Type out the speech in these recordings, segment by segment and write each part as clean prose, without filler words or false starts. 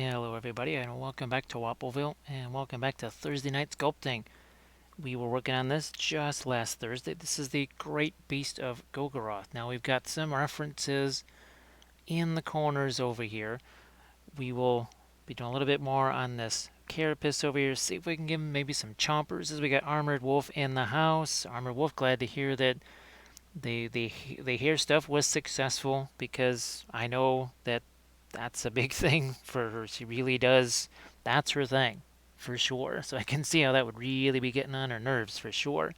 Hello everybody and welcome back to Wappleville and welcome back to Thursday Night Sculpting. We were working on this just last Thursday. This is the Great Beast of Gogoroth. Now we've got some references in the corners over here. We will be doing a little bit more on this carapace over here. See if we can give him maybe some chompers as we got Armored Wolf in the house. Armored Wolf, glad to hear that the hair stuff was successful because I know that that's a big thing for her. She really does. That's her thing, for sure. So I can see how that would really be getting on her nerves, for sure.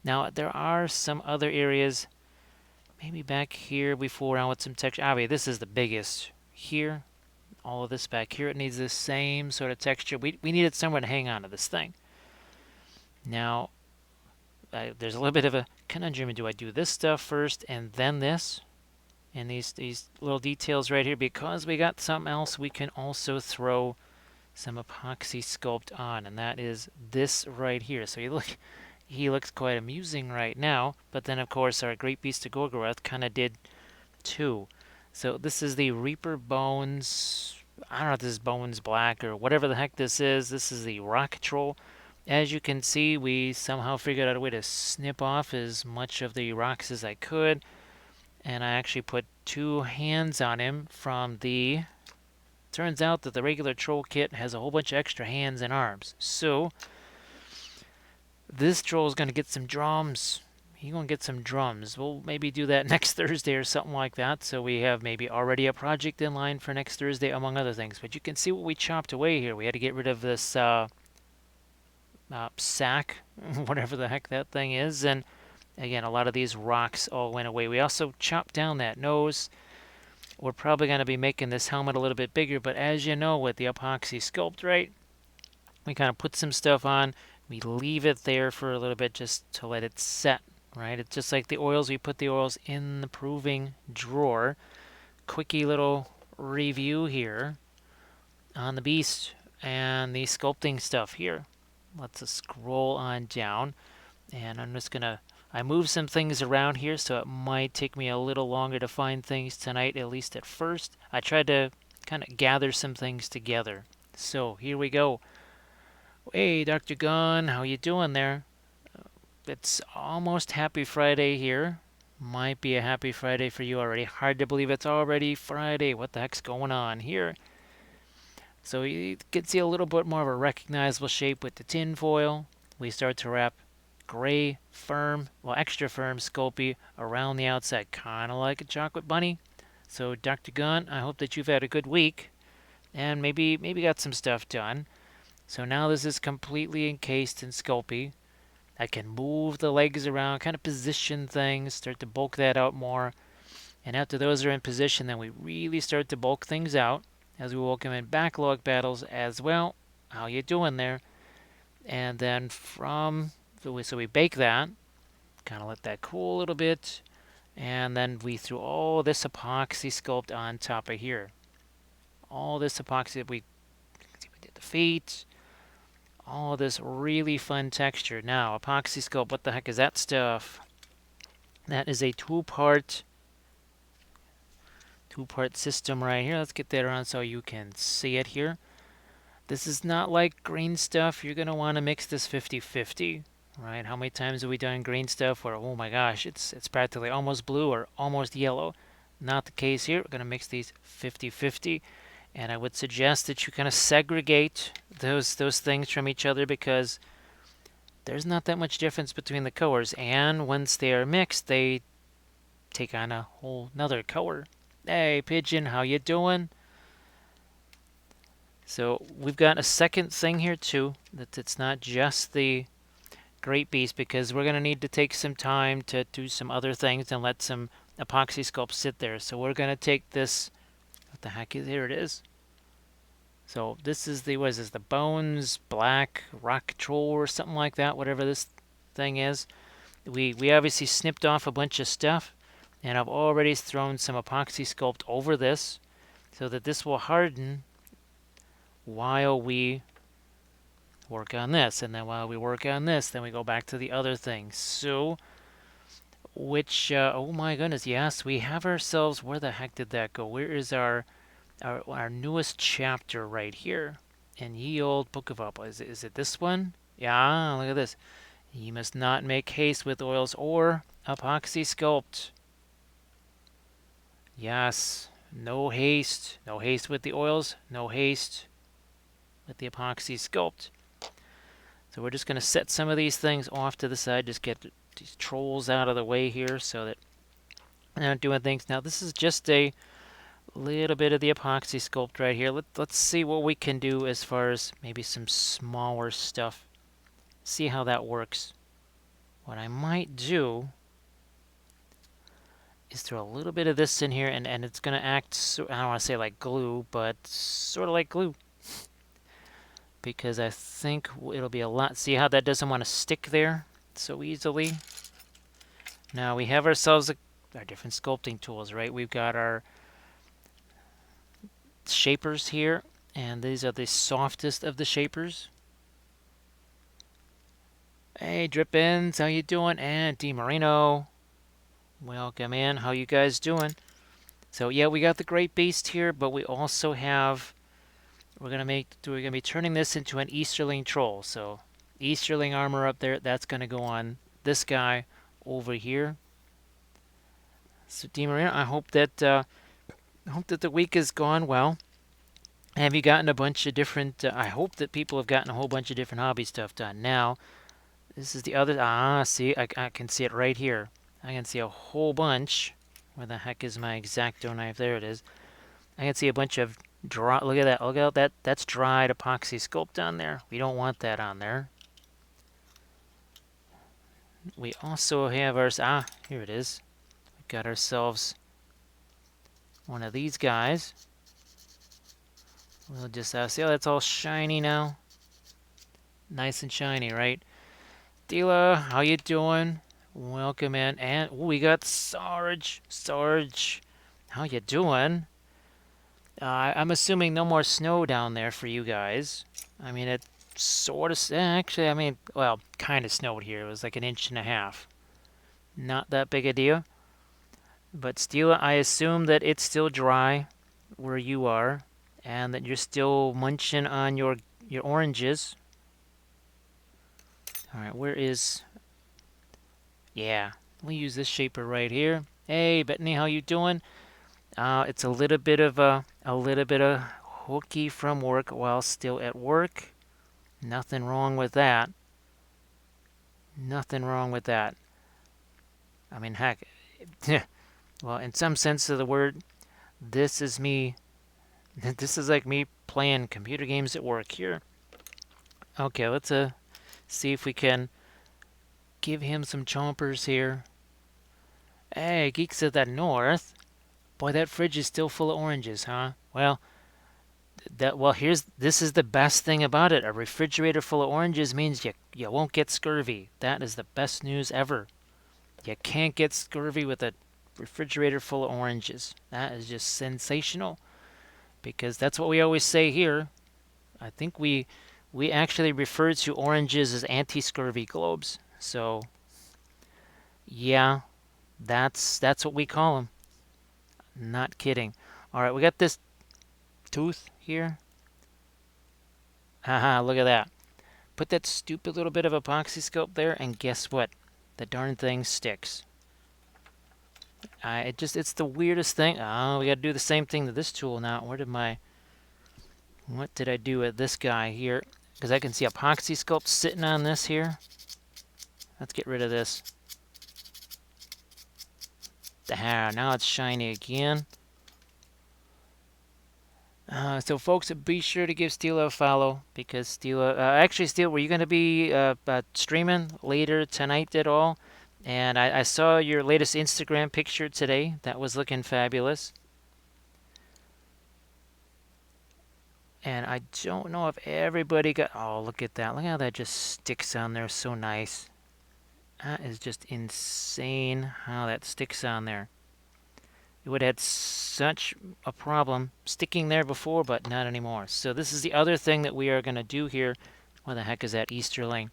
Now, there are some other areas, maybe back here we fool around with some texture. Obviously, this is the biggest here. All of this back here, it needs the same sort of texture. We needed somewhere to hang on to this thing. Now, there's a little bit of a conundrum. Do I do this stuff first and then this? And these little details right here, because we got something else, we can also throw some Apoxy Sculpt on, and that is this right here. So he looks quite amusing right now, but then of course our Great Beast of Gorgorath kind of did too. So this is the Reaper Bones. I don't know if this is Bones Black or whatever the heck this is. This is the Rock Troll. As you can see, we somehow figured out a way to snip off as much of the rocks as I could. And I actually put 2 hands on him from the... Turns out that the regular troll kit has a whole bunch of extra hands and arms. So, this troll is going to get some drums. He's going to get some drums. We'll maybe do that next Thursday or something like that. So we have maybe already a project in line for next Thursday, among other things. But you can see what we chopped away here. We had to get rid of this sack, whatever the heck that thing is. And again, a lot of these rocks all went away. We also chopped down that nose. We're probably going to be making this helmet a little bit bigger, but as you know, with the Apoxy Sculpt, right, we kind of put some stuff on. We leave it there for a little bit just to let it set, right? It's just like the oils. We put the oils in the proving drawer. Quickie little review here on the beast and the sculpting stuff here. Let's scroll on down, and I'm just going to... I moved some things around here, so it might take me a little longer to find things tonight, at least at first. I tried to kind of gather some things together. So, here we go. Hey, Dr. Gunn, how you doing there? It's almost Happy Friday here. Might be a Happy Friday for you already. Hard to believe it's already Friday. What the heck's going on here? So, you can see a little bit more of a recognizable shape with the tin foil. We start to wrap gray, firm, well, extra firm Sculpey around the outside, kind of like a chocolate bunny. So, Dr. Gunn, I hope that you've had a good week and maybe got some stuff done. So now this is completely encased in Sculpey. I can move the legs around, kind of position things, start to bulk that out more. And after those are in position, then we really start to bulk things out as we welcome in backlog battles as well. How you doing there? And then so we bake that, kind of let that cool a little bit, and then we threw all this Apoxy Sculpt on top of here. All this epoxy, we did the feet, all this really fun texture. Now, Apoxy Sculpt, what the heck is that stuff? That is a two-part system right here. Let's get that around so you can see it here. This is not like green stuff. You're going to want to mix this 50-50. Right? How many times have we done green stuff where, oh my gosh, it's practically almost blue or almost yellow? Not the case here. We're going to mix these 50-50. And I would suggest that you kind of segregate those things from each other because there's not that much difference between the colors. And once they are mixed, they take on a whole nother color. Hey, Pigeon, how you doing? So we've got a second thing here too, that it's not just the Great Beast, because we're going to need to take some time to do some other things and let some Apoxy Sculpt sit there. So we're going to take this, what the heck is, here it is. So this is the, what is this, the Bones Black Rock Troll or something like that, whatever this thing is. We obviously snipped off a bunch of stuff, and I've already thrown some Apoxy Sculpt over this so that this will harden while we work on this, and then while we work on this, then we go back to the other thing. So, oh my goodness, yes, we have ourselves, where the heck did that go? Where is our our newest chapter right here in Ye Old Book of Up. Is it this one? Yeah, look at this. Ye must not make haste with oils or Apoxy Sculpt. Yes, no haste. No haste with the oils, no haste with the Apoxy Sculpt. So we're just going to set some of these things off to the side, just get these trolls out of the way here so that they're not doing things. Now this is just a little bit of the Apoxy Sculpt right here. Let's see what we can do as far as maybe some smaller stuff. See how that works. What I might do is throw a little bit of this in here, and it's going to act, I don't want to say like glue, but sort of like glue. Because I think it'll be a lot. See how that doesn't want to stick there so easily? Now we have ourselves our different sculpting tools, right? We've got our shapers here, and these are the softest of the shapers. Hey, Drippins, how you doing? And D Marino, welcome in. How you guys doing? So yeah, we got the Great Beast here, but we also have. We're gonna be turning this into an Easterling Troll. So Easterling armor up there. That's gonna go on this guy over here. So D Marino, I hope that the week has gone well. Have you gotten a bunch of different? I hope that people have gotten a whole bunch of different hobby stuff done. Now, this is the other. See, I can see it right here. I can see a whole bunch. Where the heck is my X-Acto knife? There it is. I can see a bunch of dry. Look at that. Look at that. That's dried Apoxy Sculpt on there. We don't want that on there. We also have ours. Here it is. We got ourselves one of these guys. We'll just see how that's all shiny now. Nice and shiny, right? Dila, how you doing? Welcome in. And we got Sarge. Sarge, how you doing? I'm assuming no more snow down there for you guys. I mean, it sort of... Actually, I mean, well, kind of snowed here. It was like 1.5 inches. Not that big a deal. But Stila, I assume that it's still dry where you are, and that you're still munching on your oranges. All right, where is... Yeah, we'll use this shaper right here. Hey, Bethany, how you doing? It's a little bit of hooky from work while still at work. Nothing wrong with that. Nothing wrong with that. I mean, heck, well, in some sense of the word, this is me. This is like me playing computer games at work here. Okay, let's see if we can give him some chompers here. Hey, Geeks of the North. Boy, that fridge is still full of oranges, huh? Well, this is the best thing about it. A refrigerator full of oranges means you won't get scurvy. That is the best news ever. You can't get scurvy with a refrigerator full of oranges. That is just sensational. Because that's what we always say here. I think we actually refer to oranges as anti-scurvy globes. So, yeah, that's what we call them. Not kidding. All right, we got this tooth here. Haha, look at that. Put that stupid little bit of Apoxy Sculpt there, and guess what? The darn thing sticks. It's the weirdest thing. Oh, we got to do the same thing to this tool now. What did I do with this guy here? Because I can see Apoxy Sculpt sitting on this here. Let's get rid of this. Now it's shiny again. So folks, be sure to give Steela a follow, because Steela... actually, Steela, were you going to be streaming later tonight at all? And I saw your latest Instagram picture today. That was looking fabulous. And I don't know if everybody got... Oh, look at that. Look how that just sticks on there so nice. That is just insane how that sticks on there. It would have had such a problem sticking there before, but not anymore. So this is the other thing that we are going to do here. What the heck is that, Easterling?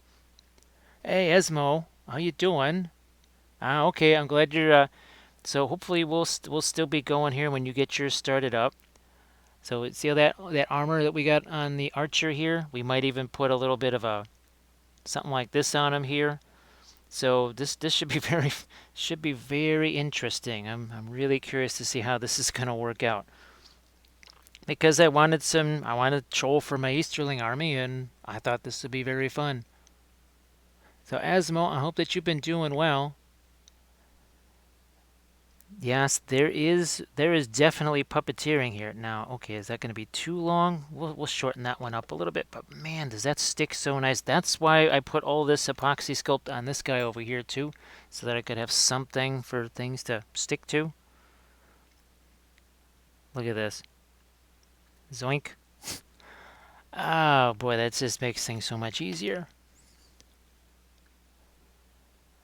Hey, Esmo, how you doing? Okay, I'm glad you're... so hopefully we'll still be going here when you get yours started up. So see how that armor that we got on the archer here? We might even put a little bit of a something like this on him here. So this should be very interesting. I'm really curious to see how this is going to work out. Because I wanted troll for my Easterling army, and I thought this would be very fun. So Asmo, I hope that you've been doing well. Yes, there is definitely puppeteering here. Now, okay, is that going to be too long? We'll shorten that one up a little bit. But man, does that stick so nice. That's why I put all this Apoxy Sculpt on this guy over here too, so that I could have something for things to stick to. Look at this. Zoink. Oh boy, that just makes things so much easier.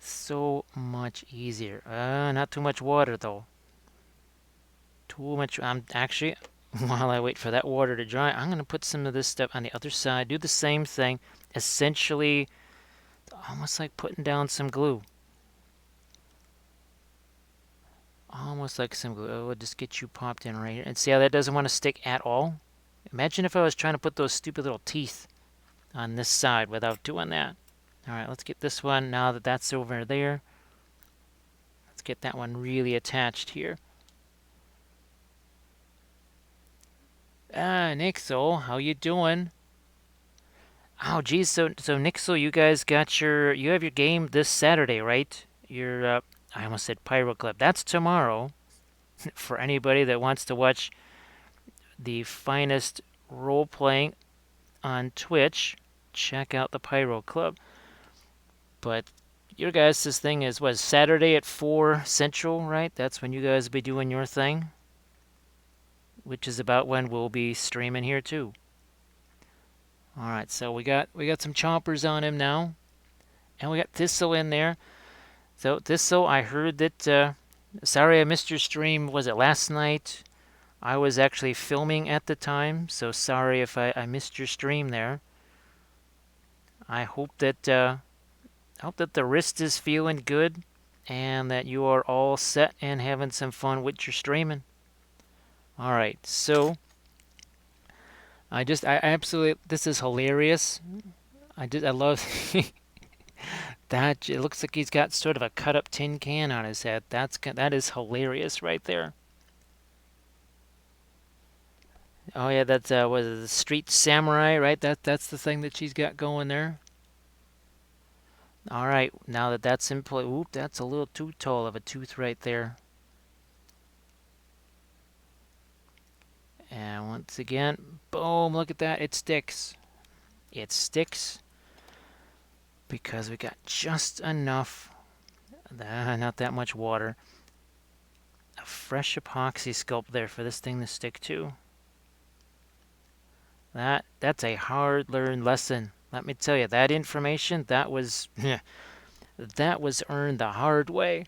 So much easier. Not too much water though. Too much. I'm actually, while I wait for that water to dry, I'm going to put some of this stuff on the other side. Do the same thing. Essentially, almost like putting down some glue. Almost like some glue. Oh, just get you popped in right here. And see how that doesn't want to stick at all? Imagine if I was trying to put those stupid little teeth on this side without doing that. All right, let's get this one now that that's over there. Let's get that one really attached here. Nixel, how you doing? Oh, geez, so Nixel, you guys got you have your game this Saturday, right? Your, I almost said Pyro Club. That's tomorrow. For anybody that wants to watch the finest role-playing on Twitch, check out the Pyro Club. But your guys' thing is, what, Saturday at 4 Central, right? That's when you guys will be doing your thing? Which is about when we'll be streaming here, too. Alright, so we got some chompers on him now. And we got Thistle in there. So Thistle, I heard that, sorry I missed your stream, was it last night? I was actually filming at the time, so sorry if I missed your stream there. I hope that the wrist is feeling good and that you are all set and having some fun with your streaming. Alright, so I absolutely, this is hilarious. I love that. It looks like he's got sort of a cut up tin can on his head. That is hilarious right there. Oh yeah, that's was it the Street Samurai, right? That's the thing that she's got going there. All right, now that that's in place, oop, that's a little too tall of a tooth right there. And once again, boom, look at that, it sticks. It sticks because we got just enough, not that much water, a fresh epoxy sculpt there for this thing to stick to. That's a hard-learned lesson. Let me tell you, that information, that was that was earned the hard way.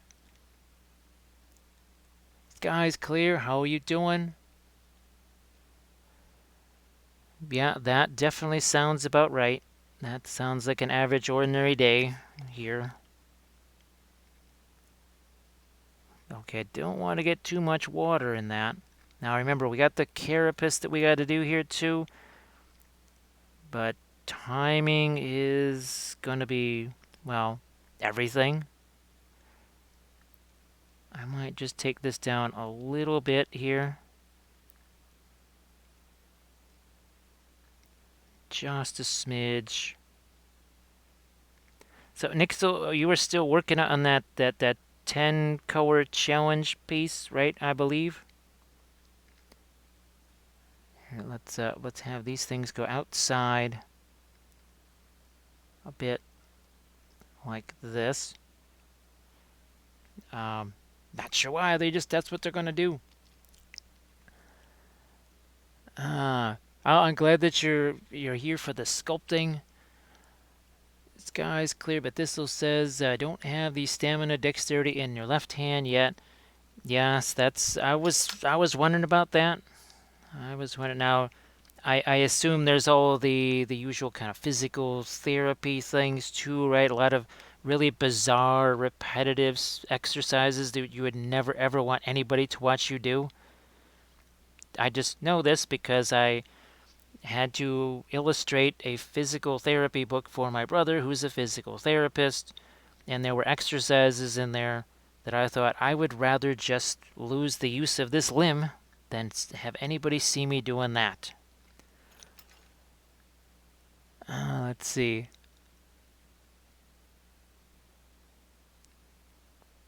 Guys, clear, how are you doing? Yeah, that definitely sounds about right. That sounds like an average ordinary day here. Okay, don't want to get too much water in that. Now remember, we got the carapace that we got to do here too. But timing is going to be, well, everything. I might just take this down a little bit here. Just a smidge. So, Nixel, you were still working on that 10 color challenge piece, right? I believe. Here, let's have these things go outside a bit like this. Not sure why, that's what they're gonna do. I'm glad that you're here for the sculpting. Sky's clear, but this says don't have the stamina dexterity in your left hand yet. Yes, I was wondering about that. I was wondering. Now I assume there's all the usual kind of physical therapy things too, right? A lot of really bizarre repetitive exercises that you would never ever want anybody to watch you do. I just know this because I had to illustrate a physical therapy book for my brother, who's a physical therapist, and there were exercises in there that I thought I would rather just lose the use of this limb than have anybody see me doing that. Let's see.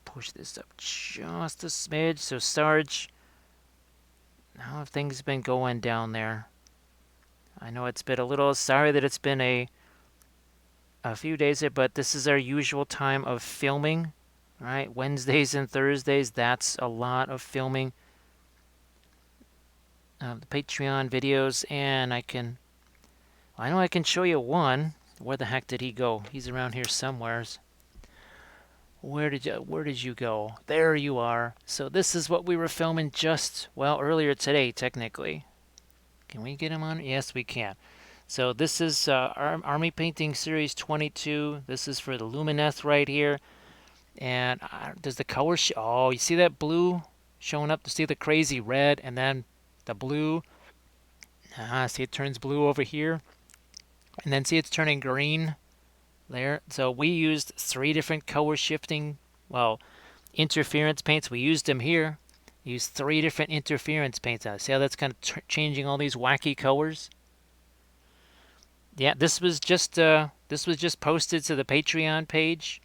Push this up just a smidge. So Sarge, how have things been going down there? I know it's been a little, sorry that it's been a few days here, but this is our usual time of filming, right? Wednesdays and Thursdays, that's a lot of filming the Patreon videos, and I know I can show you one. Where the heck did he go? He's around here somewheres. Where did you go? There you are. So this is what we were filming just, well, earlier today, technically. Can we get him on? Yes, we can. So this is Army Painting Series 22. This is for the Lumineth right here. And does the color oh, you see that blue showing up? To see the crazy red and then the blue? See it turns blue over here. And then see it's turning green there. So we used 3 different color shifting, well, interference paints. We used them here. Used 3 different interference paints on it. See how that's kind of changing all these wacky colors? Yeah, this was just posted to the Patreon page.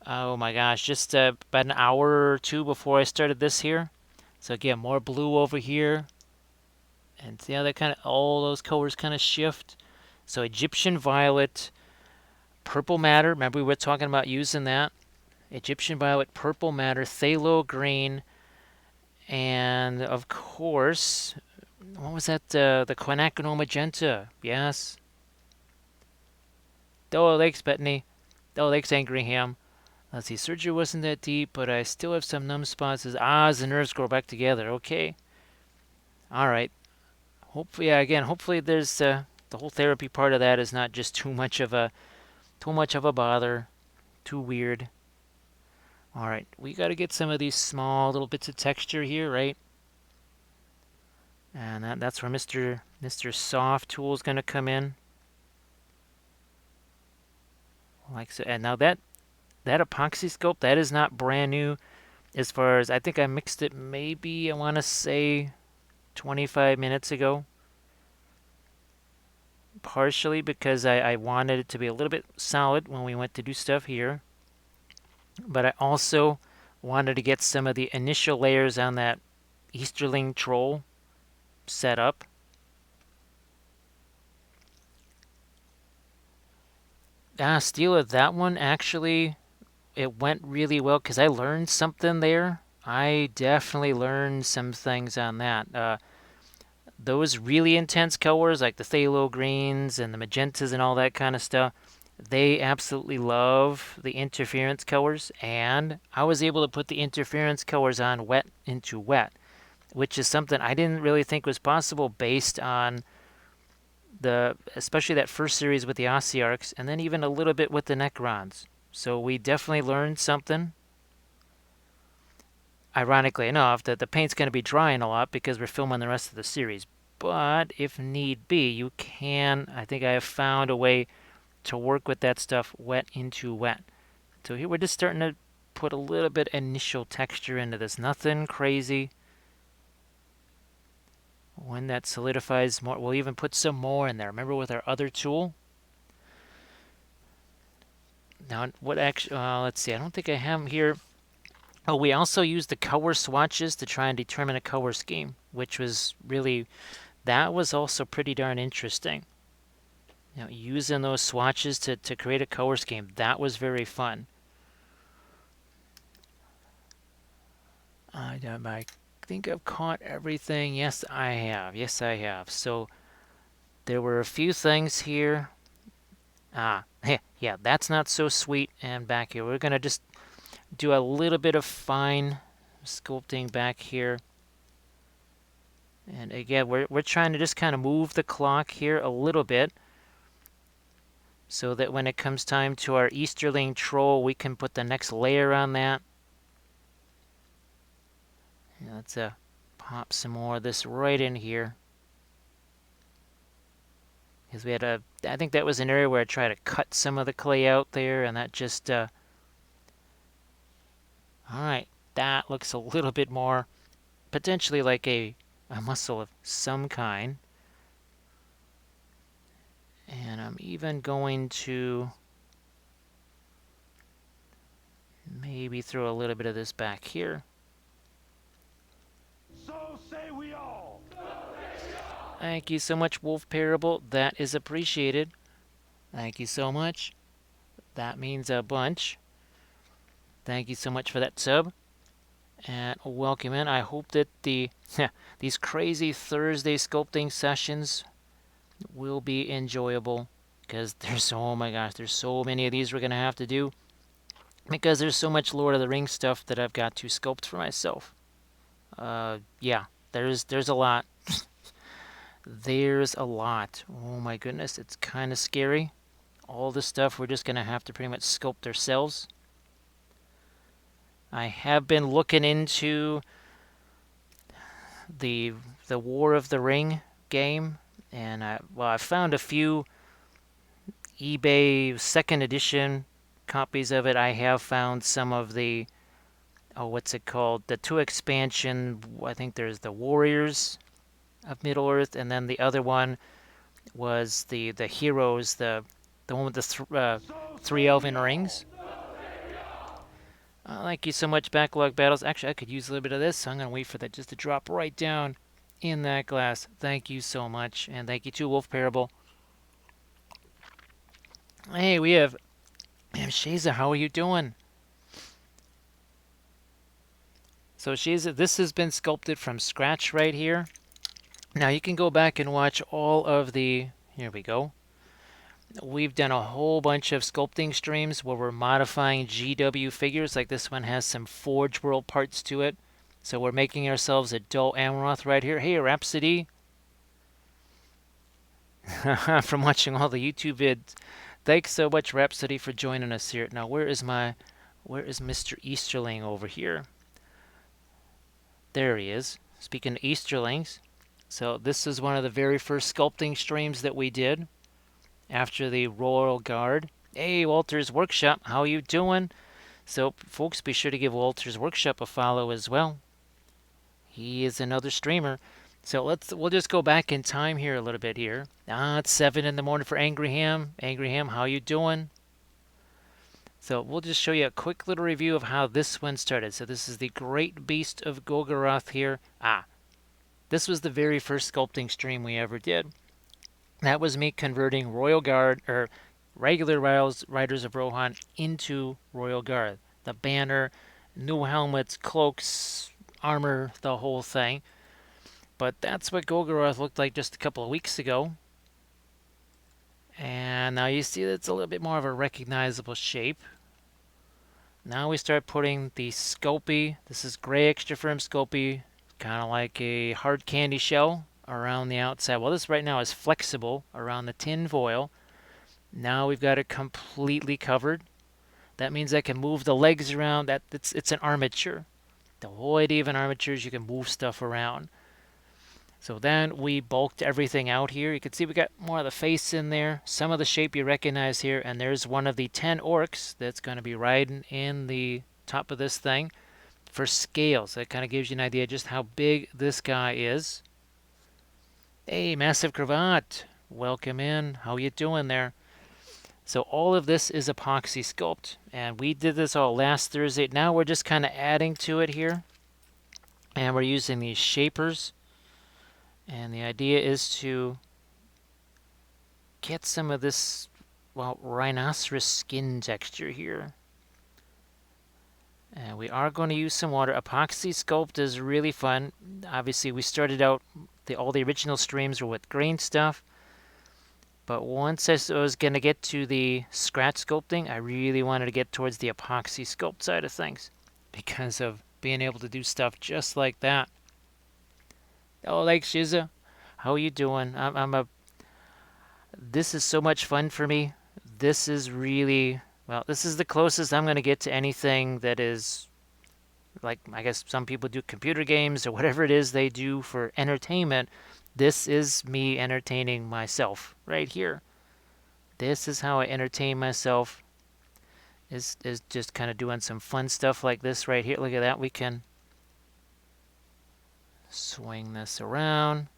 Oh my gosh, just about an hour or 2 before I started this here. So again, more blue over here. And see how that kind of, all those colors kind of shift. So Egyptian violet, purple matter. Remember we were talking about using that. Egyptian violet, purple matter, phthalo green, and of course, what was that? The quinacridone magenta. Yes. Oh, thanks, Bethany. Oh, thanks, Angryham. Let's see. Surgery wasn't that deep, but I still have some numb spots as the nerves grow back together. Okay. All right. Hopefully, yeah, again, hopefully there's the whole therapy part of that is not just too much of a bother, too weird. All right, we got to get some of these small little bits of texture here, right? And that's where Mr. Soft Tool is going to come in. Like so. And now that Apoxy Sculpt, that is not brand new. As far as, I think I mixed it maybe, I want to say 25 minutes ago. Partially because I wanted it to be a little bit solid when we went to do stuff here. But I also wanted to get some of the initial layers on that Easterling Troll set up. Steeler, that one actually, it went really well because I learned something there. I definitely learned some things on that. Those really intense colors like the phthalo greens and the magentas and all that kind of stuff, they absolutely love the interference colors, and I was able to put the interference colors on wet into wet, which is something I didn't really think was possible based on especially that first series with the Ossiarchs, and then even a little bit with the Necrons. So we definitely learned something. Ironically enough, that the paint's going to be drying a lot because we're filming the rest of the series. But if need be, you can, I think I have found a way to work with that stuff wet into wet. So here we're just starting to put a little bit initial texture into this. Nothing crazy. When that solidifies more, we'll even put some more in there. Remember with our other tool? Now, what actually, let's see, I don't think I have them here. Oh, we also used the color swatches to try and determine a color scheme, which was really, that was also pretty darn interesting. You know, using those swatches to create a color scheme, that was very fun. I think I've caught everything. Yes, I have. Yes, I have. So there were a few things here. Yeah, that's not so sweet. And back here, we're going to just do a little bit of fine sculpting back here. And again, we're trying to just kind of move the clock here a little bit so that when it comes time to our Easterling Troll, we can put the next layer on that. That's a pop some more of this right in here. Because we had I think that was an area where I tried to cut some of the clay out there, and that just, all right, that looks a little bit more potentially like a mussel of some kind. And I'm even going to maybe throw a little bit of this back here. So say we all. Thank you so much, Wolf Parable. That is appreciated. Thank you so much. That means a bunch. Thank you so much for that sub. And welcome in. I hope that these crazy Thursday sculpting sessions will be enjoyable, because there's, oh my gosh, there's so many of these we're going to have to do, because there's so much Lord of the Rings stuff that I've got to sculpt for myself. Yeah, there's a lot. There's a lot. Oh my goodness, it's kind of scary. All the stuff we're just going to have to pretty much sculpt ourselves. I have been looking into the War of the Ring game, and I found a few eBay second edition copies of it. I have found some of the, oh, what's it called? The 2 expansion. I think there's the Warriors of Middle Earth, and then the other one was the Heroes, the one with the 3 elven rings. Thank you so much, Backlog Battles. Actually, I could use a little bit of this, so I'm going to wait for that just to drop right down in that glass. Thank you so much, and thank you to Wolf Parable. Hey, we have Shaza. How are you doing? So Shaza, this has been sculpted from scratch right here. Now you can go back and watch all of the, here we go. We've done a whole bunch of sculpting streams where we're modifying GW figures. Like this one has some Forge World parts to it. So we're making ourselves a dull Amaroth right here. Hey, Rhapsody. From watching all the YouTube vids. Thanks so much, Rhapsody, for joining us here. Now, where is Mr. Easterling over here? There he is. Speaking of Easterlings. So this is one of the very first sculpting streams that we did after the Royal Guard. Hey, Walter's Workshop, how you doing? So, folks, be sure to give Walter's Workshop a follow as well. He is another streamer. So we'll just go back in time here a little bit here. It's 7 in the morning for Angry Ham. Angry Ham, how you doing? So we'll just show you a quick little review of how this one started. So this is the Great Beast of Gogoroth here. This was the very first sculpting stream we ever did. That was me converting Royal Guard, or regular Riders of Rohan, into Royal Guard. The banner, new helmets, cloaks, armor, the whole thing. But that's what Gogoroth looked like just a couple of weeks ago. And now you see it's a little bit more of a recognizable shape. Now we start putting the Sculpey. This is gray extra firm Sculpey, kind of like a hard candy shell around the outside. Well, this right now is flexible around the tin foil. Now we've got it completely covered. That means I can move the legs around. It's an armature. The whole idea of an armature is you can move stuff around. So then we bulked everything out here. You can see we got more of the face in there, some of the shape you recognize here, and there's one of the 10 orcs that's going to be riding in the top of this thing for scale. So that kind of gives you an idea just how big this guy is. Hey, Massive Cravat, welcome in. How you doing there? So all of this is Apoxy Sculpt, and we did this all last Thursday. Now we're just kind of adding to it here, and we're using these shapers. And the idea is to get some of this, well, rhinoceros skin texture here. And we are going to use some water. Apoxy Sculpt is really fun. Obviously, we started out, all the original streams were with green stuff. But once I was going to get to the scratch sculpting, I really wanted to get towards the Apoxy Sculpt side of things, because of being able to do stuff just like that. Oh, like Shiza, how are you doing? This is so much fun for me. This is really, well, this is the closest I'm going to get to anything that is like I guess some people do computer games or whatever it is they do for entertainment. This is me entertaining myself right here. This is how I entertain myself. Is just kind of doing some fun stuff like this right here. Look at that. We can swing this around.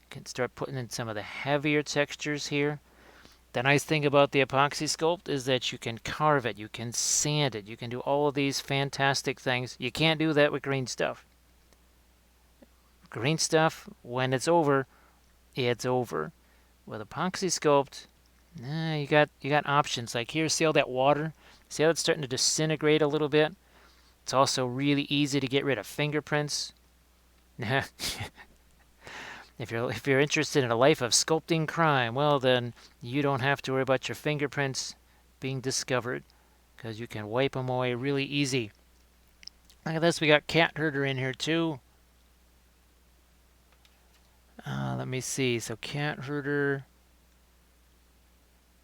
Can start putting in some of the heavier textures here. The nice thing about the Apoxy Sculpt is that you can carve it, you can sand it, you can do all of these fantastic things. You can't do that with green stuff. Green stuff, when it's over, it's over. With Apoxy Sculpt, you got options. Like here, see all that water? See how it's starting to disintegrate a little bit? It's also really easy to get rid of fingerprints. If you're interested in a life of sculpting crime, well then you don't have to worry about your fingerprints being discovered because you can wipe them away really easy. Look at this, we got cat herder in here too. Let me see. So cat herder.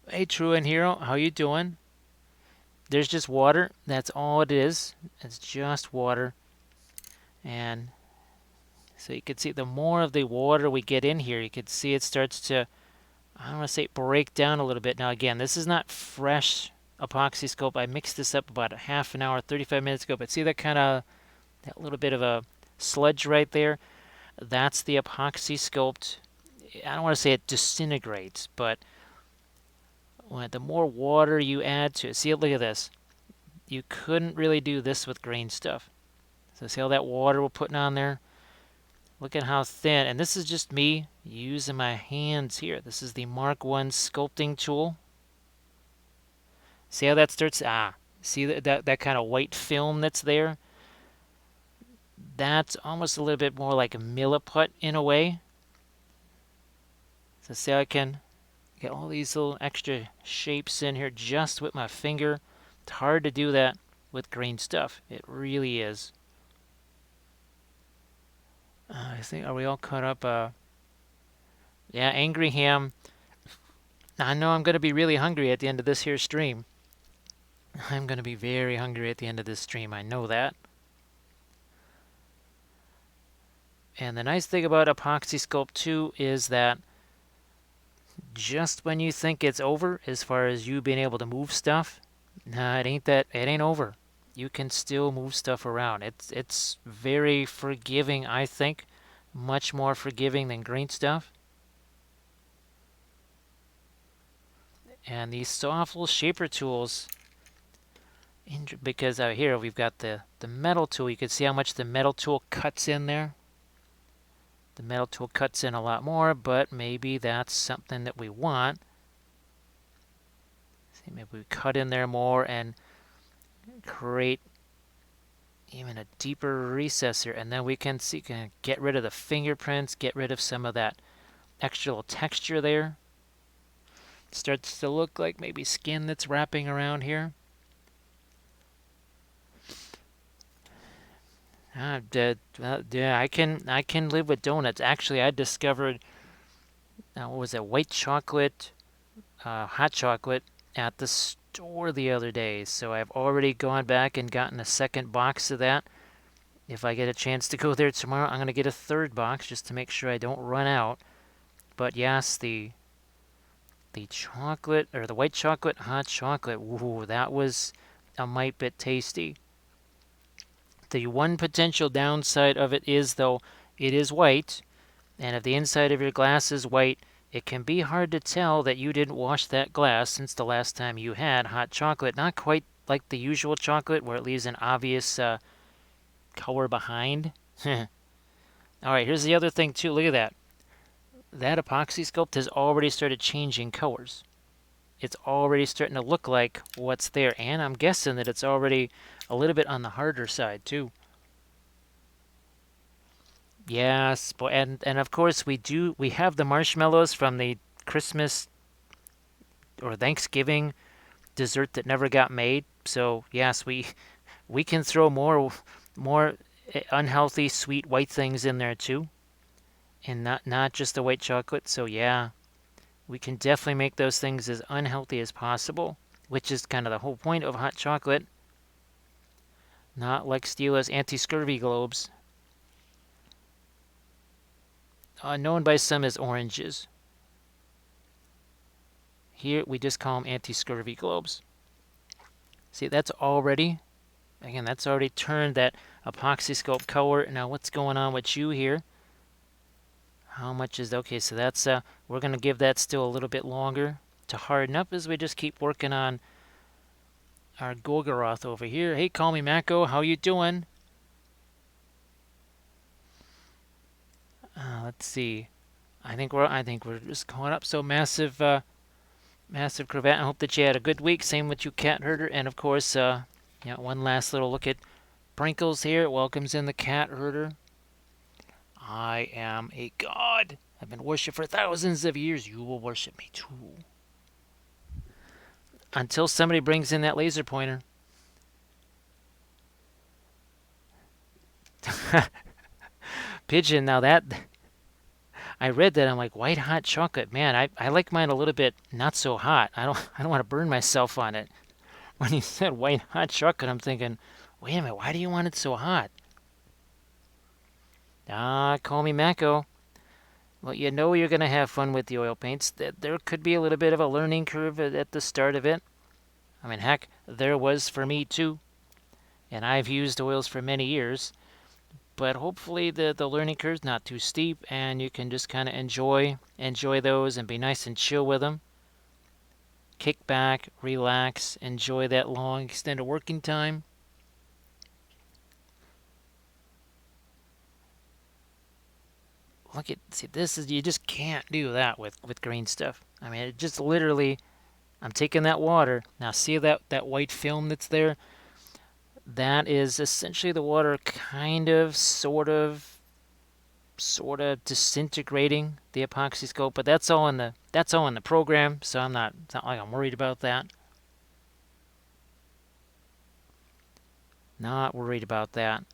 Hey Truant Hero, how you doing? There's just water. That's all it is. It's just water. And so you can see the more of the water we get in here, you can see it starts to, I don't want to say break down a little bit. Now again, this is not fresh Apoxy Sculpt. I mixed this up about a half an hour, 35 minutes ago. But see that that little bit of a sludge right there? That's the Apoxy Sculpt. I don't want to say it disintegrates, but the more water you add to it, see, look at this. You couldn't really do this with green stuff. So see all that water we're putting on there? Look at how thin, and this is just me using my hands here. This is the Mark 1 sculpting tool. See how that starts? See that kind of white film that's there? That's almost a little bit more like a milliput in a way. So see how I can get all these little extra shapes in here just with my finger. It's hard to do that with green stuff. It really is. I think, are we all caught up? Yeah, Angry Ham. I know I'm going to be really hungry at the end of this here stream. I'm going to be very hungry at the end of this stream. I know that. And the nice thing about Apoxy Sculpt 2 is that just when you think it's over, as far as you being able to move stuff, nah, it ain't over. You can still move stuff around. It's very forgiving, I think. Much more forgiving than green stuff. And these soft little shaper tools, because out here we've got the metal tool. You can see how much the metal tool cuts in there. The metal tool cuts in a lot more, but maybe that's something that we want. See, maybe we cut in there more and create even a deeper recess here, and then we can see, can get rid of the fingerprints, get rid of some of that extra little texture there. It starts to look like maybe skin that's wrapping around here. Yeah, I can live with donuts. Actually, I discovered what was it, white chocolate, hot chocolate at the store the other day. So I've already gone back and gotten a second box of that. If I get a chance to go there tomorrow, I'm going to get a third box just to make sure I don't run out. But yes, the chocolate, or the white chocolate, hot chocolate, ooh, that was a mite bit tasty. The one potential downside of it is, though, it is white, and if the inside of your glass is white, it can be hard to tell that you didn't wash that glass since the last time you had hot chocolate. Not quite like the usual chocolate where it leaves an obvious color behind. Alright, here's the other thing too. Look at that. That Apoxy Sculpt has already started changing colors. It's already starting to look like what's there, and I'm guessing that it's already a little bit on the harder side too. Yes, and of course we have the marshmallows from the Christmas or Thanksgiving dessert that never got made. So yes, we can throw more unhealthy sweet white things in there too, and not just the white chocolate. So yeah, we can definitely make those things as unhealthy as possible, which is kind of the whole point of hot chocolate. Not like Steela's anti-scurvy globes, known by some as oranges. Here we just call them anti-scurvy globes. See, that's already, again, that's already turned that Apoxy Sculpt color. Now what's going on with you here? How much is, okay, so that's, we're going to give that still a little bit longer to harden up as we just keep working on our Gorgoroth over here. Hey, call me Mako, how you doing? Let's see. I think we're just going up. So massive, massive cravat. I hope that you had a good week. Same with you, cat herder, and of course, yeah, one last little look at Brinkles here. Welcomes in the cat herder. I am a god. I've been worshipped for thousands of years. You will worship me too. Until somebody brings in that laser pointer. Pigeon, now that I read that, I'm like, white hot chocolate. Man, I like mine a little bit not so hot. I don't want to burn myself on it. When he said white hot chocolate, I'm thinking, wait a minute, why do you want it so hot? Call me Mako. Well, you know you're going to have fun with the oil paints. There could be a little bit of a learning curve at the start of it. I mean, heck, there was for me too. And I've used oils for many years. But hopefully the learning curve's not too steep and you can just kind of enjoy those and be nice and chill with them. Kick back, relax, enjoy that long extended working time. Look at, see, this is, you just can't do that with green stuff. I mean, it just literally, I'm taking that water. Now see that white film that's there? That is essentially the water kind of, sort of disintegrating the epoxy sculpt, but that's all in the program, so it's not like I'm worried about that. Not worried about that.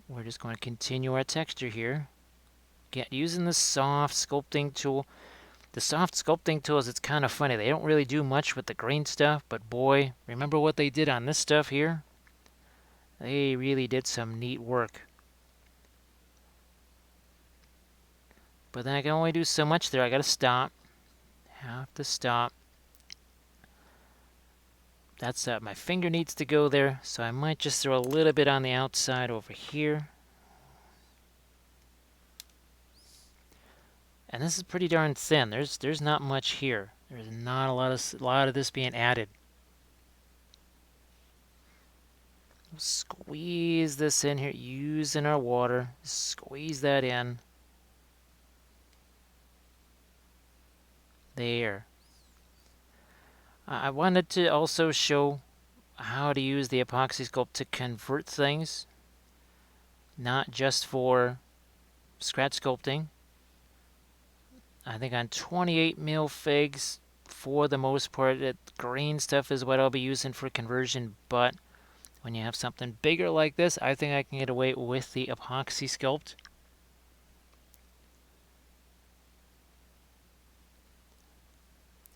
We're just going to continue our texture here. Using the soft sculpting tool. The soft sculpting tools, it's kind of funny. They don't really do much with the green stuff, but boy, remember what they did on this stuff here? They really did some neat work. But then I can only do so much there. I gotta stop. Have to stop. That's my finger needs to go there, so I might just throw a little bit on the outside over here. And this is pretty darn thin. There's not much here. There's not a lot of this being added. Squeeze this in here, using our water. Squeeze that in. There. I wanted to also show how to use the Apoxy Sculpt to convert things, not just for scratch sculpting. I think on 28 mil figs, for the most part, green stuff is what I'll be using for conversion, but when you have something bigger like this, I think I can get away with the Apoxy Sculpt.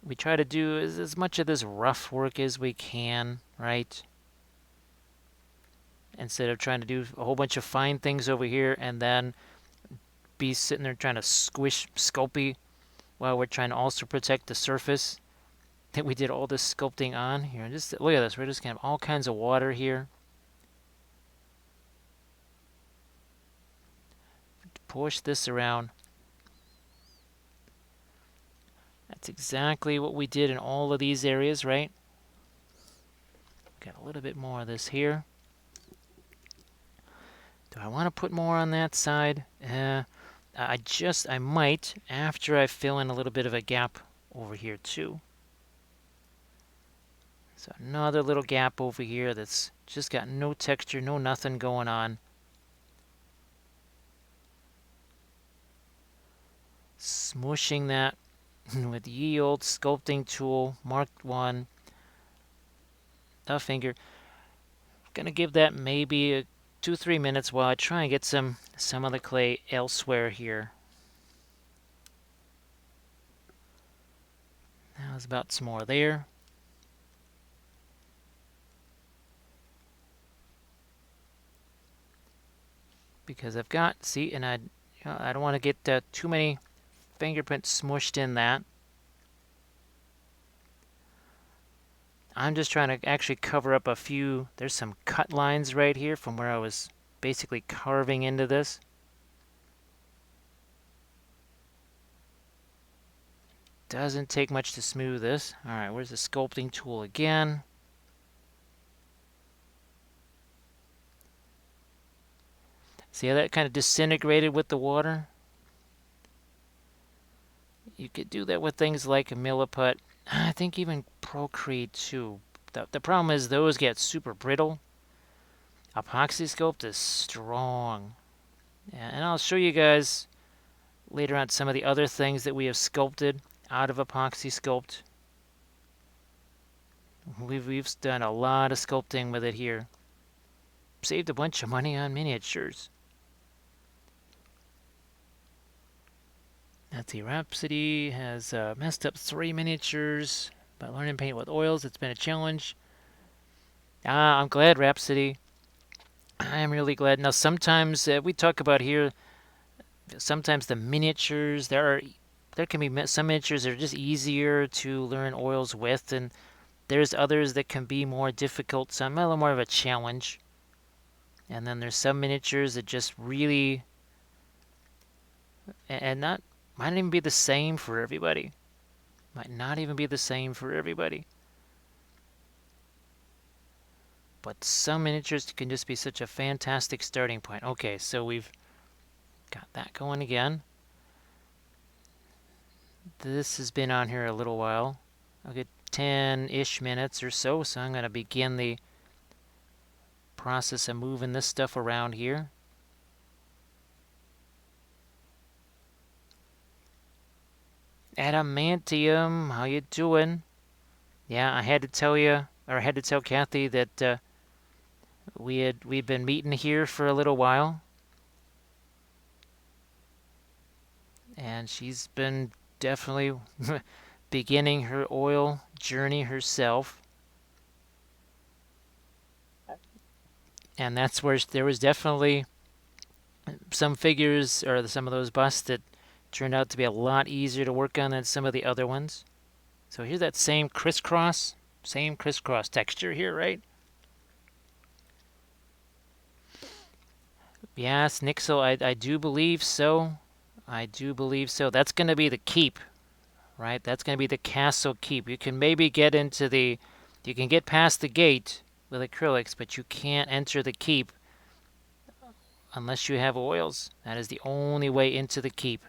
We try to do as much of this rough work as we can, right? Instead of trying to do a whole bunch of fine things over here and then be sitting there trying to squish Sculpey while we're trying to also protect the surface that we did all this sculpting on. Here, just look at this. We're just going to have all kinds of water here. Push this around. That's exactly what we did in all of these areas, right? Got a little bit more of this here. Do I want to put more on that side? I might, after I fill in a little bit of a gap over here too. So another little gap over here that's just got no texture, no nothing going on. Smooshing that with ye old sculpting tool, marked 1. The finger. Gonna give that maybe 2-3 minutes while I try and get some of the clay elsewhere here. Now there's about some more there. because I've got, see, and I don't want to get too many fingerprints smushed in that. I'm just trying to actually cover up a few. There's some cut lines right here from where I was basically carving into this. Doesn't take much to smooth this. All right, where's the sculpting tool again? See how that kind of disintegrated with the water? You could do that with things like a milliput. I think even Procreate too. The problem is those get super brittle. Apoxy Sculpt is strong. And I'll show you guys later on some of the other things that we have sculpted out of Apoxy Sculpt. We've done a lot of sculpting with it here. Saved a bunch of money on miniatures. Let's see, Rhapsody has messed up 3 miniatures by learning to paint with oils. It's been a challenge. I'm glad, Rhapsody. I'm really glad. Now, sometimes we talk about here, sometimes the miniatures, there can be some miniatures that are just easier to learn oils with, and there's others that can be more difficult, some a little more of a challenge. And then there's some miniatures that just really, and not might not even be the same for everybody. Might not even be the same for everybody. But some miniatures can just be such a fantastic starting point. Okay, so we've got that going again. This has been on here a little while. I'll get 10-ish minutes or so, so I'm going to begin the process of moving this stuff around here. Adamantium, how you doing? Yeah, I had to tell you, or I had to tell Kathy that we'd been meeting here for a little while, and she's been definitely beginning her oil journey herself. And that's where there was definitely some figures, or some of those busts that turned out to be a lot easier to work on than some of the other ones. So here's that same crisscross texture here, right? Yes, Nixel, I do believe so. I do believe so. That's going to be the keep, right? That's going to be the castle keep. You can maybe get into the, you can get past the gate with acrylics, but you can't enter the keep unless you have oils. That is the only way into the keep.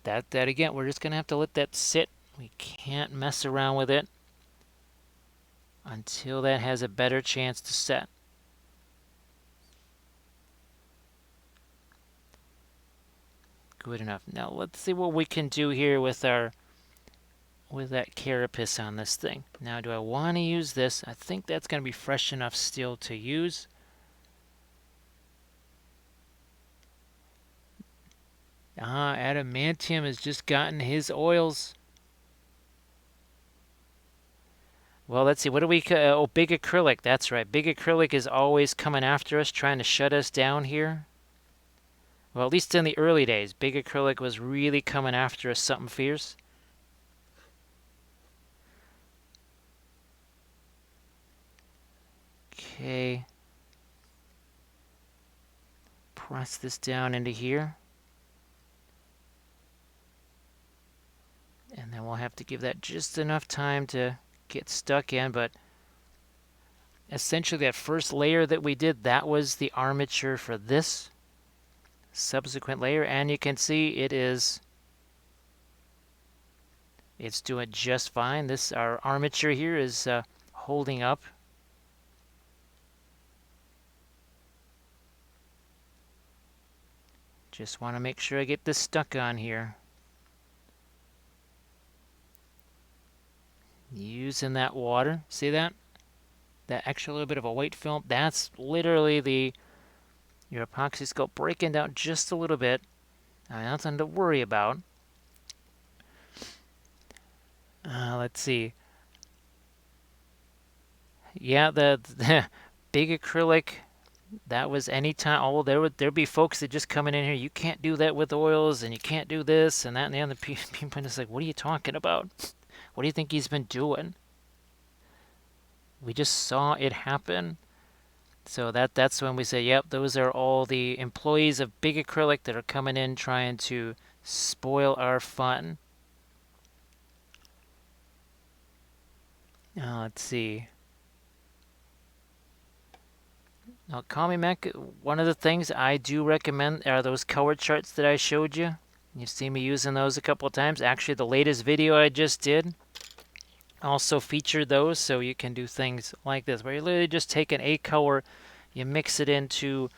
That again, we're just going to have to let that sit. We can't mess around with it until that has a better chance to set. Good enough. Now let's see what we can do here with that carapace on this thing. Now, do I want to use this? I think that's going to be fresh enough still to use. Adamantium has just gotten his oils. Well, let's see. What do we... oh, big acrylic. That's right. Big acrylic is always coming after us, trying to shut us down here. Well, at least in the early days, big acrylic was really coming after us something fierce. Okay. Press this down into here. And then we'll have to give that just enough time to get stuck in, but essentially that first layer that we did, that was the armature for this subsequent layer, and you can see it's doing just fine. Our armature here is holding up. Just want to make sure I get this stuck on here. Using that water, see that? That extra little bit of a white film, that's literally your Apoxy Sculpt breaking down just a little bit. Nothing to worry about. Let's see. Yeah, the big acrylic That was any time. Oh, there'd be folks that just coming in here. You can't do that with oils, and you can't do this and that and the other. People just like, what are you talking about? What do you think he's been doing? We just saw it happen. So that's when we say, yep, those are all the employees of Big Acrylic that are coming in trying to spoil our fun. Let's see. Now, Call Me Mac, one of the things I do recommend are those color charts that I showed you. You've seen me using those a couple of times. Actually, the latest video I just did also featured those, so you can do things like this, where you're literally just taking a color, you mix it into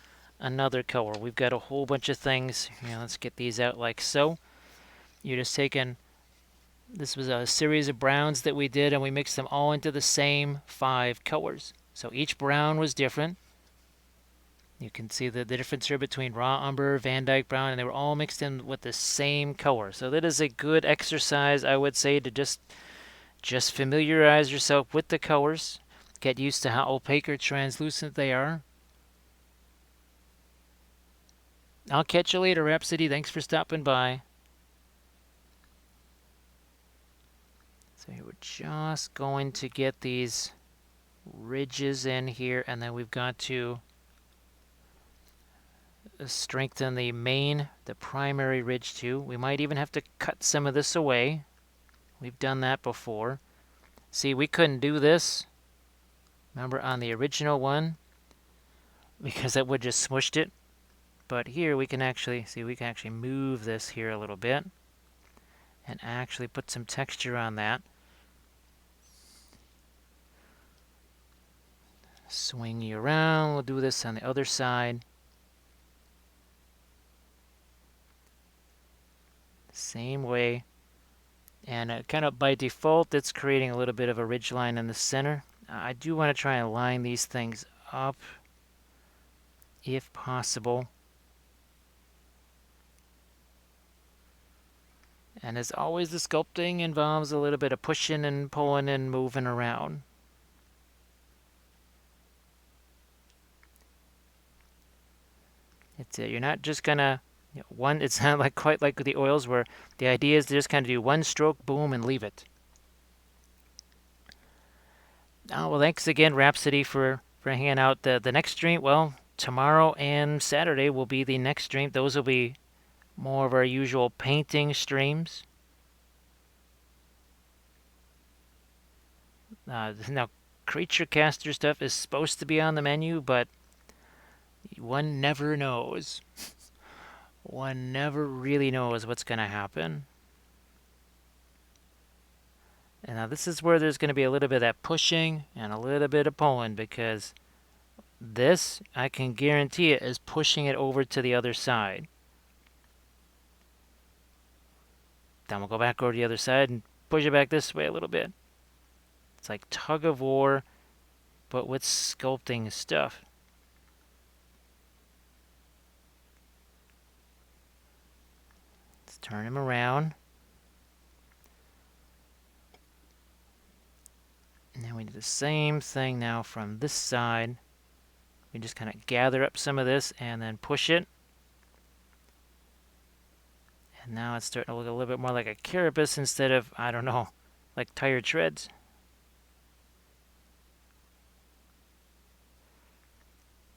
another color. We've got a whole bunch of things. Let's get these out like so. You're just taking, this was a series of browns that we did, and we mixed them all into the same 5 colors. So each brown was different. You can see the difference here between raw umber, Van Dyke brown, and they were all mixed in with the same color. So that is a good exercise, I would say, to just familiarize yourself with the colors. Get used to how opaque or translucent they are. I'll catch you later, Rhapsody. Thanks for stopping by. So here we're just going to get these ridges in here, and then we've got to strengthen the primary ridge too. We might even have to cut some of this away. We've done that before. See, we couldn't do this, remember, on the original one, because that would just smushed it. But here we can actually, see, we can actually move this here a little bit and actually put some texture on that. Swing you around. We'll do this on the other side. Same way. And kind of by default, it's creating a little bit of a ridge line in the center. I do want to try and line these things up if possible. And as always, the sculpting involves a little bit of pushing and pulling and moving around. You're not just gonna it's not like quite like the oils where the idea is to just kind of do one stroke, boom, and leave it. Oh, well, thanks again, Rhapsody, for hanging out. The next stream, well, tomorrow and Saturday will be the next stream. Those will be more of our usual painting streams. Now, creature caster stuff is supposed to be on the menu, but one never knows. One never really knows what's going to happen. And now this is where there's going to be a little bit of that pushing and a little bit of pulling, because this, I can guarantee it, is pushing it over to the other side. Then we'll go back over to the other side and push it back this way a little bit. It's like tug of war, but with sculpting stuff. Let's turn him around. And then we do the same thing now from this side. We just kind of gather up some of this and then push it. And now it's starting to look a little bit more like a carapace instead of, I don't know, like tired shreds.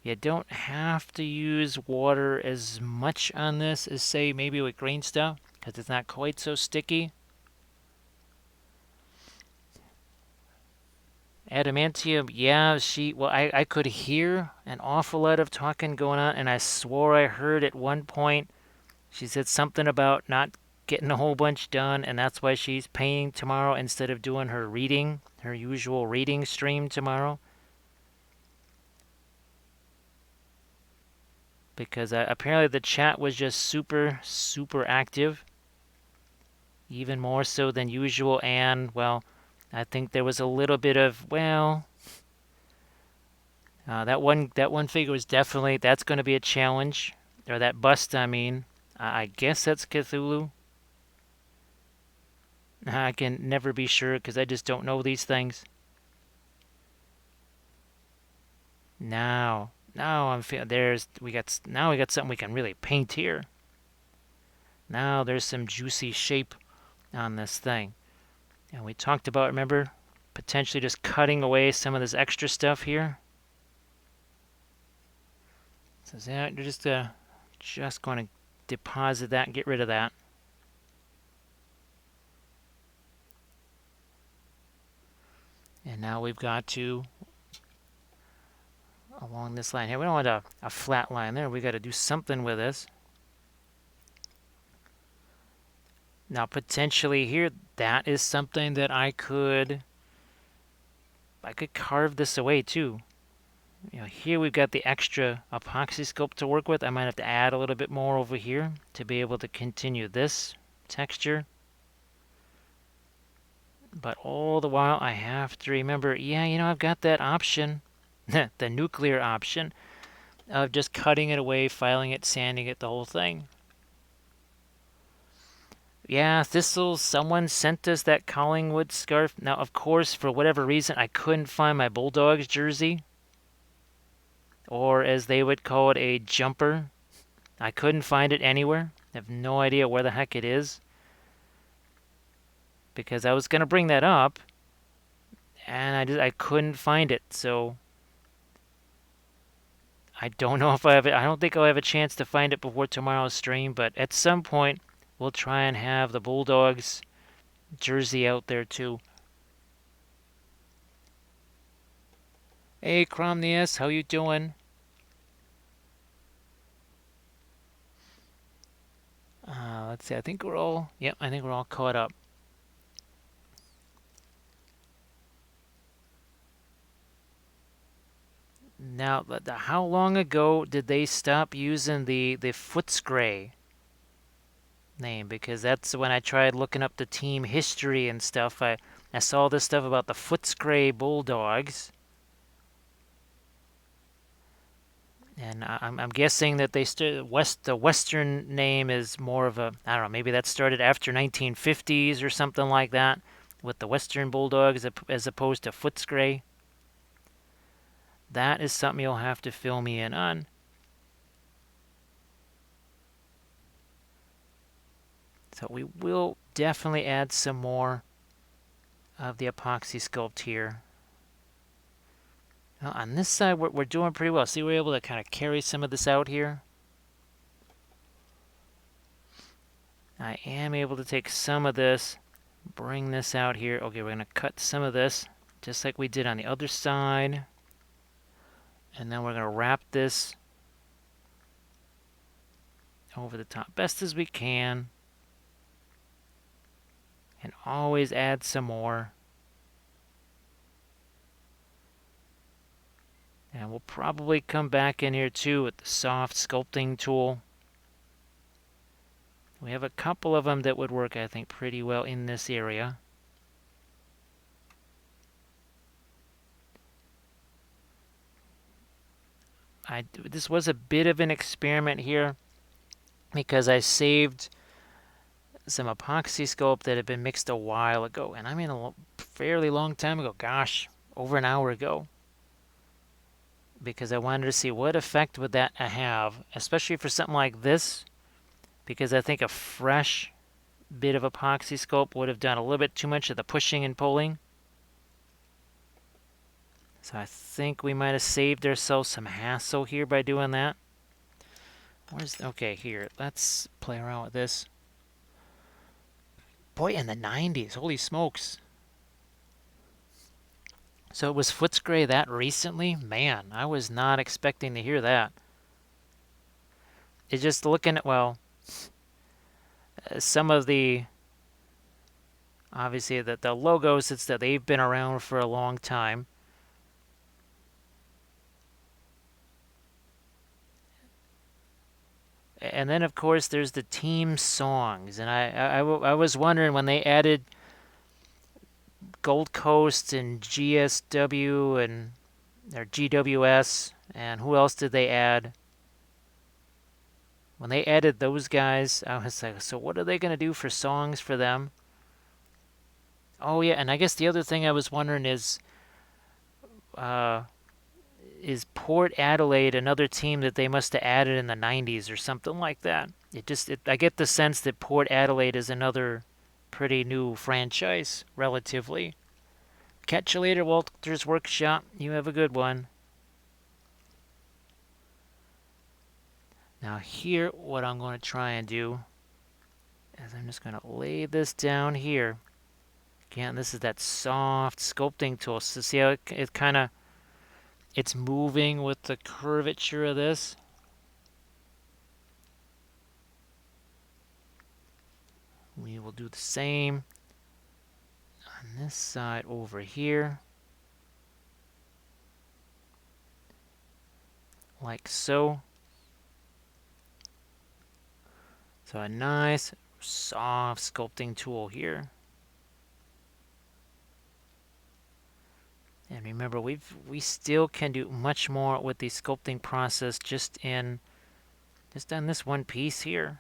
You don't have to use water as much on this as, say, maybe with green stuff, because it's not quite so sticky. Adamantium, yeah, I could hear an awful lot of talking going on, and I swore I heard at one point she said something about not getting a whole bunch done, and that's why she's painting tomorrow instead of doing her reading, her usual reading stream tomorrow. Because apparently the chat was just super, super active. Even more so than usual, and, well, I think there was a little bit of, well, that one figure was definitely, that's going to be a challenge. Or that bust, I mean. I guess that's Cthulhu. I can never be sure because I just don't know these things. Now, Now I'm feeling now we got something we can really paint here. Now there's some juicy shape on this thing. And we talked about, remember, potentially just cutting away some of this extra stuff here. So that you're just going to deposit that and get rid of that. And now we've got to, along this line here, we don't want a flat line there. We got to do something with this. Now potentially here, that is something that I could carve this away too. Here we've got the extra Apoxy Sculpt to work with. I might have to add a little bit more over here to be able to continue this texture. But all the while I have to remember, yeah, I've got that option, the nuclear option, of just cutting it away, filing it, sanding it, the whole thing. Yeah, someone sent us that Collingwood scarf. Now, of course, for whatever reason, I couldn't find my Bulldogs jersey. Or as they would call it, a jumper. I couldn't find it anywhere. I have no idea where the heck it is. Because I was going to bring that up, and I couldn't find it. So I don't know if I don't think I'll have a chance to find it before tomorrow's stream, but at some point we'll try and have the Bulldogs jersey out there too. Hey, Cromnius, how you doing? Let's see. I think we're all caught up. Now, how long ago did they stop using the Footscray name? Because that's when I tried looking up the team history and stuff. I saw this stuff about the Footscray Bulldogs. And I'm guessing that the Western name is more of a, I don't know, maybe that started after 1950s or something like that, with the Western Bulldogs as opposed to Footscray. That is something you'll have to fill me in on. So we will definitely add some more of the Apoxy Sculpt here. Well, on this side, we're doing pretty well. See, we're able to kind of carry some of this out here. I am able to take some of this, bring this out here. Okay, we're going to cut some of this, just like we did on the other side. And then we're going to wrap this over the top best as we can. And always add some more. And we'll probably come back in here too with the soft sculpting tool. We have a couple of them that would work, I think, pretty well in this area. This was a bit of an experiment here because I saved some Apoxy Sculpt that had been mixed a while ago. And I mean a fairly long time ago. Gosh, over an hour ago. Because I wanted to see what effect would that have, especially for something like this, because I think a fresh bit of Apoxy Sculpt would have done a little bit too much of the pushing and pulling. So I think we might have saved ourselves some hassle here by doing that. Okay, here, let's play around with this. Boy, in the 90s, holy smokes. So it was Footscray that recently? Man, I was not expecting to hear that. It's just looking at, well, some of the, obviously, the logos, it's that they've been around for a long time. And then, of course, there's the team songs. And I was wondering when they added Gold Coast and GSW and or GWS, and who else did they add? When they added those guys, I was like, so what are they going to do for songs for them? Oh, yeah, and I guess the other thing I was wondering is, is Port Adelaide another team that they must have added in the 90s or something like that? I get the sense that Port Adelaide is another pretty new franchise, relatively. Catch you later, Walter's Workshop. You have a good one. Now here, what I'm going to try and do is I'm just going to lay this down here. Again, this is that soft sculpting tool. So see how it kind of, it's moving with the curvature of this. We will do the same on this side over here. Like so. So a nice soft sculpting tool here. And remember, we still can do much more with the sculpting process just on this one piece here.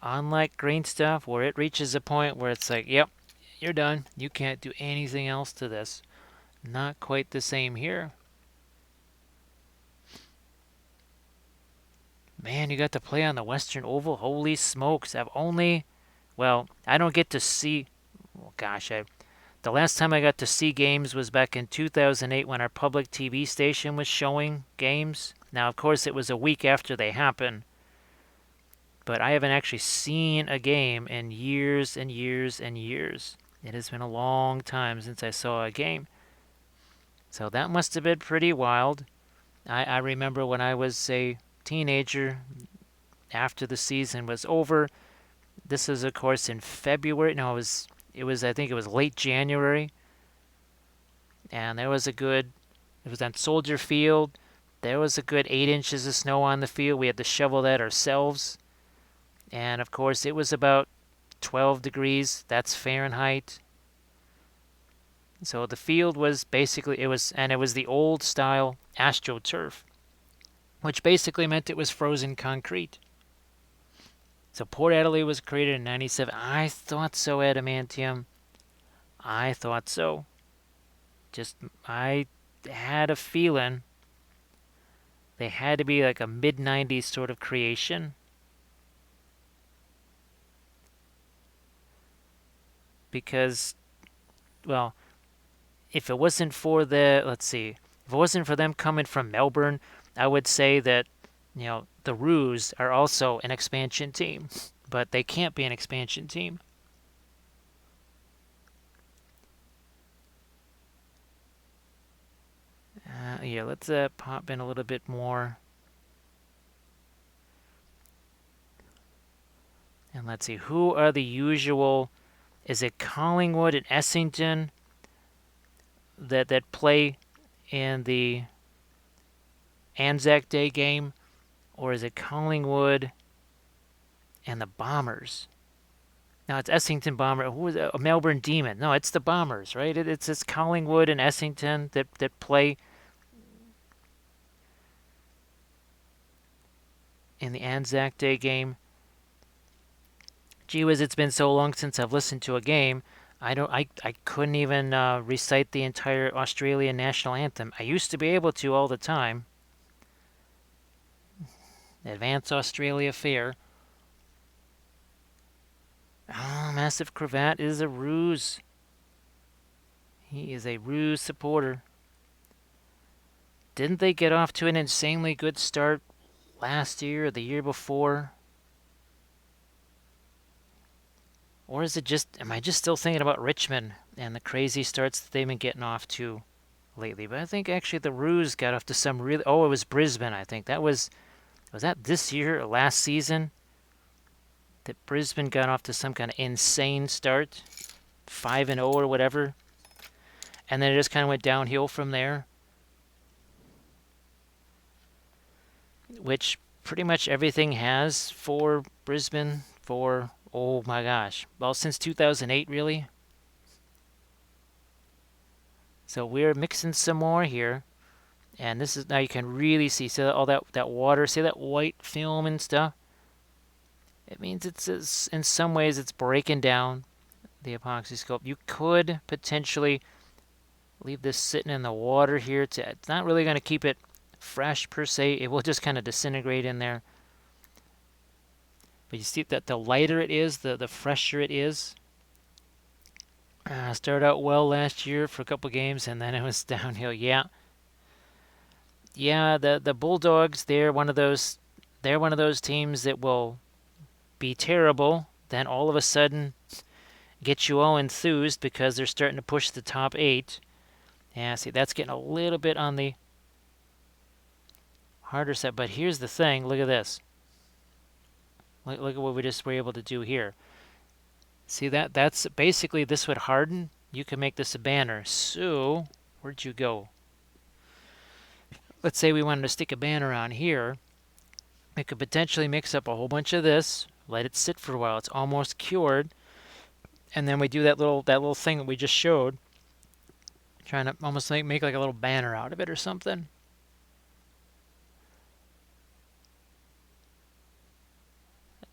Unlike green stuff, where it reaches a point where it's like, yep, you're done. You can't do anything else to this. Not quite the same here. Man, you got to play on the Western Oval. Holy smokes. I don't get to see, well, gosh, the last time I got to see games was back in 2008 when our public TV station was showing games. Now, of course, it was a week after they happened. But I haven't actually seen a game in years and years and years. It has been a long time since I saw a game. So that must have been pretty wild. I remember when I was a teenager, after the season was over. This was, of course, in February. No, I think it was late January. And it was on Soldier Field. There was a good 8 inches of snow on the field. We had to shovel that ourselves. And of course, it was about 12 degrees. That's Fahrenheit. So the field was basically, it was the old style AstroTurf, which basically meant it was frozen concrete. So Port Adelaide was created in 97. I thought so, Adamantium. I thought so. I had a feeling they had to be like a mid-90s sort of creation. Because, well, if it wasn't for if it wasn't for them coming from Melbourne, I would say that, the Roos are also an expansion team, but they can't be an expansion team. Yeah, let's pop in a little bit more. And let's see, who are the usual? Is it Collingwood and Essington that play in the Anzac Day game? Or is it Collingwood and the Bombers? No, it's Essington Bomber. Who is it? Melbourne Demon. No, it's the Bombers, right? It's Collingwood and Essington that play in the Anzac Day game. Gee whiz, it's been so long since I've listened to a game. I couldn't even recite the entire Australian national anthem. I used to be able to all the time. Advance Australia Fair. Oh, Massive Cravat is a ruse. He is a ruse supporter. Didn't they get off to an insanely good start last year or the year before? Or is it am I just still thinking about Richmond and the crazy starts that they've been getting off to lately? But I think actually the Roos got off to some really, it was Brisbane, I think. Was that this year or last season? That Brisbane got off to some kind of insane start, 5-0 or whatever, and then it just kind of went downhill from there, which pretty much everything has for Brisbane for, oh my gosh, well, since 2008 really. So we're mixing some more here, and this is, now you can really see all that water, see that white film and stuff. It means it's in some ways it's breaking down the Apoxy Sculpt. You could potentially leave this sitting in the water here. It's not really going to keep it fresh per se. It will just kind of disintegrate in there. But you see that the lighter it is, the fresher it is. Started out well last year for a couple games, and then it was downhill. Yeah, yeah. The Bulldogs, they're one of those. They're one of those teams that will be terrible, then all of a sudden get you all enthused because they're starting to push the top 8. Yeah, see, that's getting a little bit on the harder side. But here's the thing. Look at this. Look at what we just were able to do here. See that? That's basically, this would harden. You can make this a banner. So, where'd you go? Let's say we wanted to stick a banner on here. We could potentially mix up a whole bunch of this, let it sit for a while. It's almost cured. And then we do that little thing that we just showed. Trying to almost make like a little banner out of it or something.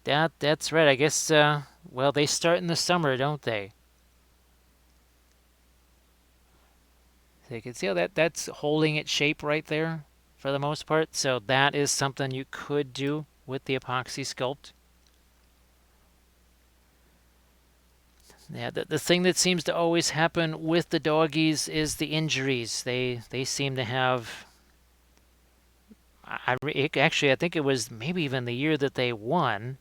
That's right. I guess, well, they start in the summer, don't they? So you can see how that's holding its shape right there for the most part. So that is something you could do with the Apoxy Sculpt. Yeah, the thing that seems to always happen with the doggies is the injuries. They seem to have. Actually, I think it was maybe even the year that they won.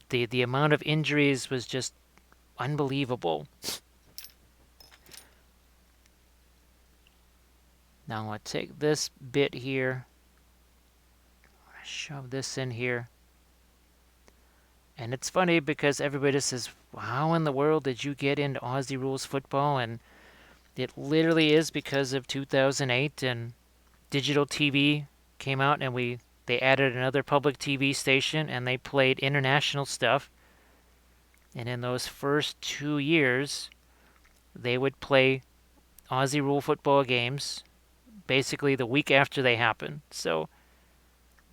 The amount of injuries was just unbelievable. Now I'm going to take this bit here, shove this in here. And it's funny because everybody says, how in the world did you get into Aussie rules football? And it literally is because of 2008 and digital TV came out, and they added another public TV station and they played international stuff. And in those first 2 years, they would play Aussie rule football games basically the week after they happened. So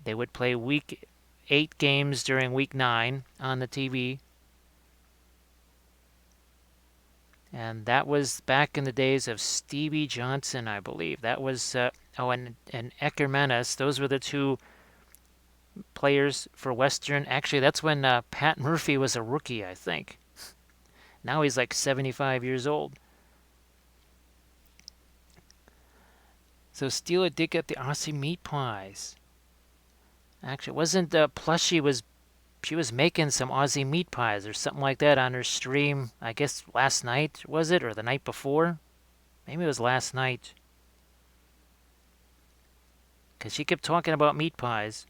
they would play week 8 games during week 9 on the TV. And that was back in the days of Stevie Johnson, I believe. That was, and Eckermanis. Those were the two players for Western. Actually, that's when Pat Murphy was a rookie, I think. Now he's like 75 years old. So Steela did get the Aussie meat pies. Actually, it wasn't Plushie she was making some Aussie meat pies or something like that on her stream, I guess last night, was it? Or the night before? Maybe it was last night. Because she kept talking about meat pies.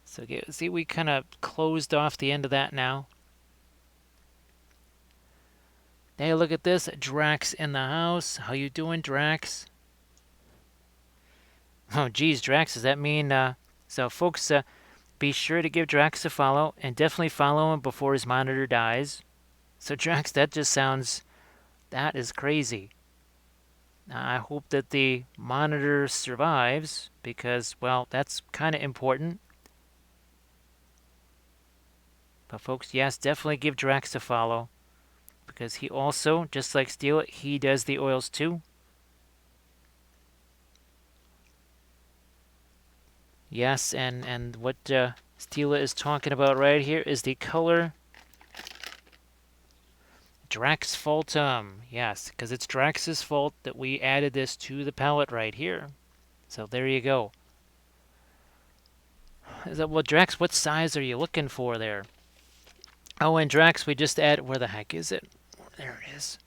So see, we kind of closed off the end of that now. Hey, look at this. Drax in the house. How you doing, Drax? Oh, geez, Drax, does that mean... So, folks, be sure to give Drax a follow, and definitely follow him before his monitor dies. So, Drax, that just sounds... That is crazy. I hope that the monitor survives, because, well, that's kind of important. But, folks, yes, definitely give Drax a follow. Because he also, just like Steel, he does the oils too. Yes, and what Steela is talking about right here is the color Drax Faultum. Yes, because it's Drax's fault that we added this to the palette right here. So there you go. Well, Drax, what size are you looking for there? Oh, and Drax, we just added... Where the heck is it? There it is.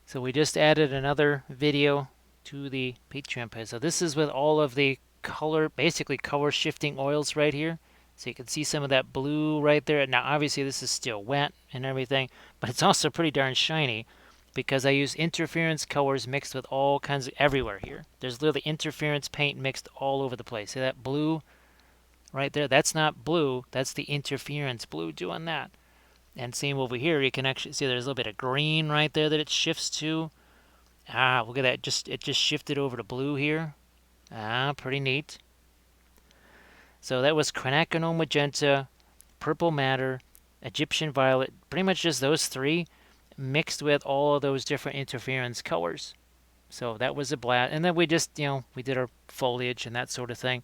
So we just added another video to the Patreon page. So this is with all of the color, basically color shifting oils right here. So you can see some of that blue right there. Now obviously this is still wet and everything, but it's also pretty darn shiny because I use interference colors mixed with all kinds of everywhere here. There's literally interference paint mixed all over the place. See that blue right there? That's not blue, that's the interference blue doing that. And same over here, you can actually see there's a little bit of green right there that it shifts to. Ah, look at that. It just shifted over to blue here. Ah, pretty neat. So that was quinacridone magenta, purple matter, Egyptian violet, pretty much just those three mixed with all of those different interference colors. So that was a blast. And then we just, we did our foliage and that sort of thing.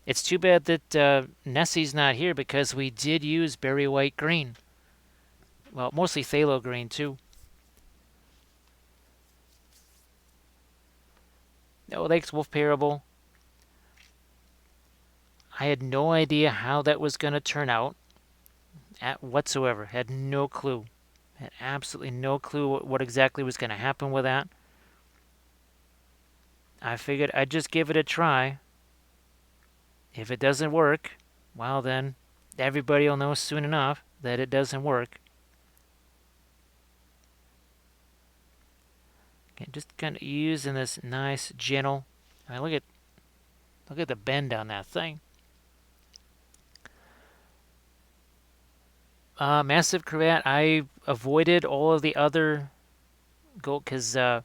It's too bad that Nessie's not here because we did use berry white green. Well, mostly phthalo green too. No, thanks, Wolf Parable. I had no idea how that was going to turn out whatsoever. Had no clue. Had absolutely no clue what exactly was going to happen with that. I figured I'd just give it a try. If it doesn't work, well then, everybody will know soon enough that it doesn't work. Okay, just kind of using this nice, gentle. I mean, look at the bend on that thing. Massive cravat. I avoided all of the other gold because I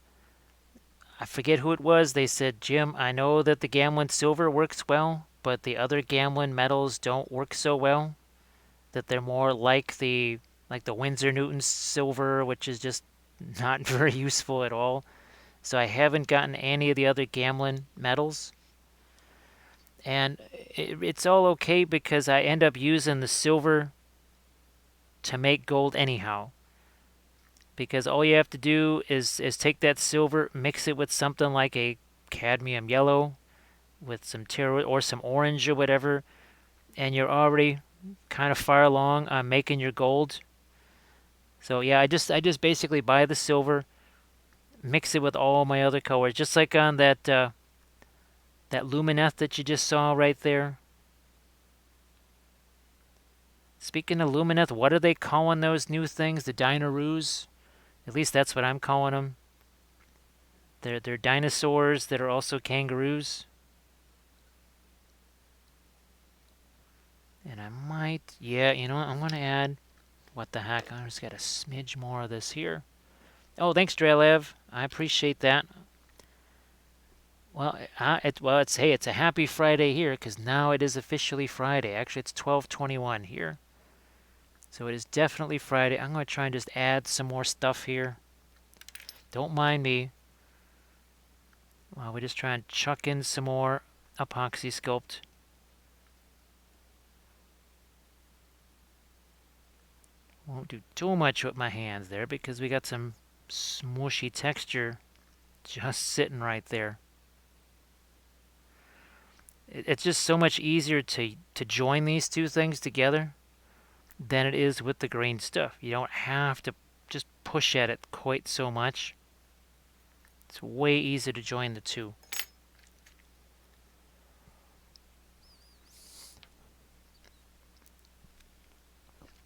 forget who it was. They said, Jim, I know that the Gamlin silver works well, but the other Gamlin metals don't work so well. That they're more like the Winsor Newton silver, which is just not very useful at all. So I haven't gotten any of the other Gamlin metals. And it's all okay because I end up using the silver to make gold anyhow. Because all you have to do is take that silver, mix it with something like a cadmium yellow, with some tarot or some orange or whatever, and you're already kind of far along on making your gold. So yeah, I just basically buy the silver, mix it with all my other colors, just like on that lumineth that you just saw right there. Speaking of lumineth, what are they calling those new things? The dinosaurs? At least that's what I'm calling them. They're dinosaurs that are also kangaroos. And I might, yeah, you know what? I'm going to add, what the heck? I just got a smidge more of this here. Oh, thanks, Drelev. I appreciate that. Well, it's a happy Friday here because now it is officially Friday. Actually, it's 12:21 here. So it is definitely Friday. I'm going to try and just add some more stuff here. Don't mind me. Well, we just try and chuck in some more Apoxy Sculpt. Won't do too much with my hands there because we got some smooshy texture just sitting right there. It's just so much easier to join these two things together than it is with the green stuff. You don't have to just push at it quite so much. It's way easier to join the two.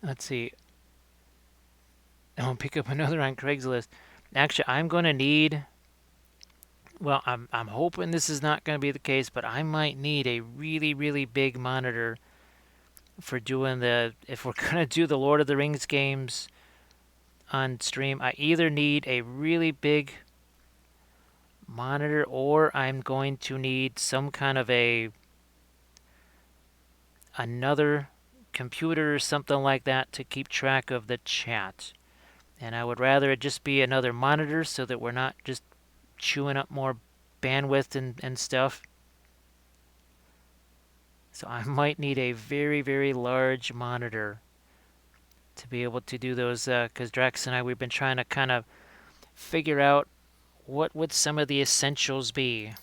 Let's see. I'll pick up another on Craigslist. Actually, I'm going to need. Well, I'm hoping this is not going to be the case, but I might need a really, really big monitor for doing if we're going to do the Lord of the Rings games on stream. I either need a really big monitor or I'm going to need some kind of another computer or something like that to keep track of the chat. And I would rather it just be another monitor so that we're not just chewing up more bandwidth and stuff. So I might need a very, very large monitor to be able to do those, because Drax and I, we've been trying to kind of figure out what would some of the essentials be.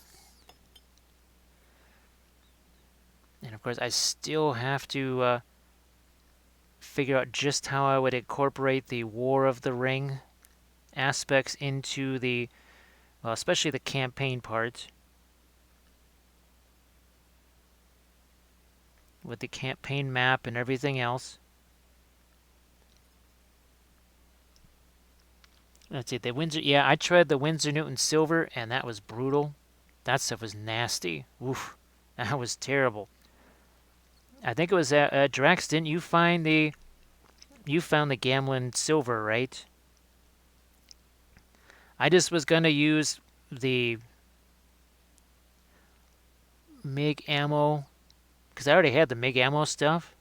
And of course, I still have to figure out just how I would incorporate the War of the Ring aspects into well, especially the campaign part. With the campaign map and everything else. Let's see, the Windsor. Yeah, I tried the Winsor Newton silver, and that was brutal. That stuff was nasty. Oof, that was terrible. I think it was Drax. Didn't you find the? You found the Gamlin silver, right? I just was gonna use the MIG ammo because I already had the MIG ammo stuff.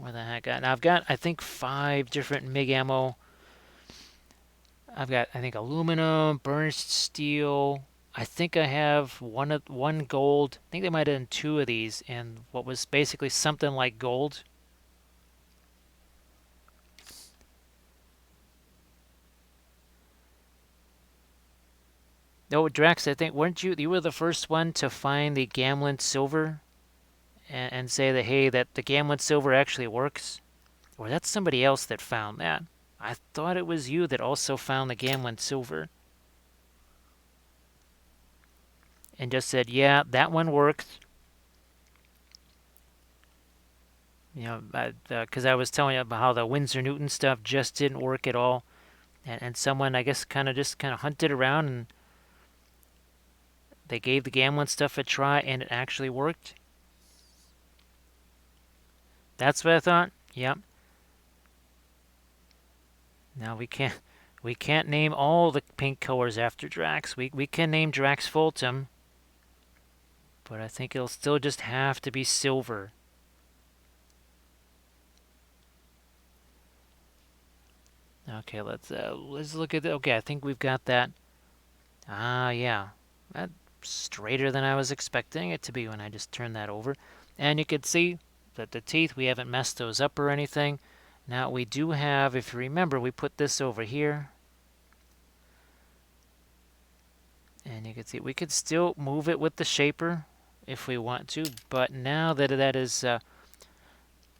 Where the heck? Now I've got, I think, 5 different MIG ammo. I've got, I think, aluminum, burnished steel. I think I have one gold. I think they might have done 2 of these, and what was basically something like gold. No, Drax, I think, weren't you? You were the first one to find the Gamlin silver and say that, hey, that the Gamlin silver actually works. Or that's somebody else that found that. I thought it was you that also found the Gamlin silver and just said, yeah, that one worked. You know, because I was telling you about how the Winsor Newton stuff just didn't work at all, and someone, I guess, kind of hunted around and they gave the Gamlin stuff a try and it actually worked. That's what I thought. Yep. Now we can't name all the pink colors after Drax. We can name Drax Fulton, but I think it'll still just have to be silver. Okay, let's look at it. Okay, I think we've got that. Ah, yeah. That's straighter than I was expecting it to be when I just turned that over. And you can see that the teeth, we haven't messed those up or anything. Now we do have, if you remember, we put this over here. And you can see we could still move it with the shaper if we want to. But now that that is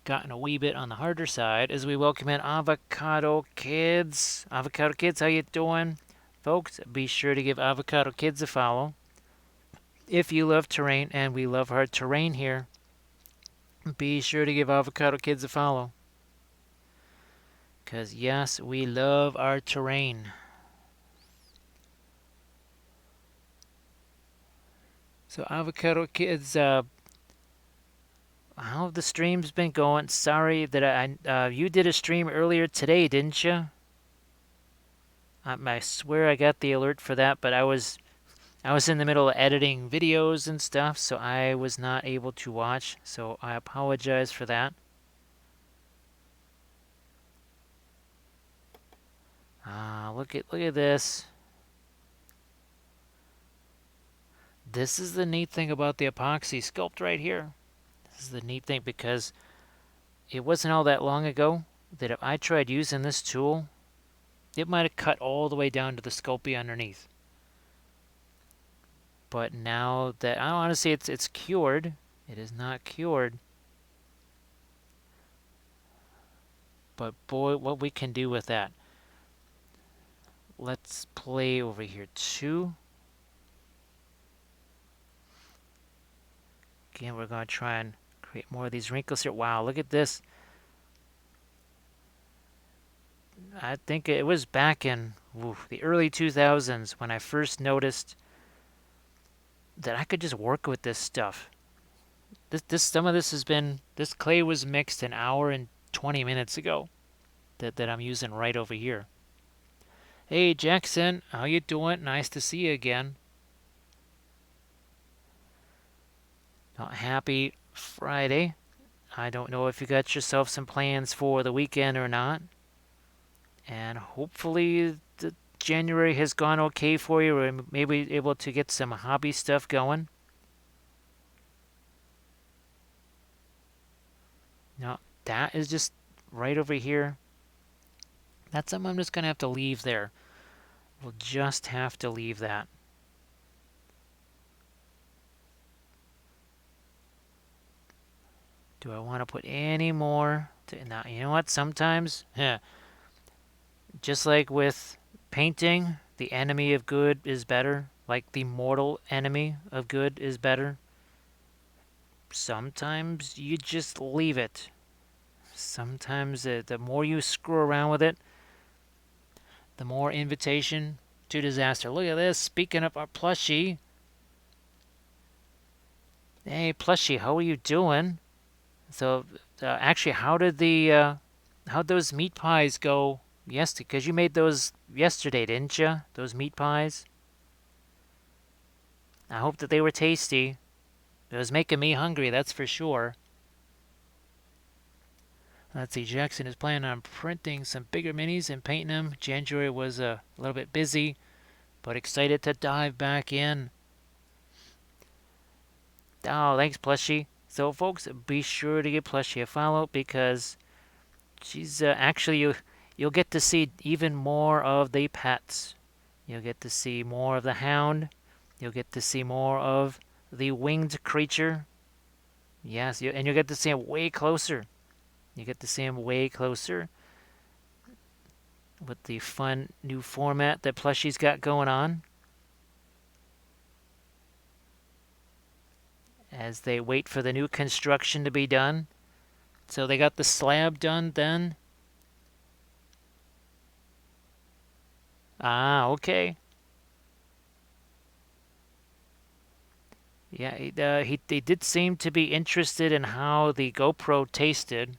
gotten a wee bit on the harder side, as we welcome in Avocado Kids. Avocado Kids, how you doing? Folks, be sure to give Avocado Kids a follow. If you love terrain, and we love hard terrain here, be sure to give Avocado Kids a follow. Because, yes, we love our terrain. So, Avocado Kids, how have the streams been going? Sorry that you did a stream earlier today, didn't you? I swear I got the alert for that, but I was in the middle of editing videos and stuff, so I was not able to watch. So I apologize for that. Look at this. This is the neat thing about the Apoxy Sculpt right here. This is the neat thing because it wasn't all that long ago that if I tried using this tool, it might have cut all the way down to the Sculpey underneath. But now that I don't want to say it's cured, it is not cured. But boy, what we can do with that. Let's play over here too. Again, we're going to try and create more of these wrinkles here. Wow, look at this. I think it was back in the early 2000s when I first noticed that I could just work with this stuff. Some of this this clay was mixed an hour and 20 minutes ago that I'm using right over here. Hey Jackson, how you doing? Nice to see you again. Happy Friday. I don't know if you got yourself some plans for the weekend or not. And hopefully the January has gone okay for you, or maybe able to get some hobby stuff going. No, that is just right over here. That's something I'm just going to have to leave there. We'll just have to leave that. Do I want to put any more? Now, you know what? Sometimes, just like with painting, the enemy of good is better. Like the mortal enemy of good is better. Sometimes you just leave it. Sometimes the more you screw around with it, the more invitation to disaster. Look at this. Speaking of our plushie. Hey, plushie, how are you doing? So, actually, how'd those meat pies go yesterday? Because you made those yesterday, didn't you? Those meat pies? I hope that they were tasty. It was making me hungry, that's for sure. Let's see, Jackson is planning on printing some bigger minis and painting them. January was a little bit busy, but excited to dive back in. Oh, thanks, Plushie. So, folks, be sure to give Plushie a follow because she's actually you'll get to see even more of the pets. You'll get to see more of the hound. You'll get to see more of the winged creature. Yes, and you'll get to see him way closer. You get to see him way closer with the fun new format that Plushie's got going on. As they wait for the new construction to be done. So they got the slab done then. Ah, okay. Yeah, they did seem to be interested in how the GoPro tasted.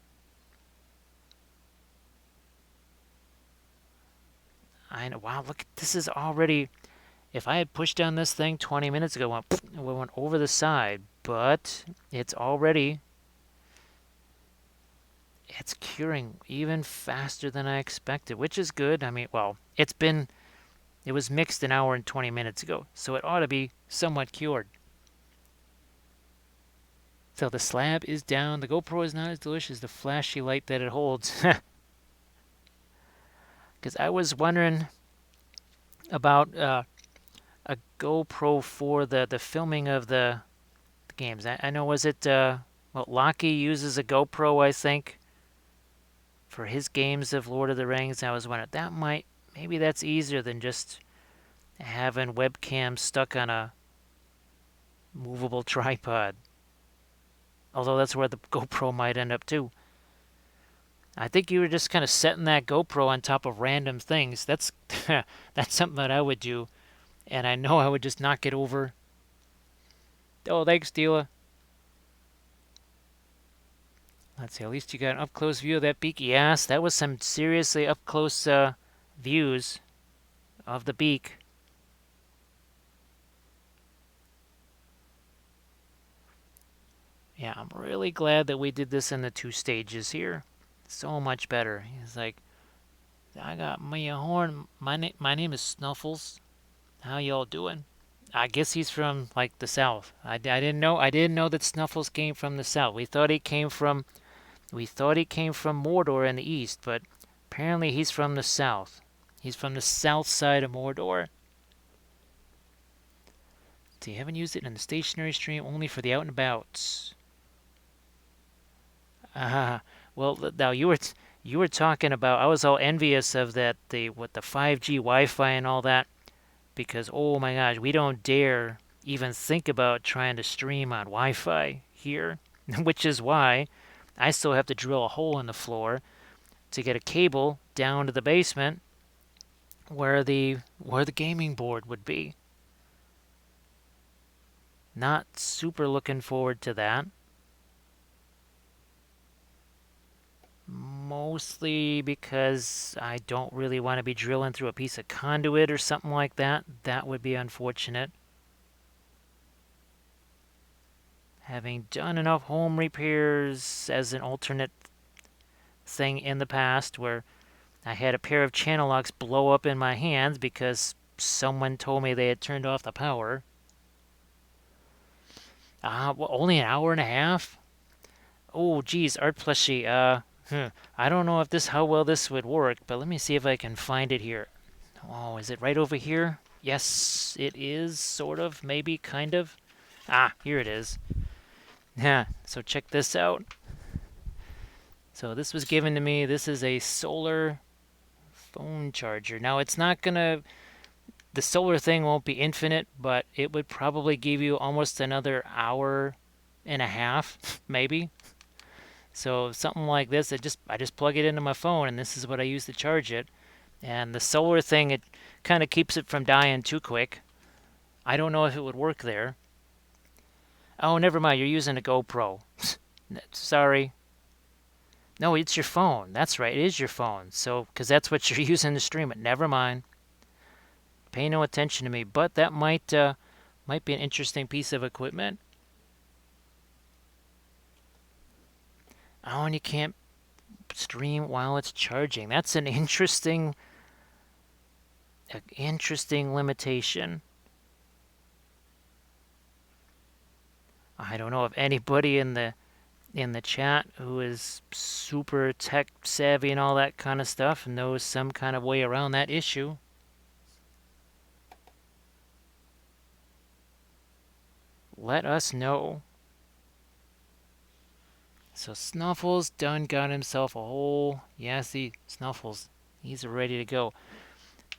I know. Wow, look, this is already. If I had pushed down this thing 20 minutes ago, it went over the side, but it's already. It's curing even faster than I expected, which is good. I mean, well, it was mixed an hour and 20 minutes ago, so it ought to be somewhat cured. So the slab is down. The GoPro is not as delicious as the flashy light that it holds. Because I was wondering about a GoPro for the filming of the games. I know, was it, well, Lockie uses a GoPro, I think, for his games of Lord of the Rings. I was wondering, maybe that's easier than just having webcam stuck on a movable tripod. Although that's where the GoPro might end up too. I think you were just kind of setting that GoPro on top of random things. That's that's something that I would do, and I know I would just knock it over. Oh, thanks, Deela. Let's see. At least you got an up close view of that beak. Yes, that was some seriously up close views of the beak. Yeah, I'm really glad that we did this in the 2 stages here. So much better. He's like, I got me a horn. My name is Snuffles. How y'all doing? I guess he's from like the south. I didn't know. I didn't know that Snuffles came from the south. We thought he came from Mordor in the east, but apparently he's from the south. He's from the south side of Mordor. So you haven't used it in the stationary stream, only for the out and abouts. Well, now you were talking about. I was all envious of that the 5G Wi-Fi and all that, because oh my gosh, we don't dare even think about trying to stream on Wi-Fi here, which is why I still have to drill a hole in the floor to get a cable down to the basement where the gaming board would be. Not super looking forward to that. Mostly because I don't really want to be drilling through a piece of conduit or something like that. That would be unfortunate. Having done enough home repairs as an alternate thing in the past where I had a pair of channel locks blow up in my hands because someone told me they had turned off the power. Well, only an hour and a half? Oh, geez, Art Plushie, I don't know how well this would work, but let me see if I can find it here. Oh, is it right over here? Yes, it is, sort of, maybe, kind of. Ah, here it is. Yeah, so check this out. So this was given to me. This is a solar phone charger. Now, it's not gonna... The solar thing won't be infinite, but it would probably give you almost another hour and a half, maybe. So something like this, I just plug it into my phone, and this is what I use to charge it. And the solar thing, it kind of keeps it from dying too quick. I don't know if it would work there. Oh, never mind. You're using a GoPro. Sorry. No, it's your phone. That's right. It is your phone. So, because that's what you're using to stream it. Never mind. Pay no attention to me. But that might be an interesting piece of equipment. Oh, and you can't stream while it's charging. That's an interesting limitation. I don't know if anybody in the chat who is super tech savvy and all that kind of stuff knows some kind of way around that issue. Let us know. So Snuffles done got himself a hole. Yeah, see, Snuffles, he's ready to go.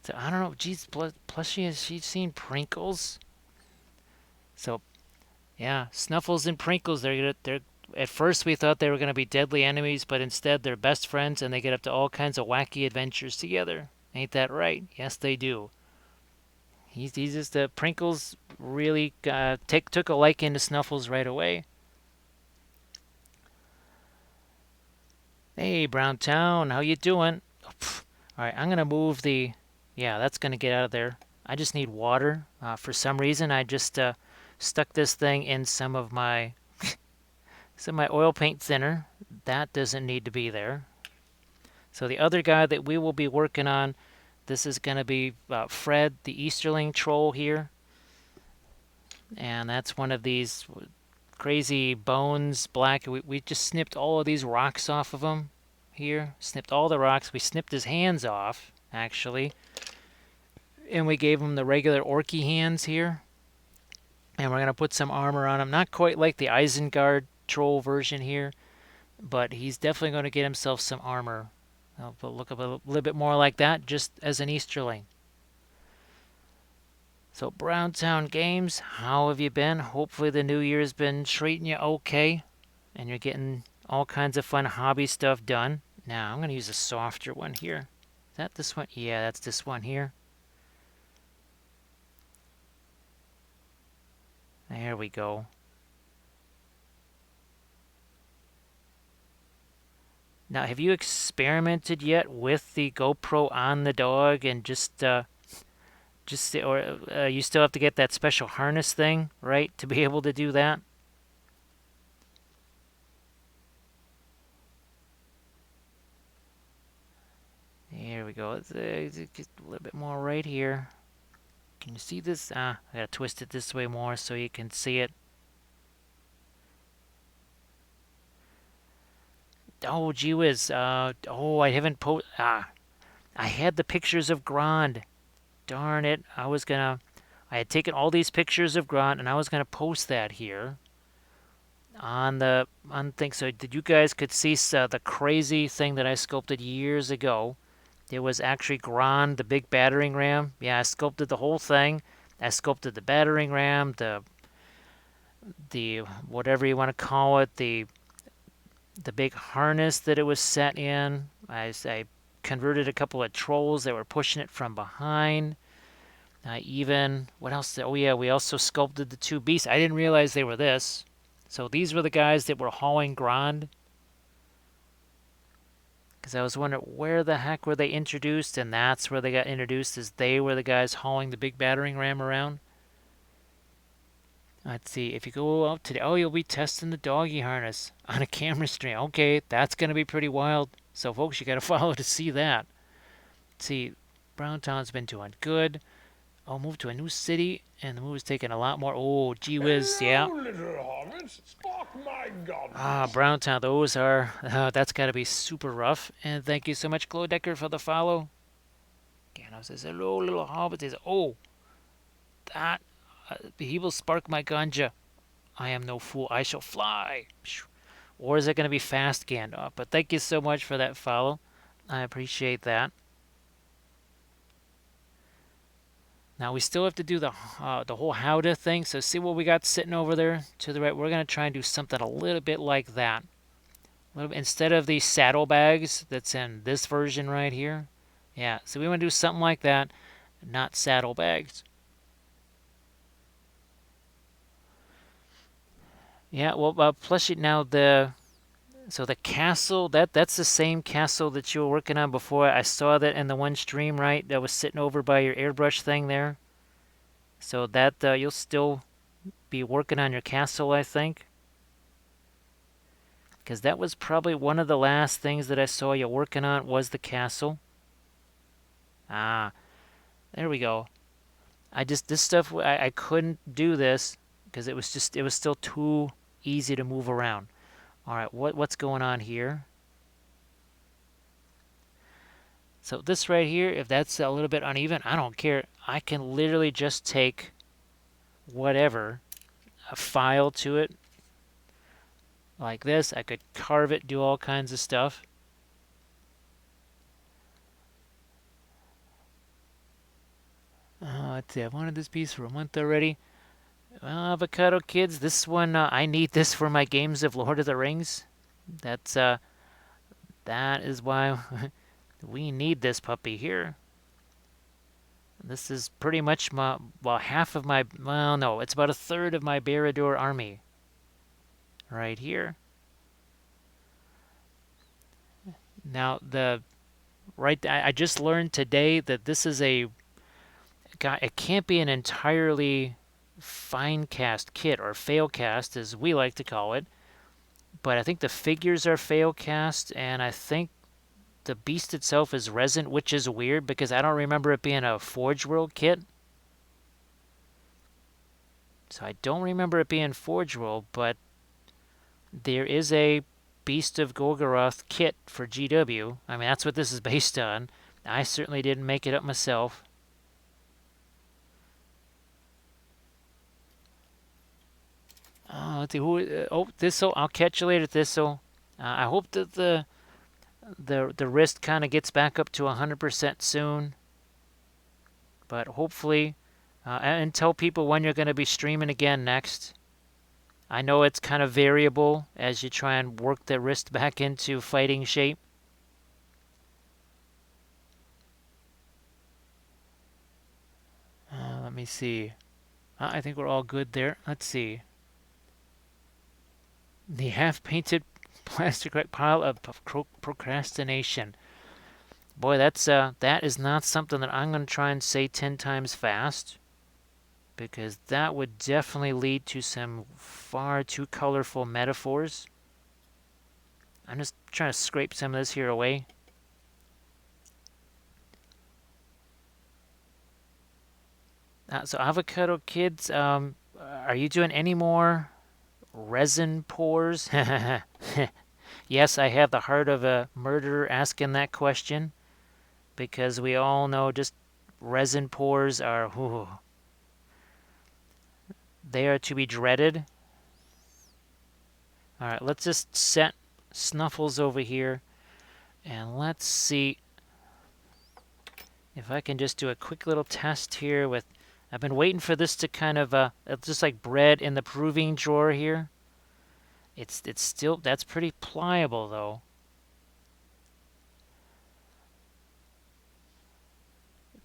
So I don't know, geez, plus she's seen Prinkles. So yeah, Snuffles and Prinkles, they're at first we thought they were gonna be deadly enemies, but instead they're best friends and they get up to all kinds of wacky adventures together. Ain't that right? Yes, they do. He's just Prinkles really took a liking to Snuffles right away. Hey, Browntown, how you doing? Oh, all right, I'm gonna move the. Yeah, that's gonna get out of there. I just need water. For some reason, I just stuck this thing in some of my oil paint thinner. That doesn't need to be there. So the other guy that we will be working on, this is gonna be Fred, the Easterling Troll here, and that's one of these crazy bones, black. We just snipped all of these rocks off of him here. Snipped all the rocks. We snipped his hands off, actually. And we gave him the regular orky hands here. And we're going to put some armor on him. Not quite like the Isengard troll version here, but he's definitely going to get himself some armor. I'll look a little bit more like that, just as an Easterling. So Browntown Games, how have you been? Hopefully the new year's been treating you okay, and you're getting all kinds of fun hobby stuff done. Now I'm going to use a softer one here. Is that this one? Yeah, that's this one here. There we go. Now, have you experimented yet with the GoPro on the dog and you still have to get that special harness thing, right, to be able to do that? Here we go. Let's get a little bit more right here. Can you see this? I gotta twist it this way more so you can see it. Oh, gee whiz. Oh, I haven't I had the pictures of Grand. Darn it. I had taken all these pictures of Grand and I was gonna post that here on thing. So did you guys could see the crazy thing that I sculpted years ago. It was actually Grand, the big battering ram. Yeah, I sculpted the whole thing. I sculpted the battering ram, the whatever you want to call it, the big harness that it was set in. I converted a couple of trolls that were pushing it from behind. What else? Oh yeah, we also sculpted the two beasts. I didn't realize they were this. So these were the guys that were hauling Grand. Because I was wondering where the heck were they introduced, and that's where they got introduced, as they were the guys hauling the big battering ram around. Let's see, if you go out today, oh, you'll be testing the doggy harness on a camera stream. Okay, that's going to be pretty wild. So, folks, you got to follow to see that. Let's see, Browntown's been doing good. I'll move to a new city, and the move is taking a lot more. Oh, gee whiz, yeah. Browntown, those are, that's got to be super rough. And thank you so much, Glow Decker, for the follow. Gano says, hello, little hobbit. Says, oh, that, he will spark my ganja. I am no fool, I shall fly. Or is it going to be fast, Gandalf? But thank you so much for that follow. I appreciate that. Now we still have to do the whole howdah thing. So see what we got sitting over there to the right. We're going to try and do something a little bit like that. Instead of these saddlebags that's in this version right here. Yeah, so we want to do something like that, not saddlebags. Yeah, well, plus now the castle, that's the same castle that you were working on before. I saw that in the one stream, right? That was sitting over by your airbrush thing there. So that you'll still be working on your castle, I think. because that was probably one of the last things that I saw you working on was the castle. Ah, there we go. This stuff, I couldn't do this because it was still too easy to move around. All right, what's going on here? So this right here, if that's a little bit uneven, I don't care. I can literally just take whatever, a file to it like this. I could carve it, do all kinds of stuff. Let's see, I've wanted this piece for a month already. Well, Avocado Kids, this one, I need this for my games of Lord of the Rings. That's, that is why we need this puppy here. This is pretty much my, well, half of my, well, no, it's about a third of my Barad-dûr army right here. Now, I just learned today that this is it can't be an entirely fine cast kit, or fail cast as we like to call it, but I think the figures are fail cast, and I think the beast itself is resin, which is weird because I don't remember it being a Forge World kit. So I don't remember it being Forge World, but there is a Beast of Gorgorath kit for GW. I mean, that's what this is based on. I certainly didn't make it up myself. Let's see who. Thistle. I'll catch you later, Thistle. I hope that the wrist kind of gets back up to 100% soon. But hopefully, and tell people when you're going to be streaming again next. I know it's kind of variable as you try and work the wrist back into fighting shape. Let me see. I think we're all good there. Let's see. The half-painted plastic pile of procrastination. Boy, that is not something that I'm going to try and say 10 times fast, because that would definitely lead to some far too colorful metaphors. I'm just trying to scrape some of this here away. So Avocado Kids, are you doing any more resin pours? Yes, I have the heart of a murderer asking that question, because we all know just resin pours are, whew, they are to be dreaded. All right, let's just set Snuffles over here, and let's see if I can just do a quick little test here with, I've been waiting for this to kind of, just like bread in the proving drawer here. It's still, that's pretty pliable though.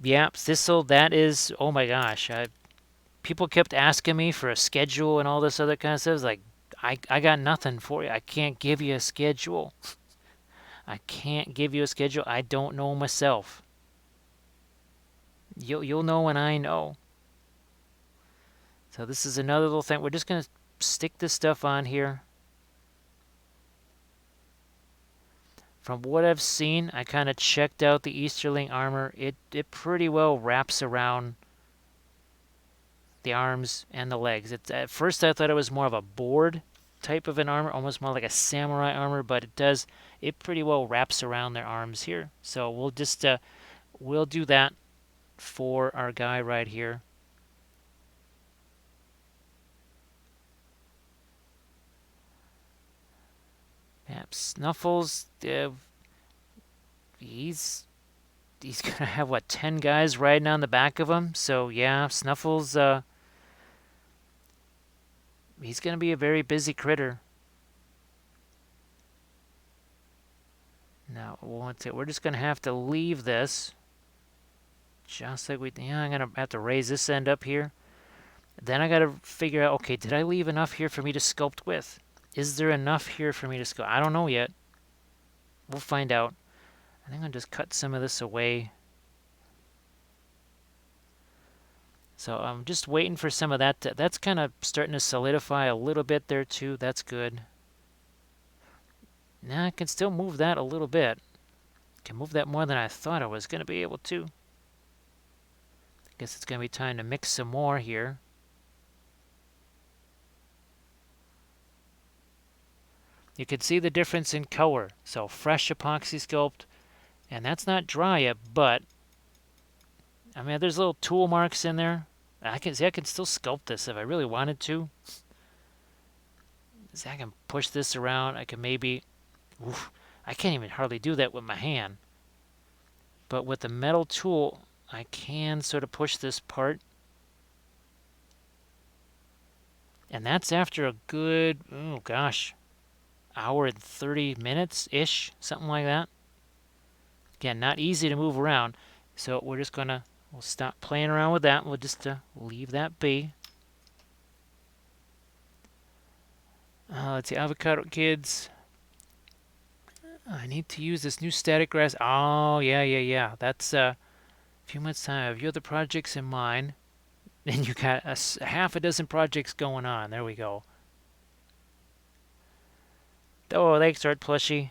Yep, Thistle, that is, oh my gosh. People kept asking me for a schedule and all this other kind of stuff. It's like, I got nothing for you. I can't give you a schedule. I can't give you a schedule. I don't know myself. You'll know when I know. So this is another little thing. We're just going to stick this stuff on here. From what I've seen, I kind of checked out the Easterling armor. It pretty well wraps around the arms and the legs. At first I thought it was more of a board type of an armor, almost more like a samurai armor, but it pretty well wraps around their arms here. So we'll just we'll do that for our guy right here. Perhaps Snuffles, he's gonna have what, 10 guys riding on the back of him. So yeah, Snuffles, he's gonna be a very busy critter. Now we're just gonna have to leave this, just like I'm gonna have to raise this end up here. Then I gotta figure out, okay, did I leave enough here for me to sculpt with? Is there enough here for me to sculpt? I don't know yet. We'll find out. I think I'll just cut some of this away. So I'm just waiting for some of that. That's kind of starting to solidify a little bit there too. That's good. Now I can still move that a little bit. Can move that more than I thought I was going to be able to. I guess it's going to be time to mix some more here. You can see the difference in color. So fresh Apoxy Sculpt, and that's not dry yet, but I mean, there's little tool marks in there. I can still sculpt this if I really wanted to. See, I can push this around. I can maybe, oof, I can't even hardly do that with my hand. But with the metal tool, I can sort of push this part. And that's after a good, oh gosh, hour and 30 minutes-ish, something like that. Again, not easy to move around. So we're just going to, we'll stop playing around with that. We'll just leave that be. Let's see, avocado kids. I need to use this new static grass. Oh, yeah. That's a few months' time. I have your other projects in mind. And you got a half a dozen projects going on. There we go. Oh, thanks, Art Plushie.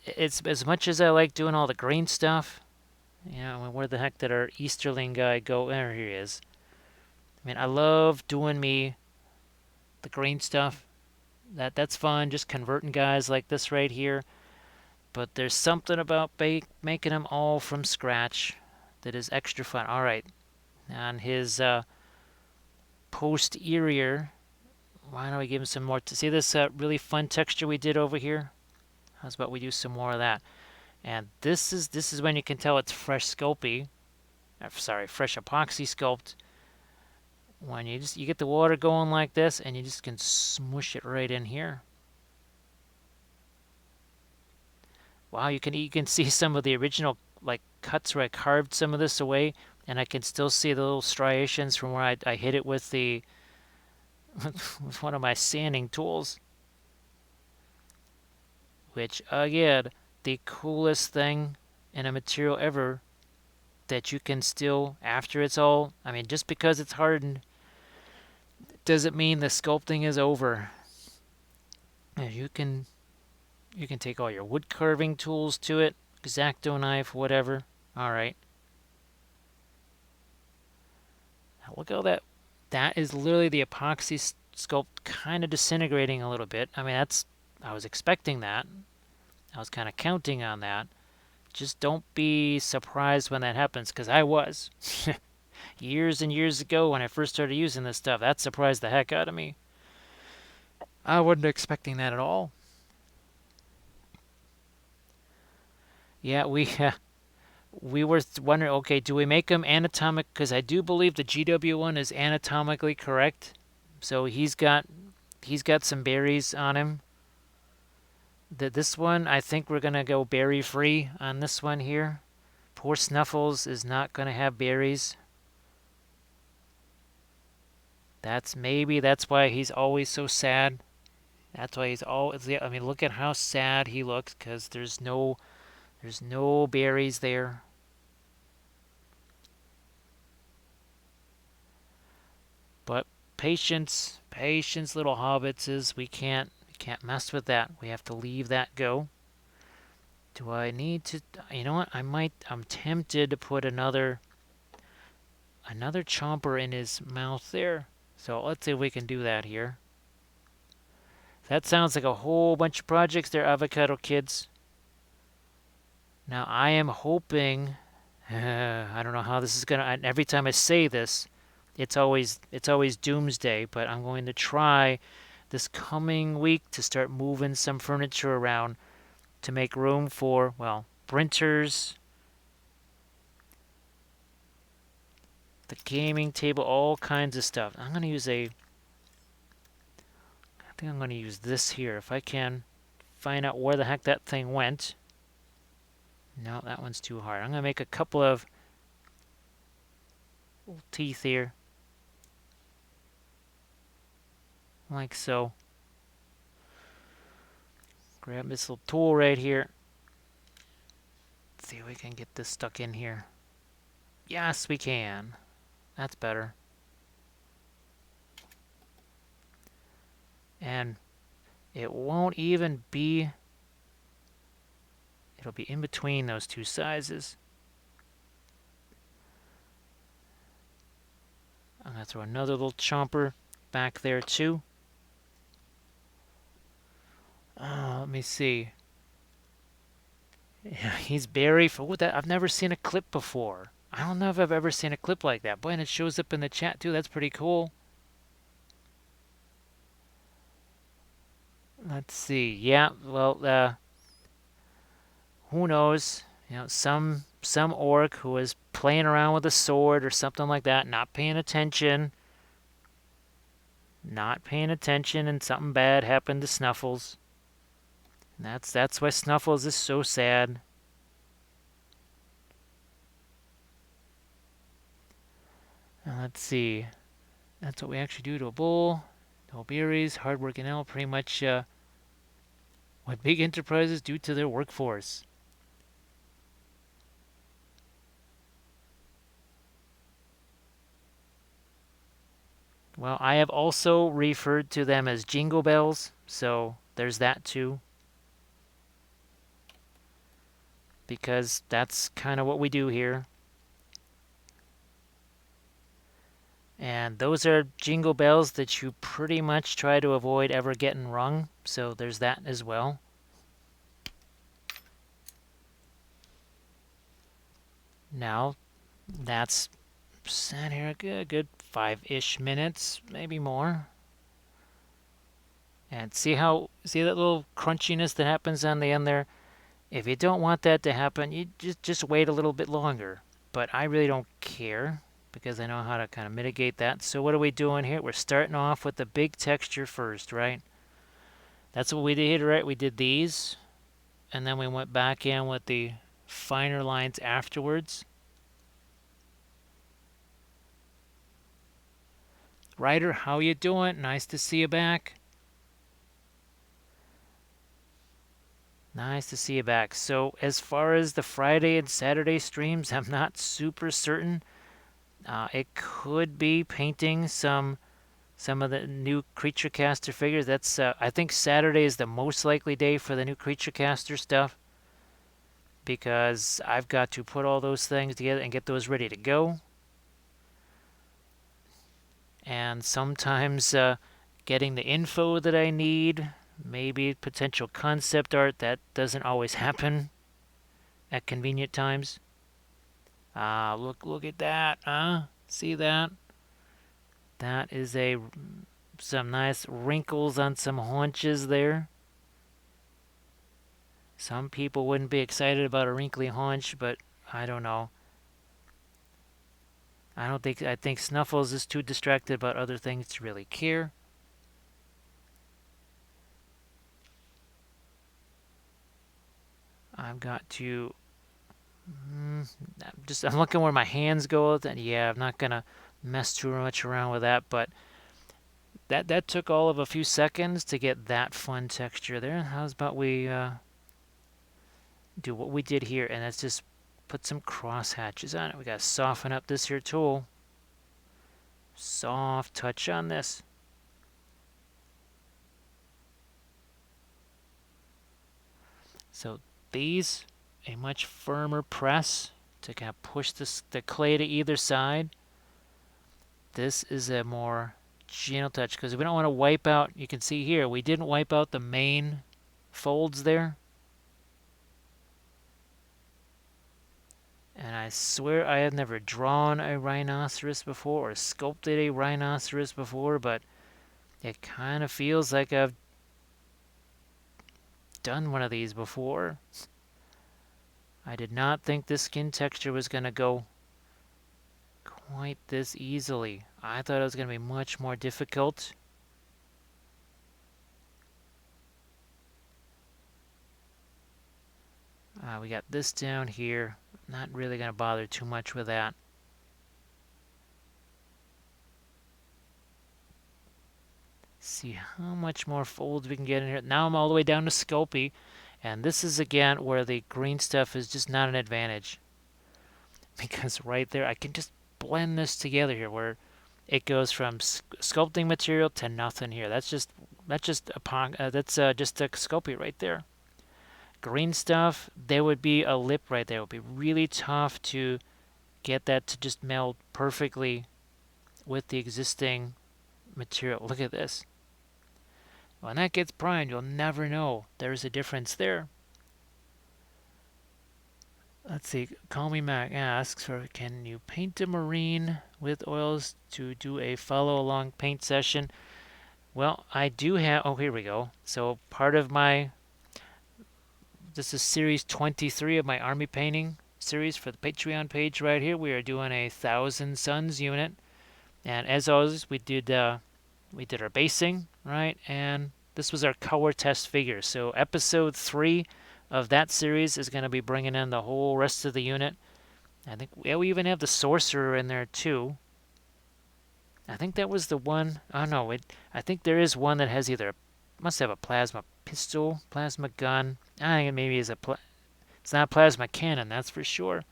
It's as much as I like doing all the green stuff. You know, where the heck did our Easterling guy go? There he is. I mean, I love doing the green stuff. That's fun, just converting guys like this right here. But there's something about making them all from scratch that is extra fun. All right, on his posterior, why don't we give him some more? To see this really fun texture we did over here? How's about we do some more of that? And this is when you can tell it's fresh Sculpey. Sorry, fresh Apoxy Sculpt. When you get the water going like this, and you just can smush it right in here. Wow, you can see some of the original like cuts where I carved some of this away, and I can still see the little striations from where I hit it with the with one of my sanding tools. Which again, the coolest thing in a material ever that you can still, after it's all, I mean, just because it's hardened doesn't mean the sculpting is over. And you can take all your wood carving tools to it, X-Acto knife, whatever. All right. Now look at all that. That is literally the Epoxy Sculpt kind of disintegrating a little bit. I mean, I was expecting that. I was kind of counting on that. Just don't be surprised when that happens, because I was. Years and years ago when I first started using this stuff, that surprised the heck out of me. I wasn't expecting that at all. Yeah, we were wondering, okay, do we make them anatomic? Because I do believe the GW one is anatomically correct. So he's got some berries on him. This one, I think we're gonna go berry free on this one here. Poor Snuffles is not gonna have berries. That's why he's always so sad. That's why he's always. I mean, look at how sad he looks because there's no berries there. But patience, little hobbits, is we can't mess with that. We have to leave that go. Do I need to? You know what? I'm tempted to put another chomper in his mouth there. So let's see if we can do that here. That sounds like a whole bunch of projects there, avocado kids. Now I am hoping. I don't know how this is gonna. Every time I say this, it's always doomsday. But I'm going to try this coming week to start moving some furniture around to make room for, well, printers, the gaming table, all kinds of stuff. I'm going to use I think I'm going to use this here if I can find out where the heck that thing went. No, that one's too hard. I'm going to make a couple of little teeth here. Like so. Grab this little tool right here. See if we can get this stuck in here. Yes, we can. That's better. And It won't even be, it'll be in between those two sizes. I'm going to throw another little chomper back there too. Let me see. Yeah, he's buried for what that I've never seen a clip before. I don't know if I've ever seen a clip like that. Boy, and it shows up in the chat too. That's pretty cool. Let's see. Yeah, well, who knows? Some orc who was playing around with a sword or something like that, not paying attention, and something bad happened to Snuffles. And that's why Snuffles is so sad. And let's see. That's what we actually do to a bull. No berries, hardworking elf, pretty much what big enterprises do to their workforce. Well, I have also referred to them as jingle bells, so there's that too. Because that's kind of what we do here. And those are jingle bells that you pretty much try to avoid ever getting rung, so there's that as well. Now, that's sat here a good 5-ish minutes, maybe more. And see that little crunchiness that happens on the end there? If you don't want that to happen, you just wait a little bit longer. But I really don't care because I know how to kind of mitigate that. So what are we doing here? We're starting off with the big texture first, right? That's what we did, right? We did these, and then we went back in with the finer lines afterwards. Ryder, how you doing? Nice to see you back. Nice to see you back. So as far as the Friday and Saturday streams, I'm not super certain. It could be painting some of the new Creature Caster figures. That's I think Saturday is the most likely day for the new Creature Caster stuff because I've got to put all those things together and get those ready to go. And sometimes getting the info that I need, maybe potential concept art, that doesn't always happen at convenient times. Look at that, huh? See that? That is some nice wrinkles on some haunches there. Some people wouldn't be excited about a wrinkly haunch, but I don't know. I think Snuffles is too distracted about other things to really care. I've got to I'm looking where my hands go, and yeah, I'm not gonna mess too much around with that, but that took all of a few seconds to get that fun texture there. How's about we do what we did here, and let's just put some cross hatches on it. We gotta soften up this here tool. Soft touch on this. So these, a much firmer press to kind of push the clay to either side. This is a more gentle touch because we don't want to wipe out. You can see here we didn't wipe out the main folds there. And I swear I have never drawn a rhinoceros before or sculpted a rhinoceros before, but it kind of feels like I've done one of these before. I did not think this skin texture was going to go quite this easily. I thought it was going to be much more difficult. We got this down here. Not really going to bother too much with that. See how much more folds we can get in here. Now I'm all the way down to Sculpey. And this is again where the green stuff is just not an advantage. Because right there, I can just blend this together here where it goes from sculpting material to nothing here. That's just That's just just a Sculpey right there. Green stuff, there would be a lip right there. It would be really tough to get that to just meld perfectly with the existing material. Look at this. When that gets primed, you'll never know. There's a difference there. Let's see. Call Me Mac asks for, can you paint a marine with oils to do a follow along paint session? Well, I do have. Oh, here we go. So part of my, this is series 23 of my army painting series for the Patreon page right here. We are doing a Thousand Suns unit, and as always, we did our basing, right? And this was our color test figure. So episode 3 of that series is going to be bringing in the whole rest of the unit. I think we even have the sorcerer in there too. I think that was the one. Oh no, I think there is one that has either, must have a plasma pistol, plasma gun. I think it maybe is it's not a plasma cannon, that's for sure.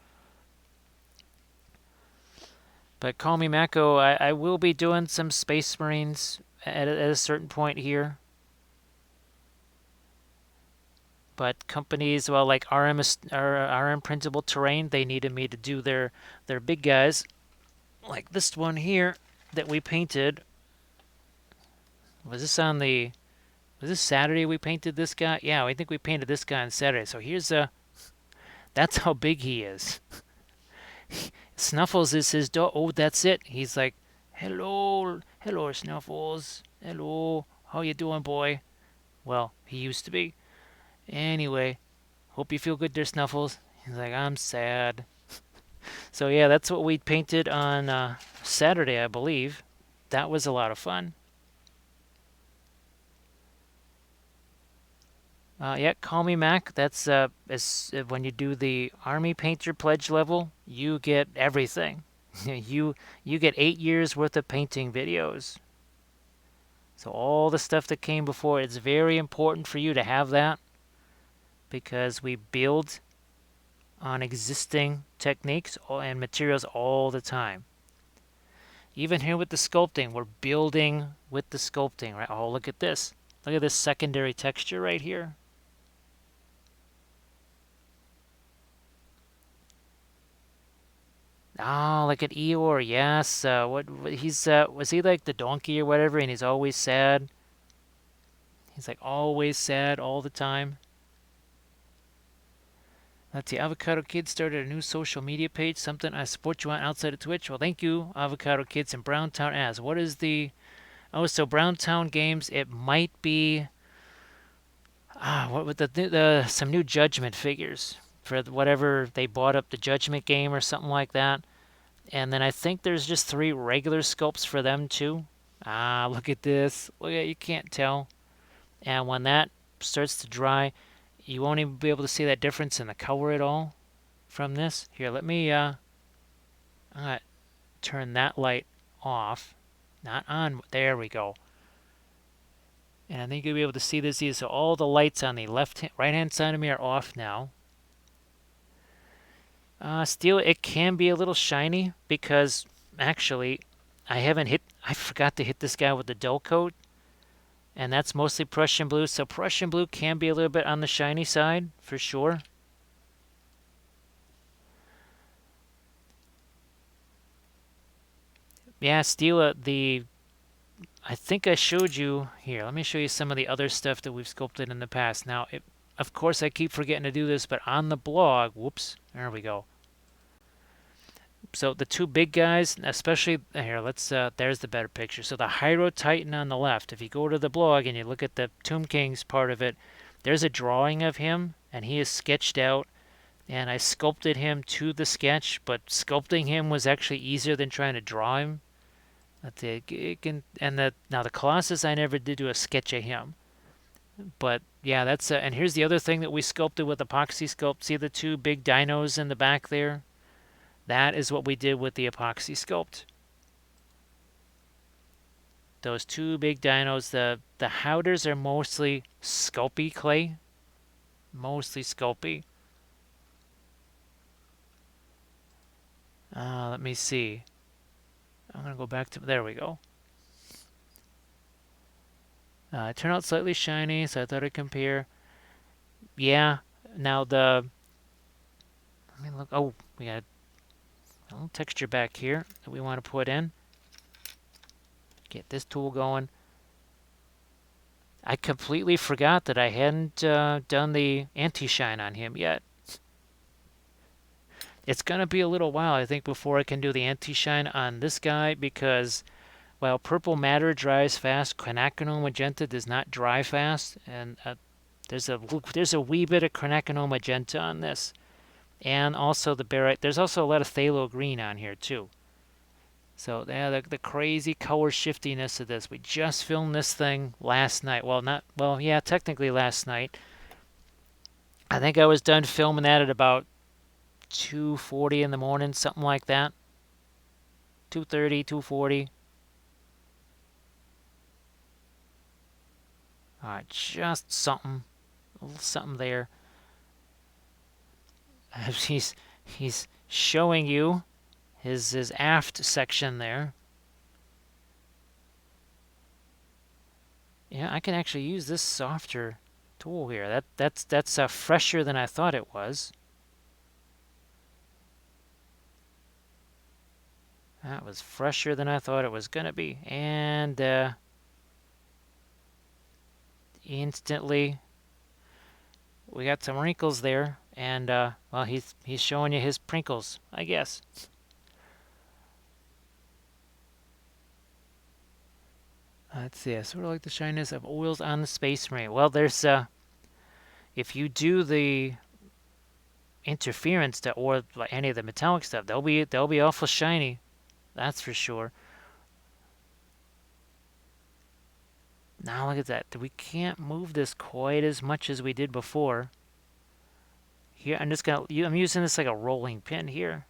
But call me Mako. I will be doing some Space Marines at a certain point here. But companies, well, like RM Printable Terrain, they needed me to do their big guys, like this one here that we painted. Was this Saturday we painted this guy? Yeah, I think we painted this guy on Saturday. So that's how big he is. Snuffles is his dog. Oh, that's it. He's like, hello, hello, Snuffles. Hello, how you doing, boy? Well, he used to be. Anyway, hope you feel good there, Snuffles. He's like, I'm sad. So yeah, that's what we painted on Saturday, I believe. That was a lot of fun. Yeah, call me Mac. That's when you do the Army Painter Pledge level, you get everything. you get 8 years worth of painting videos. So all the stuff that came before, it's very important for you to have that because we build on existing techniques and materials all the time. Even here with the sculpting, we're building with the sculpting, right? Oh, look at this. Look at this secondary texture right here. Oh, like at Eeyore, yes. What he's was he like the donkey or whatever, and he's always sad. He's like always sad all the time. Let's see, Avocado Kid started a new social media page, something I support you on outside of Twitch. Well, thank you, Avocado Kids in Browntown as. What is the... Oh, so Browntown Games, it might be... what with the some new Judgment figures for whatever they bought up the Judgment game or something like that. And then I think there's just 3 regular sculpts for them too. Ah, look at this. Look at, you can't tell. And when that starts to dry, you won't even be able to see that difference in the color at all from this. Here, let me turn that light off. Not on. There we go. And I think you'll be able to see this here. So all the lights on the right hand side of me are off now. Steel, it can be a little shiny because actually I forgot to hit this guy with the dull coat. And that's mostly Prussian blue. So Prussian blue can be a little bit on the shiny side for sure. Yeah, Steel, I think I showed you here. Let me show you some of the other stuff that we've sculpted in the past. Now, of course, I keep forgetting to do this, but on the blog, whoops, there we go. So the 2 big guys, especially here, there's the better picture. So the Hyro Titan on the left, if you go to the blog and you look at the Tomb Kings part of it, there's a drawing of him, and he is sketched out, and I sculpted him to the sketch, but sculpting him was actually easier than trying to draw him. Now the Colossus, I never did do a sketch of him. But yeah, and here's the other thing that we sculpted with Apoxy Sculpt. See the 2 big dinos in the back there? That is what we did with the Apoxy Sculpt. Those 2 big dinos, the Howders are mostly Sculpey clay. Mostly Sculpey. Let me see. I'm going to go back to... There we go. It turned out slightly shiny, so I thought I'd compare. Yeah, now let me look. Oh, we got a little texture back here that we want to put in. Get this tool going. I completely forgot that I hadn't done the anti-shine on him yet. It's going to be a little while, I think, before I can do the anti-shine on this guy because while purple matter dries fast, quinacridone magenta does not dry fast, and there's a wee bit of quinacridone magenta on this, and also the barite. There's also a lot of phthalo green on here too. So yeah, the crazy color shiftiness of this. We just filmed this thing last night. Yeah, technically last night. I think I was done filming that at about 2:40 in the morning, something like that. 2:30, 2:40. All right, just something, a little something there. He's showing you his aft section there. Yeah, I can actually use this softer tool here. That's fresher than I thought it was. That was fresher than I thought it was gonna be, and instantly we got some wrinkles there. And well, he's showing you his prinkles, I guess. Let's see. I sort of like the shininess of oils on the Space Marine. Well, there's if you do the interference or like any of the metallic stuff, they'll be awful shiny. That's for sure. Now look at that. We can't move this quite as much as we did before. Here, I'm using this like a rolling pin here.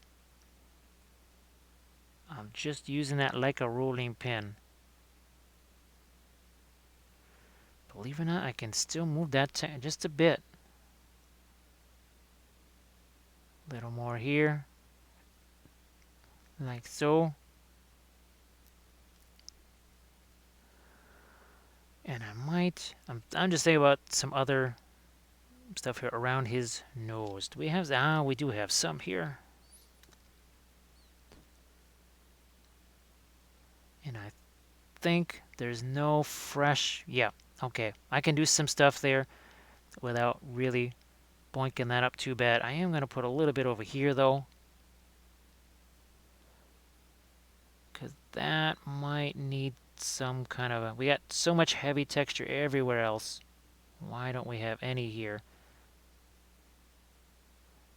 I'm just using that like a rolling pin. Believe it or not, I can still move that just a bit. A little more here. Like so. And I'm just thinking about some other stuff here around his nose. Do we have, we do have some here. And I think there's no fresh, yeah, okay. I can do some stuff there without really boinking that up too bad. I am going to put a little bit over here though, because that might need some kind of we got so much heavy texture everywhere else. Why don't we have any here?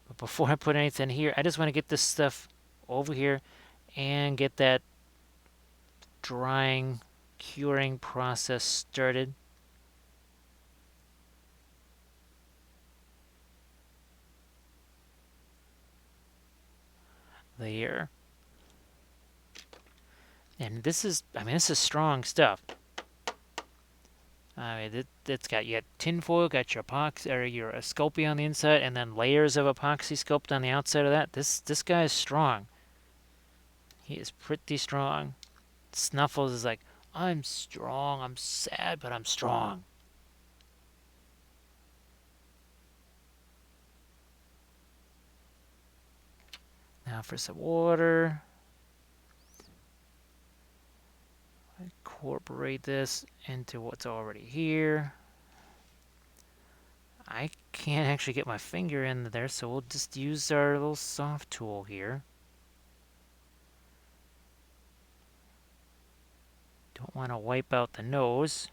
But before I put anything here, I just want to get this stuff over here and get that drying, curing process started. There. And this is strong stuff. I mean, it's got, you got tinfoil, got your epoxy or your Sculpey on the inside, and then layers of Apoxy Sculpt on the outside of that. This guy is strong. He is pretty strong. Snuffles is like, I'm strong. I'm sad, but I'm strong. Now for some water. Incorporate this into what's already here. I can't actually get my finger in there, so we'll just use our little soft tool here. Don't want to wipe out the nose.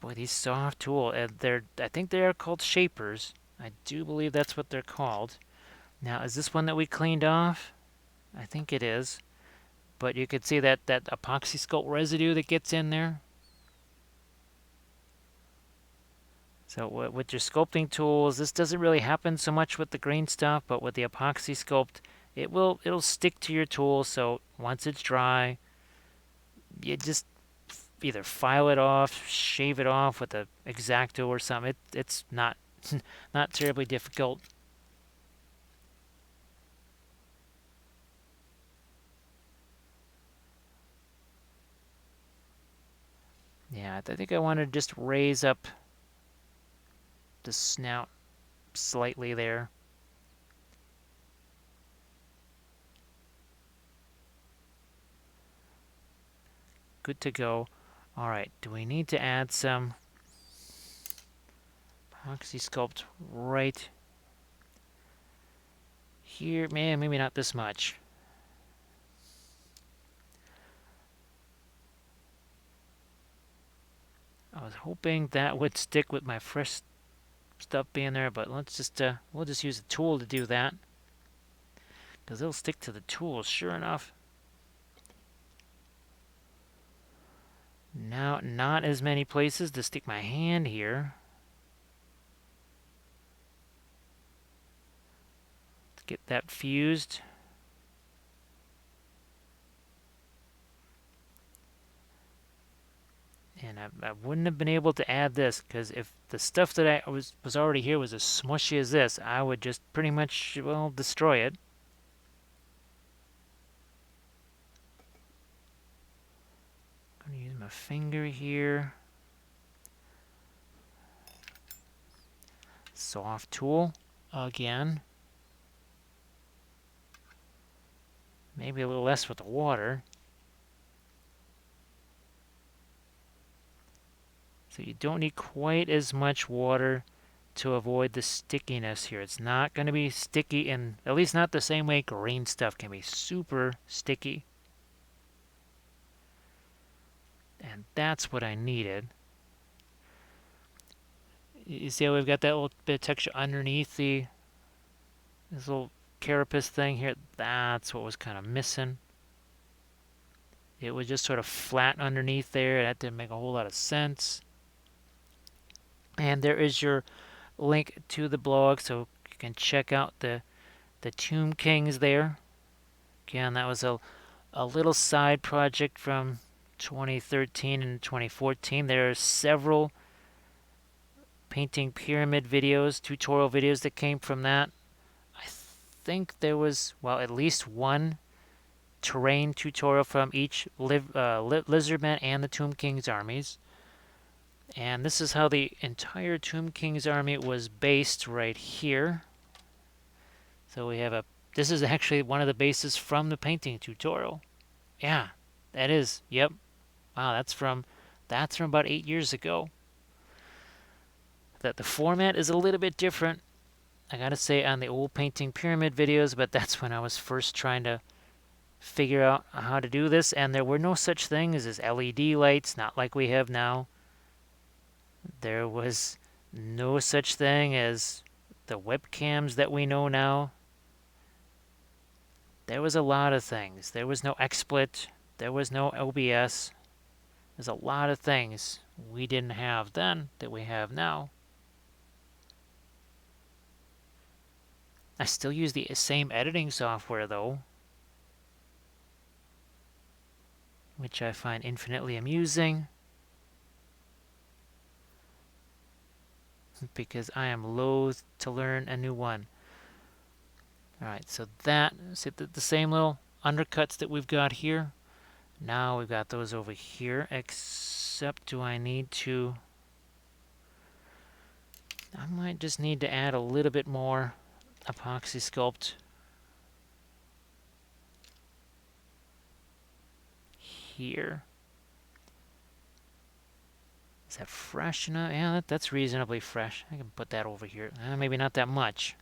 Boy, these soft tools, I think they are called shapers. I do believe that's what they're called. Now, is this one that we cleaned off? I think it is. But you could see that Apoxy Sculpt residue that gets in there. So with your sculpting tools, this doesn't really happen so much with the green stuff, but with the Apoxy Sculpt, it'll stick to your tool. So once it's dry, you just either file it off, shave it off with an X-Acto or something. It's not not terribly difficult. Yeah, I think I want to just raise up the snout slightly there. Good to go. All right, do we need to add some Apoxy Sculpt right here? Man, maybe not this much. I was hoping that would stick with my fresh stuff being there, but let's just we'll just use a tool to do that, because it'll stick to the tools sure enough. Now, not as many places to stick my hand here. Let's get that fused. And I wouldn't have been able to add this, because if the stuff that I was already here was as smushy as this, I would just pretty much, well, destroy it. I'm going to use my finger here. Soft tool again. Maybe a little less with the water. So you don't need quite as much water to avoid the stickiness here. It's not going to be sticky, and at least not the same way green stuff can be super sticky. And that's what I needed. You see how we've got that little bit of texture underneath this little carapace thing here? That's what was kind of missing. It was just sort of flat underneath there. That didn't make a whole lot of sense. And there is your link to the blog, so you can check out the Tomb Kings there. Again, that was a little side project from 2013 and 2014. There are several painting pyramid videos, tutorial videos that came from that. I think there was, well, at least one terrain tutorial from each Lizardman and the Tomb King's armies. And this is how the entire Tomb King's army was based right here. So we have this is actually one of the bases from the painting tutorial. Yeah, that is, yep. Wow, that's from about 8 years ago. That the format is a little bit different, I gotta say, on the old painting pyramid videos, but that's when I was first trying to figure out how to do this, and there were no such things as LED lights, not like we have now. There was no such thing as the webcams that we know now. There was a lot of things. There was no XSplit. There was no OBS. There's a lot of things we didn't have then that we have now. I still use the same editing software though, which I find infinitely amusing, because I am loath to learn a new one. Alright, so see the same little undercuts that we've got here. Now we've got those over here, except do I need to... I might just need to add a little bit more Apoxy Sculpt here. Is that fresh enough? Yeah, that's reasonably fresh. I can put that over here. Maybe not that much.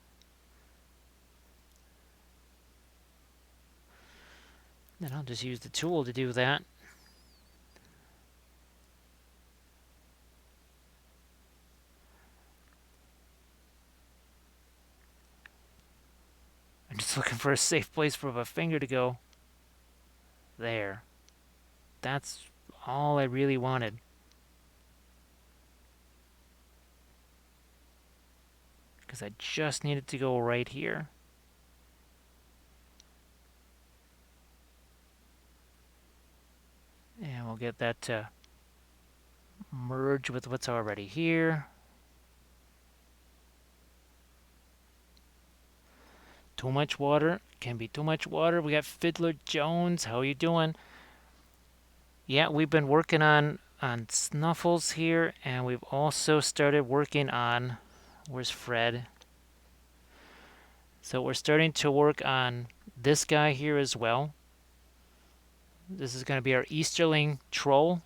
Then I'll just use the tool to do that. I'm just looking for a safe place for my finger to go. There. That's all I really wanted. Because I just needed to go right here. And we'll get that to merge with what's already here. Too much water. Can be too much water. We got Fiddler Jones. How are you doing? Yeah, we've been working on on Snuffles here, and we've also started working on, where's Fred? So we're starting to work on this guy here as well. This is going to be our Easterling Troll.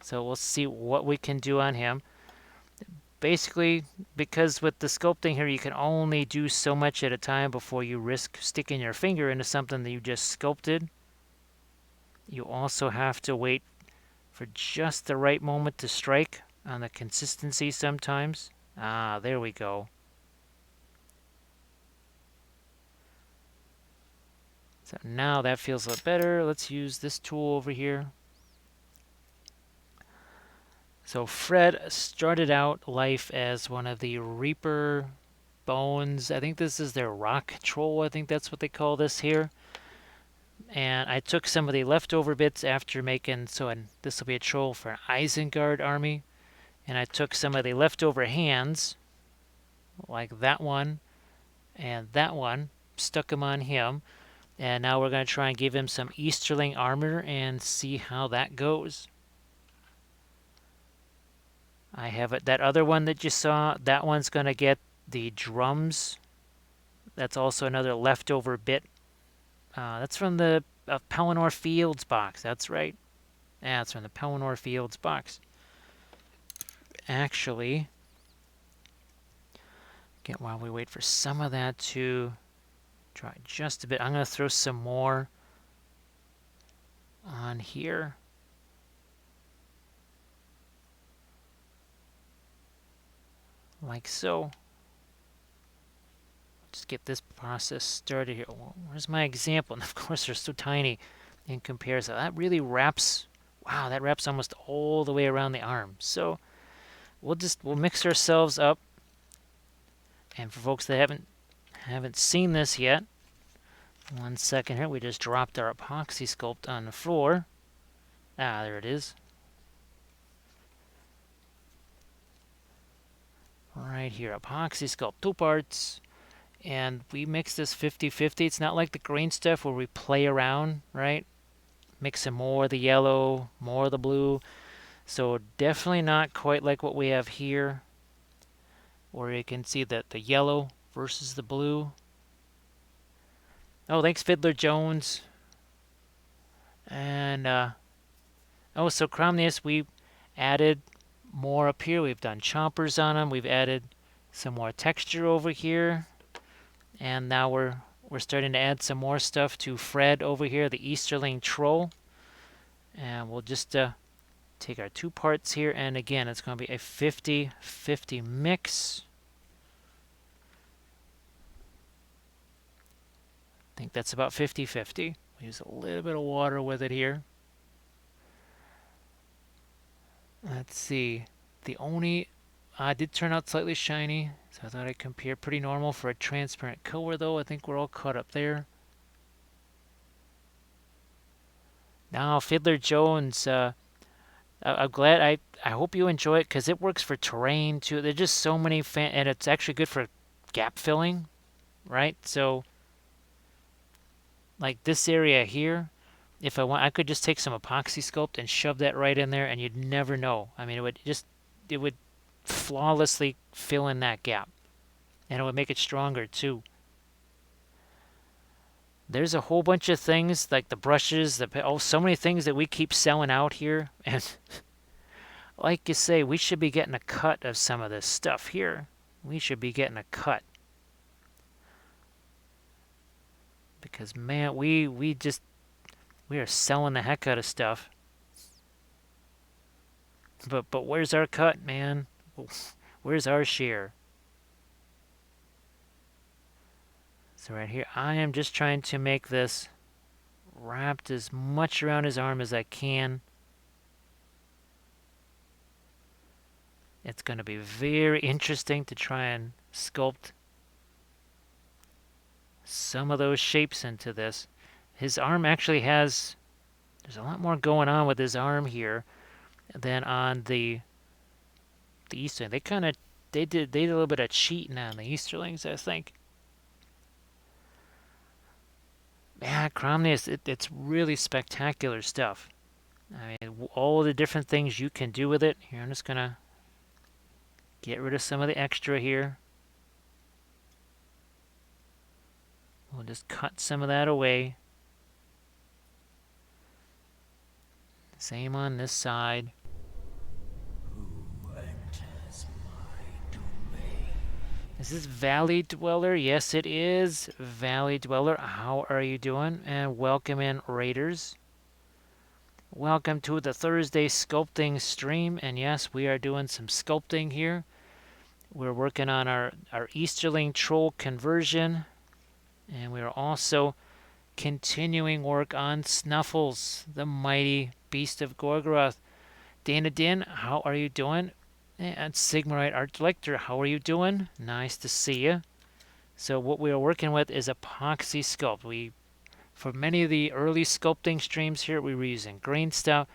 So we'll see what we can do on him. Basically, because with the sculpting here, you can only do so much at a time before you risk sticking your finger into something that you just sculpted. You also have to wait for just the right moment to strike on the consistency sometimes. Ah, there we go. So now that feels a lot better. Let's use this tool over here. So Fred started out life as one of the Reaper bones. I think this is their rock troll. I think that's what they call this here. And I took some of the leftover bits after making, this will be a troll for an Isengard army. And I took some of the leftover hands, like that one and that one, stuck them on him. And now we're going to try and give him some Easterling armor and see how that goes. I have it. That other one that you saw, that one's going to get the drums. That's also another leftover bit. That's from the Pelennor Fields box. That's right. Yeah, it's from the Pelennor Fields box. Actually, while we wait for some of that to dry just a bit, I'm going to throw some more on here. Like so. Just get this process started here. Where's my example? And of course, they're so tiny in comparison. That really wraps. Wow, that wraps almost all the way around the arm. So we'll mix ourselves up. And for folks that haven't seen this yet, 1 second here. We just dropped our Apoxy Sculpt on the floor. Ah, there it is. Right here, Apoxy Sculpt, 2 parts. And we mix this 50-50. It's not like the green stuff where we play around, right? Mixing more of the yellow, more of the blue. So definitely not quite like what we have here, where you can see that the yellow versus the blue. Oh, thanks, Fiddler Jones. And, oh, so Cromnius, we added more up here. We've done chompers on them. We've added some more texture over here. And now we're starting to add some more stuff to Fred over here, the Easterling Troll. And we'll just take our 2 parts here. And again, it's going to be a 50-50 mix. I think that's about 50-50. Use a little bit of water with it here. Let's see. The Oni did turn out slightly shiny, so I thought I'd compare. Pretty normal for a transparent color, though. I think we're all caught up there. Now, Fiddler Jones, I'm glad. I hope you enjoy it, because it works for terrain, too. There's just so many and it's actually good for gap filling, right? So, like this area here, if I want, I could just take some Apoxy Sculpt and shove that right in there, and you'd never know. I mean, it would flawlessly fill in that gap, and it would make it stronger too. There's a whole bunch of things like the brushes, so many things that we keep selling out here, and like you say, we should be getting a cut of some of this stuff here. We should be getting a cut, because man, we are selling the heck out of stuff. But where's our cut, man? Where's our share? So right here, I am just trying to make this wrapped as much around his arm as I can. It's going to be very interesting to try and sculpt some of those shapes into this. His arm actually there's a lot more going on with his arm here than on the Easterling. They did a little bit of cheating on the Easterlings, I think. Yeah, Cromnius, it's really spectacular stuff. I mean, all the different things you can do with it. Here, I'm just going to get rid of some of the extra here. We'll just cut some of that away. Same on this side. Is this Valley Dweller? Yes, it is. Valley Dweller, how are you doing? And welcome in, Raiders. Welcome to the Thursday sculpting stream. And yes, we are doing some sculpting here. We're working on our Easterling Troll conversion. And we are also continuing work on Snuffles, the mighty Beast of Gorgorath. Dana Din, how are you doing? And Sigmarite Art Director, how are you doing? Nice to see you. So what we are working with is Apoxy Sculpt. For many of the early sculpting streams here, we were using green stuff.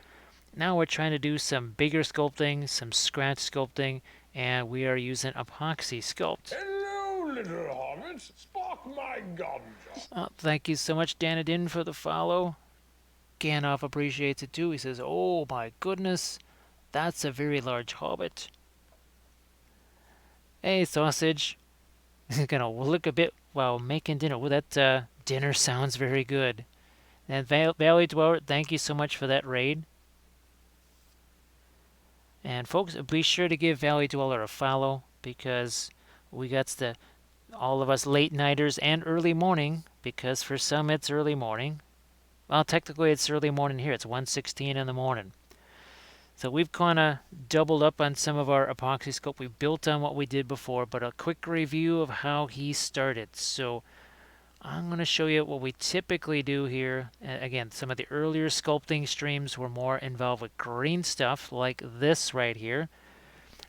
Now we're trying to do some bigger sculpting, some scratch sculpting, and we are using Apoxy Sculpt. Hello, little hobbits. Spark my gum. Thank you so much, Danadin, for the follow. Gandalf appreciates it too. He says, "Oh my goodness, that's a very large hobbit." Hey, sausage. He's gonna look a bit while making dinner. Well, that dinner sounds very good. And Valley Dweller, thank you so much for that raid. And folks, be sure to give Valley Dweller a follow because we got all of us late nighters and early morning, because for some it's early morning. Well, technically it's early morning here. It's 1:16 in the morning. So we've kind of doubled up on some of our Apoxy Sculpt. We built on what we did before, but a quick review of how he started. So I'm going to show you what we typically do here. Again, some of the earlier sculpting streams were more involved with green stuff like this right here.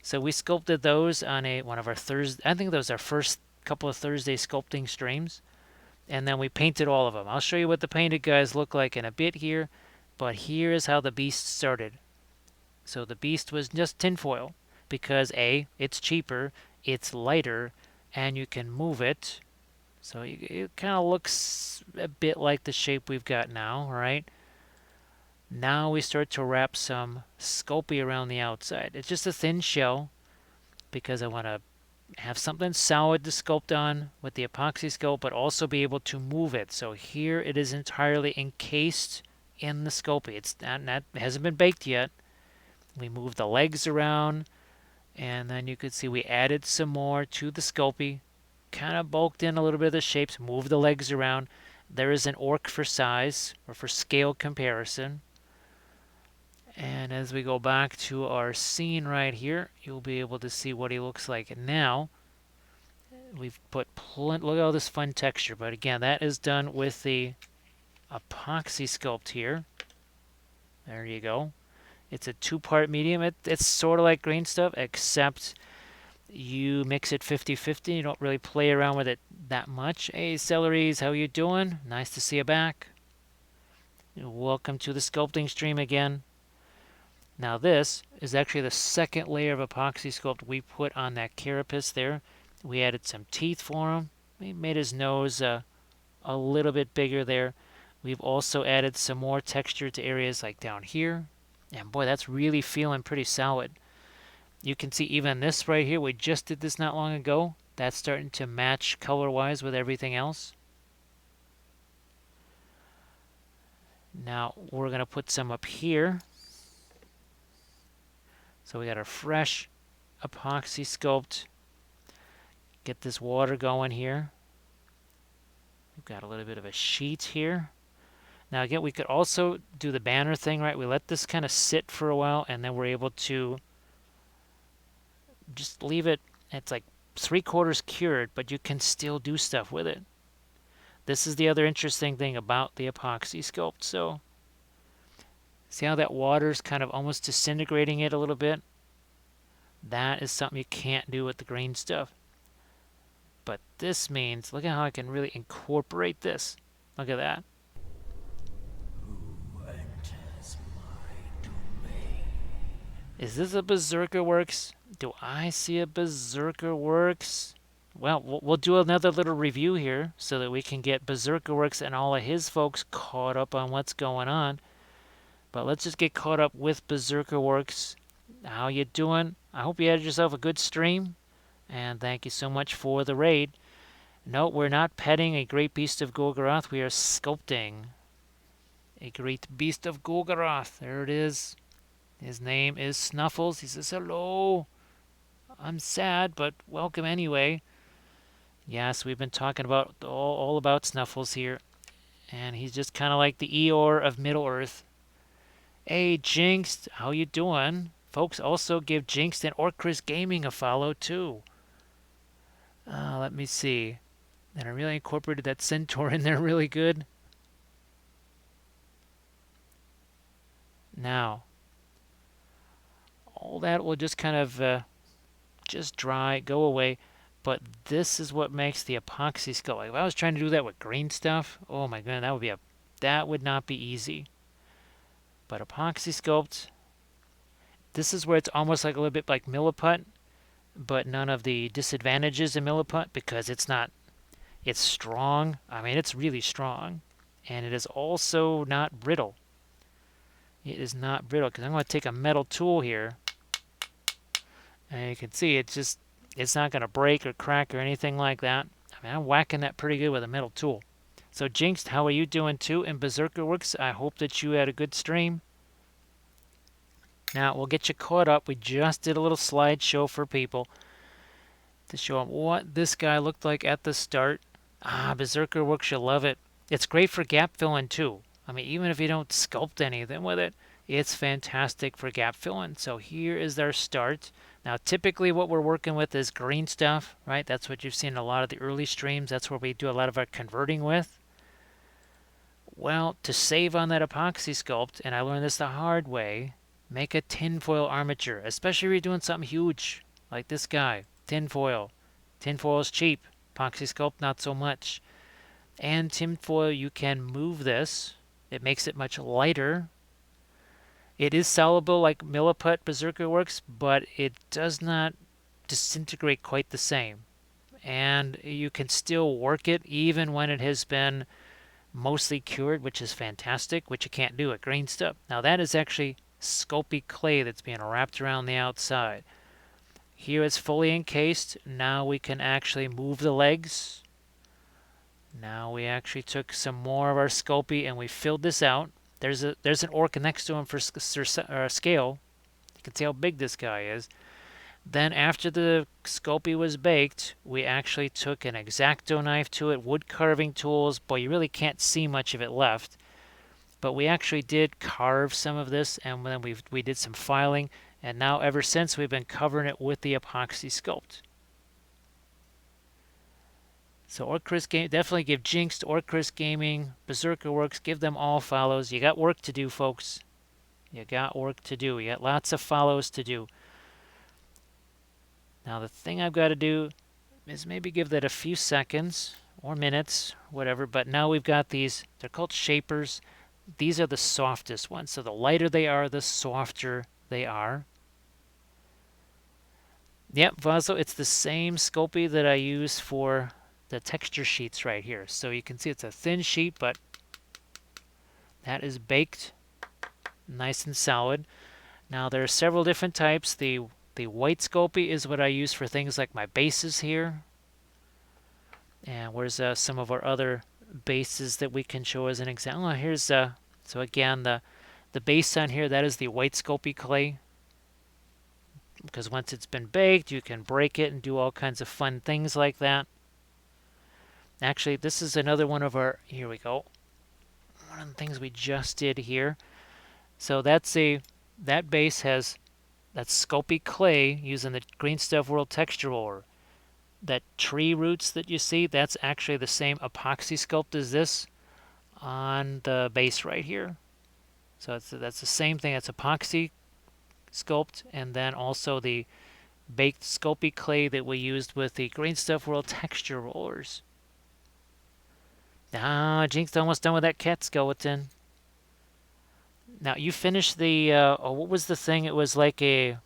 So we sculpted those on one of our Thursday, I think that was our first couple of Thursday sculpting streams. And then we painted all of them. I'll show you what the painted guys look like in a bit here. But here is how the beast started. So the beast was just tinfoil because A, it's cheaper, it's lighter, and you can move it. So it kind of looks a bit like the shape we've got now, right? Now we start to wrap some Sculpey around the outside. It's just a thin shell because I want to have something solid to sculpt on with the Apoxy Sculpt, but also be able to move it. So here it is entirely encased in the Sculpey. It hasn't been baked yet. We moved the legs around, and then you could see we added some more to the Sculpey. Kind of bulked in a little bit of the shapes, moved the legs around. There is an orc for size, or for scale comparison. And as we go back to our scene right here, you'll be able to see what he looks like now. We've put look at all this fun texture, but again, that is done with the Apoxy Sculpt here. There you go. It's a two-part medium. It's sort of like green stuff, except you mix it 50-50. You don't really play around with it that much. Hey, Celeries, how you doing? Nice to see you back. Welcome to the sculpting stream again. Now this is actually the second layer of Apoxy Sculpt we put on that carapace there. We added some teeth for him. We made his nose a little bit bigger there. We've also added some more texture to areas like down here. And boy, that's really feeling pretty solid. You can see even this right here, we just did this not long ago. That's starting to match color-wise with everything else. Now we're going to put some up here. So we got our fresh Apoxy Sculpt. Get this water going here. We've got a little bit of a sheet here. Now again, we could also do the banner thing, right? We let this kind of sit for a while, and then we're able to just leave it. It's like 3/4 cured, but you can still do stuff with it. This is the other interesting thing about the Apoxy Sculpt. So see how that water's kind of almost disintegrating it a little bit? That is something you can't do with the green stuff. But this means, look at how I can really incorporate this. Look at that. Is this a Berserker Works? Do I see a Berserker Works? Well, we'll do another little review here so that we can get Berserker Works and all of his folks caught up on what's going on. But let's just get caught up with Berserker Works. How you doing? I hope you had yourself a good stream, and thank you so much for the raid. No, we're not petting a Great Beast of Gorgorath. We are sculpting a Great Beast of Gorgorath. There it is. His name is Snuffles. He says, hello. I'm sad, but welcome anyway. Yes, we've been talking about all about Snuffles here. And he's just kind of like the Eeyore of Middle-earth. Hey, Jinxed, how you doing? Folks, also give Jinxed and Orcris Gaming a follow, too. Let me see. And I really incorporated that Centaur in there really good. Now, all that will just kind of just dry, go away. But this is what makes the epoxy sculpt. Like if I was trying to do that with green stuff, oh my god, that would not be easy. But epoxy sculpt, this is where it's almost like a little bit like milliput, but none of the disadvantages in milliput because it's strong. I mean, it's really strong. And it is also not brittle. It is not brittle because I'm going to take a metal tool here. And you can see it's not going to break or crack or anything like that. I mean, I'm whacking that pretty good with a metal tool. So Jinxed, how are you doing too in Berserker Works? I hope that you had a good stream. Now, we'll get you caught up. We just did a little slideshow for people to show them what this guy looked like at the start. Berserker Works, you'll love it. It's great for gap filling too. I mean, even if you don't sculpt anything with it, it's fantastic for gap filling. So here is our start. Now, typically what we're working with is green stuff, right? That's what you've seen in a lot of the early streams. That's where we do a lot of our converting with. Well, to save on that epoxy sculpt, and I learned this the hard way, make a tinfoil armature, especially if you're doing something huge, like this guy, tinfoil. Tinfoil is cheap. Epoxy sculpt, not so much. And tinfoil, you can move this. It makes it much lighter. It is soluble like milliput Berserker Works, but it does not disintegrate quite the same. And you can still work it even when it has been mostly cured, which is fantastic, which you can't do at green stuff. Now that is actually Sculpey clay that's being wrapped around the outside. Here it's fully encased. Now we can actually move the legs. Now we actually took some more of our Sculpey and we filled this out. There's an orc next to him for scale. You can see how big this guy is. Then after the Sculpey was baked, we actually took an X-Acto knife to it, wood carving tools. Boy, you really can't see much of it left. But we actually did carve some of this, and then we did some filing. And now ever since, we've been covering it with the Apoxy Sculpt. So Orcris Game, definitely give Jinxed, Orcris Gaming, Berserker Works, give them all follows. You got work to do, folks. You got work to do. You got lots of follows to do. Now the thing I've got to do is maybe give that a few seconds or minutes, whatever. But now we've got these, they're called shapers. These are the softest ones. So the lighter they are, the softer they are. Yep, Vaso, it's the same Sculpey that I use for the texture sheets right here. So you can see it's a thin sheet, but that is baked nice and solid. Now there are several different types. The white Sculpey is what I use for things like my bases here. And where's some of our other bases that we can show as an example? Here's so again the base on here, that is the white Sculpey clay. Because once it's been baked, you can break it and do all kinds of fun things like that. Actually, this is another one of our, here we go. One of the things we just did here. So that base has that Sculpey clay using the Green Stuff World texture roller. That tree roots that you see, that's actually the same epoxy sculpt as this on the base right here. So that's the same thing. That's epoxy sculpt, and then also the baked Sculpey clay that we used with the Green Stuff World texture rollers. Jinxed almost done with that cat skeleton. Now you finished the what was the thing? It was like a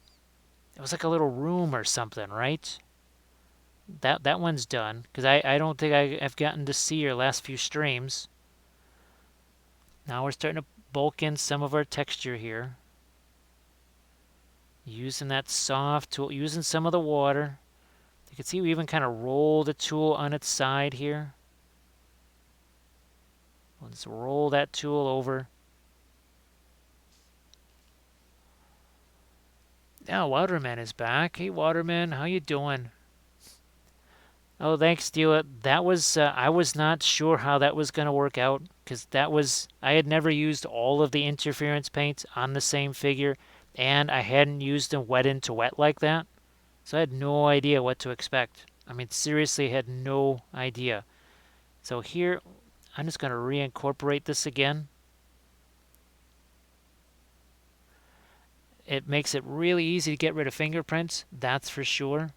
little room or something, right? That one's done because I don't think I've gotten to see your last few streams. Now we're starting to bulk in some of our texture here. Using that soft tool, using some of the water. You can see we even kind of roll the tool on its side here. Let's roll that tool over. Now Waterman is back. Hey Waterman, how you doing? Oh, thanks, Steela. That was I was not sure how that was going to work out because I had never used all of the interference paints on the same figure, and I hadn't used them wet into wet like that, so I had no idea what to expect. I mean, seriously, had no idea. So here, I'm just going to reincorporate this again. It makes it really easy to get rid of fingerprints, that's for sure.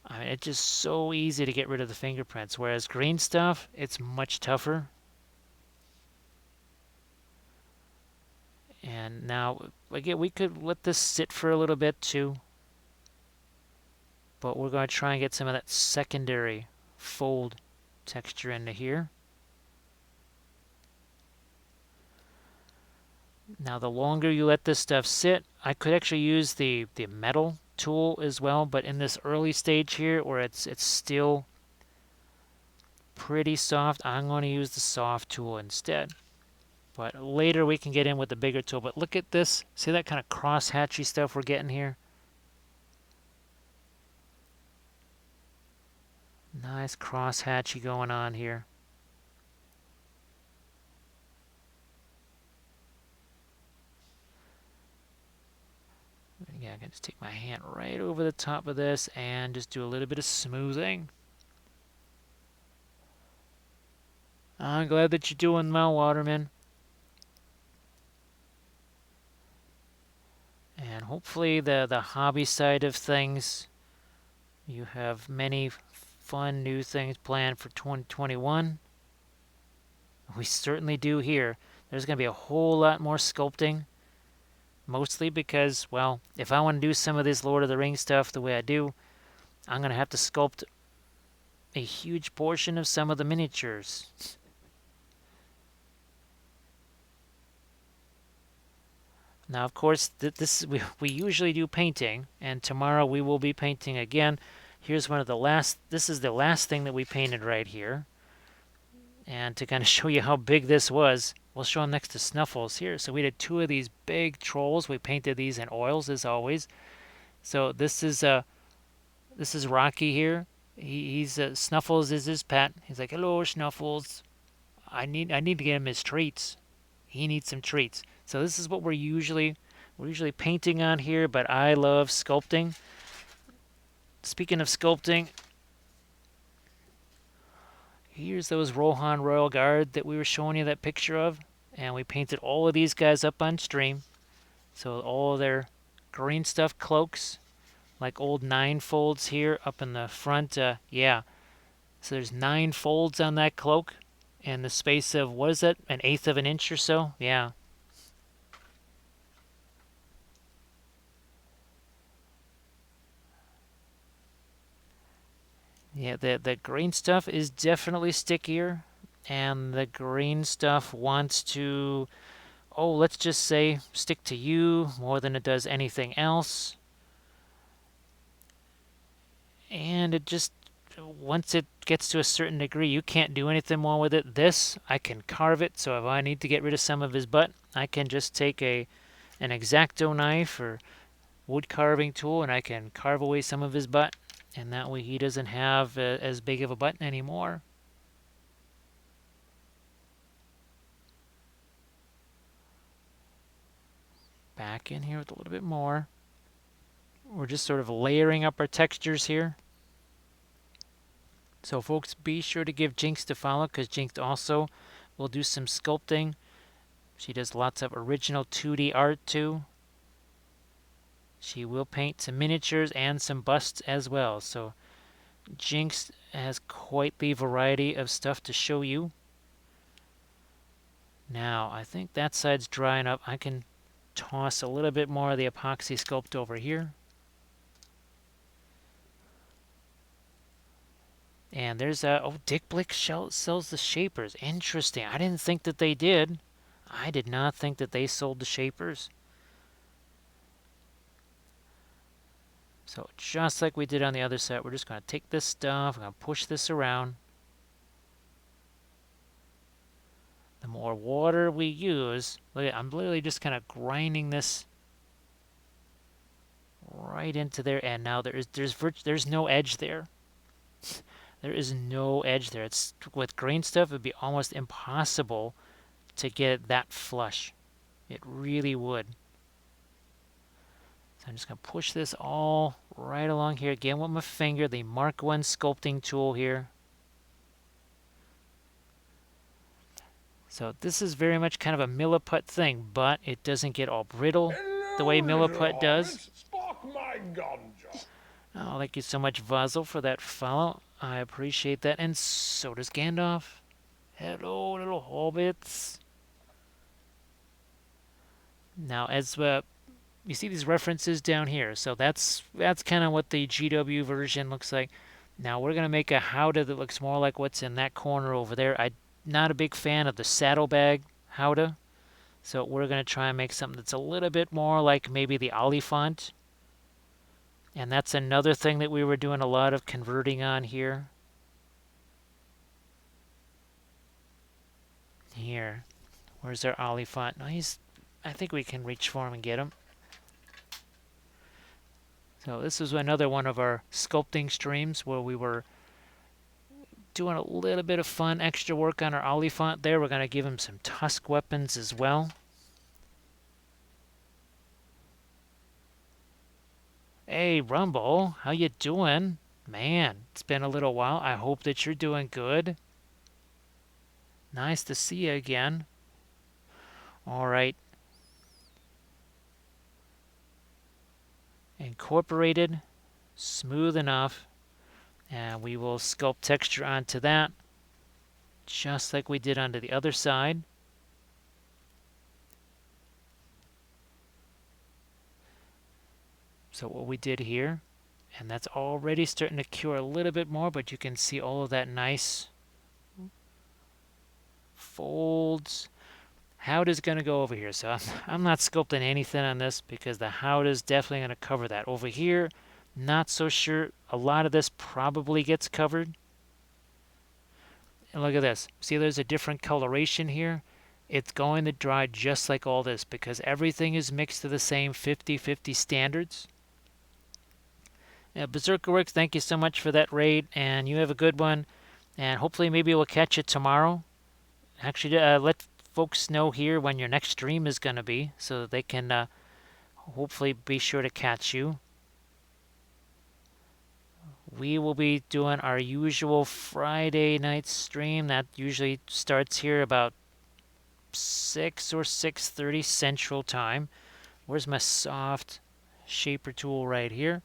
I mean, it's just so easy to get rid of the fingerprints, whereas green stuff, it's much tougher. And now, again, we could let this sit for a little bit too, but we're going to try and get some of that secondary fold texture into here. Now, the longer you let this stuff sit, I could actually use the metal tool as well, but in this early stage here where it's still pretty soft, I'm going to use the soft tool instead. But later we can get in with the bigger tool. But look at this. See that kind of cross-hatchy stuff we're getting here? Nice cross-hatchy going on here. Yeah, I can just take my hand right over the top of this and just do a little bit of smoothing. I'm glad that you're doing well, Waterman. And hopefully the hobby side of things, you have many fun new things planned for 2021. We certainly do here. There's going to be a whole lot more sculpting. Mostly because, well, if I want to do some of this Lord of the Rings stuff the way I do, I'm going to have to sculpt a huge portion of some of the miniatures. Now, of course, we usually do painting, and tomorrow we will be painting again. Here's one of the last, this is the last thing that we painted right here. And to kind of show you how big this was, we'll show them next to Snuffles here. So we did 2 of these big trolls. We painted these in oils as always. So this is Rocky here. He's Snuffles is his pet. He's like, "Hello, Snuffles. I need to get him his treats. He needs some treats." So this is what we're usually painting on here, but I love sculpting. Speaking of sculpting, here's those Rohan Royal Guard that we were showing you that picture of, and we painted all of these guys up on stream. So all their green stuff cloaks, like old 9 folds here up in the front. Yeah, so there's 9 folds on that cloak in the space of, what is that, 1/8 of an inch or so? Yeah. Yeah, the green stuff is definitely stickier, and the green stuff wants to, oh, let's just say, stick to you more than it does anything else. And it just, once it gets to a certain degree, you can't do anything more with it. This, I can carve it, so if I need to get rid of some of his butt, I can just take an X-Acto knife or wood carving tool, and I can carve away some of his butt, and that way he doesn't have as big of a butt anymore. Back in here with a little bit more. We're just sort of layering up our textures here. So folks, be sure to give Jinx a follow, because Jinx also will do some sculpting. She does lots of original 2D art too. She will paint some miniatures and some busts as well. So Jinx has quite the variety of stuff to show you. Now, I think that side's drying up. I can toss a little bit more of the Apoxy Sculpt over here. And there's oh, Dick Blick sells the shapers. Interesting. I didn't think that they did. I did not think that they sold the shapers. So just like we did on the other set, we're just going to take this stuff, I'm going to push this around. The more water we use, look at, I'm literally just kind of grinding this right into there, and now there's no edge there. There is no edge there. It's with green stuff, it'd be almost impossible to get it that flush. It really would. So I'm just going to push this all right along here again with my finger, the Mark 1 sculpting tool here. So this is very much kind of a milliput thing, but it doesn't get all brittle the way Hello, little milliput does. hobbits. Spark my ganja. Oh, thank you so much, Vazel, for that follow. I appreciate that, and so does Gandalf. Hello, little hobbits. Now, as you see these references down here, so that's kind of what the GW version looks like. Now we're gonna make a howdah that looks more like what's in that corner over there. I'm not a big fan of the saddlebag howdah, so we're gonna try and make something that's a little bit more like maybe the Oliphant. And that's another thing that we were doing a lot of converting on here. Here, where's our Oliphant? No, I think we can reach for him and get him. So this is another one of our sculpting streams where we were doing a little bit of fun extra work on our Oliphant there. We're going to give him some tusk weapons as well. Hey, Rumble, how you doing? Man, it's been a little while. I hope that you're doing good. Nice to see you again. All right. Incorporated, smooth enough, and we will sculpt texture onto that, just like we did onto the other side. So what we did here, and that's already starting to cure a little bit more, but you can see all of that nice folds. Howdah's going to go over here, so I'm not sculpting anything on this because the Howdah's definitely going to cover that. Over here, not so sure. A lot of this probably gets covered. And look at this. See, there's a different coloration here. It's going to dry just like all this because everything is mixed to the same 50-50 standards. Berserker Works, thank you so much for that raid, and you have a good one. And hopefully maybe we'll catch you tomorrow. Actually, let folks know here when your next stream is going to be so that they can hopefully be sure to catch you. We will be doing our usual Friday night stream. That usually starts here about 6 or 6:30 Central Time. Where's my soft shaper tool right here?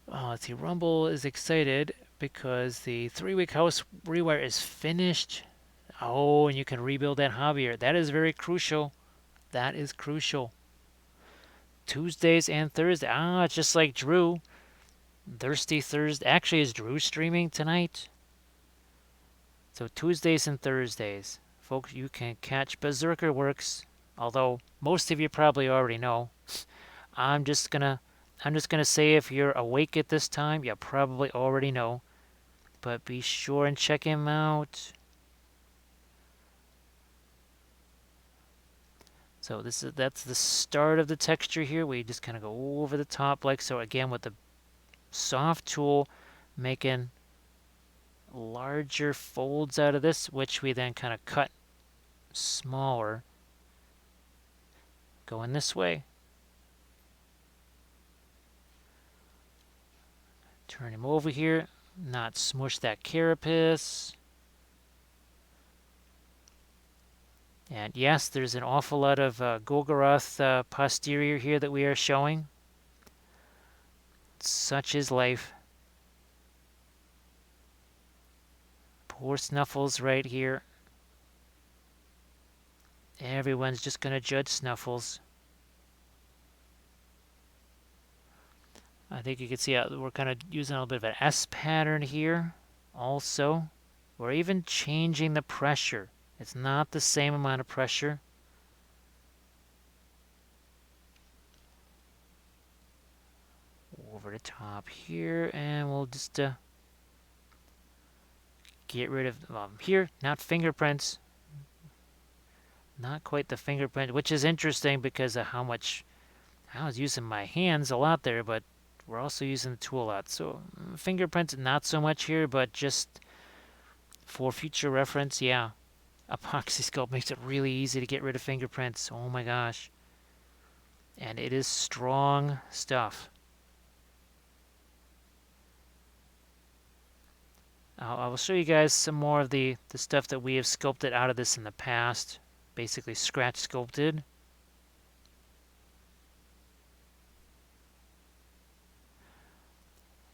Oh, let's see. Rumble is excited because the 3-week house rewire is finished. Oh, and you can rebuild that hobby. That is very crucial. That is crucial. Tuesdays and Thursdays. Ah, it's just like Drew. Thirsty Thursday. Actually, is Drew streaming tonight? So Tuesdays and Thursdays. Folks, you can catch Berserker Works. Although most of you probably already know. I'm just gonna say if you're awake at this time, you probably already know. But be sure and check him out. So that's the start of the texture here. We just kind of go over the top like so. Again, with the soft tool, making larger folds out of this, which we then kind of cut smaller. Going this way. Turn him over here. Not smush that carapace. And yes, there's an awful lot of Gogoroth posterior here that we are showing. Such is life. Poor Snuffles right here. Everyone's just going to judge Snuffles. I think you can see how we're kind of using a little bit of an S pattern here also. We're even changing the pressure. It's not the same amount of pressure. Over the top here, and we'll just get rid of here, not fingerprints. Not quite the fingerprint, which is interesting because of how much I was using my hands a lot there, but we're also using the tool a lot. So fingerprints, not so much here, but just for future reference, yeah. Apoxy Sculpt makes it really easy to get rid of fingerprints. Oh my gosh. And it is strong stuff. I will show you guys some more of the stuff that we have sculpted out of this in the past. Basically scratch sculpted.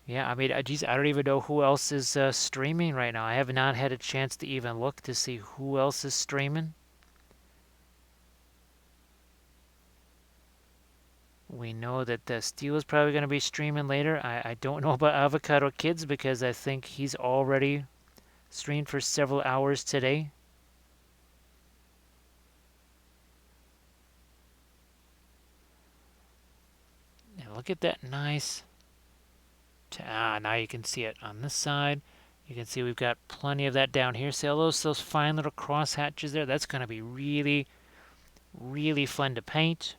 Yeah, I mean, geez, I don't even know who else is streaming right now. I have not had a chance to even look to see who else is streaming. We know that Steel is probably going to be streaming later. I don't know about Avocado Kids because I think he's already streamed for several hours today. And look at that nice. Now you can see it on this side. You can see we've got plenty of that down here. See all those fine little cross hatches there? That's going to be really, really fun to paint.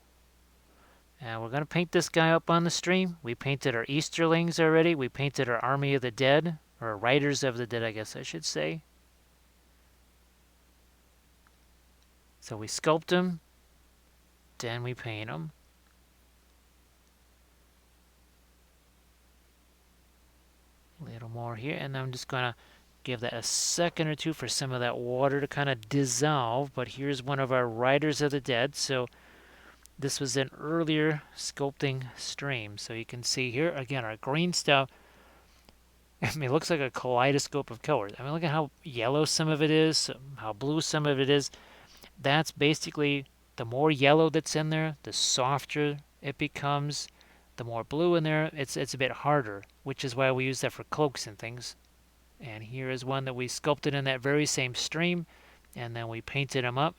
And we're going to paint this guy up on the stream. We painted our Easterlings already. We painted our Army of the Dead, or Riders of the Dead, I guess I should say. So we sculpt them, then we paint them. A little more here, and I'm just going to give that a second or two for some of that water to kind of dissolve. But here's one of our Riders of the Dead. So this was an earlier sculpting stream. So you can see here, again, our green stuff. I mean, it looks like a kaleidoscope of colors. I mean, look at how yellow some of it is, how blue some of it is. That's basically the more yellow that's in there, the softer it becomes. The more blue in there, it's a bit harder, which is why we use that for cloaks and things. And here is one that we sculpted in that very same stream, and then we painted them up.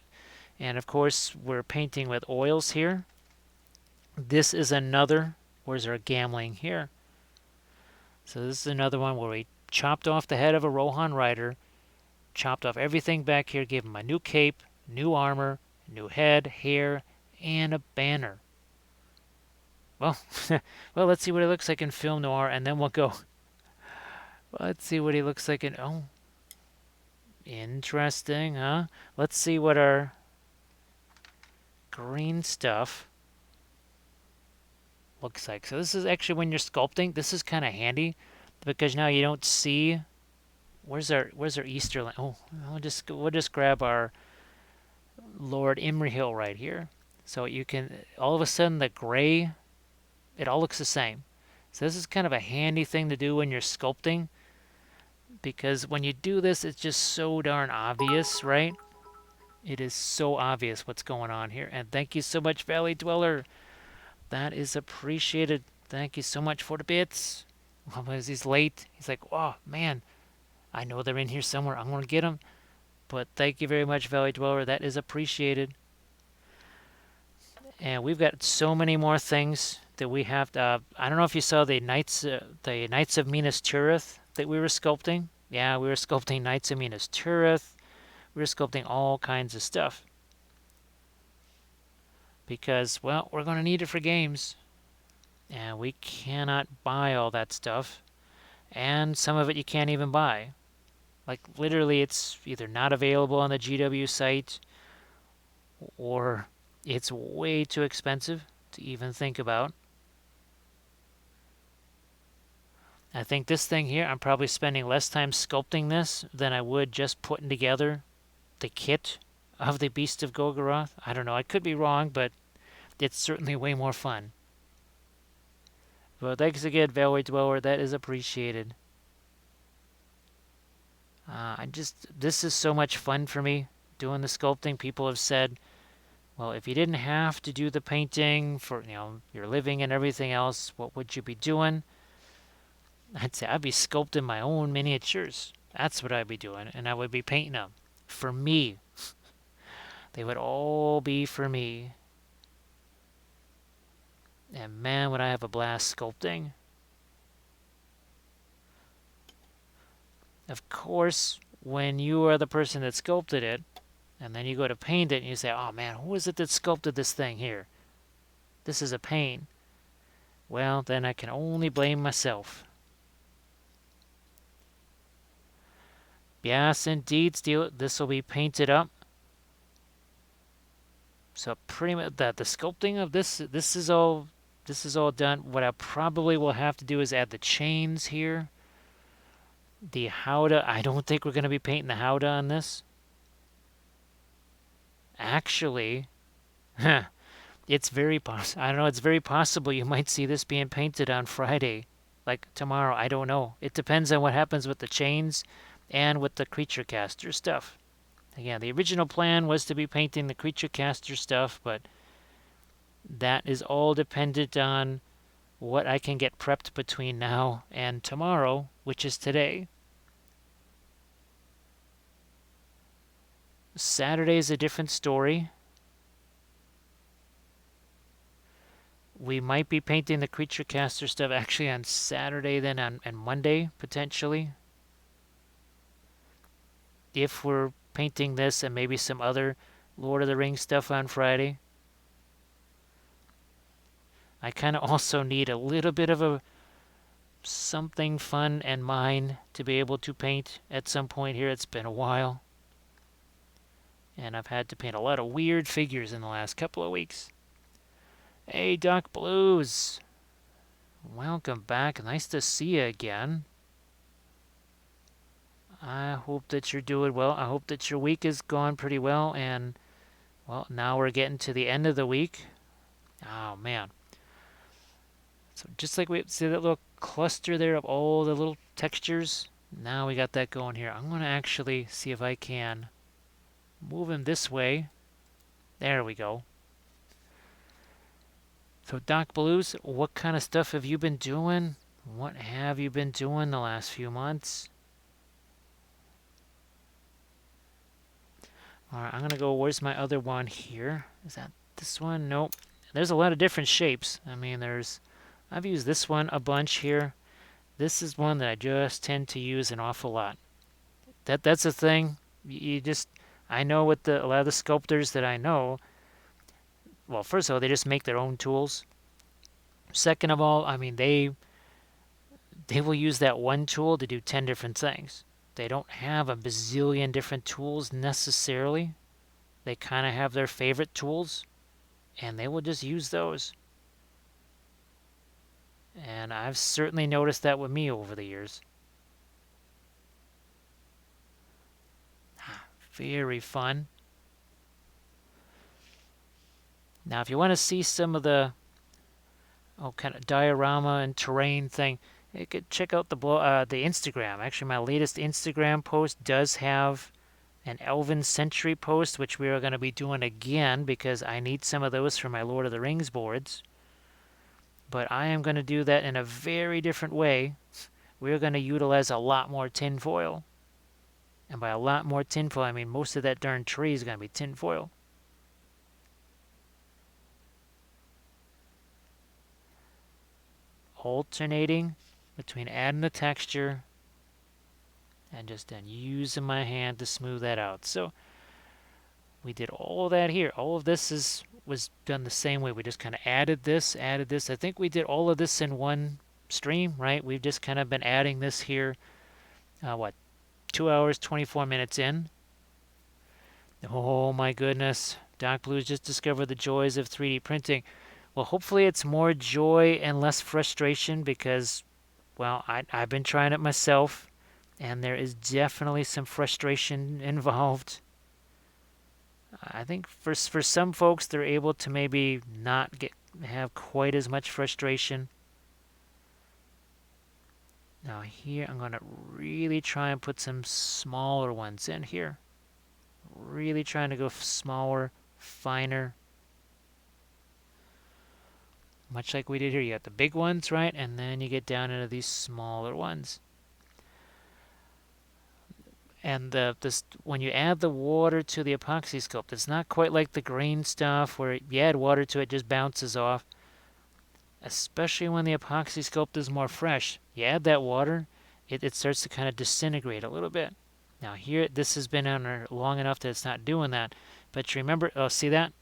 And of course, we're painting with oils here. This is another, where's our gambling here? So this is another one where we chopped off the head of a Rohan rider, chopped off everything back here, gave him a new cape, new armor, new head, hair, and a banner. Well, well, let's see what it looks like in film noir, and then we'll go. Let's see what he looks like in. Oh, interesting, huh? Let's see what our green stuff looks like. So this is actually when you're sculpting. This is kind of handy because now you don't see. Where's our Easterling? Oh, we'll just grab our Lord Imrihill right here. So you can all of a sudden the gray, it all looks the same. So this is kind of a handy thing to do when you're sculpting because when you do this, it's just so darn obvious, right? It is so obvious what's going on here. And thank you so much, Valley Dweller. That is appreciated. Thank you so much for the bits. Well, because he's late, he's like, oh, man, I know they're in here somewhere. I'm going to get them. But thank you very much, Valley Dweller. That is appreciated. And we've got so many more things that we have to. I don't know if you saw the Knights of Minas Tirith that we were sculpting. Yeah, we were sculpting Knights of Minas Tirith. We were sculpting all kinds of stuff. Because, well, we're going to need it for games. And we cannot buy all that stuff. And some of it you can't even buy. Like, literally, it's either not available on the GW site or it's way too expensive to even think about. I think this thing here, I'm probably spending less time sculpting this than I would just putting together the kit of the Beast of Gorgorath. I don't know, I could be wrong, but it's certainly way more fun. Well, thanks again, Valley Dweller. That is appreciated. This is so much fun for me doing the sculpting. People have said, Well, if you didn't have to do the painting for, your living and everything else, what would you be doing? I'd say I'd be sculpting my own miniatures. That's what I'd be doing, and I would be painting them for me. They would all be for me. And man, would I have a blast sculpting. Of course, when you are the person that sculpted it, and then you go to paint it, and you say, oh man, who is it that sculpted this thing here? This is a pain. Well, then I can only blame myself. Yes, indeed, Steel. This will be painted up. So pretty much that the sculpting of this is all done. What I probably will have to do is add the chains here. The howdah, I don't think we're going to be painting the howdah on this. Actually, it's very possible. I don't know. It's very possible you might see this being painted on Friday, like tomorrow. I don't know. It depends on what happens with the chains and with the creature caster stuff. Again, the original plan was to be painting the creature caster stuff, but that is all dependent on what I can get prepped between now and tomorrow, which is today. Saturday is a different story. We might be painting the creature caster stuff actually on Saturday, then on Monday, potentially. If we're painting this and maybe some other Lord of the Rings stuff on Friday. I kind of also need a little bit of a something fun and mine to be able to paint at some point here. It's been a while. And I've had to paint a lot of weird figures in the last couple of weeks. Hey, Doc Blues. Welcome back. Nice to see you again. I hope that you're doing well. I hope that your week has gone pretty well. And, well, now we're getting to the end of the week. Oh, man. So just like we see that little cluster there of all the little textures, now we got that going here. I'm going to actually see if I can move him this way. There we go. So Doc Blues, what kind of stuff have you been doing? What have you been doing the last few months? Alright, I'm going to go, where's my other one here? Is that this one? Nope. There's a lot of different shapes. I mean, I've used this one a bunch here. This is one that I just tend to use an awful lot. That's a thing. I know with a lot of the sculptors that I know, well, first of all, they just make their own tools. Second of all, I mean, they will use that one tool to do 10 different things. They don't have a bazillion different tools necessarily. They kind of have their favorite tools, and they will just use those. And I've certainly noticed that with me over the years. Very fun. Now, if you want to see some of the kind of diorama and terrain thing, you could check out the Instagram. Actually, my latest Instagram post does have an Elven Century post, which we are going to be doing again because I need some of those for my Lord of the Rings boards. But I am going to do that in a very different way. We're going to utilize a lot more tinfoil. And by a lot more tinfoil, I mean most of that darn tree is going to be tinfoil. Alternating between adding the texture and just then using my hand to smooth that out. So we did all that here. All of this was done the same way. We just kind of added this. I think we did all of this in one stream, right? We've just kind of been adding this here, 2 hours, 24 minutes in. Oh my goodness. Doc Blues just discovered the joys of 3D printing. Well, hopefully it's more joy and less frustration because, well, I've been trying it myself, and there is definitely some frustration involved. I think for some folks, they're able to maybe not have quite as much frustration. Now here, I'm going to really try and put some smaller ones in here. Really trying to go smaller, finer. Much like we did here. You got the big ones, right? And then you get down into these smaller ones. And when you add the water to the epoxy sculpt, it's not quite like the green stuff where you add water to it, it just bounces off. Especially when the epoxy sculpt is more fresh. You add that water, it starts to kind of disintegrate a little bit. Now here, this has been on there long enough that it's not doing that. But you remember, oh, see that?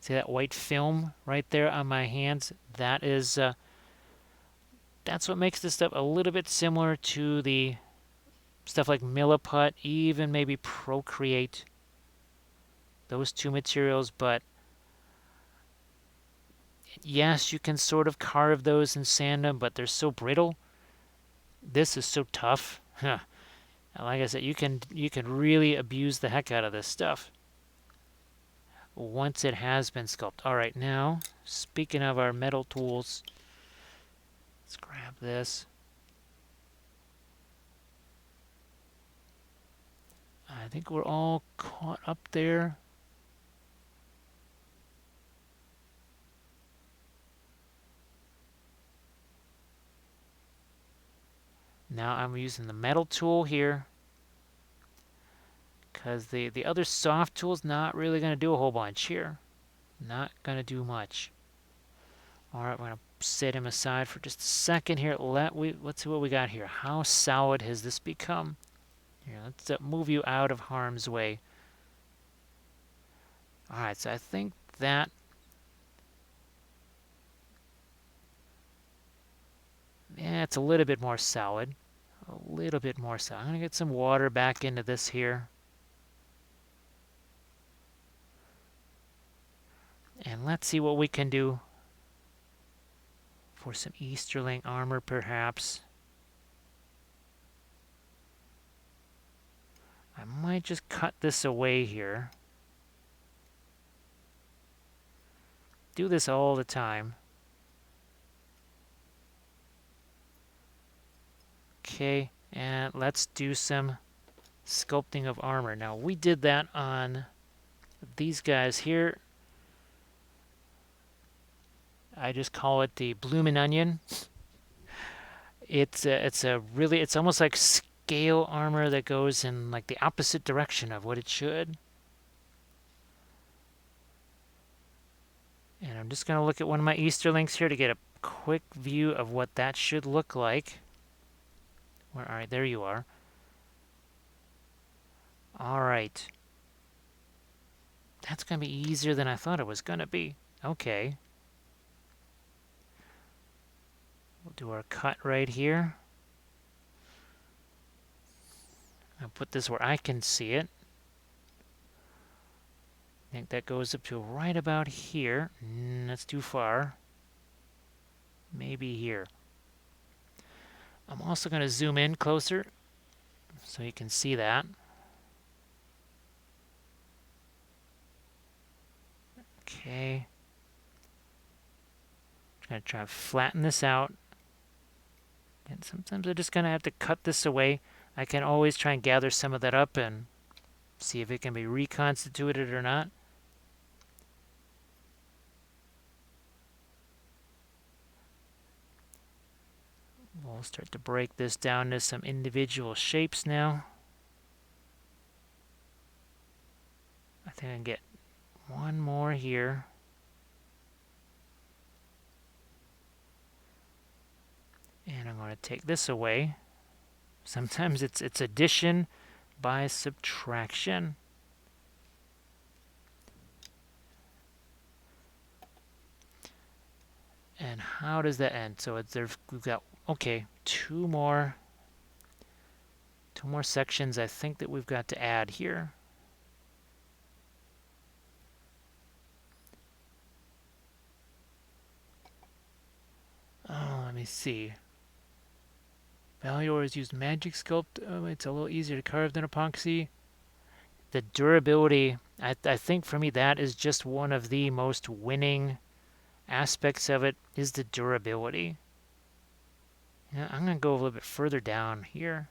See that white film right there on my hands? That's what makes this stuff a little bit similar to the stuff like Milliput, even maybe Procreate. Those two materials, but yes, you can sort of carve those and sand them, but they're so brittle. This is so tough. Huh. Like I said, you can really abuse the heck out of this stuff once it has been sculpted. All right, now speaking of our metal tools, let's grab this. I think we're all caught up there. Now I'm using the metal tool here because the other soft tool's not really going to do a whole bunch here. Not going to do much. All right, we're going to set him aside for just a second here. Let's see what we got here. How solid has this become? Here, let's move you out of harm's way. All right, so I think that it's a little bit more solid. A little bit more solid. I'm going to get some water back into this here. And let's see what we can do for some Easterling armor, perhaps. I might just cut this away here. Do this all the time. Okay, and let's do some sculpting of armor. Now, we did that on these guys here. I just call it the bloomin' onion. It's almost like scale armor that goes in like the opposite direction of what it should. And I'm just going to look at one of my Easterlings here to get a quick view of what that should look like. All right, there you are. All right. That's going to be easier than I thought it was going to be. Okay. We'll do our cut right here. I'll put this where I can see it. I think that goes up to right about here. That's too far. Maybe here. I'm also going to zoom in closer so you can see that. Okay. I'm going to try to flatten this out. And sometimes I'm just going to have to cut this away. I can always try and gather some of that up and see if it can be reconstituted or not. We'll start to break this down to some individual shapes now. I think I can get one more here. And I'm going to take this away. Sometimes it's addition by subtraction. And how does that end? So we've got, okay, two more sections I think that we've got to add here. Oh, let me see. Valior has used Magic Sculpt. It's a little easier to carve than Epoxy. The durability, I think for me that is just one of the most winning aspects of it, is the durability. Yeah, I'm going to go a little bit further down here.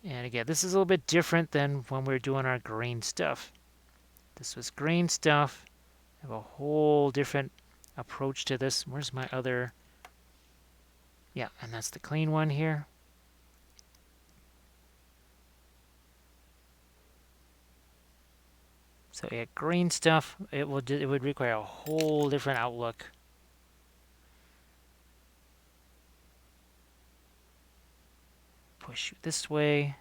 And again, this is a little bit different than when we were doing our green stuff. This was green stuff. have a whole different approach to this. Where's my other? Yeah, and that's the clean one here. So yeah, green stuff, it would require a whole different outlook. Push you this way.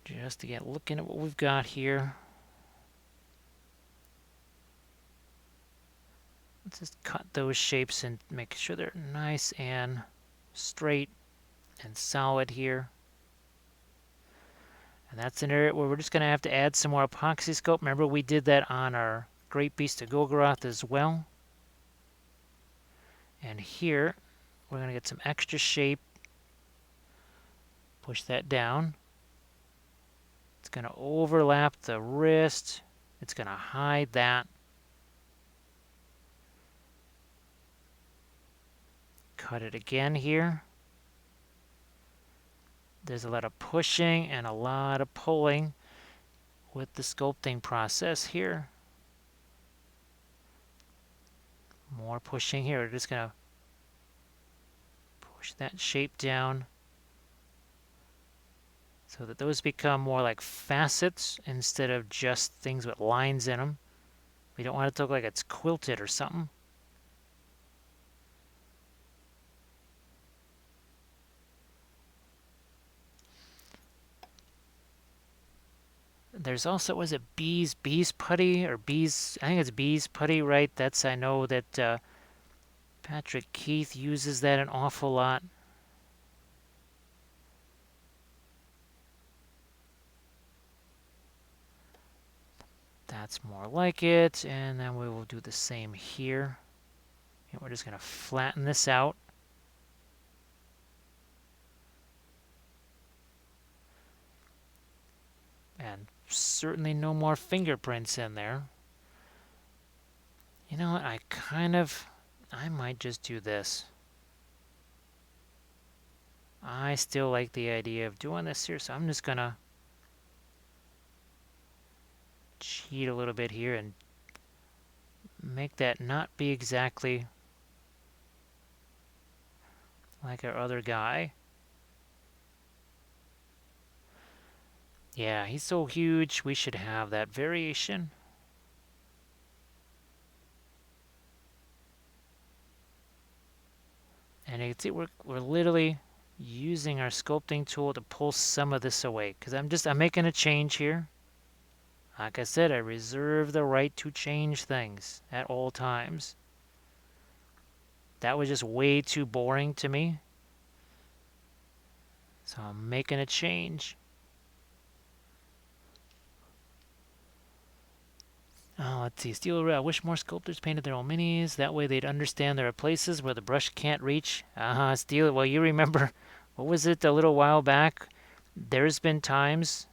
Just again, looking at what we've got here. Let's just cut those shapes and make sure they're nice and straight and solid here. And that's an area where we're just going to have to add some more Apoxy Sculpt. Remember, we did that on our Great Beast of Gogoroth as well. And here, we're going to get some extra shape. Push that down. It's going to overlap the wrist. It's going to hide that. Cut it again here. There's a lot of pushing and a lot of pulling with the sculpting process here. More pushing here. We're just going to push that shape down so that those become more like facets instead of just things with lines in them. We don't want it to look like it's quilted or something. There's also, was it bees putty or bees? I think it's bees putty, right? That's, I know that Patrick Keith uses that an awful lot. That's more like it, and then we will do the same here. And we're just going to flatten this out. And certainly no more fingerprints in there. You know what, I might just do this. I still like the idea of doing this here, so I'm just going to cheat a little bit here and make that not be exactly like our other guy. Yeah, he's so huge, we should have that variation. And you can see we're literally using our sculpting tool to pull some of this away, because I'm making a change here. Like I said, I reserve the right to change things at all times. That was just way too boring to me. So I'm making a change. Oh, let's see. Steel, I wish more sculptors painted their own minis. That way they'd understand there are places where the brush can't reach. Steel. Well, you remember, what was it a little while back? There's been times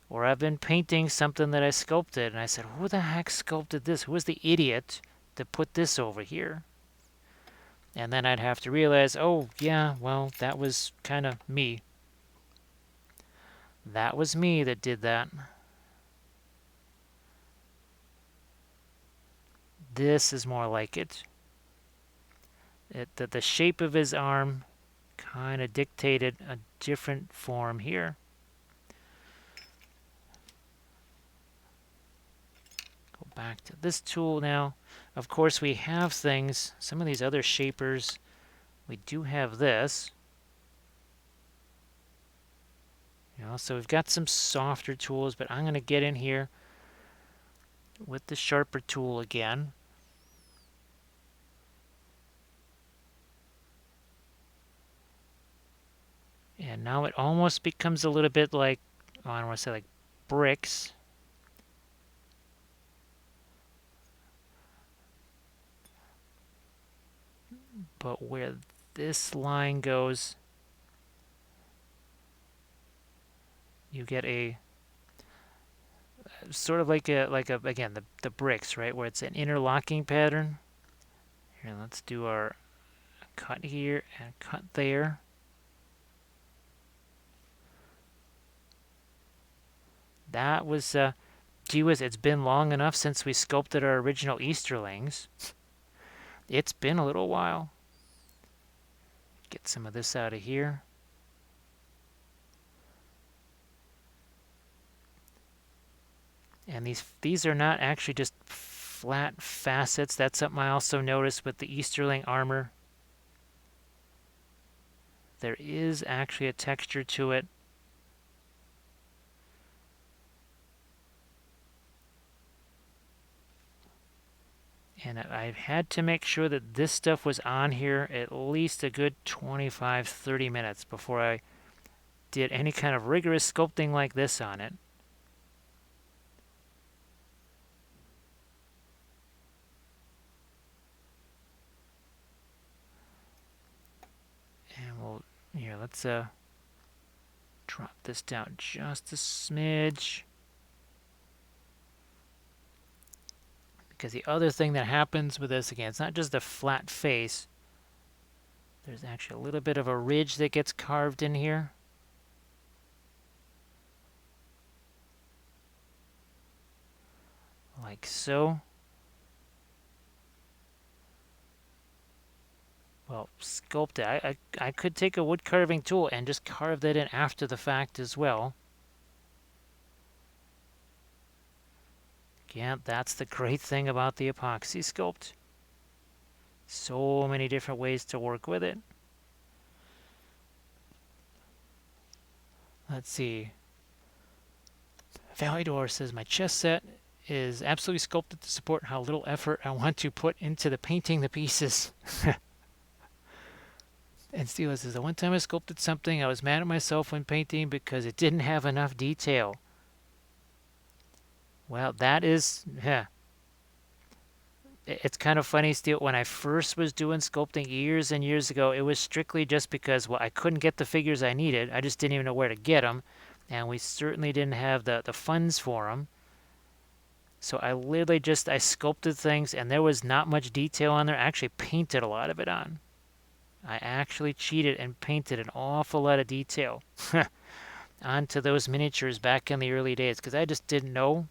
where I've been painting something that I sculpted, and I said, who the heck sculpted this? Who was the idiot that put this over here? And then I'd have to realize, oh, yeah, well, that was kind of me. That was me that did that. This is more like it. The shape of his arm kind of dictated a different form here. Go back to this tool now. Of course, we have things, some of these other shapers, we do have this. You know, so we've got some softer tools, but I'm going to get in here with the sharper tool again. And now it almost becomes a little bit like, oh, I don't want to say like bricks. But where this line goes, you get a sort of like a again the bricks, right, where it's an interlocking pattern. Here, let's do our cut here and cut there. that was, gee whiz, it's been long enough since we sculpted our original Easterlings. It's been a little while. Get some of this out of here. And these are not actually just flat facets. That's something I also noticed with the Easterling armor. There is actually a texture to it. And I've had to make sure that this stuff was on here at least a good 25-30 minutes before I did any kind of rigorous sculpting like this on it. And let's drop this down just a smidge. Because the other thing that happens with this, again, it's not just a flat face. There's actually a little bit of a ridge that gets carved in here. Like so. Well, sculpt it. I could take a wood carving tool and just carve that in after the fact as well. Yeah, that's the great thing about the Apoxy Sculpt. So many different ways to work with it. Let's see. Validor says, my chess set is absolutely sculpted to support how little effort I want to put into the painting the pieces. And Steele says, the one time I sculpted something, I was mad at myself when painting because it didn't have enough detail. Well, that is, yeah. It's kind of funny, Steele, when I first was doing sculpting years and years ago, it was strictly just because, well, I couldn't get the figures I needed. I just didn't even know where to get them. And we certainly didn't have the funds for them. So I literally I sculpted things, and there was not much detail on there. I actually painted a lot of it on. I actually cheated and painted an awful lot of detail onto those miniatures back in the early days because I just didn't know.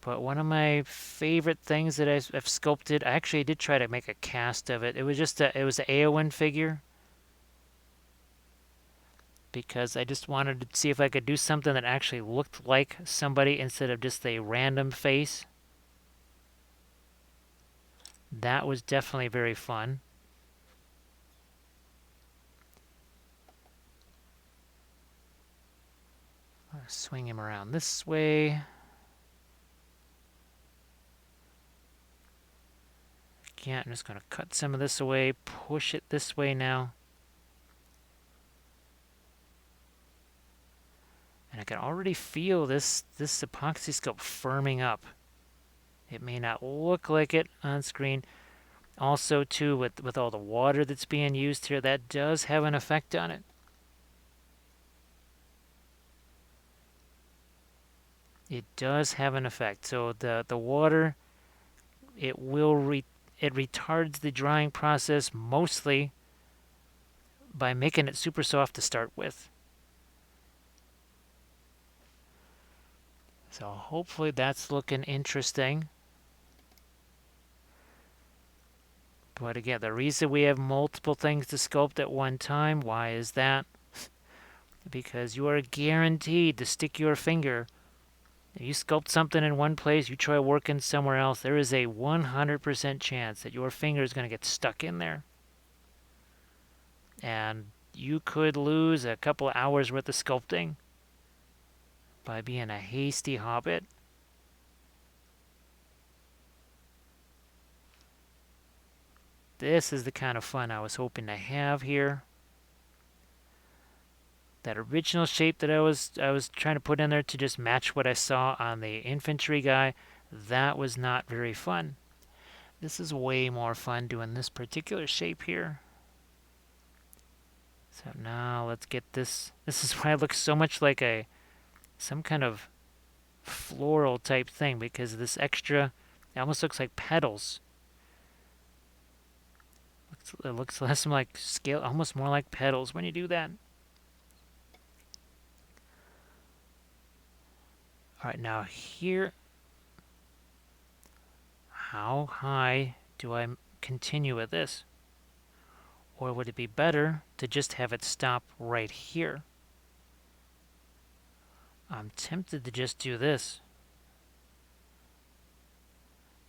But one of my favorite things that I've sculpted, I actually did try to make a cast of it. It was just it was an Eowyn figure because I just wanted to see if I could do something that actually looked like somebody instead of just a random face. That was definitely very fun. I'll swing him around this way. Again, I'm just going to cut some of this away, push it this way now. And I can already feel this Apoxy Sculpt firming up. It may not look like it on screen. Also, too, with all the water that's being used here, that does have an effect on it. It does have an effect. So the water, it retards the drying process mostly by making it super soft to start with. So hopefully that's looking interesting. But again, the reason we have multiple things to sculpt at one time, why is that? Because you are guaranteed to stick your finger. If you sculpt something in one place, you try working somewhere else, there is a 100% chance that your finger is going to get stuck in there. And you could lose a couple of hours worth of sculpting by being a hasty hobbit. This is the kind of fun I was hoping to have here. That original shape that I was trying to put in there to just match what I saw on the infantry guy, that was not very fun. This is way more fun doing this particular shape here. So now let's get this. This is why it looks so much like some kind of floral type thing, because this extra, it almost looks like petals. It looks less like scale, almost more like petals when you do that. All right, now here, how high do I continue with this? Or would it be better to just have it stop right here? I'm tempted to just do this.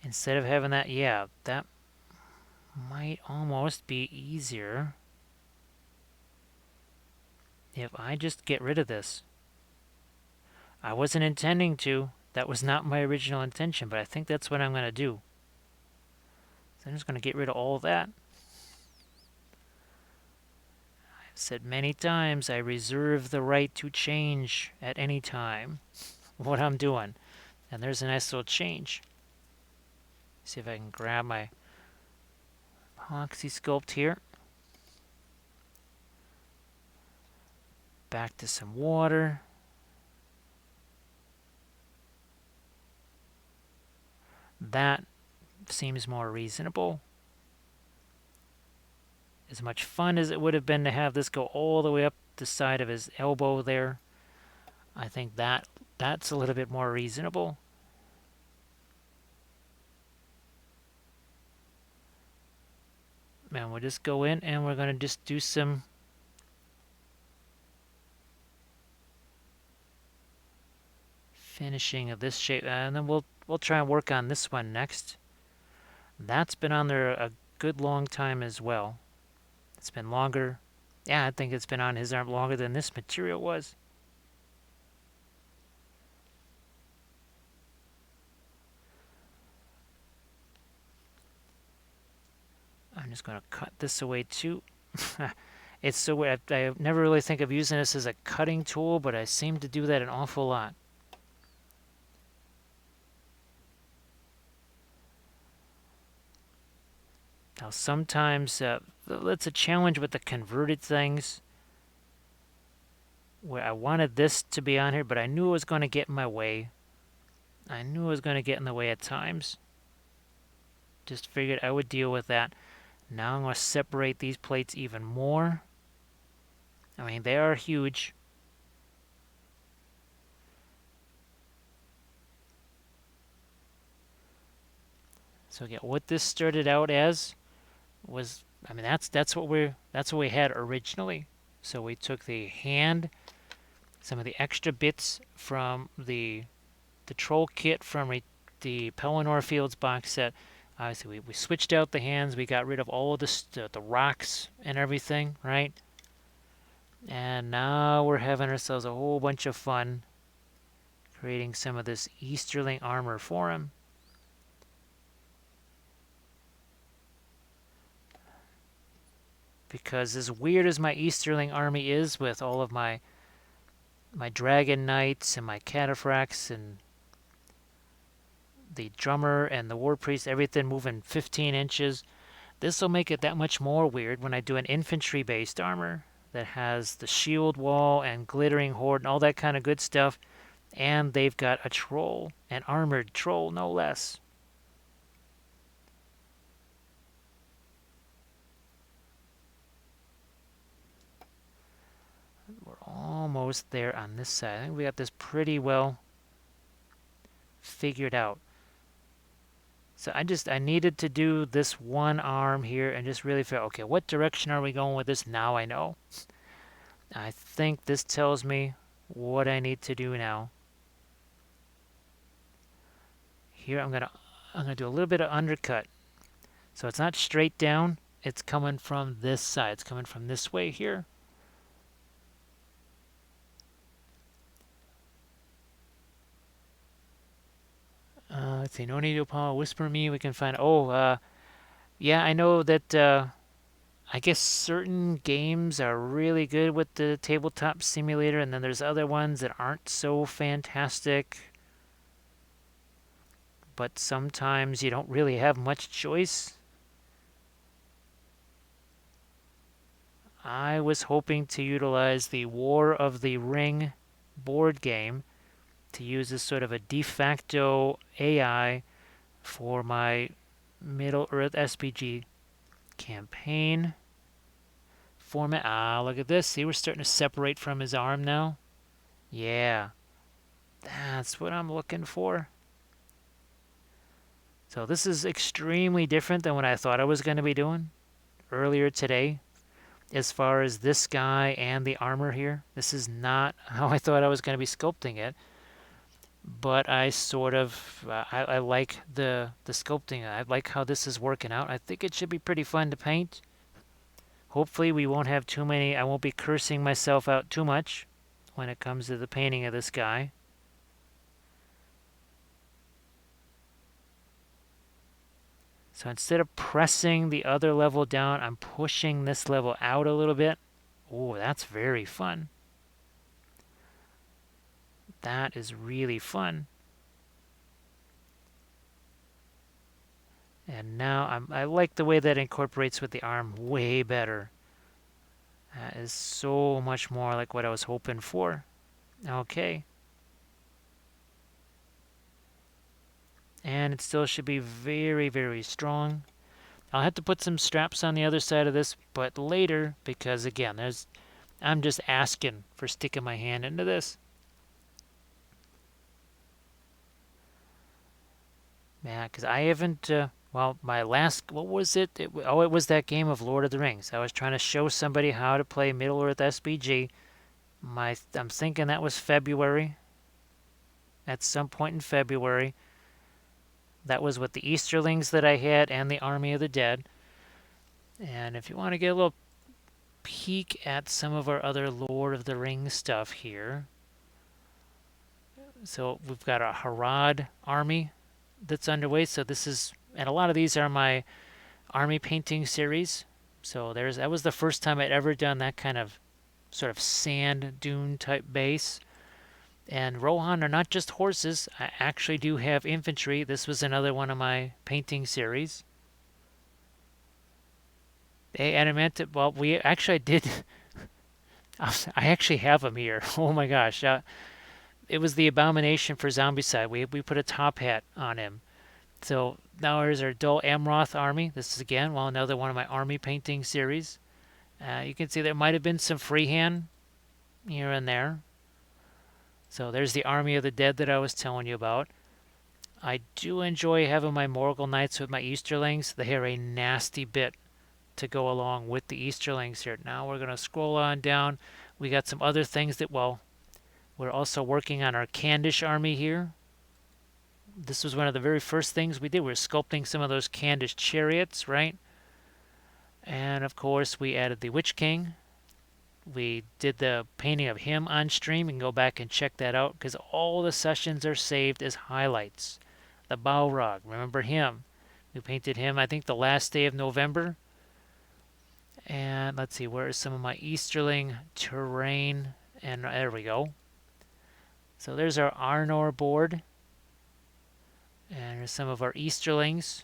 Instead of having that, yeah, that might almost be easier if I just get rid of this. I wasn't intending to. That was not my original intention, but I think that's what I'm going to do. So I'm just going to get rid of all of that. I've said many times I reserve the right to change at any time what I'm doing. And there's a nice little change. See if I can grab my Apoxy Sculpt here. Back to some water. That seems more reasonable. As much fun as it would have been to have this go all the way up the side of his elbow there, I think that's a little bit more reasonable. And we'll just go in and we're going to just do some finishing of this shape, and then we'll try and work on this one next. That's been on there a good long time as well. It's been longer. Yeah, I think it's been on his arm longer than this material was. I'm just going to cut this away too. It's so weird. I never really think of using this as a cutting tool, but I seem to do that an awful lot. Now sometimes that's a challenge with the converted things, where I wanted this to be on here, but I knew it was going to get in my way. I knew it was going to get in the way at times. Just figured I would deal with that. Now I'm going to separate these plates even more. I mean, they are huge. So again, what this started out as was, I mean, that's what we had originally. So we took the hand, some of the extra bits from the troll kit from the Pelennor Fields box set. Obviously, we switched out the hands. We got rid of all of the rocks and everything, right? And now we're having ourselves a whole bunch of fun creating some of this Easterling armor for him. Because as weird as my Easterling army is, with all of my dragon knights and my cataphracts and the drummer and the war priest, everything moving 15 inches, this will make it that much more weird when I do an infantry based armor that has the shield wall and glittering horde and all that kind of good stuff, and they've got a troll, an armored troll no less. We're almost there on this side. I think we got this pretty well figured out. So I needed to do this one arm here and just really figure, okay, what direction are we going with this? Now I know. I think this tells me what I need to do now. Here I'm gonna do a little bit of undercut. So it's not straight down, it's coming from this side. It's coming from this way here. Let's see, no need to whisper me. We can find, yeah, I know that I guess certain games are really good with the tabletop simulator, and then there's other ones that aren't so fantastic. But sometimes you don't really have much choice. I was hoping to utilize the War of the Ring board game to use as sort of a de facto AI for my Middle-earth SPG campaign format. Look at this. See, we're starting to separate from his arm now. Yeah. That's what I'm looking for. So this is extremely different than what I thought I was going to be doing earlier today. As far as this guy and the armor here, this is not how I thought I was going to be sculpting it. But I sort of, I like the sculpting. I like how this is working out. I think it should be pretty fun to paint. Hopefully we won't have too many, I won't be cursing myself out too much when it comes to the painting of this guy. So instead of pressing the other level down, I'm pushing this level out a little bit. Oh, that's very fun. That is really fun. And now I like the way that incorporates with the arm way better. That is so much more like what I was hoping for. Okay. And it still should be very, very strong. I'll have to put some straps on the other side of this, but later, because again, I'm just asking for sticking my hand into this. Yeah, because I haven't, well, my last, what was it? It was that game of Lord of the Rings. I was trying to show somebody how to play Middle-earth SBG. I'm thinking that was February. At some point in February. That was with the Easterlings that I had and the Army of the Dead. And if you want to get a little peek at some of our other Lord of the Rings stuff here. So we've got a Harad army that's underway. So this is, and a lot of these are my army painting series. So that was the first time I'd ever done that kind of sort of sand dune type base. And Rohan are not just horses. I actually do have infantry. This was another one of my painting series. They adamant. Well, we actually did. I actually have them here. Oh my gosh! It was the abomination for Zombicide. We put a top hat on him. So now here's our Dol Amroth army. This is again, well, another one of my army painting series. You can see there might have been some freehand here and there. So there's the army of the dead that I was telling you about. I do enjoy having my Morgul Knights with my Easterlings. They are a nasty bit to go along with the Easterlings here. Now we're going to scroll on down. We got some other things that, well, we're also working on our Candish army here. This was one of the very first things we did. We were sculpting some of those Candish chariots, right? And of course, we added the Witch King. We did the painting of him on stream. You can go back and check that out because all the sessions are saved as highlights. The Balrog, remember him? We painted him, I think, the last day of November. And let's see, where is some of my Easterling terrain? And there we go. So there's our Arnor board. And here's some of our Easterlings.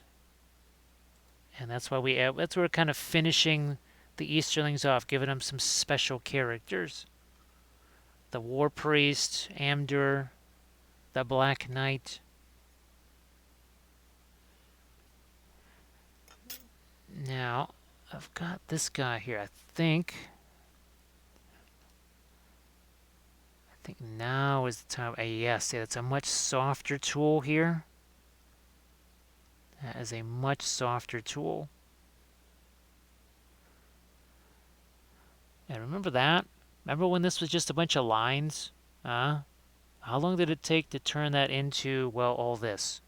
And that's why that's where we're kind of finishing the Easterlings off, giving them some special characters. The War Priest, Amdur, the Black Knight. Now, I've got this guy here, I think now is the time. Yes, it's a much softer tool here. That is a much softer tool. And remember that? Remember when this was just a bunch of lines? How long did it take to turn that into, well, all this?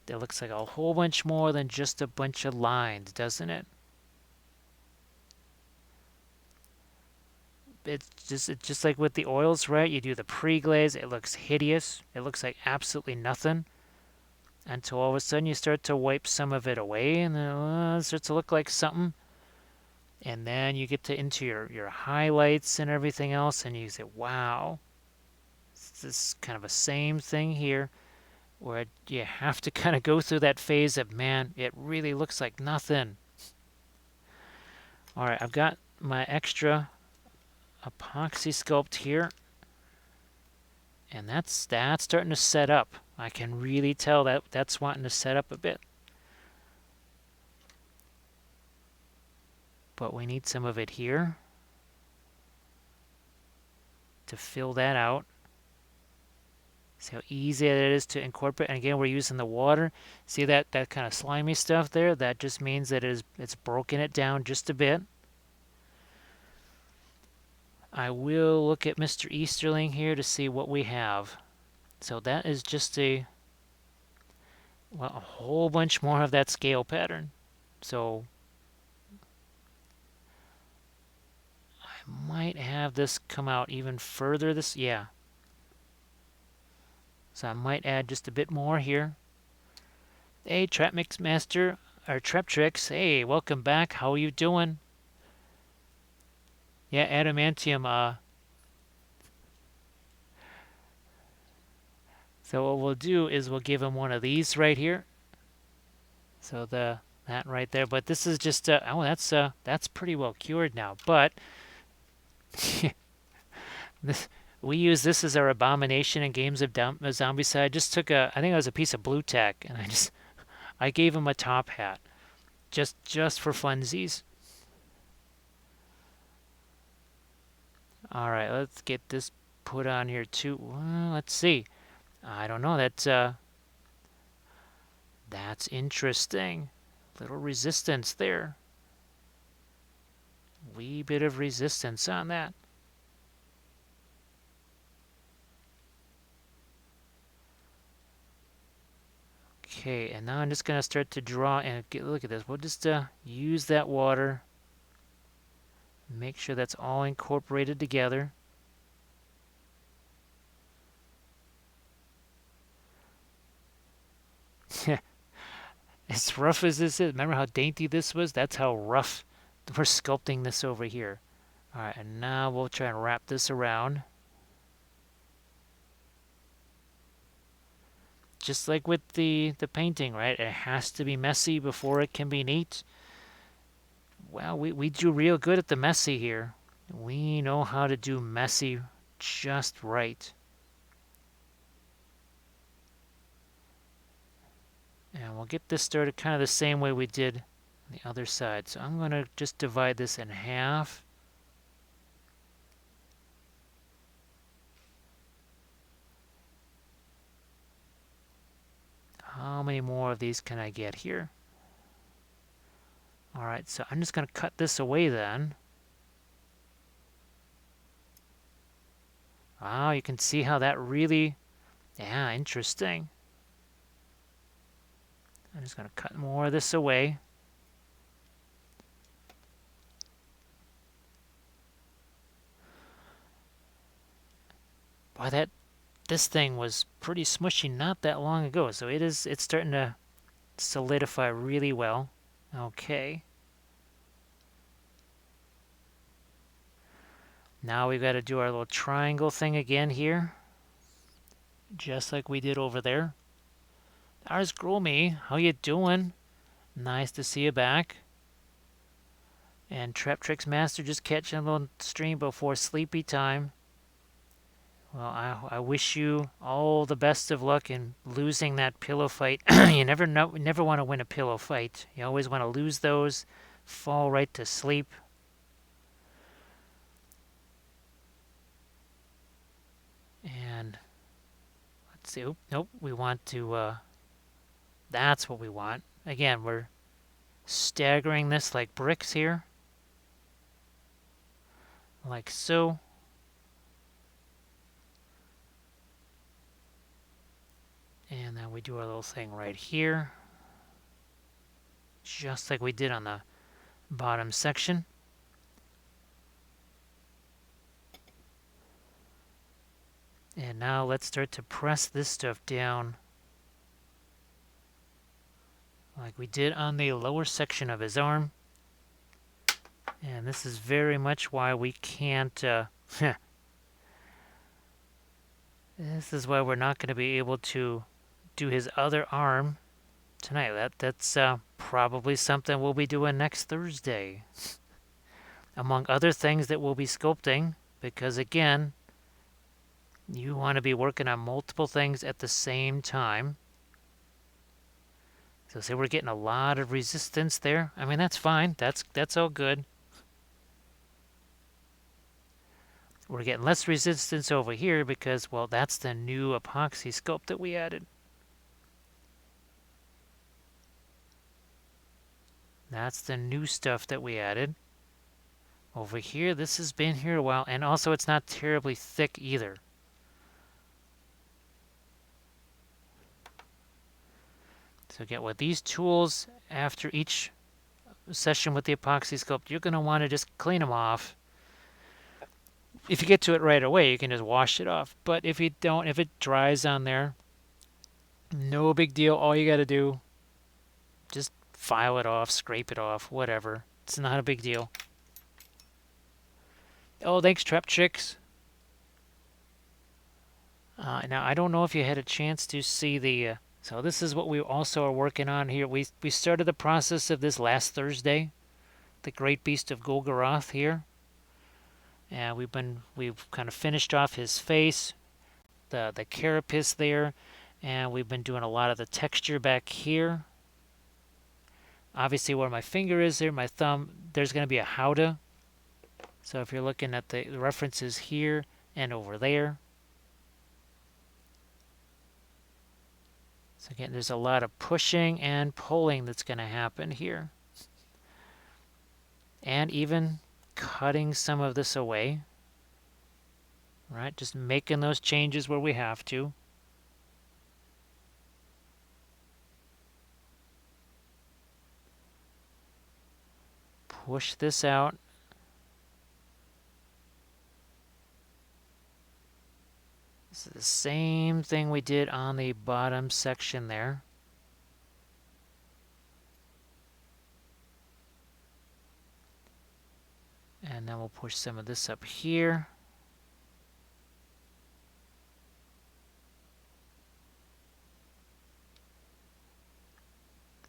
It looks like a whole bunch more than just a bunch of lines, doesn't it? It's just like with the oils, right? You do the pre-glaze, it looks hideous. It looks like absolutely nothing. Until all of a sudden you start to wipe some of it away and then it starts to look like something. And then you get into your highlights and everything else and you say, wow. It's this kind of a same thing here where you have to kind of go through that phase of, man, it really looks like nothing. All right, I've got my extra Apoxy Sculpt here. And that's starting to set up. I can really tell that's wanting to set up a bit. But we need some of it here to fill that out. See how easy it is to incorporate. And again, we're using the water. See that kind of slimy stuff there? That just means that it's broken it down just a bit. I will look at Mr. Easterling here to see what we have. So that is just a whole bunch more of that scale pattern. So I might have this come out even further. Yeah. So I might add just a bit more here. Hey, Trap Mix Master, or Trap Tricks. Hey, welcome back. How are you doing? Yeah, adamantium. So what we'll do is we'll give him one of these right here. So that right there. But this is just oh, that's pretty well cured now. But this we use this as our abomination in games of Zombicide. I just took I think it was a piece of blue tack, and I gave him a top hat, just for funsies. All right, let's get this put on here too. Well, let's see. I don't know. That's interesting. Little resistance there. Wee bit of resistance on that. Okay, and now I'm just going to start to draw and look at this. We'll just use that water. Make sure that's all incorporated together. As rough as this is, remember how dainty this was? That's how rough we're sculpting this over here. All right, and now we'll try and wrap this around. Just like with the painting, right? It has to be messy before it can be neat. Well, we do real good at the messy here. We know how to do messy just right. And we'll get this started kind of the same way we did on the other side. So I'm going to just divide this in half. How many more of these can I get here? All right, so I'm just going to cut this away then. Wow, you can see how that really, yeah, interesting. I'm just going to cut more of this away. Boy, this thing was pretty smushy not that long ago, so it's starting to solidify really well. Okay. Now we've got to do our little triangle thing again here. Just like we did over there. There's Groomy. How you doing? Nice to see you back. And Trap Tricks Master just catching a little stream before sleepy time. Well, I wish you all the best of luck in losing that pillow fight. You never want to win a pillow fight. You always want to lose those, fall right to sleep. And let's see. Oop, nope, we want to. That's what we want. Again, we're staggering this like bricks here, like so. And then we do our little thing right here, just like we did on the bottom section. And now let's start to press this stuff down like we did on the lower section of his arm. And this is very much why we can't, this is why we're not going to be able to do his other arm tonight. That's probably something we'll be doing next Thursday. Among other things that we'll be sculpting, because again, you want to be working on multiple things at the same time. So say we're getting a lot of resistance there. I mean, that's fine. That's all good. We're getting less resistance over here because, well, that's the new Apoxy Sculpt that we added. That's the new stuff that we added. Over here, this has been here a while, and also it's not terribly thick either. So again, with these tools, after each session with the Apoxy Sculpt, you're going to want to just clean them off. If you get to it right away, you can just wash it off. But if you don't, if it dries on there, no big deal. All you got to do, just file it off, scrape it off, whatever. It's not a big deal. Oh, thanks, Trap Chicks. Now, I don't know if you had a chance to see the... so this is what we also are working on here. We started the process of this last Thursday, the Great Beast of Gogoroth here. And we've kind of finished off his face, the carapace there, and we've been doing a lot of the texture back here. Obviously, where my finger is there, my thumb, there's going to be a howdah. So if you're looking at the references here and over there. So again, there's a lot of pushing and pulling that's going to happen here. And even cutting some of this away. Right, just making those changes where we have to. Push this out. This is the same thing we did on the bottom section there. And then we'll push some of this up here.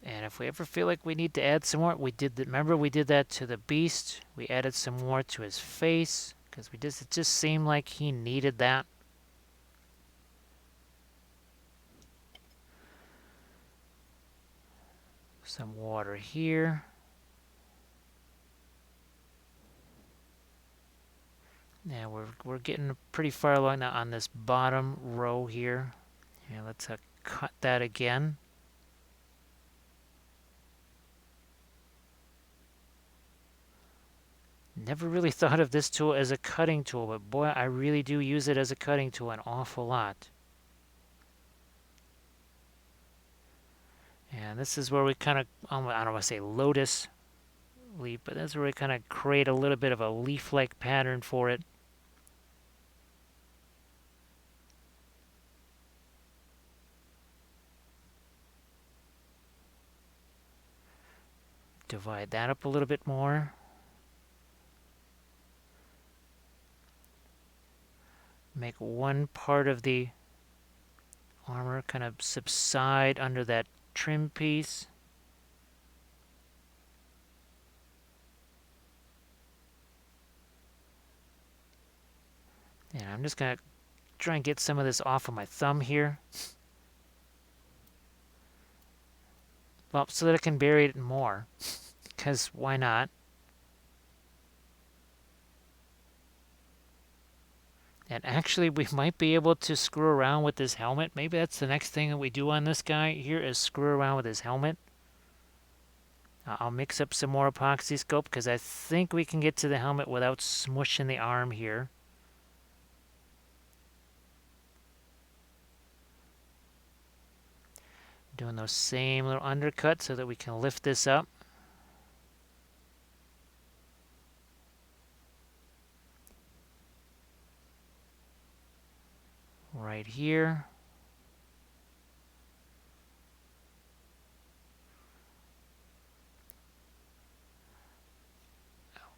And if we ever feel like we need to add some more, we did that. Remember, we did that to the beast. We added some more to his face because it just seemed like he needed that. Some water here. Yeah, we're getting pretty far along now on this bottom row here. Yeah, let's cut that again. Never really thought of this tool as a cutting tool, but boy, I really do use it as a cutting tool an awful lot. And this is where we kind of, I don't want to say lotus leaf, but that's where we kind of create a little bit of a leaf-like pattern for it. Divide that up a little bit more. Make one part of the armor kind of subside under that trim piece. And I'm just going to try and get some of this off of my thumb here. Well, so that I can bury it more. Because why not? And actually, we might be able to screw around with this helmet. Maybe that's the next thing that we do on this guy here is screw around with his helmet. I'll mix up some more Apoxy Sculpt because I think we can get to the helmet without smushing the arm here. Doing those same little undercuts so that we can lift this up. Right here.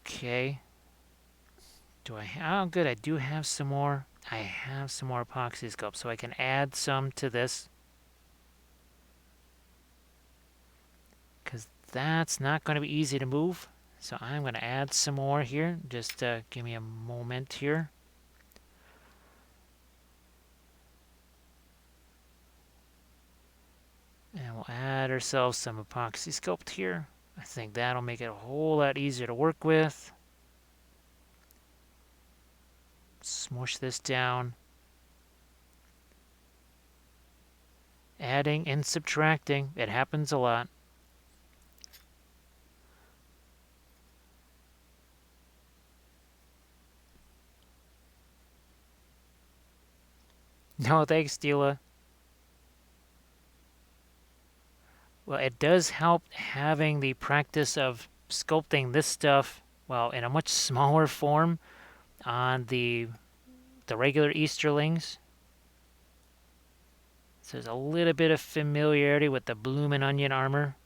Okay. Do I have, oh good, I do have some more. I have some more Apoxy Sculpt, so I can add some to this. Because that's not going to be easy to move. So I'm going to add some more here. Just give me a moment here. And we'll add ourselves some Apoxy Sculpt here. I think that'll make it a whole lot easier to work with. Smush this down. Adding and subtracting. It happens a lot. No, thanks, Stila. Well, it does help having the practice of sculpting this stuff, well, in a much smaller form on the regular Easterlings. So there's a little bit of familiarity with the bloomin' onion armor.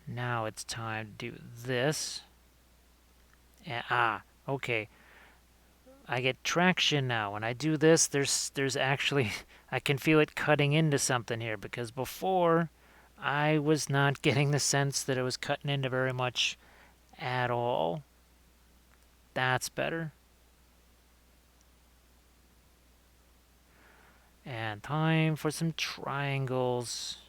Now it's time to do this. And, okay. I get traction now. When I do this, there's actually, I can feel it cutting into something here, because before I was not getting the sense that it was cutting into very much at all. That's better. And time for some triangles.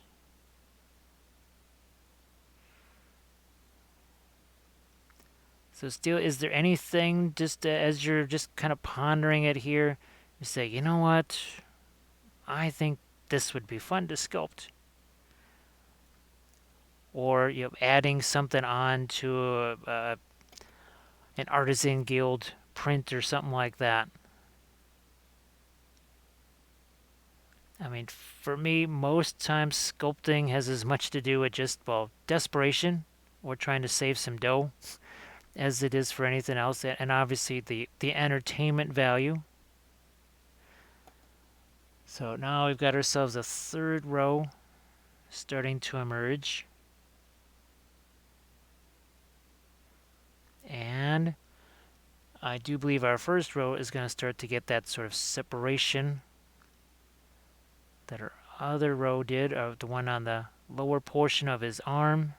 So still, is there anything, just as you're just kind of pondering it here, you say, you know what, I think this would be fun to sculpt? Or adding something on to an artisan guild print or something like that. I mean, for me, most times sculpting has as much to do with just, well, desperation or trying to save some dough as it is for anything else, and obviously the entertainment value. So now we've got ourselves a third row starting to emerge. And I do believe our first row is going to start to get that sort of separation that our other row did, of the one on the lower portion of his arm.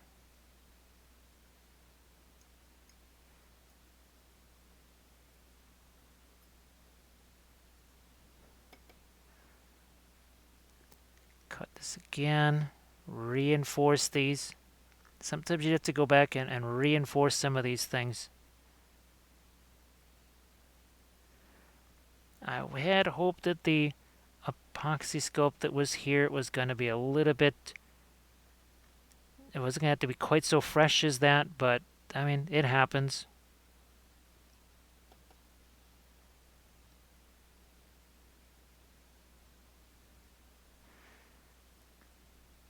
Cut this again, reinforce these. Sometimes you have to go back and reinforce some of these things. I had hoped that the Apoxy Sculpt that was here was going to be a little bit, it wasn't going to have to be quite so fresh as that, but I mean, it happens.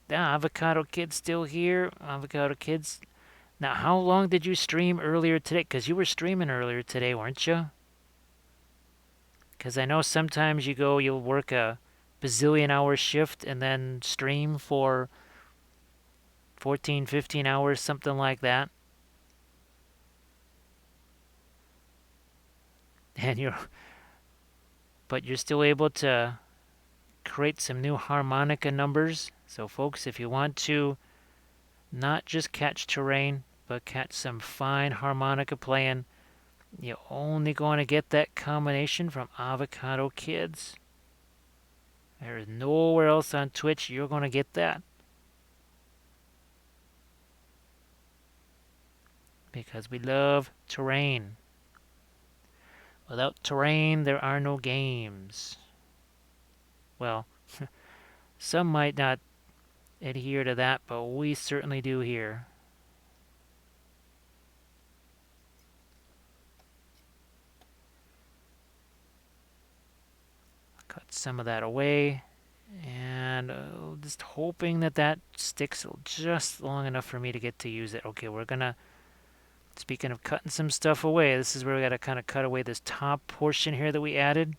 Avocado Kid's still here. Avocado Kid's. Now, how long did you stream earlier today? Because you were streaming earlier today, weren't you? Because I know sometimes you'll work a bazillion hour shift and then stream for 14, 15 hours, something like that. And but you're still able to create some new harmonica numbers. So folks, if you want to not just catch terrain, but catch some fine harmonica playing, you're only going to get that combination from Avocado Kids. There is nowhere else on Twitch you're going to get that. Because we love terrain. Without terrain, there are no games. Well, some might not adhere to that, but we certainly do here. Cut some of that away, and just hoping that that sticks just long enough for me to get to use it. Okay, we're gonna, speaking of cutting some stuff away, this is where we gotta kind of cut away this top portion here that we added.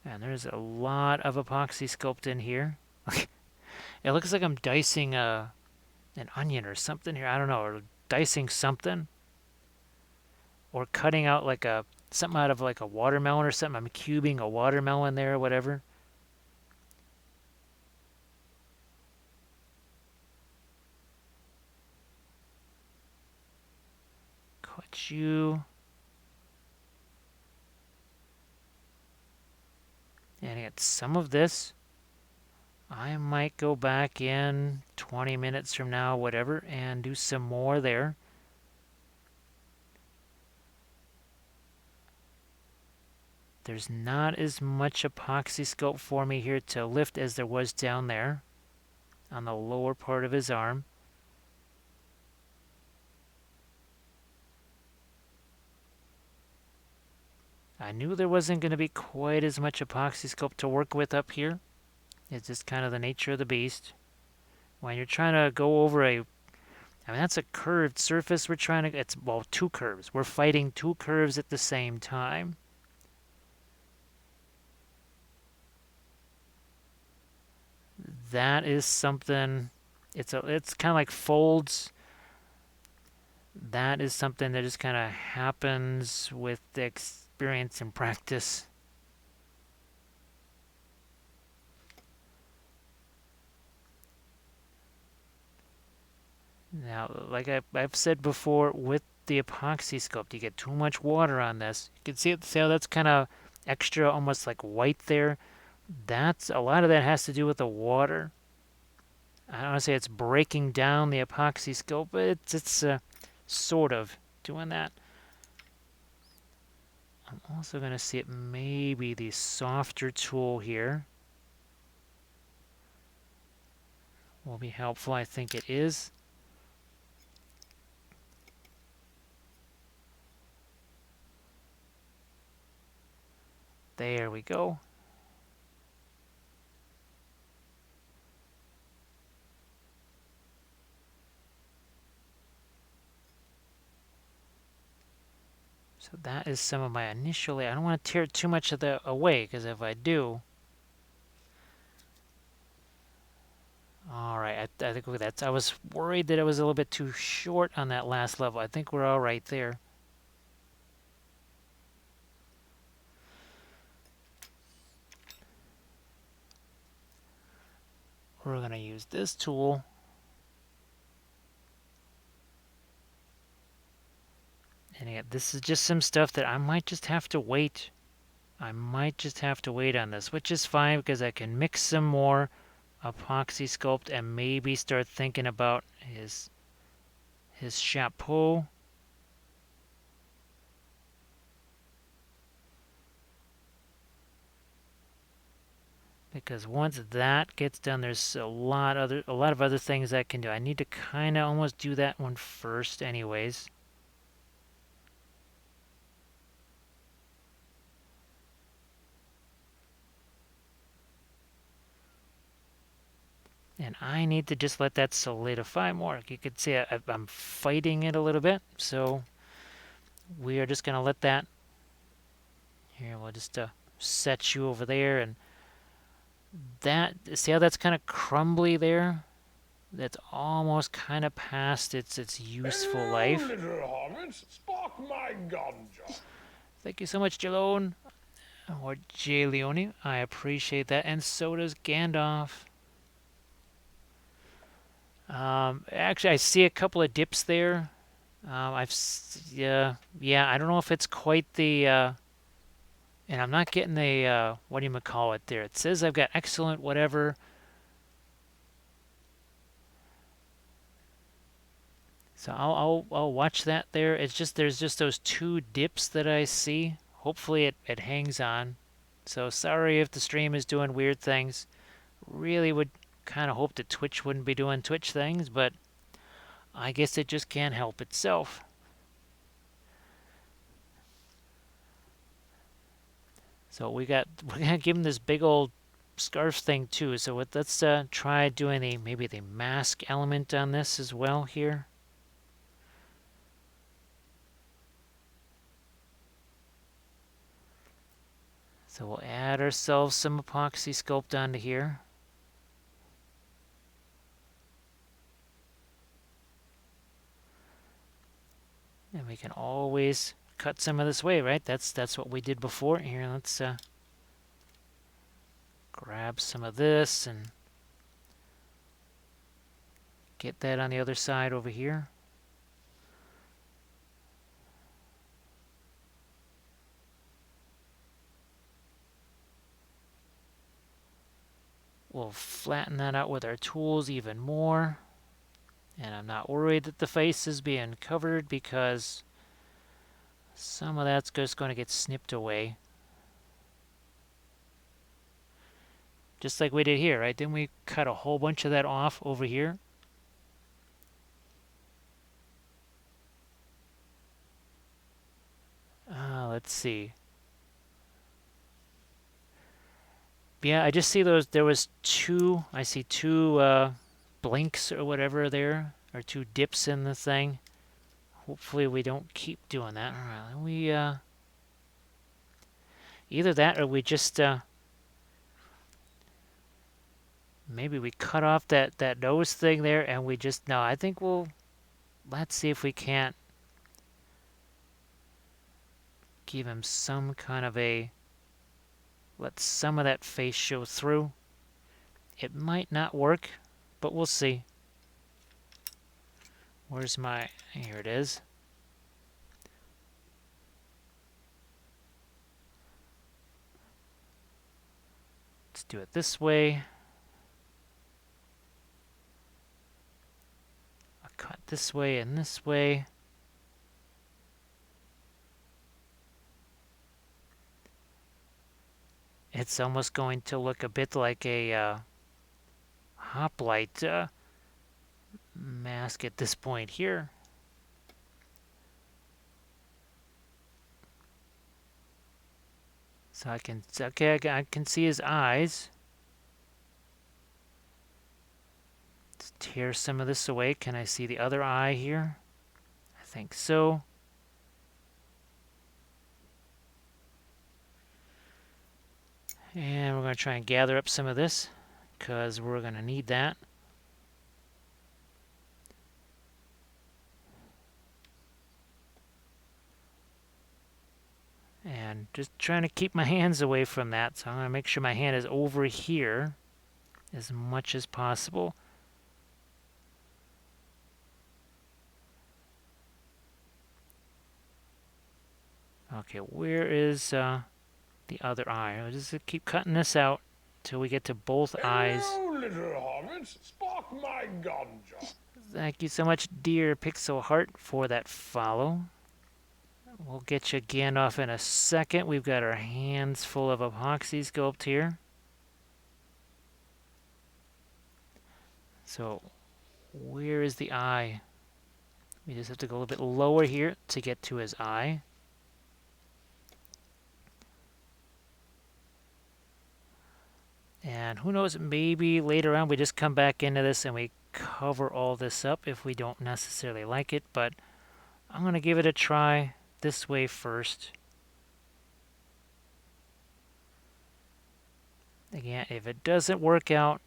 And there's a lot of Apoxy Sculpt in here. It looks like I'm dicing an onion or something here. I don't know, or dicing something. Or cutting out like something out of like a watermelon or something. I'm cubing a watermelon there or whatever. Cut you. And I got some of this I might go back in 20 minutes from now, whatever, and do some more there. There's not as much Apoxy Sculpt for me here to lift as there was down there on the lower part of his arm. I knew there wasn't going to be quite as much Apoxy Sculpt to work with up here. It's just kind of the nature of the beast. When you're trying to go over I mean, that's a curved surface we're trying to, it's, well, two curves. We're fighting two curves at the same time. That is something, it's kind of like folds. That is something that just kind of happens with the experience and practice. Now, like I've said before, with the Apoxy Sculpt, you get too much water on this. You can see how that's kind of extra, almost like white there. That's a lot of that has to do with the water. I don't want to say it's breaking down the Apoxy Sculpt, but it's sort of doing that. I'm also going to see it maybe the softer tool here will be helpful. I think it is. There we go. So that is some of my initially. I don't want to tear too much of the away, because if I do, all right. I think that's. I was worried that it was a little bit too short on that last level. I think we're all right there. We're going to use this tool. And again, this is just some stuff that I might just have to wait. I might just have to wait on this, which is fine because I can mix some more Apoxy Sculpt and maybe start thinking about his chapeau. Because once that gets done, there's a lot of other things I can do. I need to kind of almost do that one first anyways. And I need to just let that solidify more. You could see I'm fighting it a little bit. So we are just going to let that. Here, we'll just set you over there. And that, see how that's kind of crumbly there? That's almost kind of past its useful life. Hello, little hobbits. Spark my ganja. Thank you so much, Jalone. Or J. Leone. I appreciate that. And so does Gandalf. Actually, I see a couple of dips there. Yeah, I don't know if it's quite the, and I'm not getting the, what do you call it there? It says I've got excellent whatever. So I'll watch that there. It's just, there's just those two dips that I see. Hopefully it hangs on. So sorry if the stream is doing weird things. Really would kind of hope that Twitch wouldn't be doing Twitch things, but I guess it just can't help itself. So we're gonna give him this big old scarf thing too. So let's try doing maybe the mask element on this as well here. So we'll add ourselves some Apoxy Sculpt onto here. And we can always cut some of this away, right? That's what we did before. Here, let's grab some of this and get that on the other side over here. We'll flatten that out with our tools even more. And I'm not worried that the face is being covered because some of that's just going to get snipped away. Just like we did here, right? Didn't we cut a whole bunch of that off over here? Let's see. Yeah, I just see those. There was two. I see two blinks or whatever there, or two dips in the thing. Hopefully we don't keep doing that. All right, we either that or we just maybe we cut off that nose thing there, and we just no. I think let's see if we can't give him some kind of a. Let some of that face show through. It might not work, but we'll see. Where's my... Here it is. Let's do it this way. I'll cut this way and this way. It's almost going to look a bit like a hoplite mask at this point here. So I can, okay, I can see his eyes. Let's tear some of this away. Can I see the other eye here? I think so. And we're going to try and gather up some of this because we're going to need that. And just trying to keep my hands away from that. So I'm going to make sure my hand is over here as much as possible. Okay, where is the other eye? I'll just keep cutting this out till we get to both eyes. Hello, little hobbits. Spark my ganja. Thank you so much, dear Pixel Heart, for that follow. We'll get you Gandalf in a second. We've got our hands full of Apoxy Sculpt here. So, where is the eye? We just have to go a little bit lower here to get to his eye. And who knows, maybe later on we just come back into this and we cover all this up if we don't necessarily like it, but I'm going to give it a try this way first. Again, if it doesn't work out,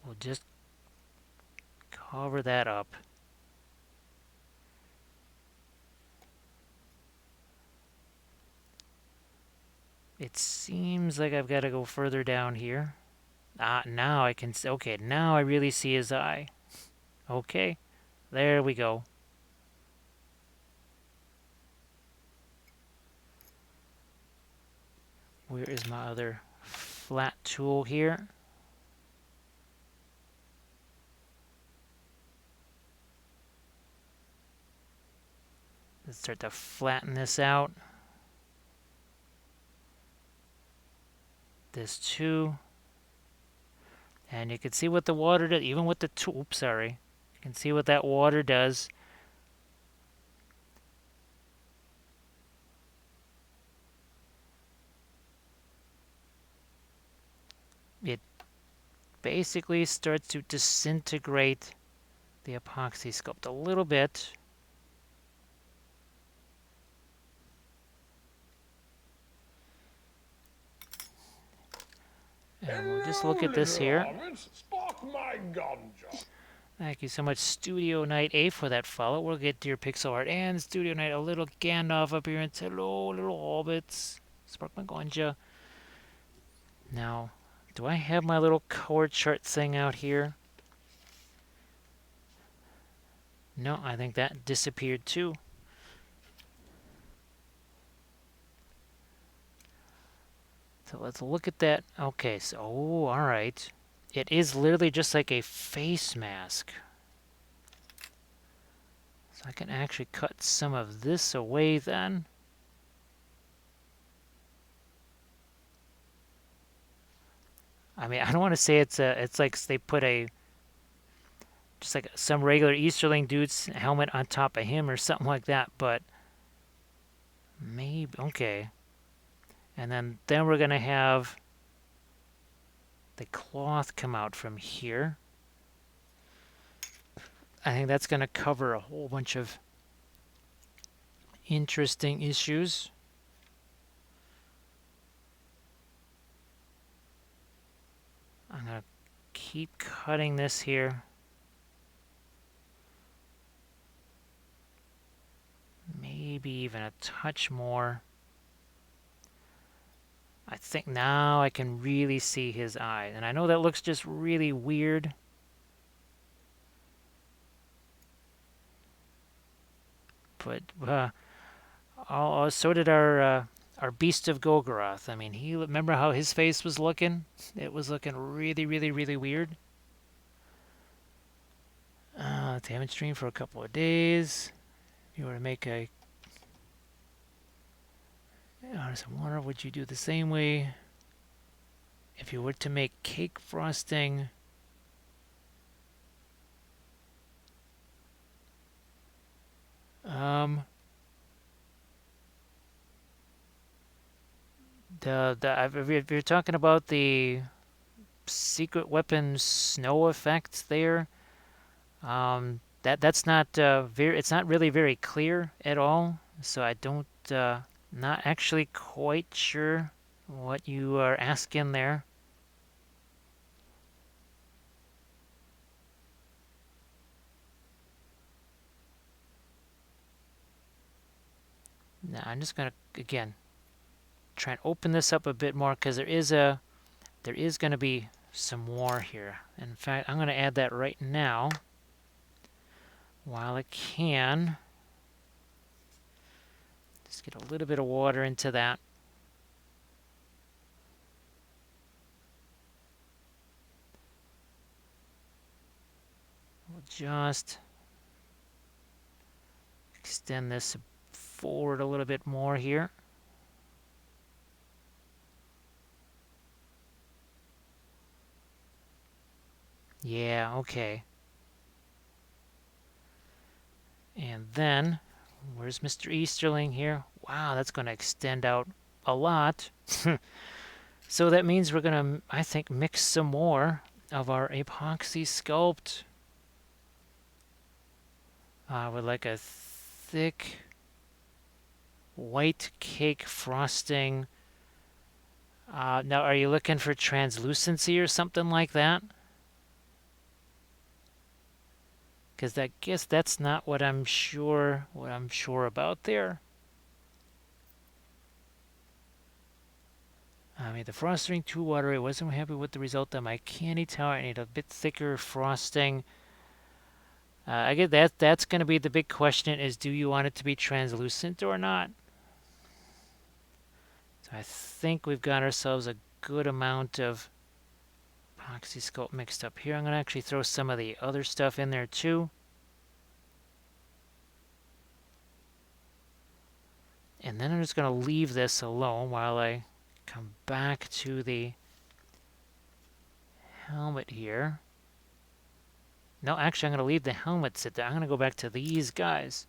we'll just cover that up. It seems like I've got to go further down here. Now I can see. Okay, now I really see his eye. Okay, there we go. Where is my other flat tool here? Let's start to flatten this out. This too. And you can see what the water does, even with the tool. Oops, sorry. You can see what that water does. It basically starts to disintegrate the Apoxy Sculpt a little bit. And we'll just look at this here. Spark my ganja. Thank you so much, Studio Knight A, for that follow. We'll get Dear Pixel Art and Studio Knight a little Gandalf appearance. Hello, little hobbits. Spark my ganja. Now, do I have my little chord chart thing out here? No, I think that disappeared too. So let's look at that. Okay, so, oh, all right. It is literally just like a face mask. So I can actually cut some of this away then. I mean, I don't want to say it's like they put just like some regular Easterling dude's helmet on top of him or something like that, but maybe, okay. And then we're going to have the cloth come out from here. I think that's going to cover a whole bunch of interesting issues. I'm going to keep cutting this here. Maybe even a touch more. I think now I can really see his eye. And I know that looks just really weird. But so did our Beast of Gogoroth. I mean, remember how his face was looking? It was looking really, really, really weird. Damage stream for a couple of days. If you were to make a artist of water, would you do the same way? If you were to make cake frosting, if you're talking about the secret weapon snow effect there, that's not it's not really very clear at all. So I don't not actually quite sure what you are asking there. Now I'm just gonna again try and open this up a bit more because there is going to be some more here. In fact, I'm going to add that right now while I can. Just get a little bit of water into that. We'll just extend this forward a little bit more here. Yeah, okay. And then, where's Mr. Easterling here? Wow, that's going to extend out a lot. So that means we're going to, I think, mix some more of our Apoxy Sculpt with like a thick white cake frosting. Now, are you looking for translucency or something like that? Because I guess that's not what I'm sure about there. I mean, the frosting too watery. I wasn't happy with the result on my candy tower. I need a bit thicker frosting. I guess that's going to be the big question: is do you want it to be translucent or not? So I think we've got ourselves a good amount of Epoxy Sculpt mixed up here. I'm going to actually throw some of the other stuff in there too. And then I'm just going to leave this alone while I come back to the helmet here. No, actually, I'm going to leave the helmet sit there. I'm going to go back to these guys.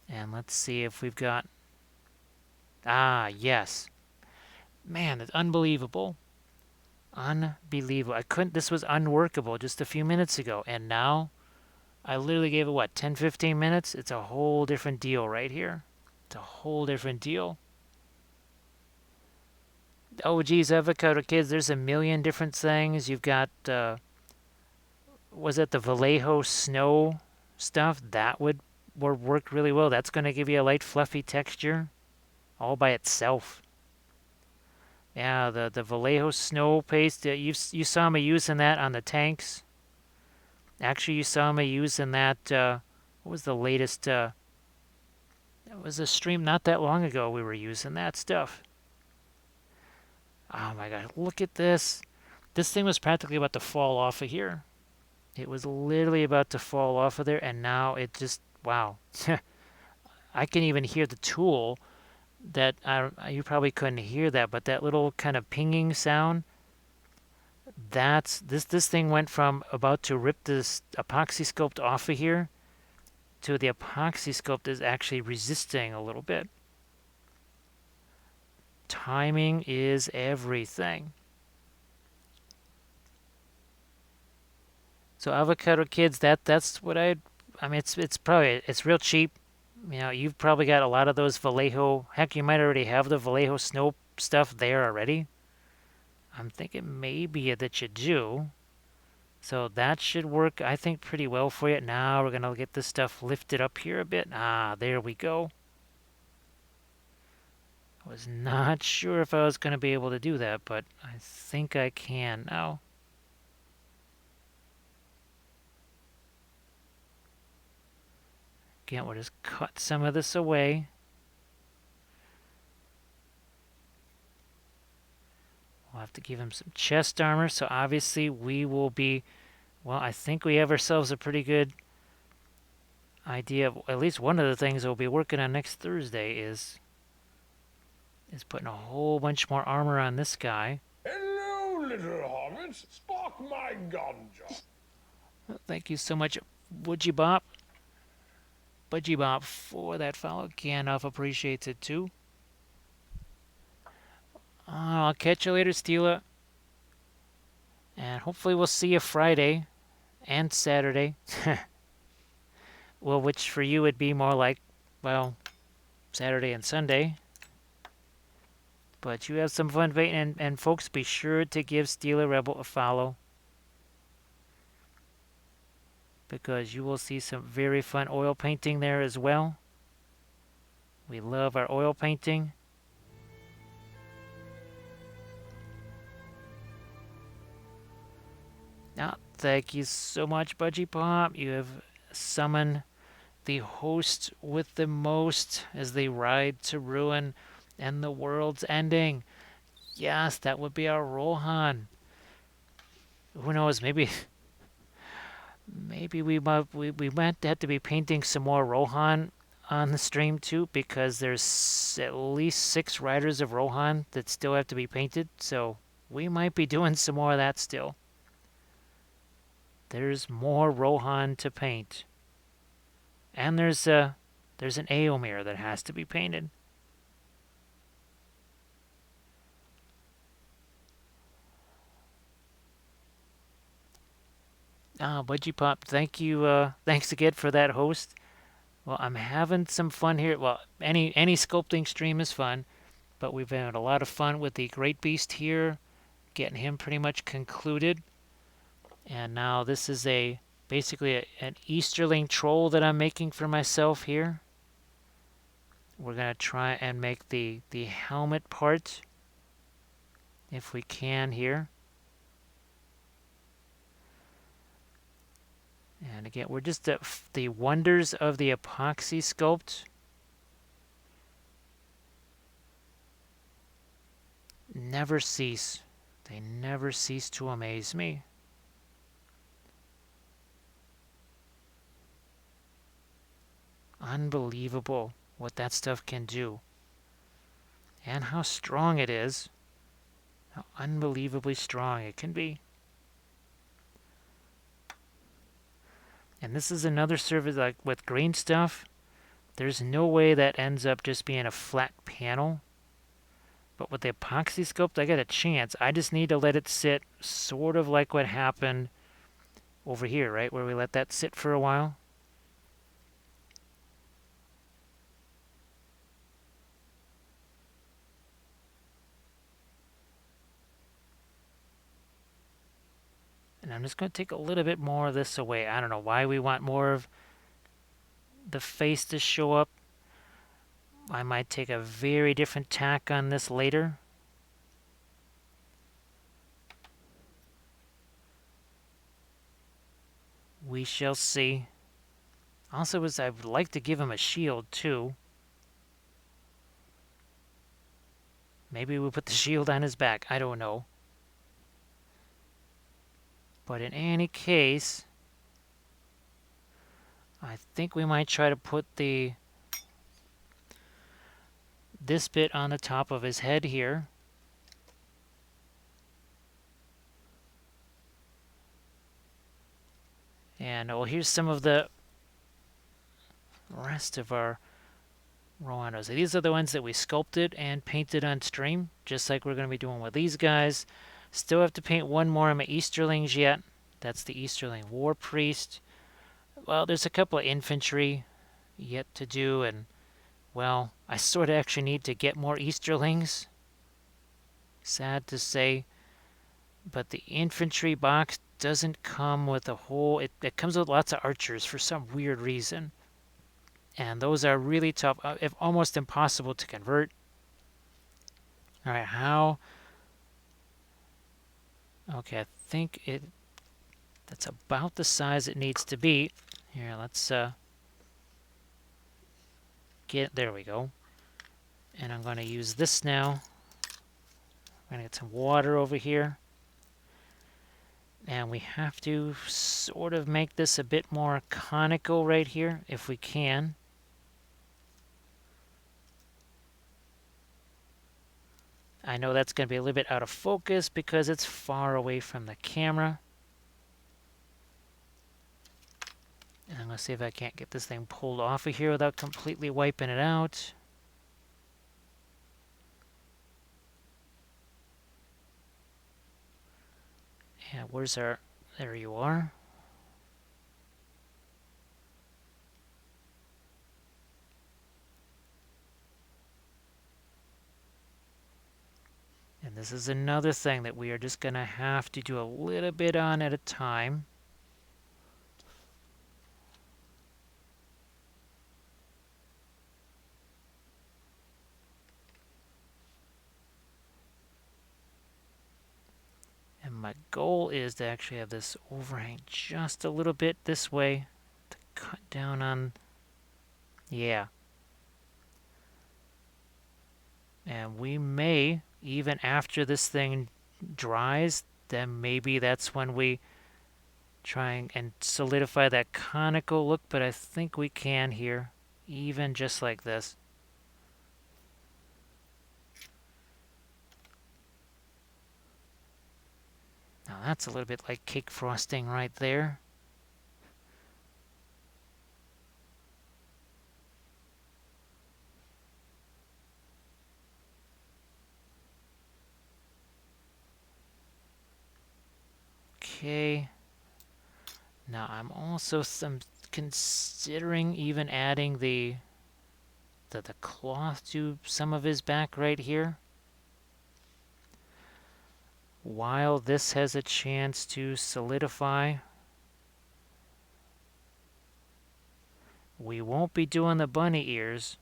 And let's see if we've got... Ah, yes. Man, it's unbelievable. Unbelievable. I couldn't... This was unworkable just a few minutes ago. And now, I literally gave it, what, 10, 15 minutes? It's a whole different deal right here. It's a whole different deal. Oh, geez, Avocado Kids, there's a million different things. You've got... was it the Vallejo snow stuff? That would work really well. That's going to give you a light, fluffy texture all by itself. Yeah, the Vallejo snow paste, you saw me using that on the tanks. Actually, you saw me using that, what was the latest, it was a stream not that long ago we were using that stuff. Oh my god, look at this. This thing was practically about to fall off of here. It was literally about to fall off of there, and now it just, wow. I can even hear the tool that, you probably couldn't hear that, but that little kind of pinging sound, this thing went from about to rip this Apoxy Sculpt off of here to the Apoxy Sculpt is actually resisting a little bit. Timing is everything. So avocado kids, that's what I mean, it's probably, it's real cheap. You know, you've probably got a lot of those Vallejo. Heck, you might already have the Vallejo snow stuff there already. I'm thinking maybe that you do. So that should work, I think, pretty well for you. Now we're gonna get this stuff lifted up here a bit. Ah, there we go. I was not sure if I was gonna be able to do that, but I think I can now. Again, we'll just cut some of this away. We'll have to give him some chest armor, so obviously we will be, well, I think we have ourselves a pretty good idea of at least one of the things we'll be working on next Thursday is putting a whole bunch more armor on this guy. Hello, little hobbits. Spark my gun, John. Thank you so much, Woodgy Bop. Budgie Bop for that follow. Gandalf appreciates it too. I'll catch you later, Steela. And hopefully we'll see you Friday and Saturday. Well, which for you would be more like, well, Saturday and Sunday. But you have some fun painting, and folks, be sure to give Steela Rebel a follow. Because you will see some very fun oil painting there as well. We love our oil painting. Now, thank you so much, Budgie Pop. You have summoned the host with the most as they ride to ruin and the world's ending. Yes, that would be our Rohan. Who knows? Maybe we might have to be painting some more Rohan on the stream too, because there's at least 6 riders of Rohan that still have to be painted. So we might be doing some more of that still. There's more Rohan to paint. And there's an Aomir that has to be painted. Ah, Budgie Pop, thank you. Thanks again for that host. Well, I'm having some fun here. Well, any sculpting stream is fun, but we've had a lot of fun with the Great Beast here, getting him pretty much concluded. And now this is basically an Easterling Troll that I'm making for myself here. We're going to try and make the helmet part, if we can here. And again, we're just at the wonders of the Apoxy Sculpt. Never cease. They never cease to amaze me. Unbelievable what that stuff can do. And how strong it is. How unbelievably strong it can be. And this is another surface, like with green stuff, there's no way that ends up just being a flat panel. But with the Apoxy Sculpt, I got a chance. I just need to let it sit, sort of like what happened over here, right? Where we let that sit for a while. And I'm just going to take a little bit more of this away. I don't know why we want more of the face to show up. I might take a very different tack on this later. We shall see. Also, I would like to give him a shield too. Maybe we put the shield on his back. I don't know. But in any case, I think we might try to put this bit on the top of his head here. And well, here's some of the rest of our Roanos. These are the ones that we sculpted and painted on stream, just like we're going to be doing with these guys. Still have to paint one more of my Easterlings yet. That's the Easterling War Priest. Well, there's a couple of infantry yet to do, and well, I sort of actually need to get more Easterlings. Sad to say, but the infantry box doesn't come with a whole... It comes with lots of archers for some weird reason. And those are really tough, if almost impossible to convert. All right, how... Okay, I think that's about the size it needs to be. Here, let's there we go. And I'm going to use this now. I'm going to get some water over here. And we have to sort of make this a bit more conical right here, if we can. I know that's going to be a little bit out of focus because it's far away from the camera. And I'm going to see if I can't get this thing pulled off of here without completely wiping it out. Yeah, where's our... There you are. And this is another thing that we are just going to have to do a little bit on at a time. And my goal is to actually have this overhang just a little bit this way to cut down on... Yeah. And we may, even after this thing dries, then maybe that's when we try and solidify that conical look, but I think we can here, even just like this. Now that's a little bit like cake frosting right there. Okay. Now I'm also considering even adding the cloth to some of his back right here, while this has a chance to solidify. We won't be doing the bunny ears.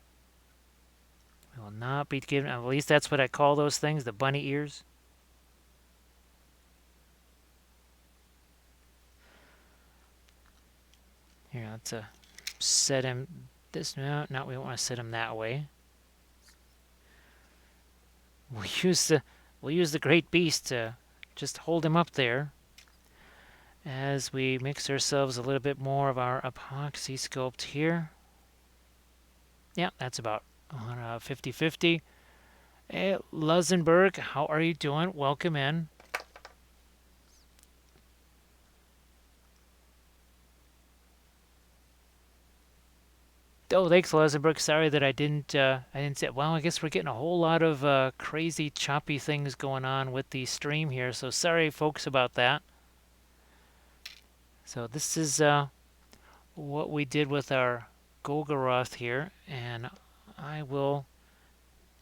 We will not be giving, at least that's what I call those things, the bunny ears. Here, let's set him this. No, we don't want to set him that way. We'll use the Great Beast to just hold him up there as we mix ourselves a little bit more of our Apoxy Sculpt here. Yeah, that's about 50-50. Hey, Luxembourg, how are you doing? Welcome in. Oh, thanks, Luxembourg. Sorry that I didn't say. Well, I guess we're getting a whole lot of crazy, choppy things going on with the stream here. So sorry, folks, about that. So this is what we did with our Gogoroth here, and I will,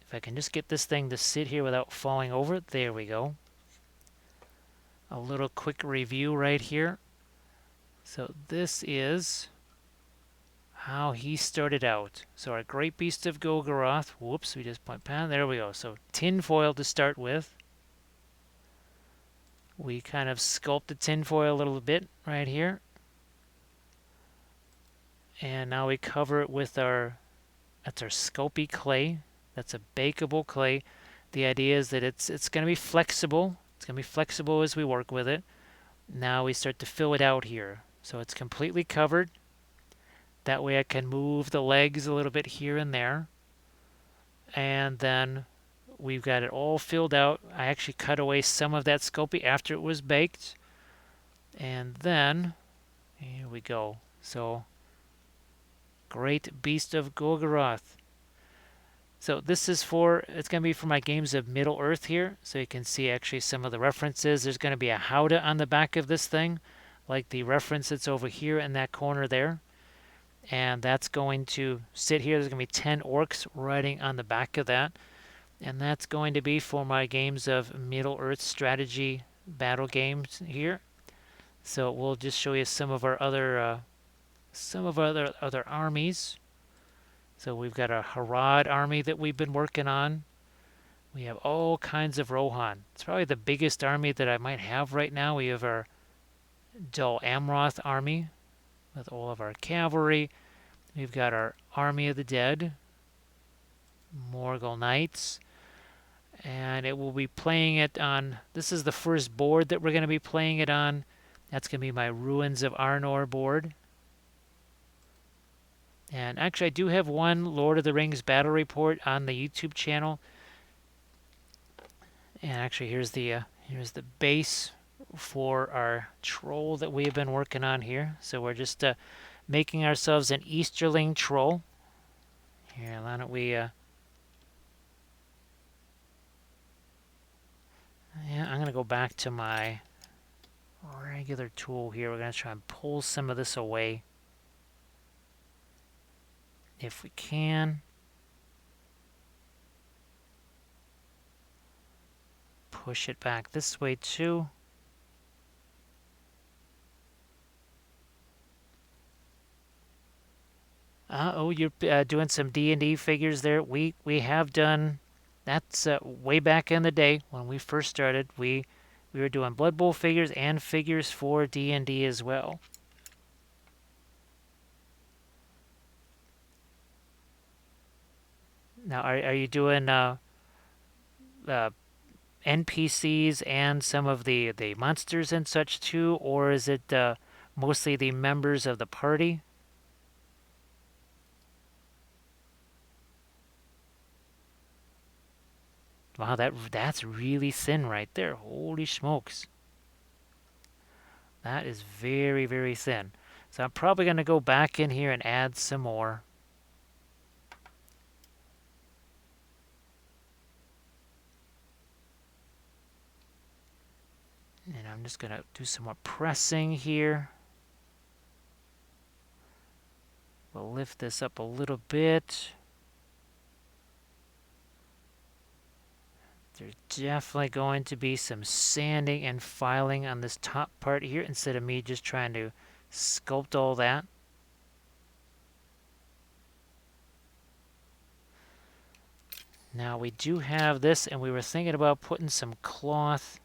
if I can just get this thing to sit here without falling over. There we go. A little quick review right here. So this is how he started out. So our Great Beast of Gogoroth. Whoops, we just went past. There we go. So tin foil to start with. We kind of sculpted tin foil a little bit right here. And now we cover it with that's our Sculpey clay. That's a bakeable clay. the idea is that it's going to be flexible. It's going to be flexible as we work with it. Now we start to fill it out here. So it's completely covered. That way I can move the legs a little bit here and there. And then we've got it all filled out. I actually cut away some of that Sculpey after it was baked. And then, here we go. So, Great Beast of Gorgorath. So this is it's going to be for my games of Middle Earth here. So you can see actually some of the references. There's going to be a howdah on the back of this thing, like the reference that's over here in that corner there. And that's going to sit here. There's going to be 10 orcs riding on the back of that. And that's going to be for my games of Middle Earth strategy battle games here. So we'll just show you some of our other armies. So we've got a Harad army that we've been working on. We have all kinds of Rohan. It's probably the biggest army that I might have right now. We have our Dol Amroth army with all of our cavalry. We've got our Army of the Dead, Morgul Knights, and it will be playing it on, this is the first board that we're going to be playing it on. That's going to be my Ruins of Arnor board. And actually I do have one Lord of the Rings battle report on the YouTube channel. And actually here's the base for our troll that we've been working on here. So we're just making ourselves an Easterling Troll. Here, why don't we yeah, I'm going to go back to my regular tool here. We're going to try and pull some of this away if we can. Push it back this way too. Oh, you're doing some D&D figures there. We have done, that's way back in the day when we first started. We were doing Blood Bowl figures and figures for D&D as well. Now, are you doing NPCs and some of the monsters and such too, or is it mostly the members of the party? Wow, that's really thin right there. Holy smokes. That is very, very thin. So I'm probably going to go back in here and add some more. And I'm just going to do some more pressing here. We'll lift this up a little bit. There's definitely going to be some sanding and filing on this top part here instead of me just trying to sculpt all that. Now we do have this, and we were thinking about putting some cloth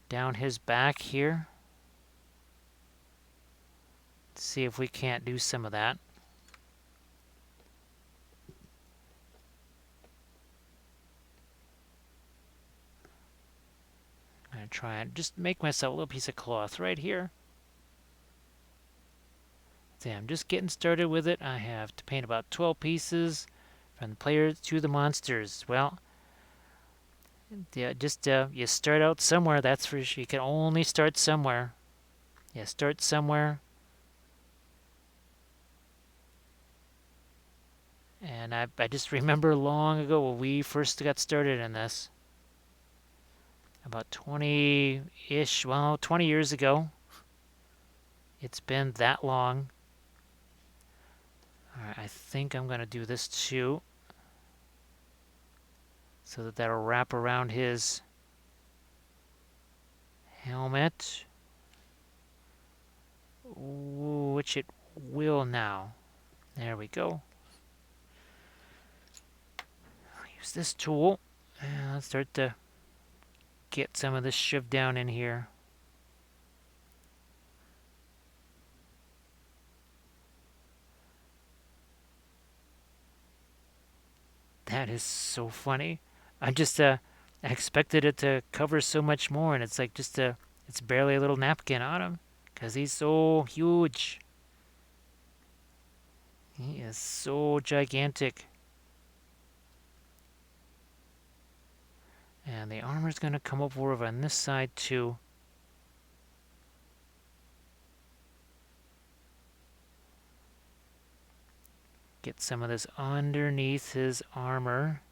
down his back here. Let's see if we can't do some of that. I'm going to try and just make myself a little piece of cloth right here. See, I'm just getting started with it. I have to paint about 12 pieces from the players to the monsters. Well, yeah, just you start out somewhere, that's for sure. You can only start somewhere. Yeah, start somewhere. And I just remember long ago when we first got started in this. About 20-ish, well, 20 years ago. It's been that long. Alright, I think I'm going to do this too. So that that'll wrap around his helmet. Ooh, which it will now. There we go. I'll use this tool. And let's start to get some of this shoved down in here. That is so funny. I'm just I expected it to cover so much more, and it's like just a it's barely a little napkin on him because he's so huge. He is so gigantic. And the armor's going to come over on this side too. Get some of this underneath his armor.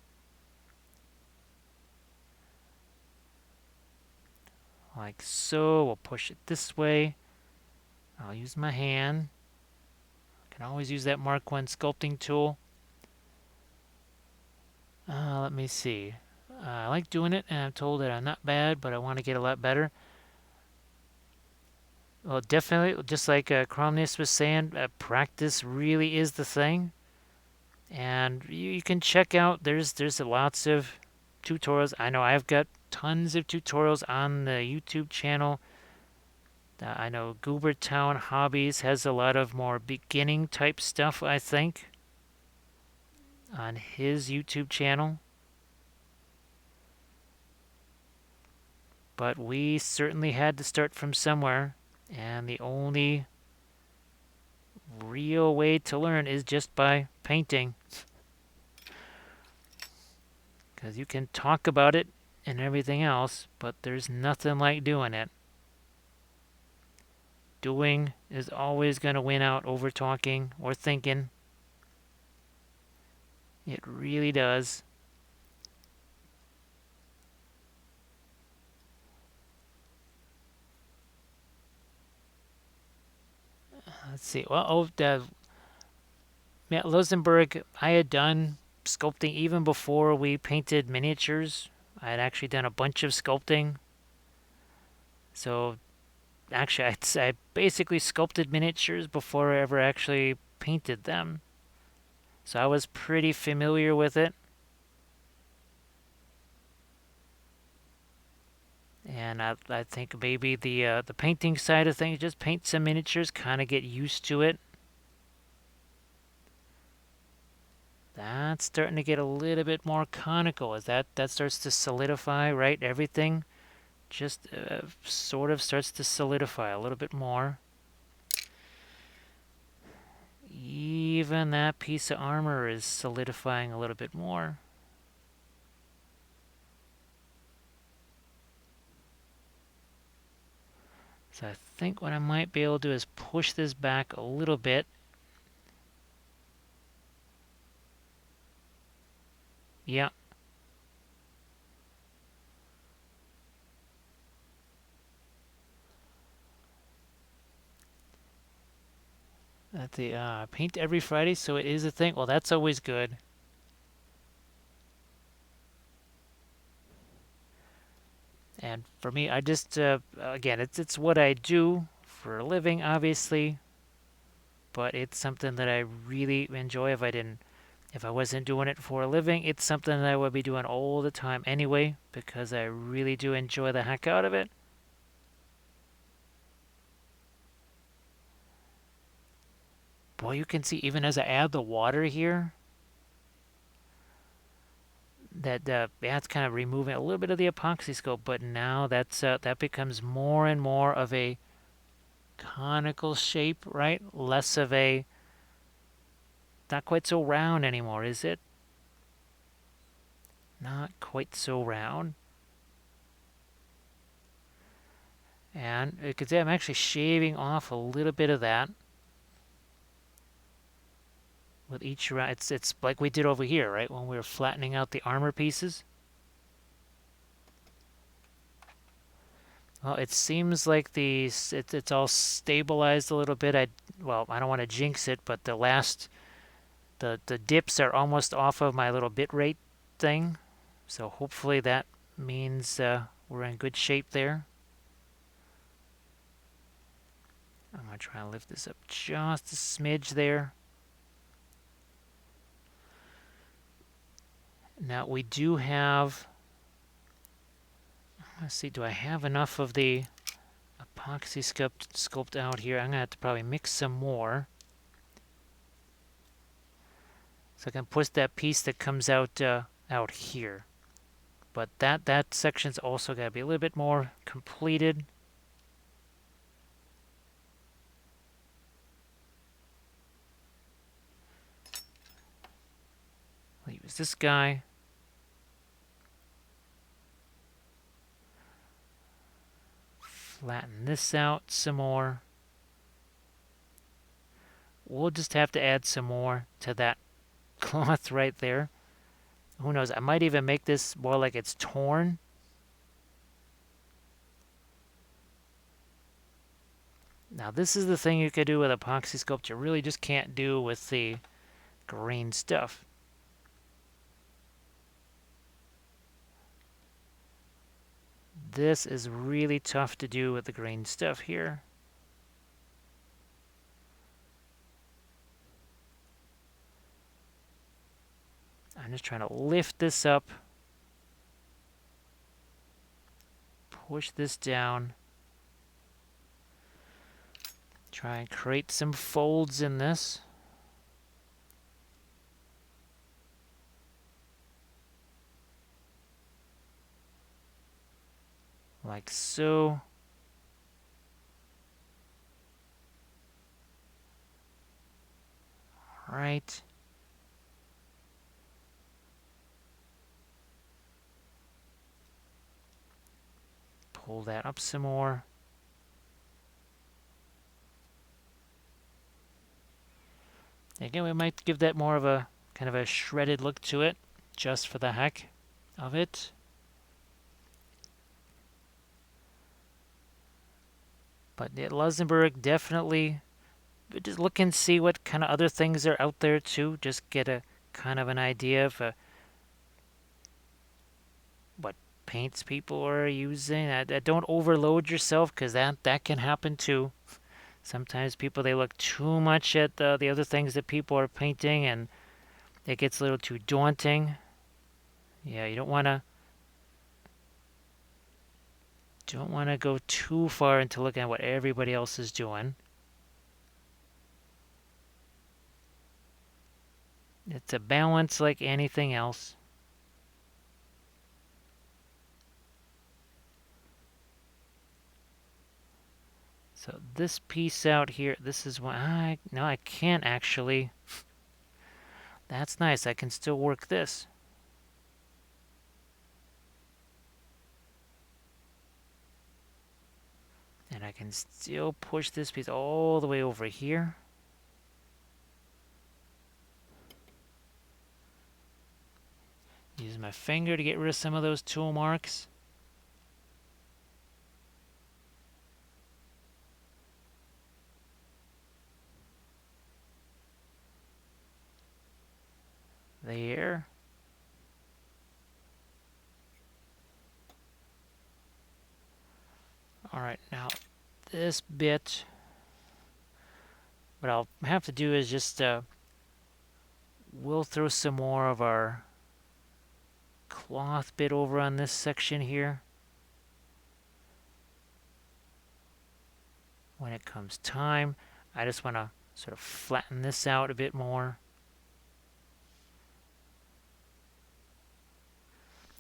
Like so. We'll push it this way. I'll use my hand. I can always use that Mark 1 sculpting tool. Let me see. I like doing it, and I'm told that I'm not bad, but I want to get a lot better. Well, definitely, just like Cromnus was saying, practice really is the thing. And you can check out, there's lots of tutorials. I know I've got tons of tutorials on the YouTube channel. I know Goobertown Hobbies has a lot of more beginning type stuff, I think, on his YouTube channel. But we certainly had to start from somewhere, and the only real way to learn is just by painting. Because you can talk about it and everything else, but there's nothing like doing it. Doing is always going to win out over talking or thinking. It really does. Let's see. Well, Matt Losenberg, I had done sculpting even before we painted miniatures. I had actually done a bunch of sculpting. So actually, I basically sculpted miniatures before I ever actually painted them. So I was pretty familiar with it. And I think maybe the painting side of things, just paint some miniatures, kind of get used to it. That's starting to get a little bit more conical as that starts to solidify, right? Everything just sort of starts to solidify a little bit more. Even that piece of armor is solidifying a little bit more. So I think what I might be able to do is push this back a little bit. Yeah. At the paint every Friday, so it is a thing. Well, that's always good. And for me, I just again, it's what I do for a living, obviously, but it's something that I really enjoy. If I wasn't doing it for a living, it's something that I would be doing all the time anyway, because I really do enjoy the heck out of it. Boy, you can see even as I add the water here, that yeah, it's kind of removing a little bit of the epoxy sculpt, but now that becomes more and more of a conical shape, right? Less of a not quite so round anymore, is it? Not quite so round. And you can see I'm actually shaving off a little bit of that with each round. It's like we did over here, right? When we were flattening out the armor pieces. Well, it seems like it's all stabilized a little bit. I don't want to jinx it, but the dips are almost off of my little bit rate thing. So hopefully that means we're in good shape there. I'm going to try and lift this up just a smidge there. Now we do have, let's see, do I have enough of the Apoxy Sculpt out here? I'm going to have to probably mix some more. So I can push that piece that comes out out here. but that section's also got to be a little bit more completed. I'll use this guy. Flatten this out some more. We'll just have to add some more to that cloth right there. Who knows? I might even make this more like it's torn. Now this is the thing you could do with Apoxy Sculpt you really just can't do with the green stuff. This is really tough to do with the green stuff here. I'm just trying to lift this up, push this down, try and create some folds in this. Like so. All right. Pull that up some more. Again, we might give that more of a kind of a shredded look to it, just for the heck of it. But yeah, Luxembourg, definitely just look and see what kind of other things are out there too. Just get a kind of an idea of what paints people are using. Don't overload yourself, because that can happen too. Sometimes people, they look too much at the other things that people are painting, and it gets a little too daunting. Yeah, you don't want to go too far into looking at what everybody else is doing. It's a balance like anything else. So this piece out here, this is what no, I can't actually. That's nice. I can still work this. And I can still push this piece all the way over here. Use my finger to get rid of some of those tool marks. There. Alright, now this bit, what I'll have to do is just, we'll throw some more of our cloth bit over on this section here. When it comes time, I just want to sort of flatten this out a bit more.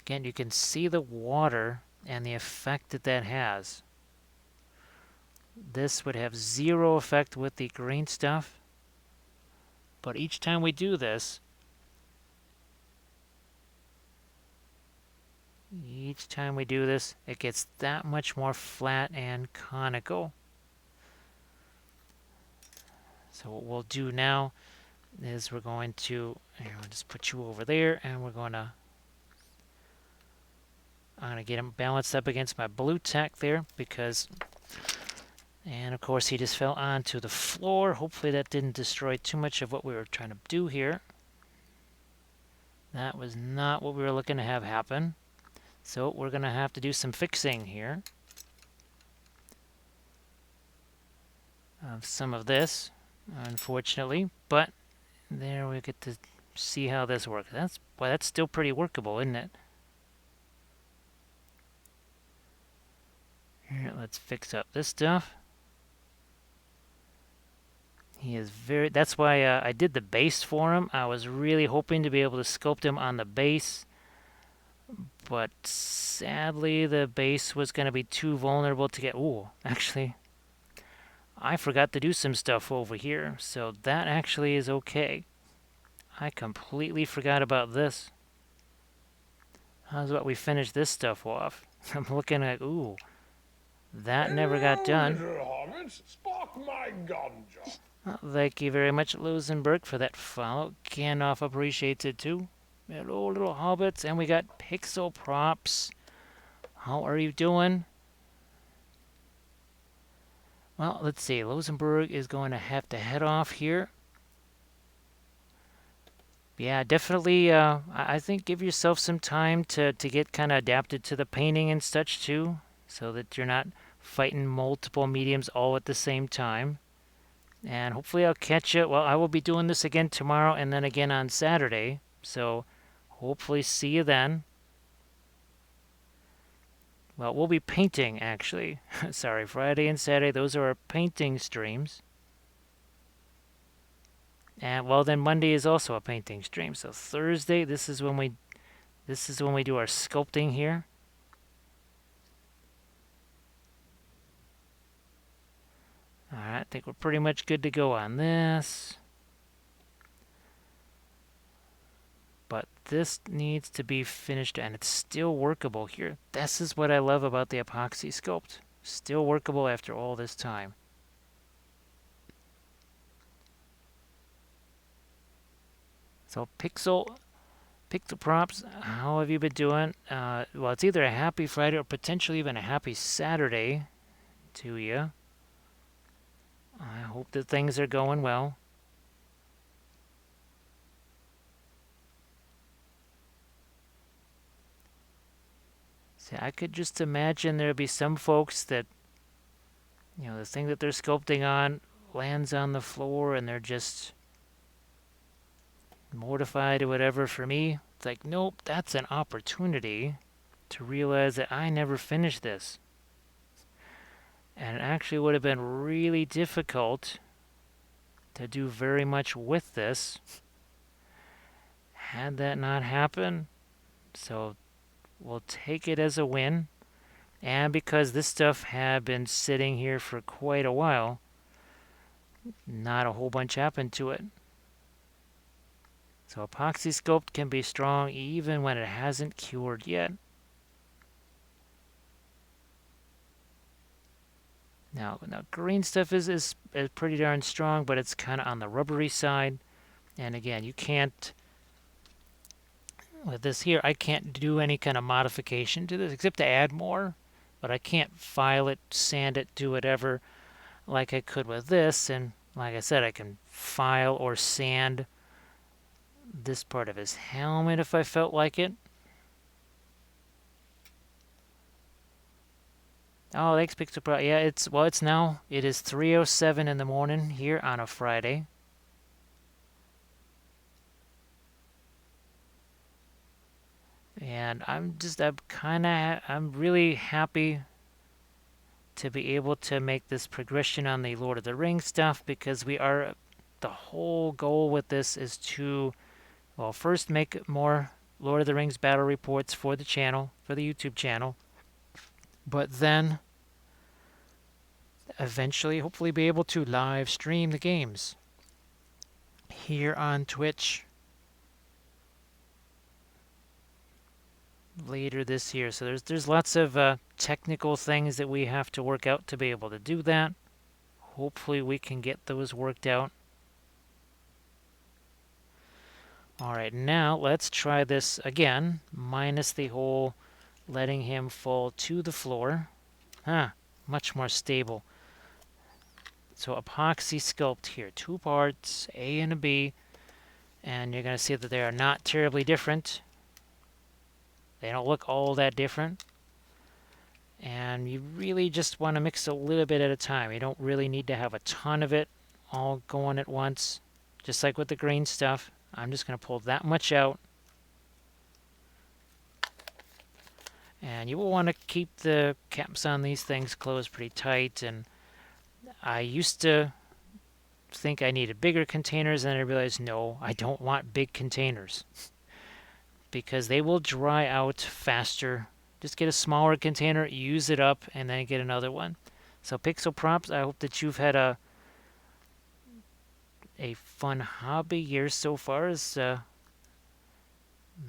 Again, you can see the water and the effect that has. This would have zero effect with the green stuff. But each time we do this, it gets that much more flat and conical. So what we'll do now is we're going to, I'll just put you over there, and I'm going to get him balanced up against my blue tack there, because, and of course he just fell onto the floor. Hopefully that didn't destroy too much of what we were trying to do here. That was not what we were looking to have happen. So we're going to have to do some fixing here of some of this, unfortunately. But there we get to see how this works. That's still pretty workable, isn't it? Here, let's fix up this stuff. He is very, that's why I did the base for him. I was really hoping to be able to sculpt him on the base, but sadly the base was going to be too vulnerable to get... Ooh, actually, I forgot to do some stuff over here, so that actually is okay. I completely forgot about this. How's about we finish this stuff off? I'm looking at... Ooh, that never got Hello, done. little hobbits. Spark my ganja. Well, thank you very much, Lusenberg, for that follow. Gandalf appreciates it too. Hello, little hobbits, and we got Pixel Props. How are you doing? Well, let's see. Lusenberg is going to have to head off here. Yeah, definitely. I think give yourself some time to get kind of adapted to the painting and such too, so that you're not fighting multiple mediums all at the same time. And hopefully I'll catch you. Well, I will be doing this again tomorrow and then again on Saturday. So hopefully see you then. Well, we'll be painting, actually. Sorry, Friday and Saturday, those are our painting streams. And, well, then Monday is also a painting stream. So Thursday, this is when we do our sculpting here. Alright, I think we're pretty much good to go on this. But this needs to be finished, and it's still workable here. This is what I love about the Apoxy Sculpt. Still workable after all this time. So Pixel Props, how have you been doing? Well, it's either a happy Friday or potentially even a happy Saturday to you. I hope that things are going well. See, I could just imagine there'd be some folks that, the thing that they're sculpting on lands on the floor and they're just mortified or whatever. For me, it's like, nope, that's an opportunity to realize that I never finished this. And it actually would have been really difficult to do very much with this had that not happened. So we'll take it as a win. And because this stuff had been sitting here for quite a while, not a whole bunch happened to it. So Apoxy Sculpt can be strong even when it hasn't cured yet. Now green stuff is pretty darn strong, but it's kind of on the rubbery side. And again, you can't, with this here, I can't do any kind of modification to this except to add more. But I can't file it, sand it, do whatever like I could with this. And like I said, I can file or sand this part of his helmet if I felt like it. Oh, thanks, Pixel Pro. Yeah, it is 3:07 in the morning here on a Friday. And I'm really happy to be able to make this progression on the Lord of the Rings stuff, because the whole goal with this is to, well, first make more Lord of the Rings battle reports for the channel, for the YouTube channel, but then eventually hopefully be able to live stream the games here on Twitch later this year. So there's lots of technical things that we have to work out to be able to do that. Hopefully we can get those worked out. Alright, now let's try this again, minus the whole letting him fall to the floor. Much more stable. So Apoxy Sculpt here, 2 parts, A and a B, and you're going to see that they are not terribly different. They don't look all that different. And you really just want to mix a little bit at a time. You don't really need to have a ton of it all going at once. Just like with the green stuff, I'm just going to pull that much out. And you will want to keep the caps on these things closed pretty tight. And I used to think I needed bigger containers, and I realized, no, I don't want big containers. because they will dry out faster. Just get a smaller container, use it up, and then get another one. So Pixel Props, I hope that you've had a fun hobby year so far. As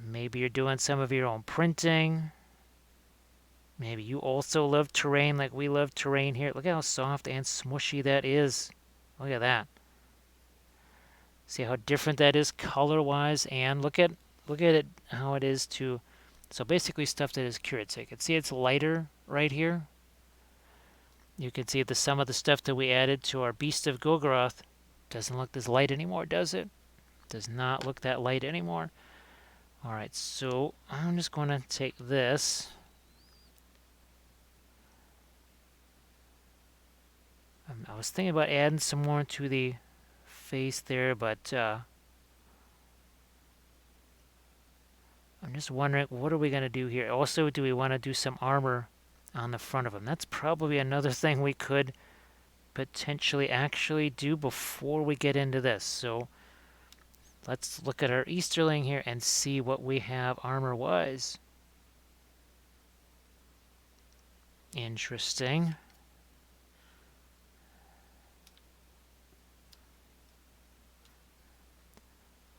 maybe you're doing some of your own printing. Maybe you also love terrain like we love terrain here. Look at how soft and smushy that is. Look at that. See how different that is color-wise, and look at it how it is to. So basically stuff that is cured. So you can see it's lighter right here. You can see some of the stuff that we added to our Beast of Gogoroth doesn't look this light anymore, does it? Does not look that light anymore. All right, so I'm just going to take this. I was thinking about adding some more to the face there, but I'm just wondering, what are we going to do here? Also, do we want to do some armor on the front of him? That's probably another thing we could potentially actually do before we get into this. So let's look at our Easterling here and see what we have armor-wise. Interesting.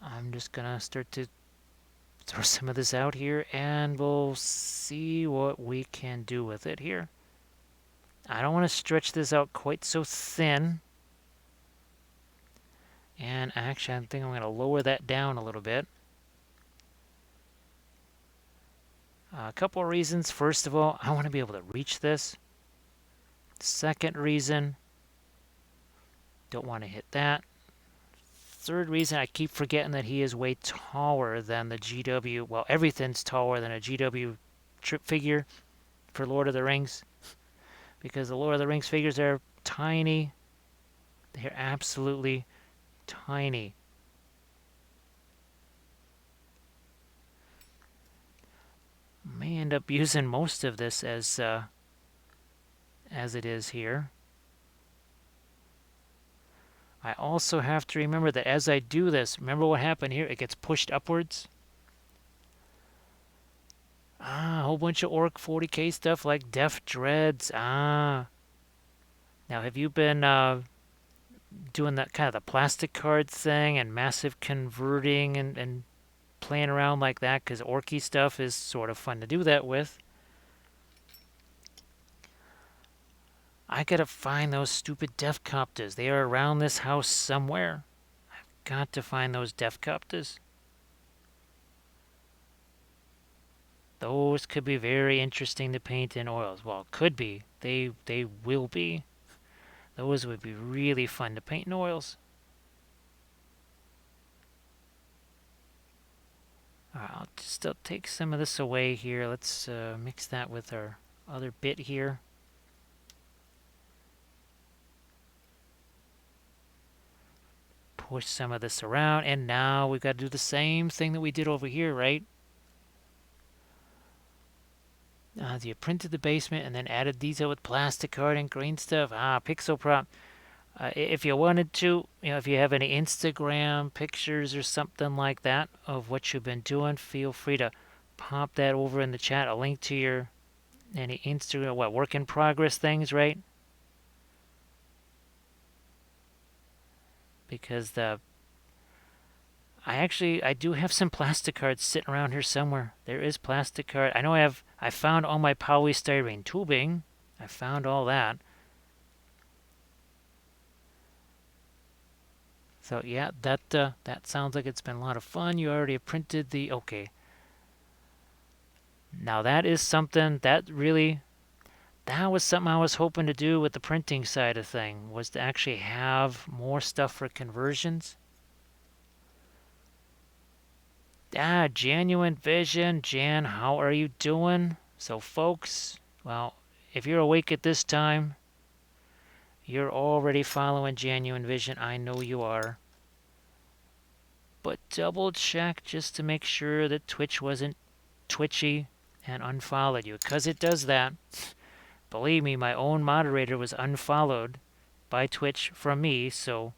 I'm just gonna start to throw some of this out here, and we'll see what we can do with it here. I don't want to stretch this out quite so thin. And actually, I think I'm going to lower that down a little bit. A couple of reasons. First of all, I want to be able to reach this. Second reason, don't want to hit that. Third reason, I keep forgetting that he is way taller than the GW. Well, everything's taller than a GW trip figure for Lord of the Rings. Because the Lord of the Rings figures are tiny. They're absolutely tiny. May end up using most of this as it is here. I also have to remember that as I do this, remember what happened here? It gets pushed upwards. A whole bunch of Orc 40k stuff like Def Dreads. Now, have you been doing that kind of the plastic card thing and massive converting and playing around like that? Because Orky stuff is sort of fun to do that with. I gotta find those stupid Defcopters. They are around this house somewhere. I've got to find those Defcopters. Those could be very interesting to paint in oils. Well, could be. They will be. Those would be really fun to paint in oils. Alright, I'll take some of this away here. Let's mix that with our other bit here. Push some of this around, and now we've got to do the same thing that we did over here, right? You printed the basement and then added these out with plastic card and green stuff. Pixel Prop. If you wanted to, if you have any Instagram pictures or something like that of what you've been doing, feel free to pop that over in the chat. A link to your any Instagram, work in progress things, right? Because I do have some plastic cards sitting around here somewhere. There is plastic card. I know I found all my polystyrene tubing. I found all that. So yeah, that sounds like it's been a lot of fun. You already printed the okay. Now that is something that was something I was hoping to do with the printing side of thing, was to actually have more stuff for conversions. Genuine Vision. Jan, how are you doing? So folks, well, if you're awake at this time, you're already following Genuine Vision. I know you are. But double check just to make sure that Twitch wasn't twitchy and unfollowed you, because it does that. Believe me, my own moderator was unfollowed by Twitch from me, so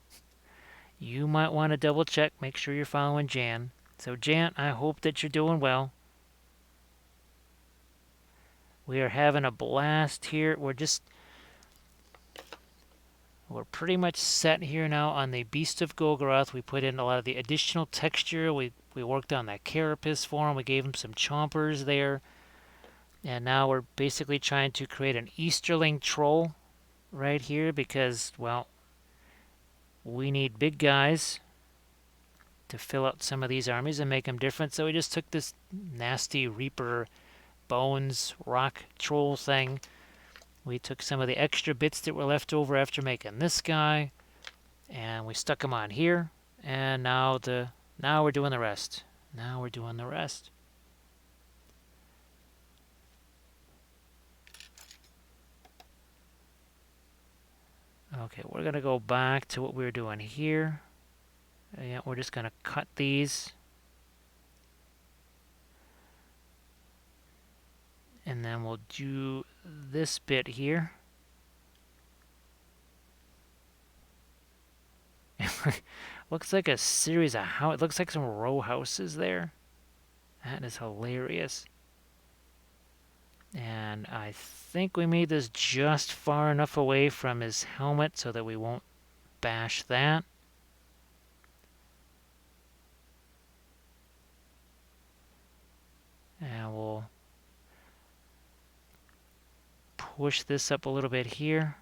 you might want to double check, make sure you're following Jan. So, Jan, I hope that you're doing well. We are having a blast here. We're pretty much set here now on the Beast of Gogoroth. We put in a lot of the additional texture. We worked on that carapace for him. We gave him some chompers there. And now we're basically trying to create an Easterling Troll right here because, well, we need big guys to fill out some of these armies and make them different. So we just took this nasty Reaper bones rock troll thing. We took some of the extra bits that were left over after making this guy, and we stuck them on here. And now we're doing the rest. Now we're doing the rest. Okay, we're gonna go back to what we were doing here. Yeah, we're just gonna cut these. And then we'll do this bit here. Looks like a series of how it looks like some row houses there. That is hilarious. And I think we made this just far enough away from his helmet so that we won't bash that. And we'll push this up a little bit here.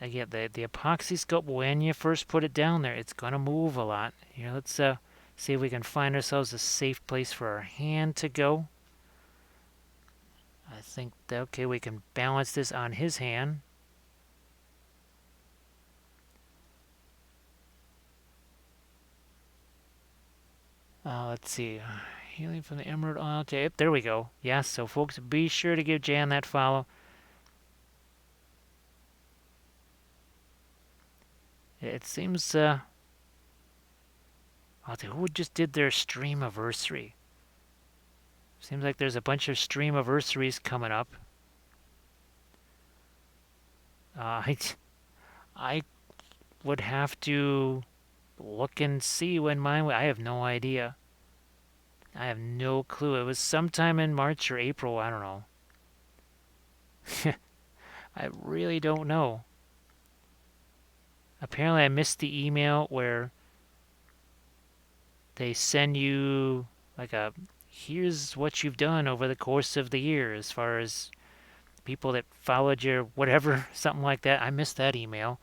Again, the Apoxy Sculpt, when you first put it down there, it's going to move a lot. Here, let's see if we can find ourselves a safe place for our hand to go. I think that, okay, we can balance this on his hand. Let's see. Healing from the Emerald Oil Tape. There we go. Yes, so folks, be sure to give Jan that follow. It seems, who just did their streamiversary? Seems like there's a bunch of streamiversaries coming up. I would have to look and see when mine. I have no idea. I have no clue. It was sometime in March or April. I don't know. I really don't know. Apparently, I missed the email where they send you like here's what you've done over the course of the year as far as people that followed your whatever, something like that. I missed that email.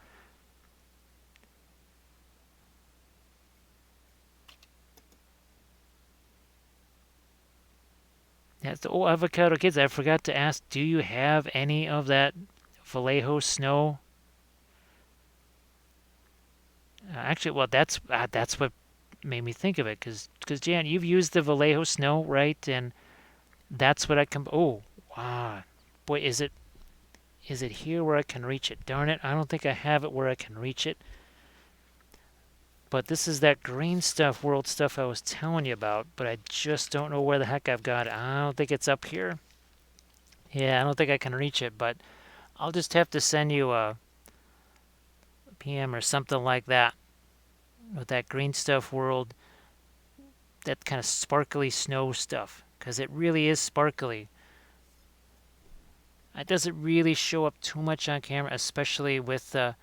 That's the old Avocado Kids. I forgot to ask, do you have any of that Vallejo snow? Actually, well, that's what made me think of it, because Jan, you've used the Vallejo snow, right? And that's what I can. Oh, wow, boy, is it here where I can reach it? Darn it, I don't think I have it where I can reach it. But this is that green stuff, world stuff I was telling you about, but I just don't know where the heck I've got it. I don't think it's up here. Yeah, I don't think I can reach it, but I'll just have to send you a PM or something like that with that green stuff world, that kind of sparkly snow stuff, because it really is sparkly. It doesn't really show up too much on camera, especially with the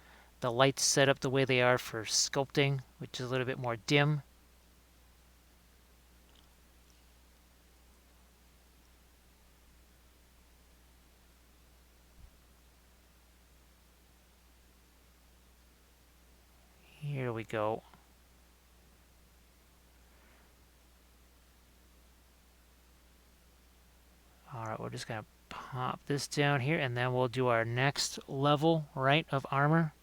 lights set up the way they are for sculpting, which is a little bit more dim. Here we go. Alright, we're just going to pop this down here, and then we'll do our next level, right, of armor.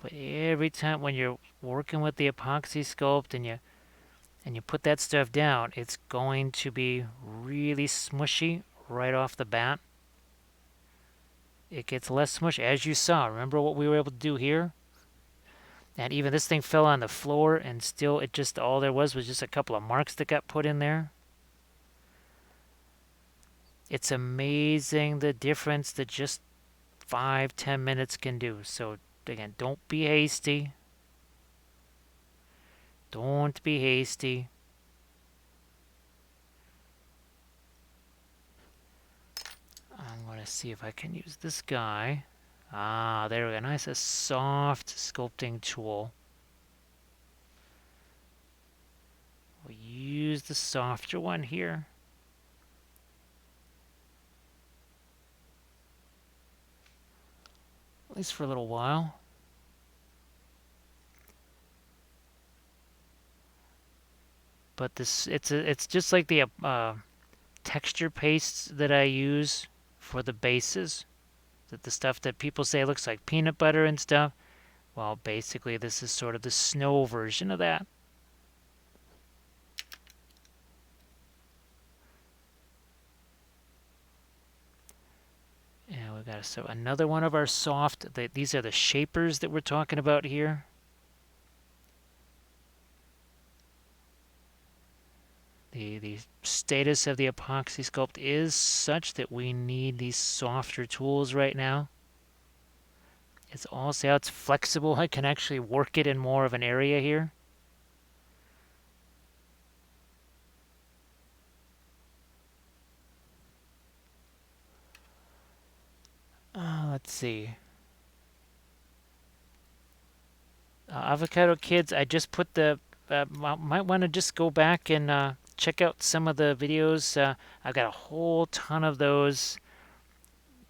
But every time when you're working with the Apoxy Sculpt and you put that stuff down, it's going to be really smushy right off the bat. It gets less smushy, as you saw. Remember what we were able to do here? And even this thing fell on the floor, and still it just, all there was just a couple of marks that got put in there. It's amazing the difference that just 5-10 minutes can do. So again, don't be hasty. Don't be hasty. I'm going to see if I can use this guy. Ah, there we go. Nice, a soft sculpting tool. We'll use the softer one here. At least for a little while. But it's just like the texture pastes that I use for the bases. The stuff that people say looks like peanut butter and stuff. Well, basically this is sort of the snow version of that. And we've got so another one of our soft. These are the shapers that we're talking about here. The status of the Apoxy Sculpt is such that we need these softer tools right now. It's also it's flexible. I can actually work it in more of an area here. Let's see. Avocado Kids, I just put the... might want to just go back and check out some of the videos. I've got a whole ton of those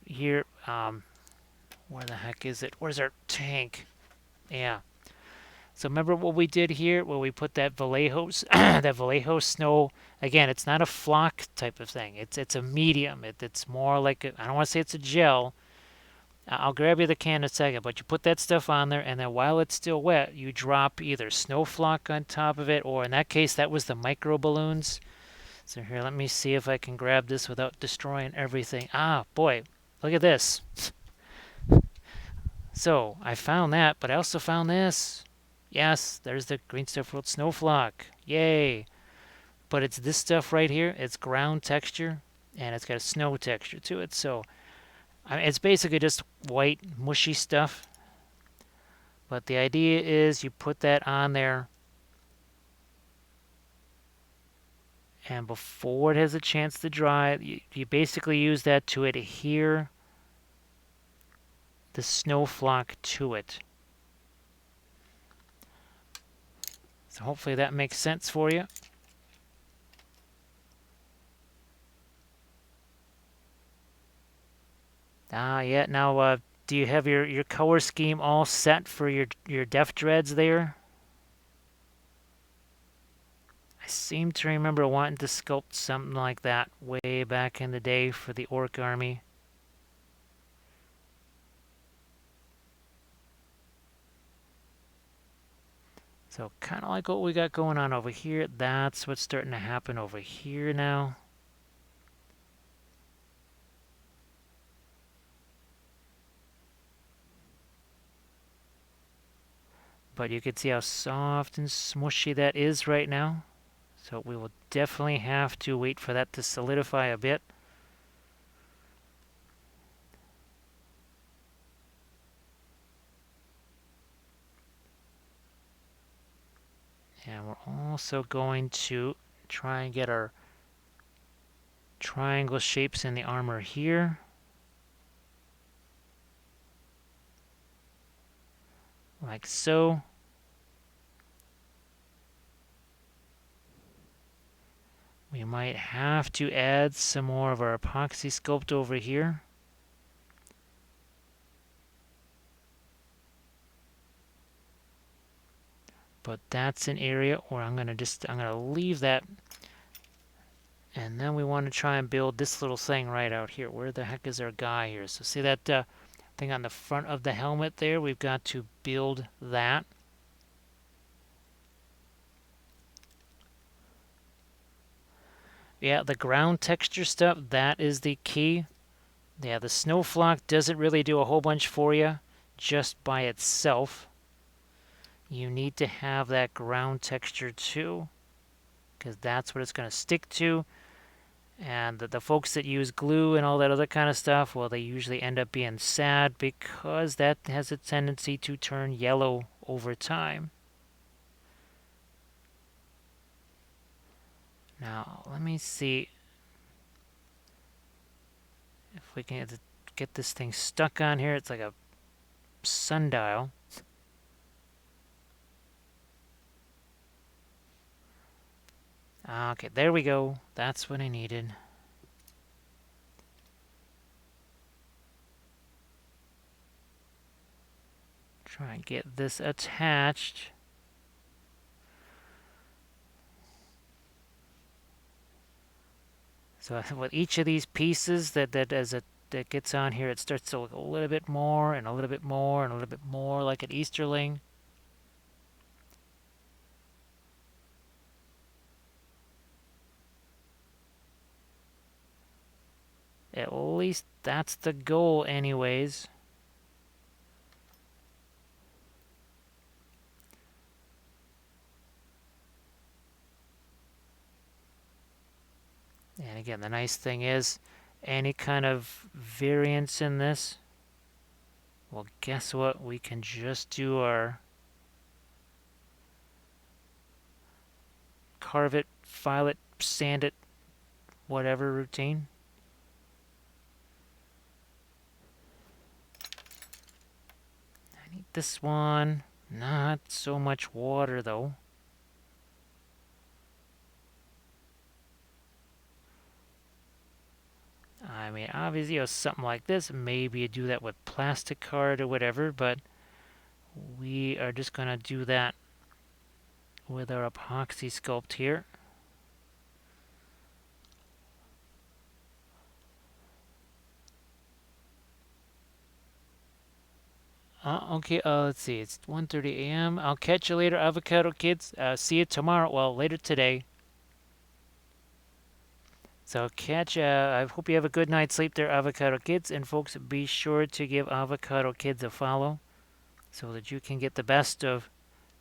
here. Where the heck is it? Where's our tank? Yeah. So remember what we did here, where we put that Vallejo, that Vallejo snow. Again, it's not a flock type of thing. It's a medium. It's more like I don't want to say it's a gel. I'll grab you the can in a second, but you put that stuff on there, and then while it's still wet, you drop either snow flock on top of it, or in that case, that was the micro balloons. So here, let me see if I can grab this without destroying everything. Ah, boy, look at this. So I found that, but I also found this. Yes, there's the Green Stuff World Snow Flock. Yay! But it's this stuff right here. It's ground texture, and it's got a snow texture to it. So it's basically just white, mushy stuff. But the idea is you put that on there, and before it has a chance to dry, you basically use that to adhere the snow flock to it. So hopefully that makes sense for you. Yeah. Now, do you have your color scheme all set for your def dreads there? I seem to remember wanting to sculpt something like that way back in the day for the Orc army. So kind of like what we got going on over here. That's what's starting to happen over here now. But you can see how soft and smushy that is right now. So we will definitely have to wait for that to solidify a bit. And we're also going to try and get our triangle shapes in the armor here. Like so. We might have to add some more of our Apoxy Sculpt over here. But that's an area where I'm going to leave that. And then we want to try and build this little thing right out here. Where the heck is our guy here? So see that thing on the front of the helmet there? We've got to build that. Yeah, the ground texture stuff, that is the key. Yeah, the snow flock doesn't really do a whole bunch for you just by itself. You need to have that ground texture too, because that's what it's going to stick to. And the folks that use glue and all that other kind of stuff, well, they usually end up being sad because that has a tendency to turn yellow over time. Now, let me see if we can get this thing stuck on here. It's like a sundial. Okay, there we go. That's what I needed. Try and get this attached. So with each of these pieces that gets on here, it starts to look a little bit more and a little bit more and a little bit more like an Easterling. At least that's the goal anyways. And again, the nice thing is, any kind of variance in this, well, guess what? We can just do our carve it, file it, sand it, whatever routine. I need this one. Not so much water though. I mean, obviously, something like this, maybe you do that with plastic card or whatever, but we are just going to do that with our Apoxy Sculpt here. Okay, let's see, it's 1:30 a.m. I'll catch you later, Avocado Kids. See you tomorrow, well, later today. So I hope you have a good night's sleep there, Avocado Kids. And folks, be sure to give Avocado Kids a follow so that you can get the best of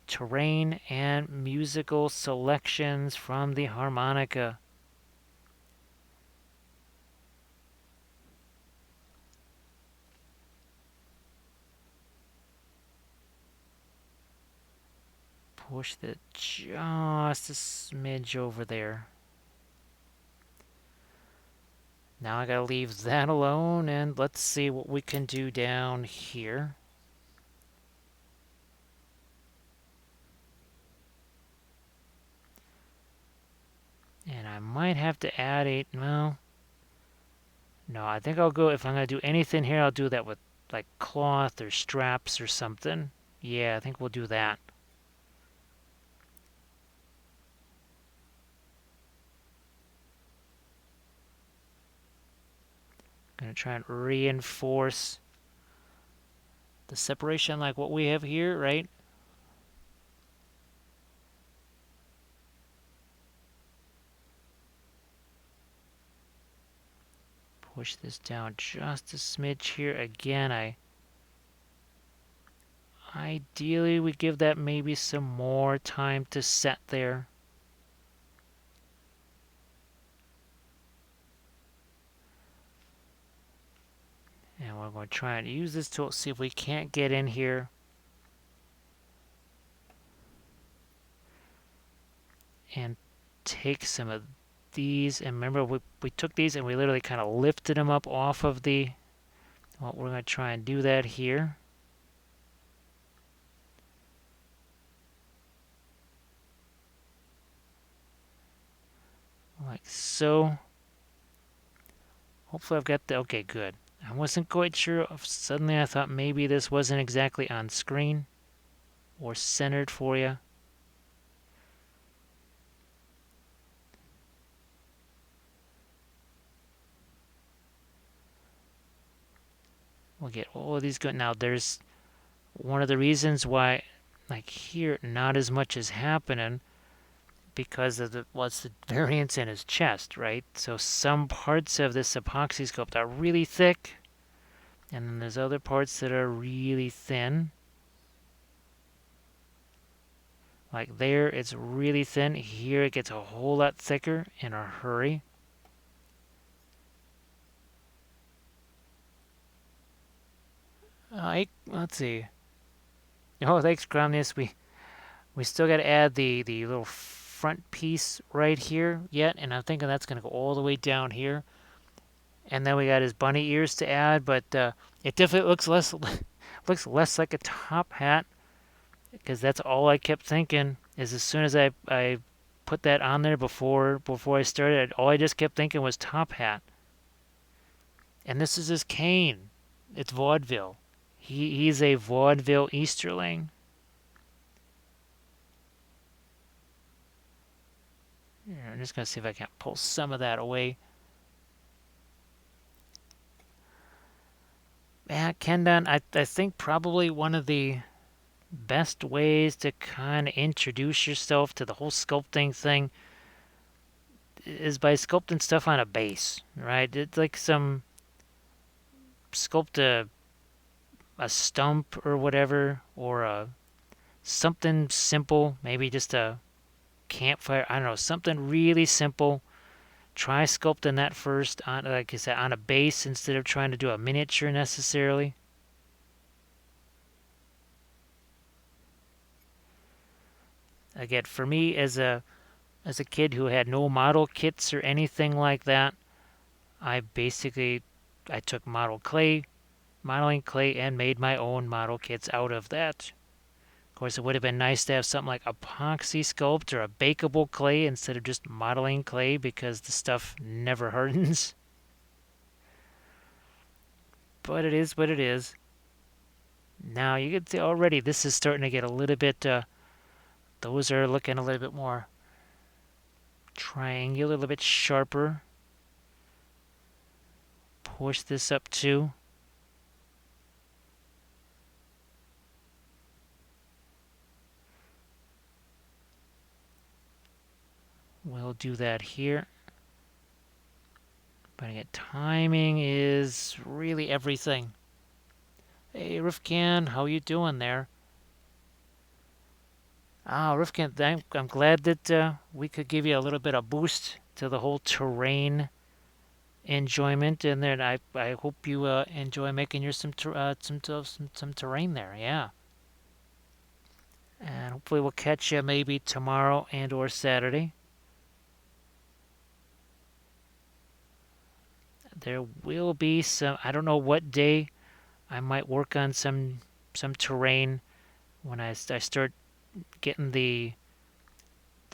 terrain and musical selections from the harmonica. Push that just a smidge over there. Now I gotta leave that alone, and let's see what we can do down here. And I might have to add a, well, no, I think I'll go, if I'm gonna do anything here, I'll do that with like cloth or straps or something. Yeah, I think we'll do that. Gonna try and reinforce the separation like what we have here, right? Push this down just a smidge here. Again, ideally we give that maybe some more time to set there. And we're going to try and use this tool, see if we can't get in here and take some of these. And remember, we took these and we literally kind of lifted them up off of the, well, we're going to try and do that here. Like so. Hopefully I've got the, okay, good. I wasn't quite sure. Suddenly I thought maybe this wasn't exactly on screen or centered for you. We'll get all of these good. Now there's one of the reasons why, like here, not as much is happening because of what's the variance in his chest, right? So some parts of this epoxy sculpt are really thick, and then there's other parts that are really thin. Like there, it's really thin. Here, it gets a whole lot thicker in a hurry. Let's see. Oh, thanks, Gromnius. We still got to add the little front piece right here yet, and I'm thinking that's going to go all the way down here. And then we got his bunny ears to add, but it definitely looks less looks less like a top hat because that's all I kept thinking is as soon as I put that on there before I started, all I just kept thinking was top hat. And this is his cane. It's vaudeville. He's a vaudeville Easterling. Here, I'm just gonna see if I can pull some of that away. Yeah, Kendon, I think probably one of the best ways to kind of introduce yourself to the whole sculpting thing is by sculpting stuff on a base, right? It's like sculpt a stump or whatever, or something simple, maybe just a campfire. I don't know, something really simple. Try sculpting that first on, like I said, on a base instead of trying to do a miniature necessarily. Again, for me as a kid who had no model kits or anything like that, I basically I took modeling clay, and made my own model kits out of that. Of course, it would have been nice to have something like Apoxy Sculpt or a bakeable clay instead of just modeling clay because the stuff never hardens. But it is what it is. Now you can see already this is starting to get a little bit, those are looking a little bit more triangular, a little bit sharper. Push this up too. We'll do that here. But again, timing is really everything. Hey, Rifkan, how you doing there? Rifkan, I'm glad that we could give you a little bit of boost to the whole terrain enjoyment, and then I hope you enjoy making your some terrain there. Yeah, and hopefully we'll catch you maybe tomorrow and or Saturday. There will be some. I don't know what day. I might work on some terrain when I start getting the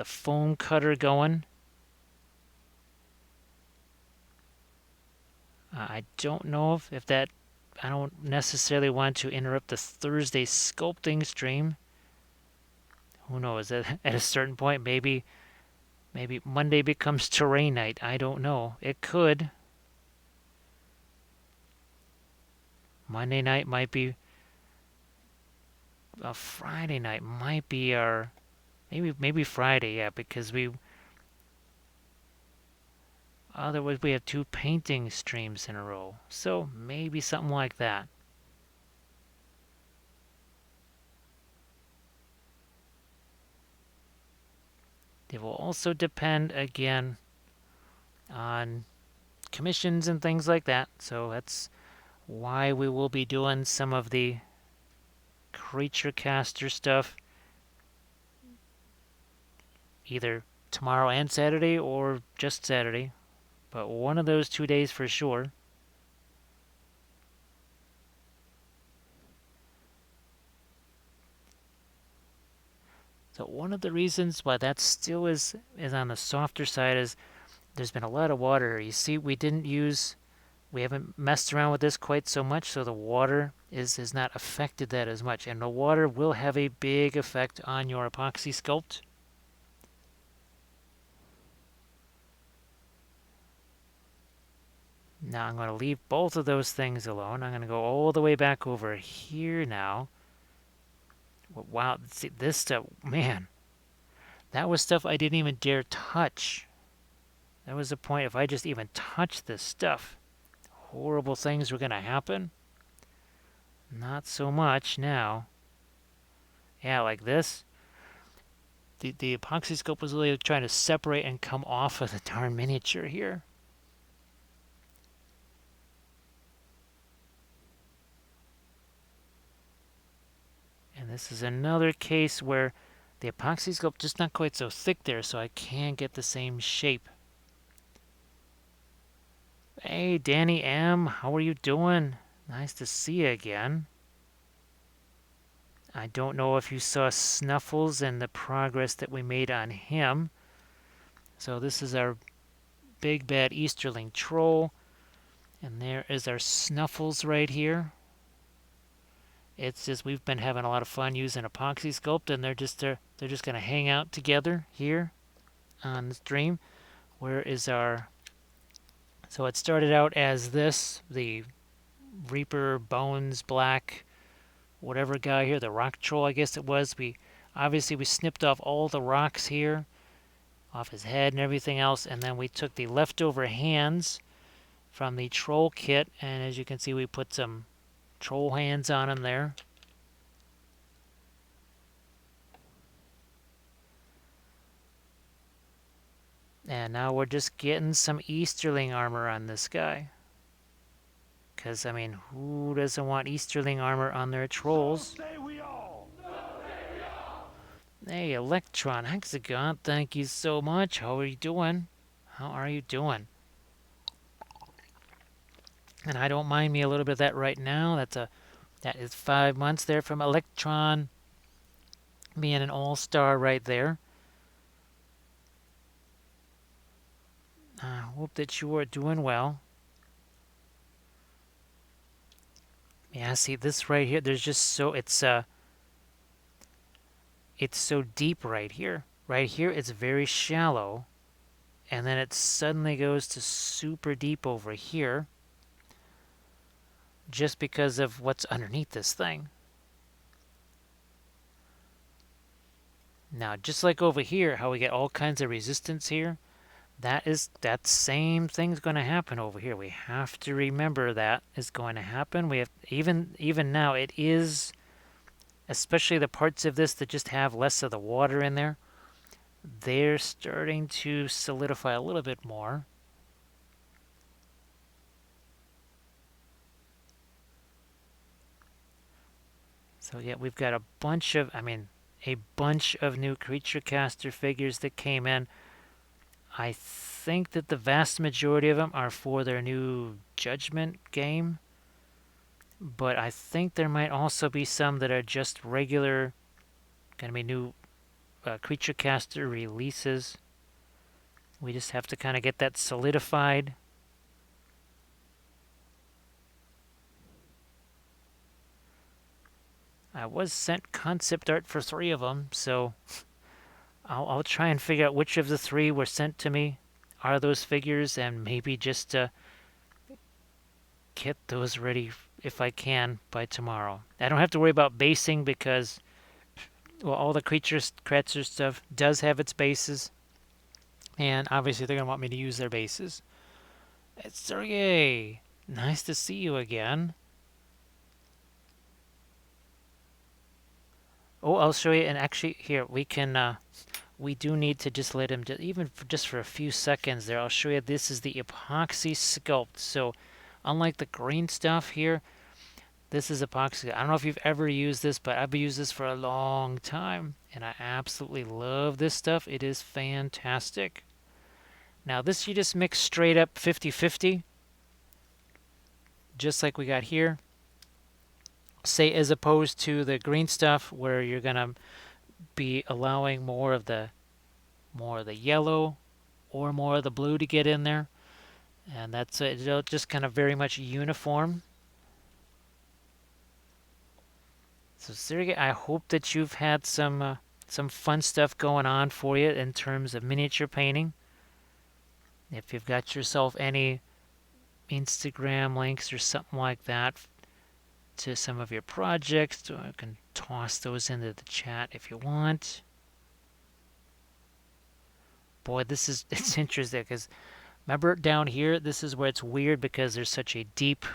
foam cutter going. I don't know if that. I don't necessarily want to interrupt the Thursday sculpting stream. Who knows? At a certain point, maybe Monday becomes terrain night. I don't know. It could. Monday night might be a Friday night. Might be our maybe Friday. Yeah, because we otherwise we have two painting streams in a row. So maybe something like that. It will also depend again on commissions and things like that. So that's why we will be doing some of the creature caster stuff either tomorrow and Saturday or just Saturday, but one of those 2 days for sure. So one of the reasons why that still is on the softer side is there's been a lot of water. You see, we haven't messed around with this quite so much, so the water is not affected that as much. And the water will have a big effect on your epoxy sculpt. Now I'm going to leave both of those things alone. I'm going to go all the way back over here now. Wow, see, this stuff, man, that was stuff I didn't even dare touch. That was the point. If I just even touched this stuff, horrible things were going to happen. Not so much now. Yeah, like this. The epoxy sculpt was really trying to separate and come off of the darn miniature here. this is another case where the epoxy sculpt just not quite so thick there, so I can't get the same shape. Hey, Danny M, how are you doing? Nice to see you again. I don't know if you saw Snuffles and the progress that we made on him. So this is our big bad Easterling Troll. And there is our Snuffles right here. It's just we've been having a lot of fun using Apoxy Sculpt, and they're just going to hang out together here on the stream. Where is our... So it started out as this, the Reaper Bones Black whatever guy here, the rock troll I guess it was. We snipped off all the rocks here, off his head and everything else, and then we took the leftover hands from the troll kit, and as you can see we put some troll hands on him there. And now we're just getting some Easterling armor on this guy. Because, I mean, who doesn't want Easterling armor on their trolls? So say we all. Hey, Electron Hexagon, thank you so much. How are you doing? How are you doing? And I don't mind me a little bit of that right now. That is 5 months there from Electron being an all-star right there. I hope that you are doing well. Yeah, see this right here. There's just so it's so deep right here. Right here, it's very shallow, and then it suddenly goes to super deep over here, just because of what's underneath this thing. Now, just like over here, how we get all kinds of resistance here, that same thing's going to happen over here. We have to remember that is going to happen. We have even now it is, especially the parts of this that just have less of the water in there, they're starting to solidify a little bit more. So yeah, we've got a bunch of new creature caster figures that came in. I think that the vast majority of them are for their new Judgment game, but I think there might also be some that are just regular, going to be new creature caster releases. We just have to kind of get that solidified. I was sent concept art for 3 of them, so I'll try and figure out which of the 3 were sent to me are those figures, and maybe just get those ready if I can by tomorrow. I don't have to worry about basing because, well, all the creature stuff does have its bases, and obviously they're going to want me to use their bases. It's Sergey. Nice to see you again. Oh, I'll show you, and actually here we can we do need to just let him, even just for a few seconds there, I'll show you this is the Epoxy Sculpt. So unlike the green stuff here, this is epoxy. I don't know if you've ever used this, but I've used this for a long time, and I absolutely love this stuff. It is fantastic. Now this you just mix straight up 50-50, just like we got here. Say as opposed to the green stuff where you're going to be allowing more of the yellow or more of the blue to get in there, and that's just kind of very much uniform. So Sergey, I hope that you've had some fun stuff going on for you in terms of miniature painting. If you've got yourself any Instagram links or something like that to some of your projects, so I can toss those into the chat if you want. Boy, it's interesting because remember down here, this is where it's weird because there's such a deep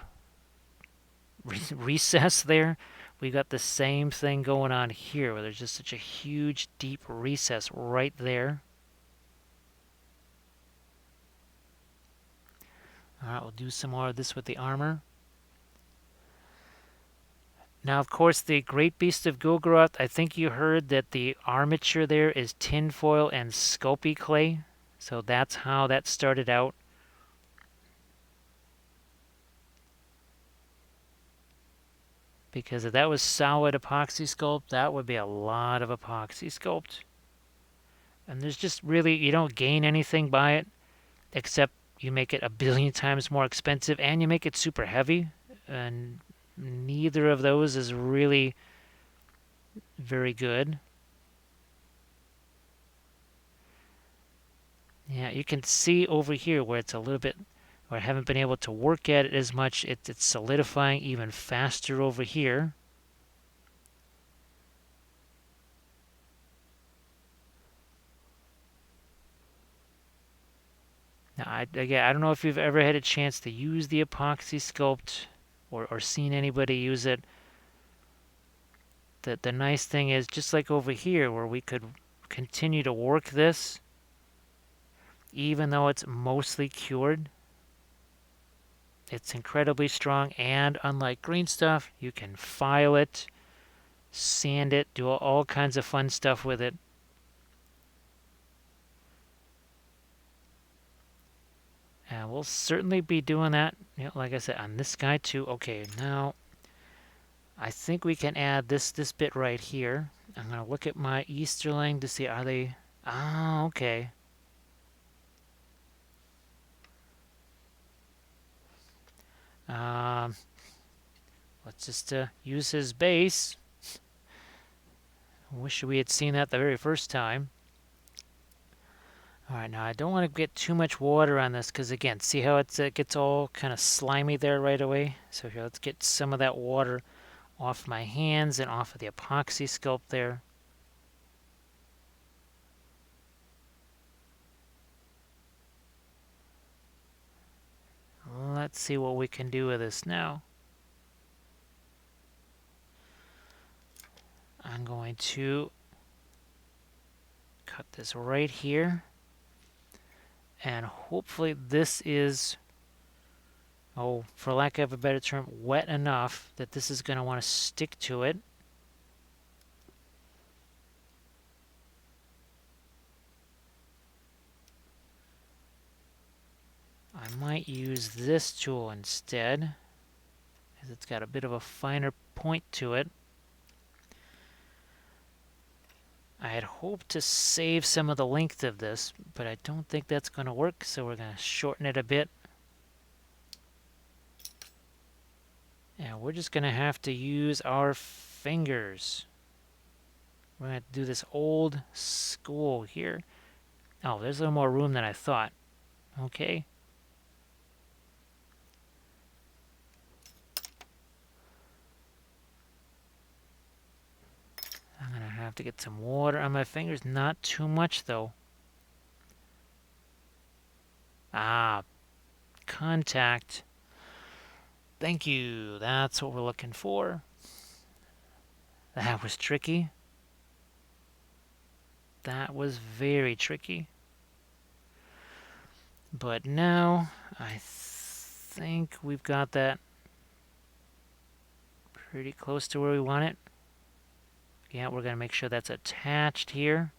recess there. We got the same thing going on here where there's just such a huge deep recess right there. Alright, we'll do some more of this with the armor. Now, of course, the Great Beast of Gogoroth, I think you heard that the armature there is tinfoil and Sculpey clay. So that's how that started out. Because if that was solid Apoxy Sculpt, that would be a lot of Apoxy Sculpt. And there's just really, you don't gain anything by it, except you make it a billion times more expensive and you make it super heavy. And neither of those is really very good. Yeah, you can see over here where it's a little bit, where I haven't been able to work at it as much. It's solidifying even faster over here. Now, again, I don't know if you've ever had a chance to use the Apoxy Sculpt or seen anybody use it. The nice thing is, just like over here, where we could continue to work this, even though it's mostly cured, it's incredibly strong, and unlike green stuff, you can file it, sand it, do all kinds of fun stuff with it. And we'll certainly be doing that, like I said, on this guy too. Okay, now I think we can add this bit right here. I'm going to look at my Easterling to see, are they... Ah, okay. Um, let's just use his base. Wish we had seen that the very first time. Alright, now I don't want to get too much water on this, because again, see how it gets all kind of slimy there right away? So here, let's get some of that water off my hands and off of the Apoxy Sculpt there. Let's see what we can do with this now. I'm going to cut this right here. And hopefully this is, oh, for lack of a better term, wet enough that this is going to want to stick to it. I might use this tool instead, because it's got a bit of a finer point to it. I had hoped to save some of the length of this, but I don't think that's going to work, so we're going to shorten it a bit. And we're just going to have to use our fingers. We're going to do this old school here. Oh, there's a little more room than I thought. Okay. I'm going to have to get some water on my fingers. Not too much, though. Ah, contact. Thank you. That's what we're looking for. That was tricky. That was very tricky. But now, I think we've got that pretty close to where we want it. Yeah, we're going to make sure that's attached here.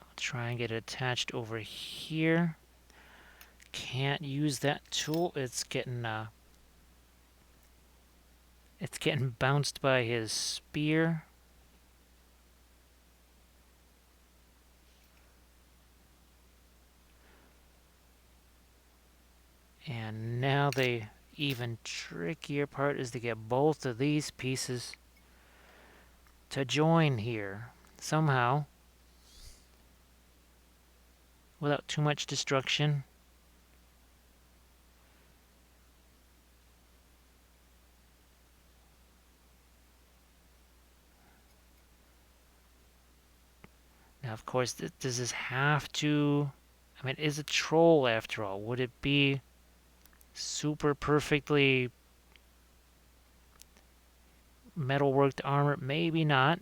I'll try and get it attached over here. Can't use that tool. It's getting bounced by his spear. And now the even trickier part is to get both of these pieces to join here somehow without too much destruction. Now, of course, does this have to... I mean, it is a troll after all. Would it be super perfectly metalworked armor? Maybe not.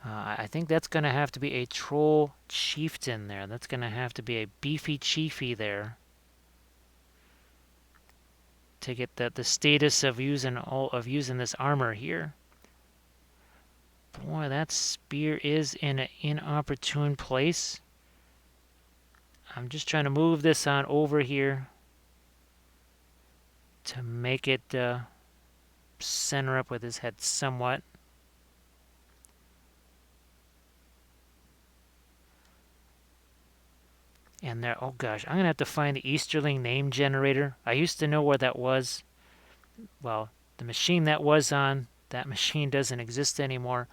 I think that's going to have to be a troll chieftain there. That's going to have to be a beefy chiefy there. to get the status of using this armor here. Boy, that spear is in an inopportune place. I'm just trying to move this on over here to make it center up with his head somewhat. And there, oh gosh, I'm going to have to find the Easterling name generator. I used to know where that was. Well, the machine that was on, that machine doesn't exist anymore.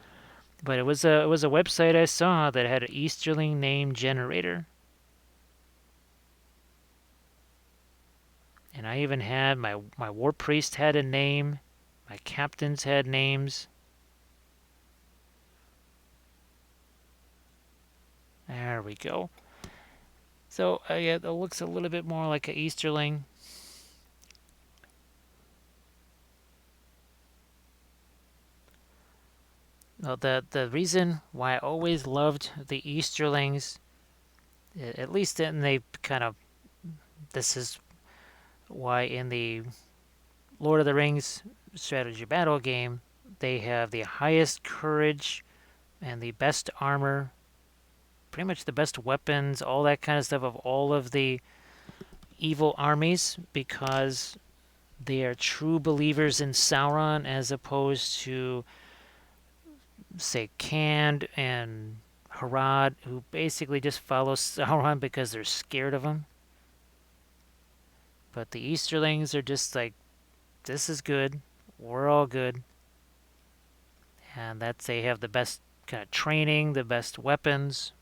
But it was a website I saw that had an Easterling name generator. And I even had my war priest had a name. My captains had names. There we go. So yeah, it looks a little bit more like an Easterling. Well, the reason why I always loved the Easterlings, at least in the kind of, this is why in the Lord of the Rings strategy battle game, they have the highest courage and the best armor, pretty much the best weapons, all that kind of stuff of all of the evil armies, because they are true believers in Sauron as opposed to, say, Khand and Harad, who basically just follow Sauron because they're scared of him. But the Easterlings are just like, this is good, we're all good. And that's, they have the best kind of training, the best weapons.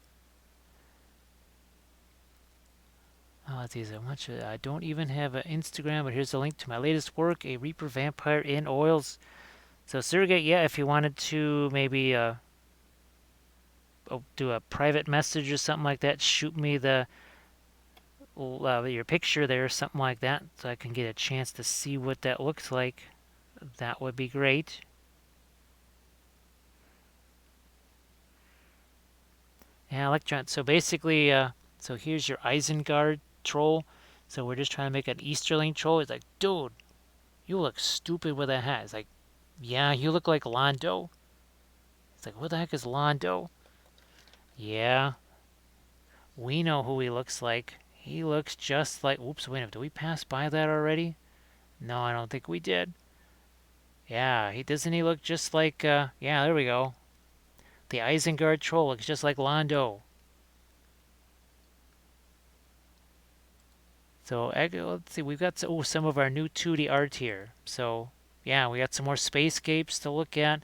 Oh, it's easy. I don't even have an Instagram, but here's a link to my latest work, a Reaper Vampire in Oils. So Sergey, yeah, if you wanted to maybe do a private message or something like that, shoot me your picture there or something like that, so I can get a chance to see what that looks like. That would be great. Yeah, Electron. So basically, so here's your Isengard troll. So we're just trying to make an Easterling troll. It's like, dude, you look stupid with a hat. It's like, yeah, you look like Londo. It's like, what the heck is Londo? Yeah, we know who he looks like. He looks just like... Oops, wait a minute. Did we pass by that already? No, I don't think we did. Yeah, doesn't he look just like... yeah, there we go. The Isengard troll looks just like Londo. So, let's see. We've got some of our new 2D art here. So, yeah, we got some more spacescapes to look at.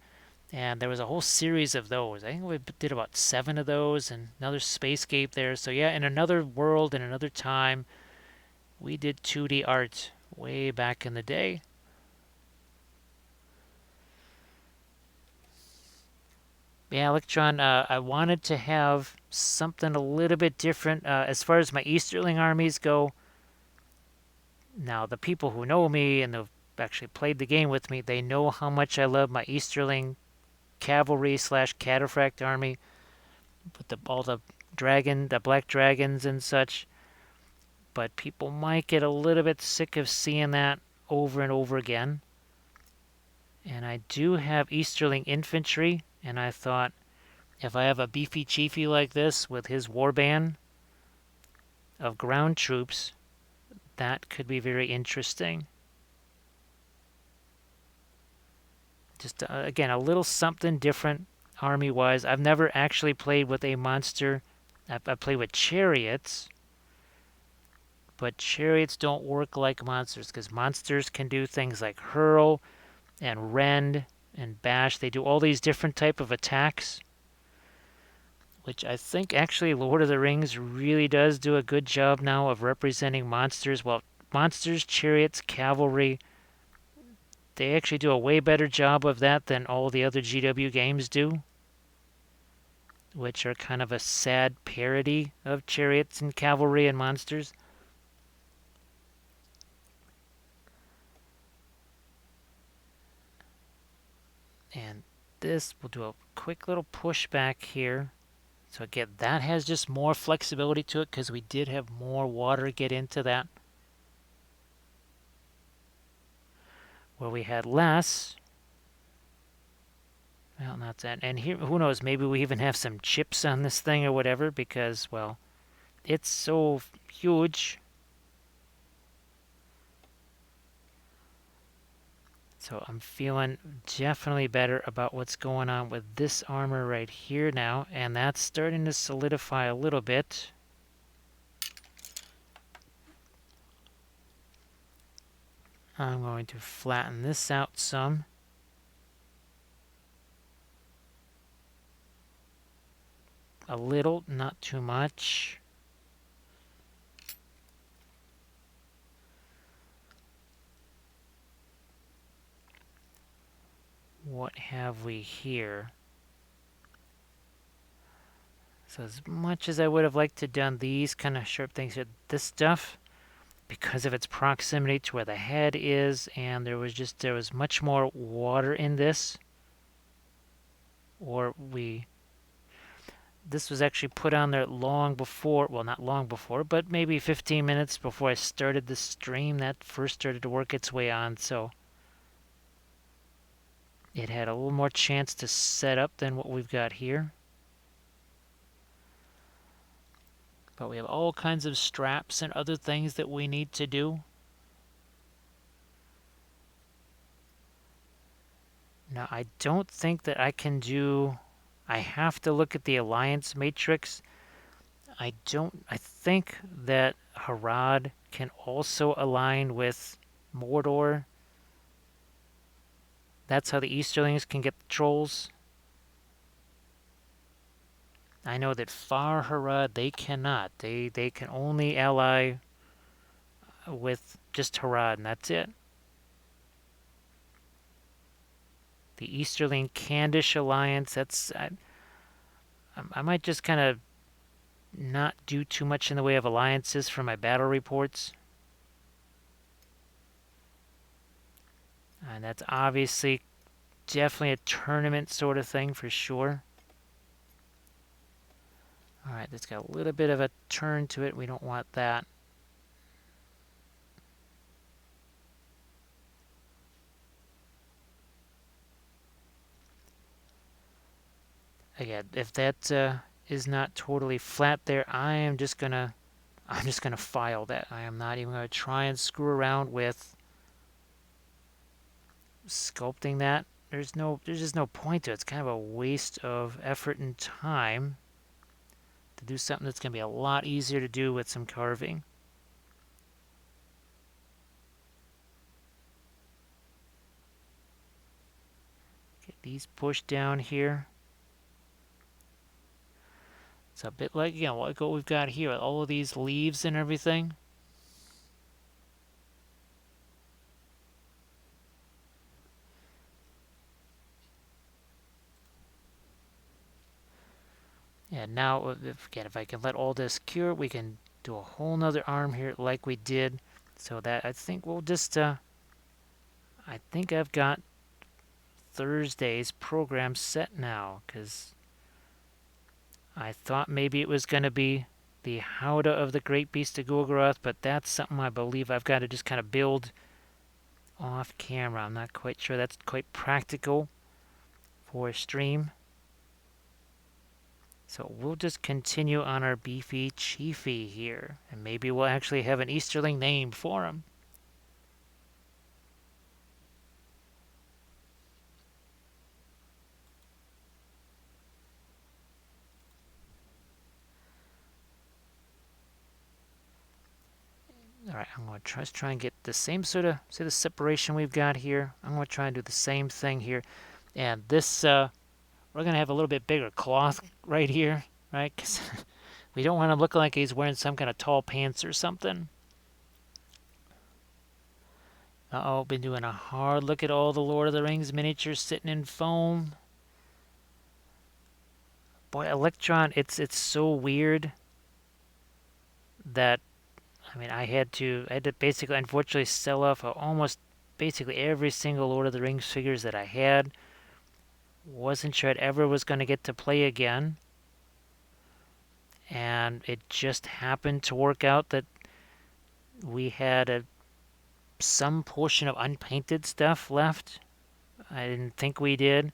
And there was a whole series of those. I think we did about 7 of those and another spacescape there. So yeah, in another world, in another time, we did 2D art way back in the day. Yeah, Electron, I wanted to have something a little bit different as far as my Easterling armies go. Now, the people who know me and have actually played the game with me, they know how much I love my Easterling cavalry / cataphract army, with all the black dragons and such. But people might get a little bit sick of seeing that over and over again. And I do have Easterling infantry, and I thought, if I have a beefy chiefy like this with his warband of ground troops, that could be very interesting. Just, again, a little something different army-wise. I've never actually played with a monster. I played with chariots, but chariots don't work like monsters, because monsters can do things like hurl and rend and bash. They do all these different type of attacks, which I think actually Lord of the Rings really does do a good job now of representing monsters. Well, monsters, chariots, cavalry, they actually do a way better job of that than all the other GW games do, which are kind of a sad parody of chariots and cavalry and monsters. And this, we'll do a quick little push back here. So again, that has just more flexibility to it because we did have more water get into that. where we had less. Well, not that. And here, who knows, maybe we even have some chips on this thing or whatever because, well, it's so huge. So I'm feeling definitely better about what's going on with this armor right here now, and that's starting to solidify a little bit. I'm going to flatten this out some. A little, not too much. What have we here? So as much as I would have liked to have done these kind of sharp things with this stuff, because of its proximity to where the head is, and there was much more water in this, or this was actually put on there long before, well, not long before, but maybe 15 minutes before I started the stream. That first started to work its way on, so it had a little more chance to set up than what we've got here. But we have all kinds of straps and other things that we need to do. Now, I don't think that I can do... I have to look at the alliance matrix. I think that Harad can also align with Mordor. That's how the Easterlings can get the trolls. I know that Far Harad, they cannot. They can only ally with just Harad, and that's it. The Easterling Candish alliance, that's... I might just kind of not do too much in the way of alliances for my battle reports. And that's obviously definitely a tournament sort of thing for sure. Alright, that's got a little bit of a turn to it. We don't want that. Again, if that is not totally flat there, I'm just gonna file that. I am not even gonna try and screw around with sculpting that. There's just no point to it. It's kind of a waste of effort and time to do something that's gonna be a lot easier to do with some carving. Get these pushed down here. It's a bit like, like what we've got here, all of these leaves and everything. And now, if I can let all this cure, we can do a whole nother arm here like we did. So that, I think we'll just, I think I've got Thursday's program set now, because I thought maybe it was going to be the Howdah of the Great Beast of Gorgorath, but that's something I believe I've got to just kind of build off camera. I'm not quite sure that's quite practical for a stream. So we'll just continue on our beefy chiefy here, and maybe we'll actually have an Easterling name for him. Alright, I'm going to try and get the same sort of, see the separation we've got here? I'm going to try and do the same thing here. And this, we're going to have a little bit bigger cloth right here, right? Because we don't want him looking like he's wearing some kind of tall pants or something. Uh-oh, been doing a hard look at all the Lord of the Rings miniatures sitting in foam. Boy, Electron, it's so weird that, I mean, I had to basically, unfortunately, sell off almost basically every single Lord of the Rings figures that I had. Wasn't sure it ever was going to get to play again. And it just happened to work out that we had a some portion of unpainted stuff left. I didn't think we did.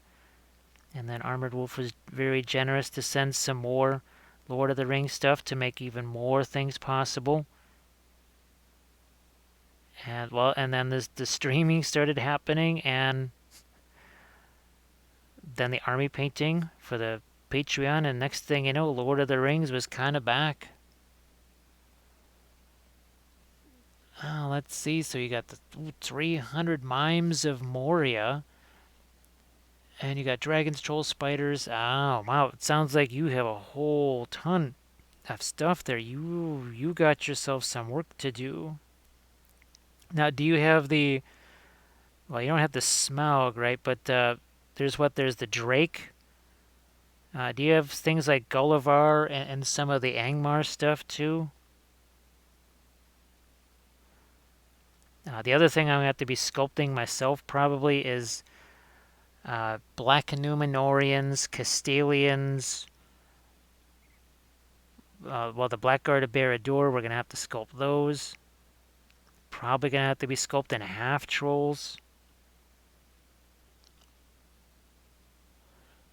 And then Armored Wolf was very generous to send some more Lord of the Rings stuff to make even more things possible. And well, and then the streaming started happening, and then the army painting for the Patreon, and next thing you know, Lord of the Rings was kind of back. Let's see. So you got the 300 Mimes of Moria, and you got dragons, trolls, spiders. Oh wow! It sounds like you have a whole ton of stuff there. You got yourself some work to do. Now, do you have the? Well, you don't have the Smaug, right? But there's the Drake. Do you have things like Gulliver and some of the Angmar stuff too? The other thing I'm going to have to be sculpting myself probably is Black Numenorians, Castilians. Well, the Blackguard of Barad-dûr, we're going to have to sculpt those. Probably going to have to be sculpting half-trolls.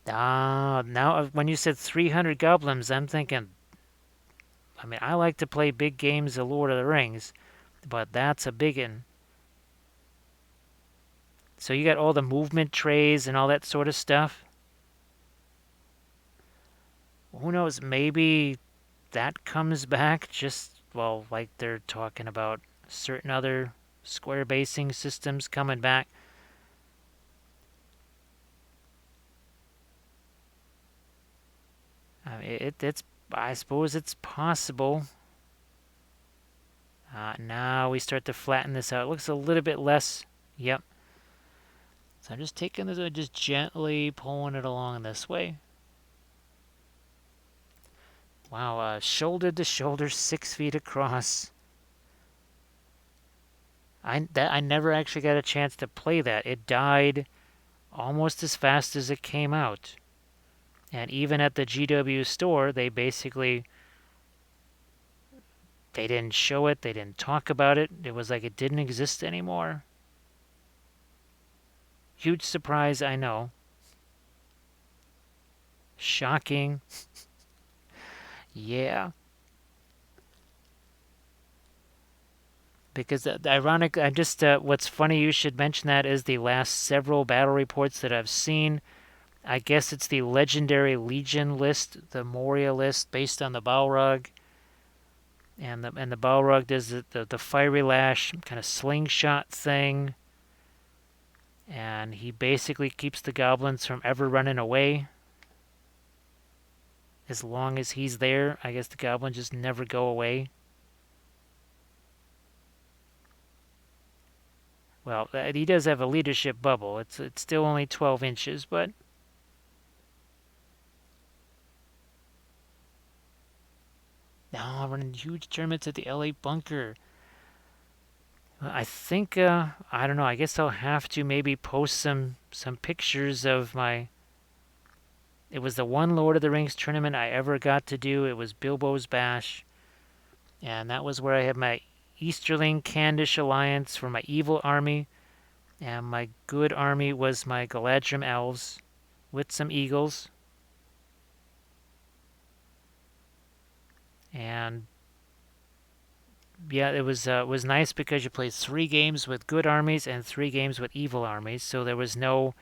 Now when you said 300 goblins, I'm thinking, I mean, I like to play big games of Lord of the Rings, but that's a biggin. So you got all the movement trays and all that sort of stuff. Who knows? Maybe that comes back. Just well, like they're talking about certain other square basing systems coming back. It's I suppose it's possible. Now we start to flatten this out. It looks a little bit less. Yep. So I'm just taking this, just gently pulling it along this way. Wow, shoulder to shoulder, 6 feet across. I never actually got a chance to play that. It died almost as fast as it came out. And even at the GW store, they basically they didn't show it, they didn't talk about it. It was like it didn't exist anymore. Huge surprise, I know. Shocking. Yeah. Because the ironic, I just what's funny you should mention that is the last several battle reports that I've seen. I guess it's the legendary Legion list, the Moria list based on the Balrog. And the Balrog does the fiery lash kind of slingshot thing. And he basically keeps the goblins from ever running away. As long as he's there, I guess the goblins just never go away. Well, he does have a leadership bubble. It's still only 12 inches, but now I'm running huge tournaments at the LA bunker. I think I don't know. I guess I'll have to maybe post some pictures of my. It was the one Lord of the Rings tournament I ever got to do. It was Bilbo's Bash, and that was where I had my Easterling Candish alliance for my evil army, and my good army was my Galadrim elves with some eagles. And yeah, it was nice because you played 3 games with good armies and 3 games with evil armies. So there was no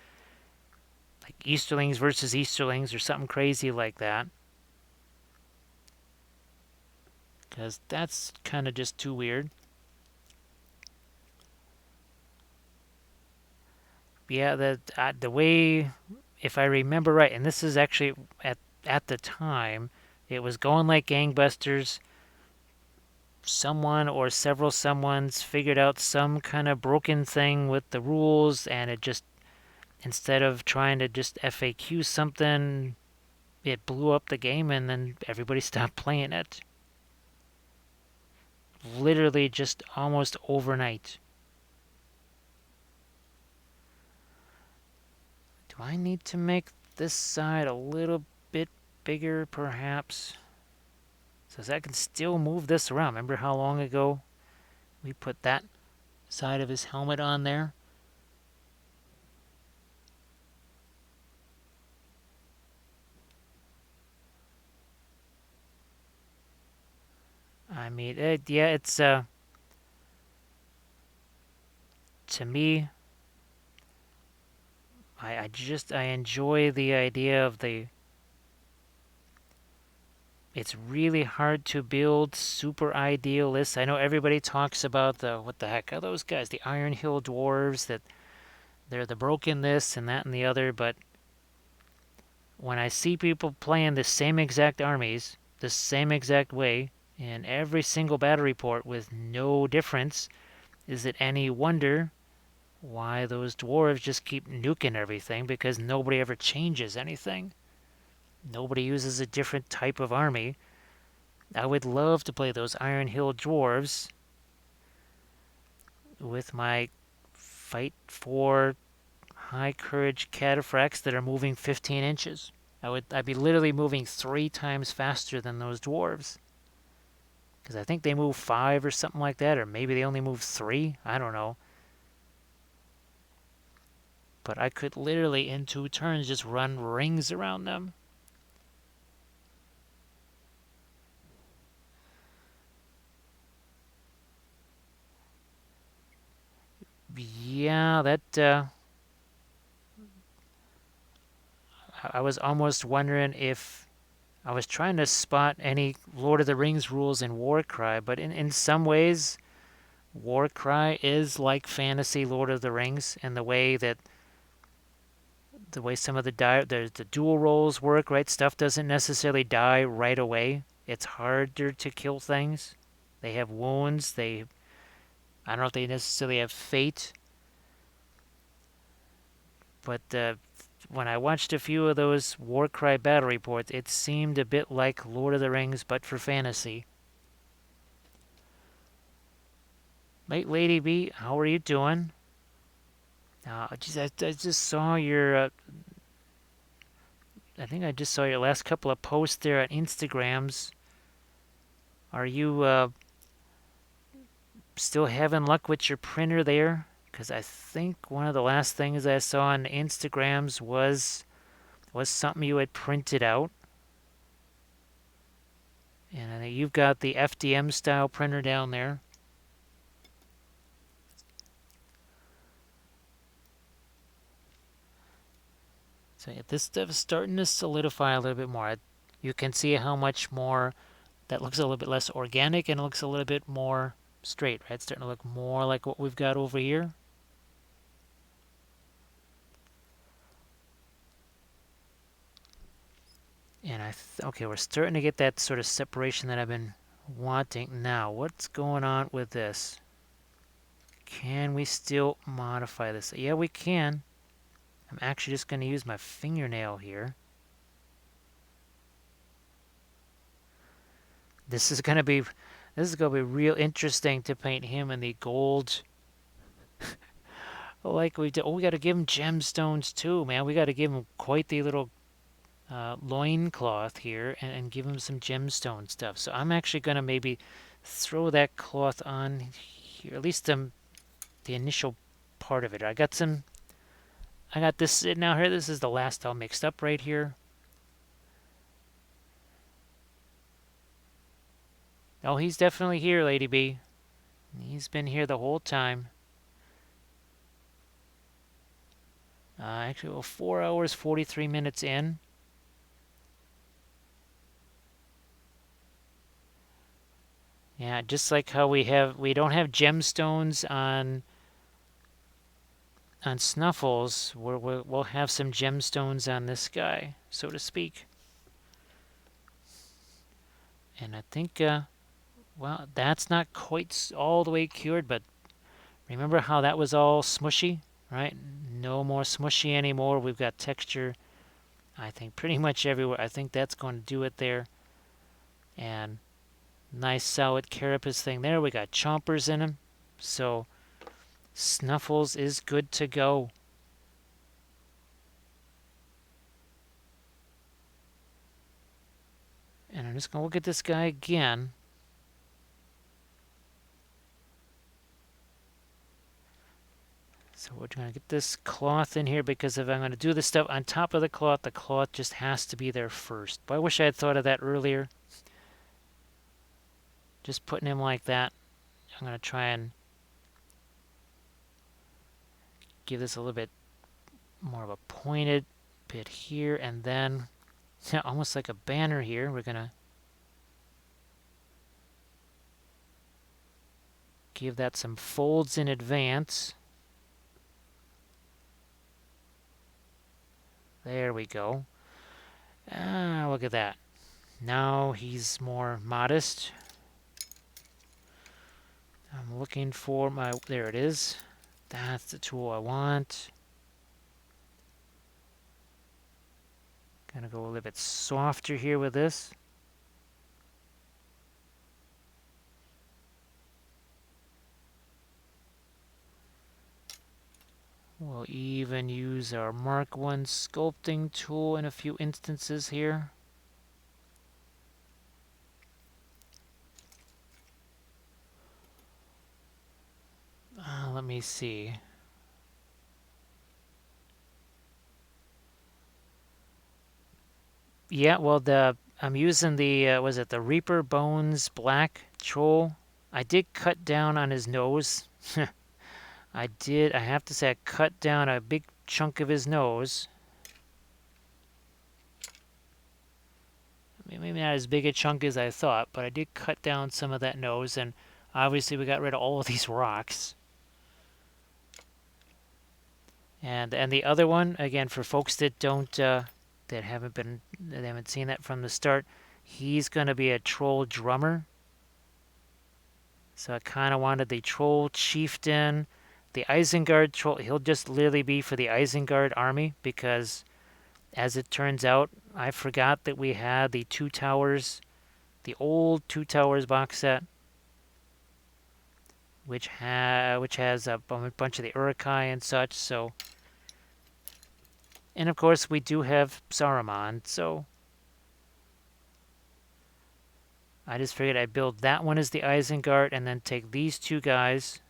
like Easterlings versus Easterlings or something crazy like that. Because that's kind of just too weird. Yeah, the way, if I remember right, and this is actually at the time, it was going like gangbusters. Someone or several someones figured out some kind of broken thing with the rules, and it just, instead of trying to just FAQ something, it blew up the game, and then everybody stopped playing it. Literally just almost overnight. Do I need to make this side a little bit bigger, perhaps? So I can still move this around. Remember how long ago we put that side of his helmet on there. I mean, yeah, it's to me, I enjoy the idea of the. It's really hard to build super idealists. I know everybody talks about the what the heck are those guys, the Iron Hill dwarves, that they're the broken this and that and the other, but when I see people playing the same exact armies, the same exact way, in every single battle report with no difference, is it any wonder why those dwarves just keep nuking everything? Because nobody ever changes anything. Nobody uses a different type of army. I would love to play those Iron Hill dwarves with my fight for high courage cataphracts that are moving 15 inches. I'd be literally moving 3 times faster than those dwarves. Because I think they move 5 or something like that, or maybe they only move 3. I don't know. But I could literally, in 2 turns, just run rings around them. Yeah, that. I was almost wondering if I was trying to spot any Lord of the Rings rules in Warcry, but in some ways, Warcry is like fantasy Lord of the Rings in the way some of the dual roles work, right? Stuff doesn't necessarily die right away. It's harder to kill things. They have wounds. I don't know if they necessarily have fate, but when I watched a few of those Warcry battle reports, it seemed a bit like Lord of the Rings, but for fantasy. Lady B, how are you doing? Geez, I just saw your. I think I just saw your last couple of posts there on Instagrams. Are you still having luck with your printer there? Because I think one of the last things I saw on Instagrams was something you had printed out. And I think you've got the FDM style printer down there. So yeah, this stuff is starting to solidify a little bit more. You can see how much more that looks a little bit less organic and it looks a little bit more straight, right? It's starting to look more like what we've got over here. And okay, we're starting to get that sort of separation that I've been wanting. Now, what's going on with this? Can we still modify this? Yeah, we can. I'm actually just going to use my fingernail here. This is going to be real interesting to paint him in the gold. Like we did. Oh, we got to give him gemstones too, man. We got to give him quite the little loincloth here and give him some gemstone stuff. So I'm actually going to maybe throw that cloth on here, at least the initial part of it. I got this sitting out here. This is the last all mixed up right here. Oh, he's definitely here, Lady B. He's been here the whole time. Actually, well, 4 hours, 43 minutes in. Yeah, just like how we don't have gemstones on Snuffles, we'll have some gemstones on this guy, so to speak. And I think, well, that's not quite all the way cured, but remember how that was all smushy, right? No more smushy anymore. We've got texture, I think, pretty much everywhere. I think that's going to do it there. And nice solid carapace thing there. We got chompers in him. So Snuffles is good to go. And I'm just going to look at this guy again. we're going to get this cloth in here because if I'm going to do the stuff on top of the cloth just has to be there first. But I wish I had thought of that earlier. Just putting him like that. I'm going to try and give this a little bit more of a pointed bit here, and then almost like a banner here. We're going to give that some folds in advance. There we go. Ah, look at that. Now he's more modest. I'm looking for my... There it is. That's the tool I want. Gonna go a little bit softer here with this. We'll even use our Mark 1 sculpting tool in a few instances here. Let me see. Yeah, well, I'm using the, was it the Reaper Bones Black Troll? I did cut down on his nose. I have to say, I cut down a big chunk of his nose. Maybe not as big a chunk as I thought, but I did cut down some of that nose, and obviously we got rid of all of these rocks. And the other one, again, for folks that haven't seen that from the start, he's going to be a troll drummer. So I kind of wanted the Troll Chieftan, the Isengard Troll. He'll just literally be for the Isengard army because, as it turns out, I forgot that we had the Two Towers, the old Two Towers box set, which has a bunch of the Urukai and such. So, and of course we do have Saruman. So I just figured I'd build that one as the Isengard and then take these two guys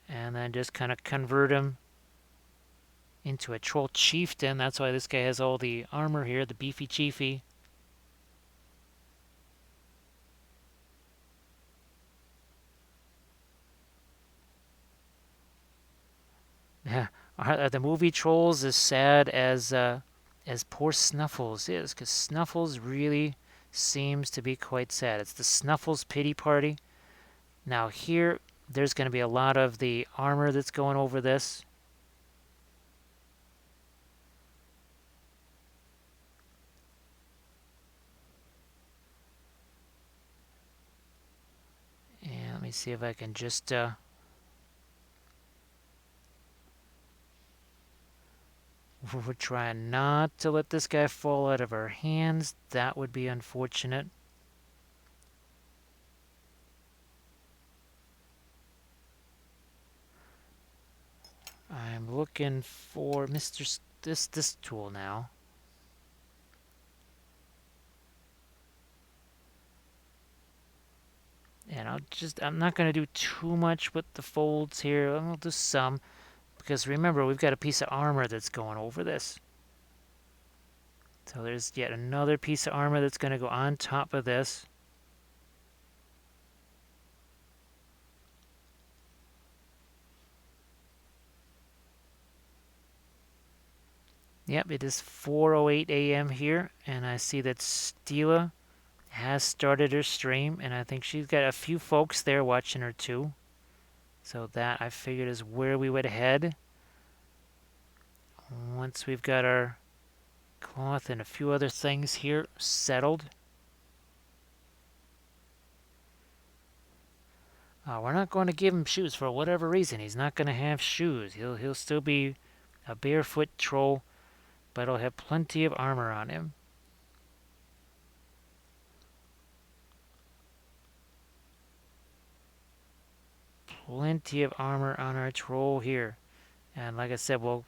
and then just kind of convert them into a Troll Chieftain. That's why this guy has all the armor here, the beefy chiefy. Yeah, are the movie trolls as sad as poor Snuffles is? Because Snuffles really seems to be quite sad. It's the Snuffles pity party. Now here, there's going to be a lot of the armor that's going over this. And let me see if I can just... We're trying not to let this guy fall out of our hands. That would be unfortunate. I'm looking for this tool now. And I'm not going to do too much with the folds here. I'll do some. Because remember, we've got a piece of armor that's going over this. So there's yet another piece of armor that's going to go on top of this. Yep, it is 4:08 a.m. here, and I see that Stila has started her stream, and I think she's got a few folks there watching her too. So that, I figured, is where we would head. Once we've got our cloth and a few other things here settled. We're not going to give him shoes for whatever reason. He's not going to have shoes. He'll still be a barefoot troll, but he'll have plenty of armor on him. Plenty of armor on our troll here. And like I said, we'll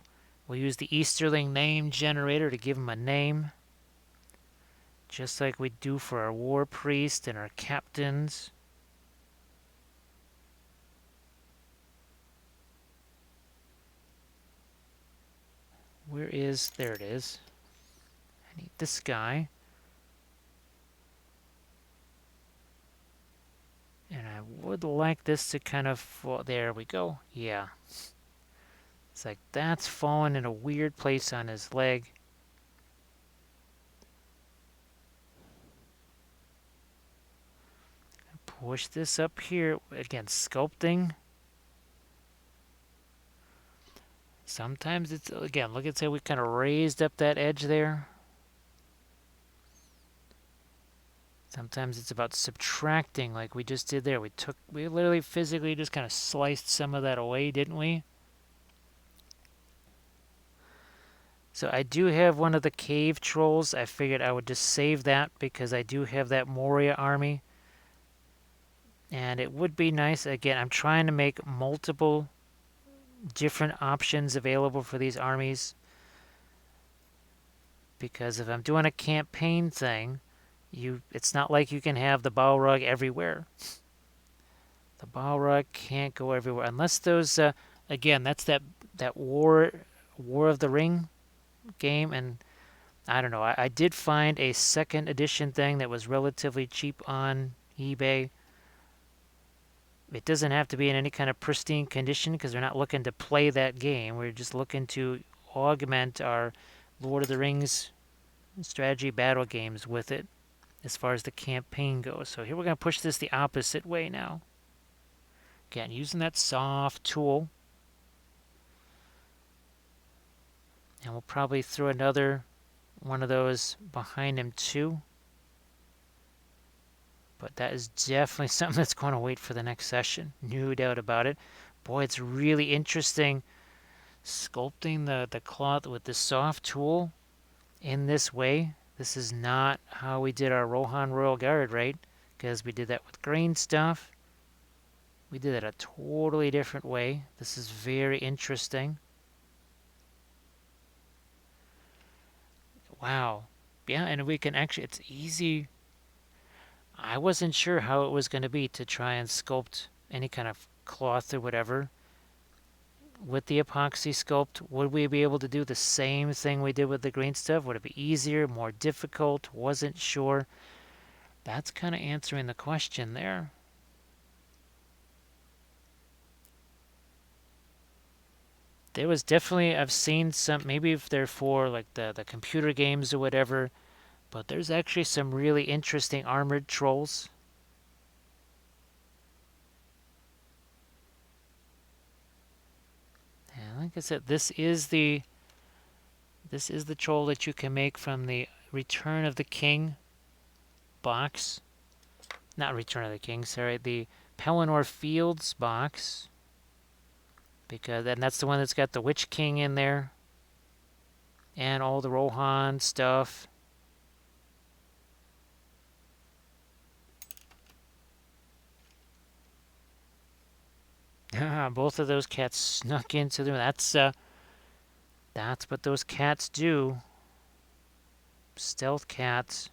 use the Easterling name generator to give him a name. Just like we do for our war priest and our captains. Where is... There it is. I need this guy. And I would like this to kind of fall. There we go. Yeah. It's like that's falling in a weird place on his leg. Push this up here. Again, sculpting. Sometimes it's, again, look at say we kind of raised up that edge there. Sometimes it's about subtracting like we just did there. We literally physically just kind of sliced some of that away, didn't we? So I do have one of the cave trolls. I figured I would just save that because I do have that Moria army. And it would be nice, again, I'm trying to make multiple different options available for these armies. Because if I'm doing a campaign thing, it's not like you can have the Balrog everywhere. The Balrog can't go everywhere unless those, again, that's that War of the Ring game, and I don't know. I did find a second edition thing that was relatively cheap on eBay. It doesn't have to be in any kind of pristine condition because we're not looking to play that game. We're just looking to augment our Lord of the Rings strategy battle games with it as far as the campaign goes. So here we're going to push this the opposite way now. Again, using that soft tool. And we'll probably throw another one of those behind him too. But that is definitely something that's going to wait for the next session. No doubt about it. Boy, it's really interesting sculpting the cloth with the soft tool in this way. This is not how we did our Rohan Royal Guard, right? Because we did that with green stuff. We did it a totally different way. This is very interesting. Wow. Yeah, and we can actually, it's easy. I wasn't sure how it was going to be to try and sculpt any kind of cloth or whatever. With the Apoxy Sculpt, would we be able to do the same thing we did with the green stuff? Would it be easier, more difficult? Wasn't sure. That's kind of answering the question there. There was definitely, I've seen some, maybe if they're for like the computer games or whatever, but there's actually some really interesting armored trolls. And like I said, this is the troll that you can make from the Return of the King box. Not Return of the King, sorry, the Pelennor Fields box. And that's the one that's got the Witch King in there. And all the Rohan stuff. Both of those cats snuck into them. That's what those cats do. Stealth cats.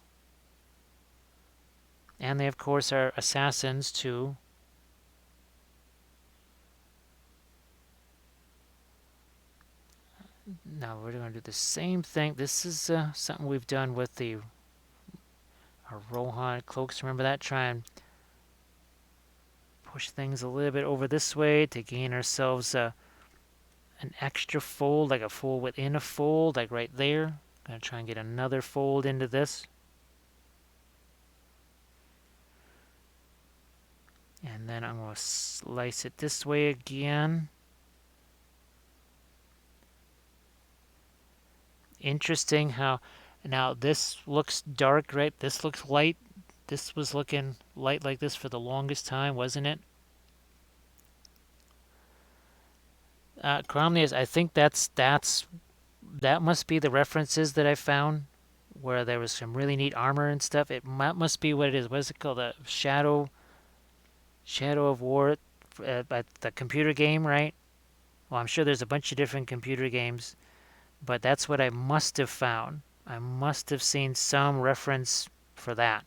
And they, of course, are assassins, too. Now we're going to do the same thing. This is something we've done with our Rohan cloaks. Remember that? Try and push things a little bit over this way to gain ourselves an extra fold, like a fold within a fold, like right there. Going to try and get another fold into this. And then I'm going to slice it this way again. Interesting how now this looks dark, right? This looks light. This was looking light like this for the longest time, wasn't it? Cromley, I think that must be the references that I found where there was some really neat armor and stuff. It must be what it is. What is it called? The Shadow of War, the computer game, right? Well, I'm sure there's a bunch of different computer games, but that's what I must have found. I must have seen some reference for that.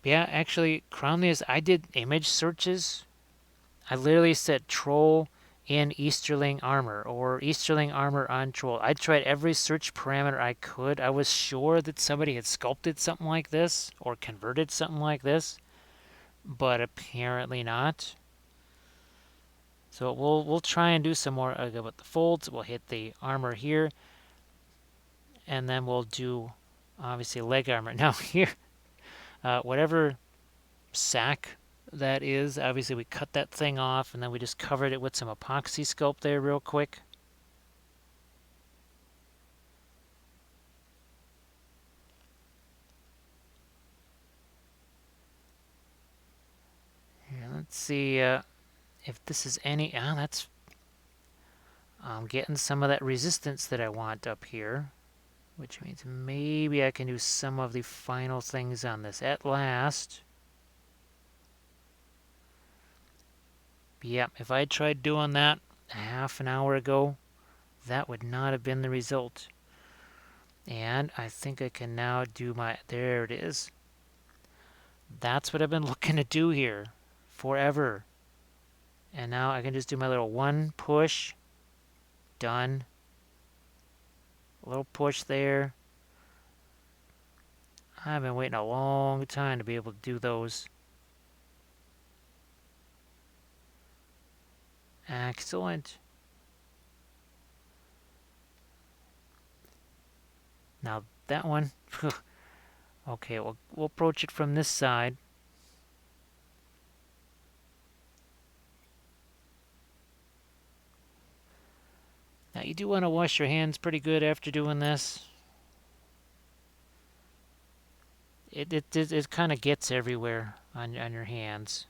Yeah, actually, Cromley, I did image searches. I literally said troll in Easterling armor or Easterling armor on troll. I tried every search parameter I could. I was sure that somebody had sculpted something like this or converted something like this, but apparently not. So we'll try and do some more with the folds. We'll hit the armor here, and then we'll do obviously leg armor. Now here, whatever sack that is, obviously we cut that thing off, and then we just covered it with some Apoxy Sculpt there real quick. Here, let's see if this is any. That's. I'm getting some of that resistance that I want up here, which means maybe I can do some of the final things on this at last. Yep, if I tried doing that a half an hour ago, that would not have been the result. And I think I can now do my, there it is. That's what I've been looking to do here forever. And now I can just do my little one push, done. A little push there. I've been waiting a long time to be able to do those. Excellent. Now that one, okay, we'll approach it from this side. Now you do want to wash your hands pretty good after doing this. It kind of gets everywhere on your hands.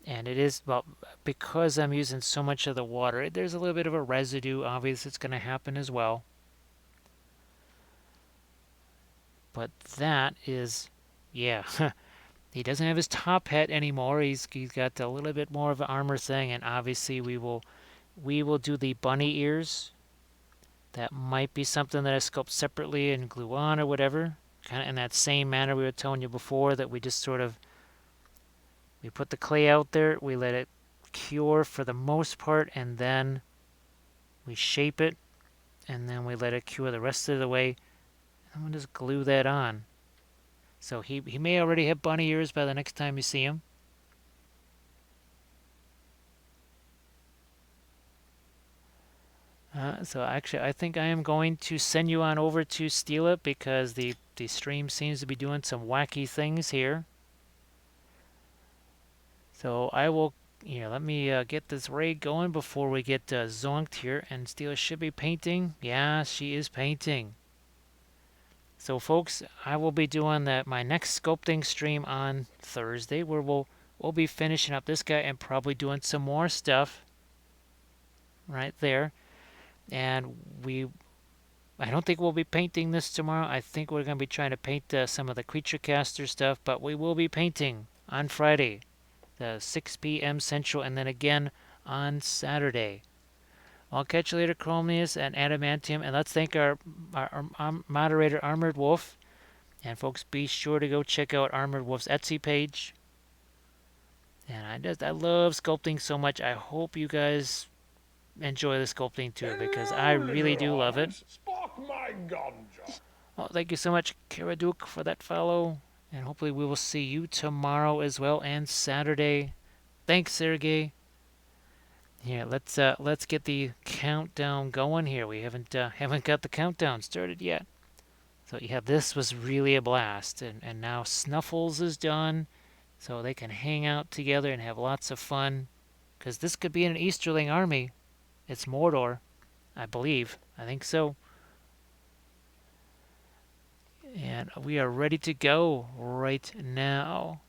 And it is, well, because I'm using so much of the water, there's a little bit of a residue. Obviously, it's going to happen as well. But that is, yeah, he doesn't have his top hat anymore. He's got a little bit more of an armor thing, and obviously we will do the bunny ears. That might be something that I sculpt separately and glue on or whatever. Kind of in that same manner we were telling you before, that we just sort of, we put the clay out there, we let it cure for the most part, and then we shape it, and then we let it cure the rest of the way, and we'll just glue that on. So he may already have bunny ears by the next time you see him. So actually, I think I am going to send you on over to steal it, because the stream seems to be doing some wacky things here. So I will, here, let me get this raid going before we get zonked here. And Steela should be painting. Yeah, she is painting. So folks, I will be doing my next sculpting stream on Thursday, where we'll be finishing up this guy and probably doing some more stuff right there. And I don't think we'll be painting this tomorrow. I think we're going to be trying to paint some of the creature caster stuff, but we will be painting on Friday, 6 p.m. Central, and then again on Saturday. I'll catch you later, Chromius and Adamantium, and let's thank our moderator, Armored Wolf. And folks, be sure to go check out Armored Wolf's Etsy page. And I love sculpting so much. I hope you guys enjoy the sculpting too, because I really do love it. Spark my ganja. Well, thank you so much, Karaduk, for that follow. And hopefully we will see you tomorrow as well, and Saturday. Thanks, Sergey. Here, let's get the countdown going here. We haven't got the countdown started yet. So yeah, this was really a blast, and now Snuffles is done, so they can hang out together and have lots of fun. Because this could be an Easterling army. It's Mordor, I believe. I think so. And we are ready to go right now.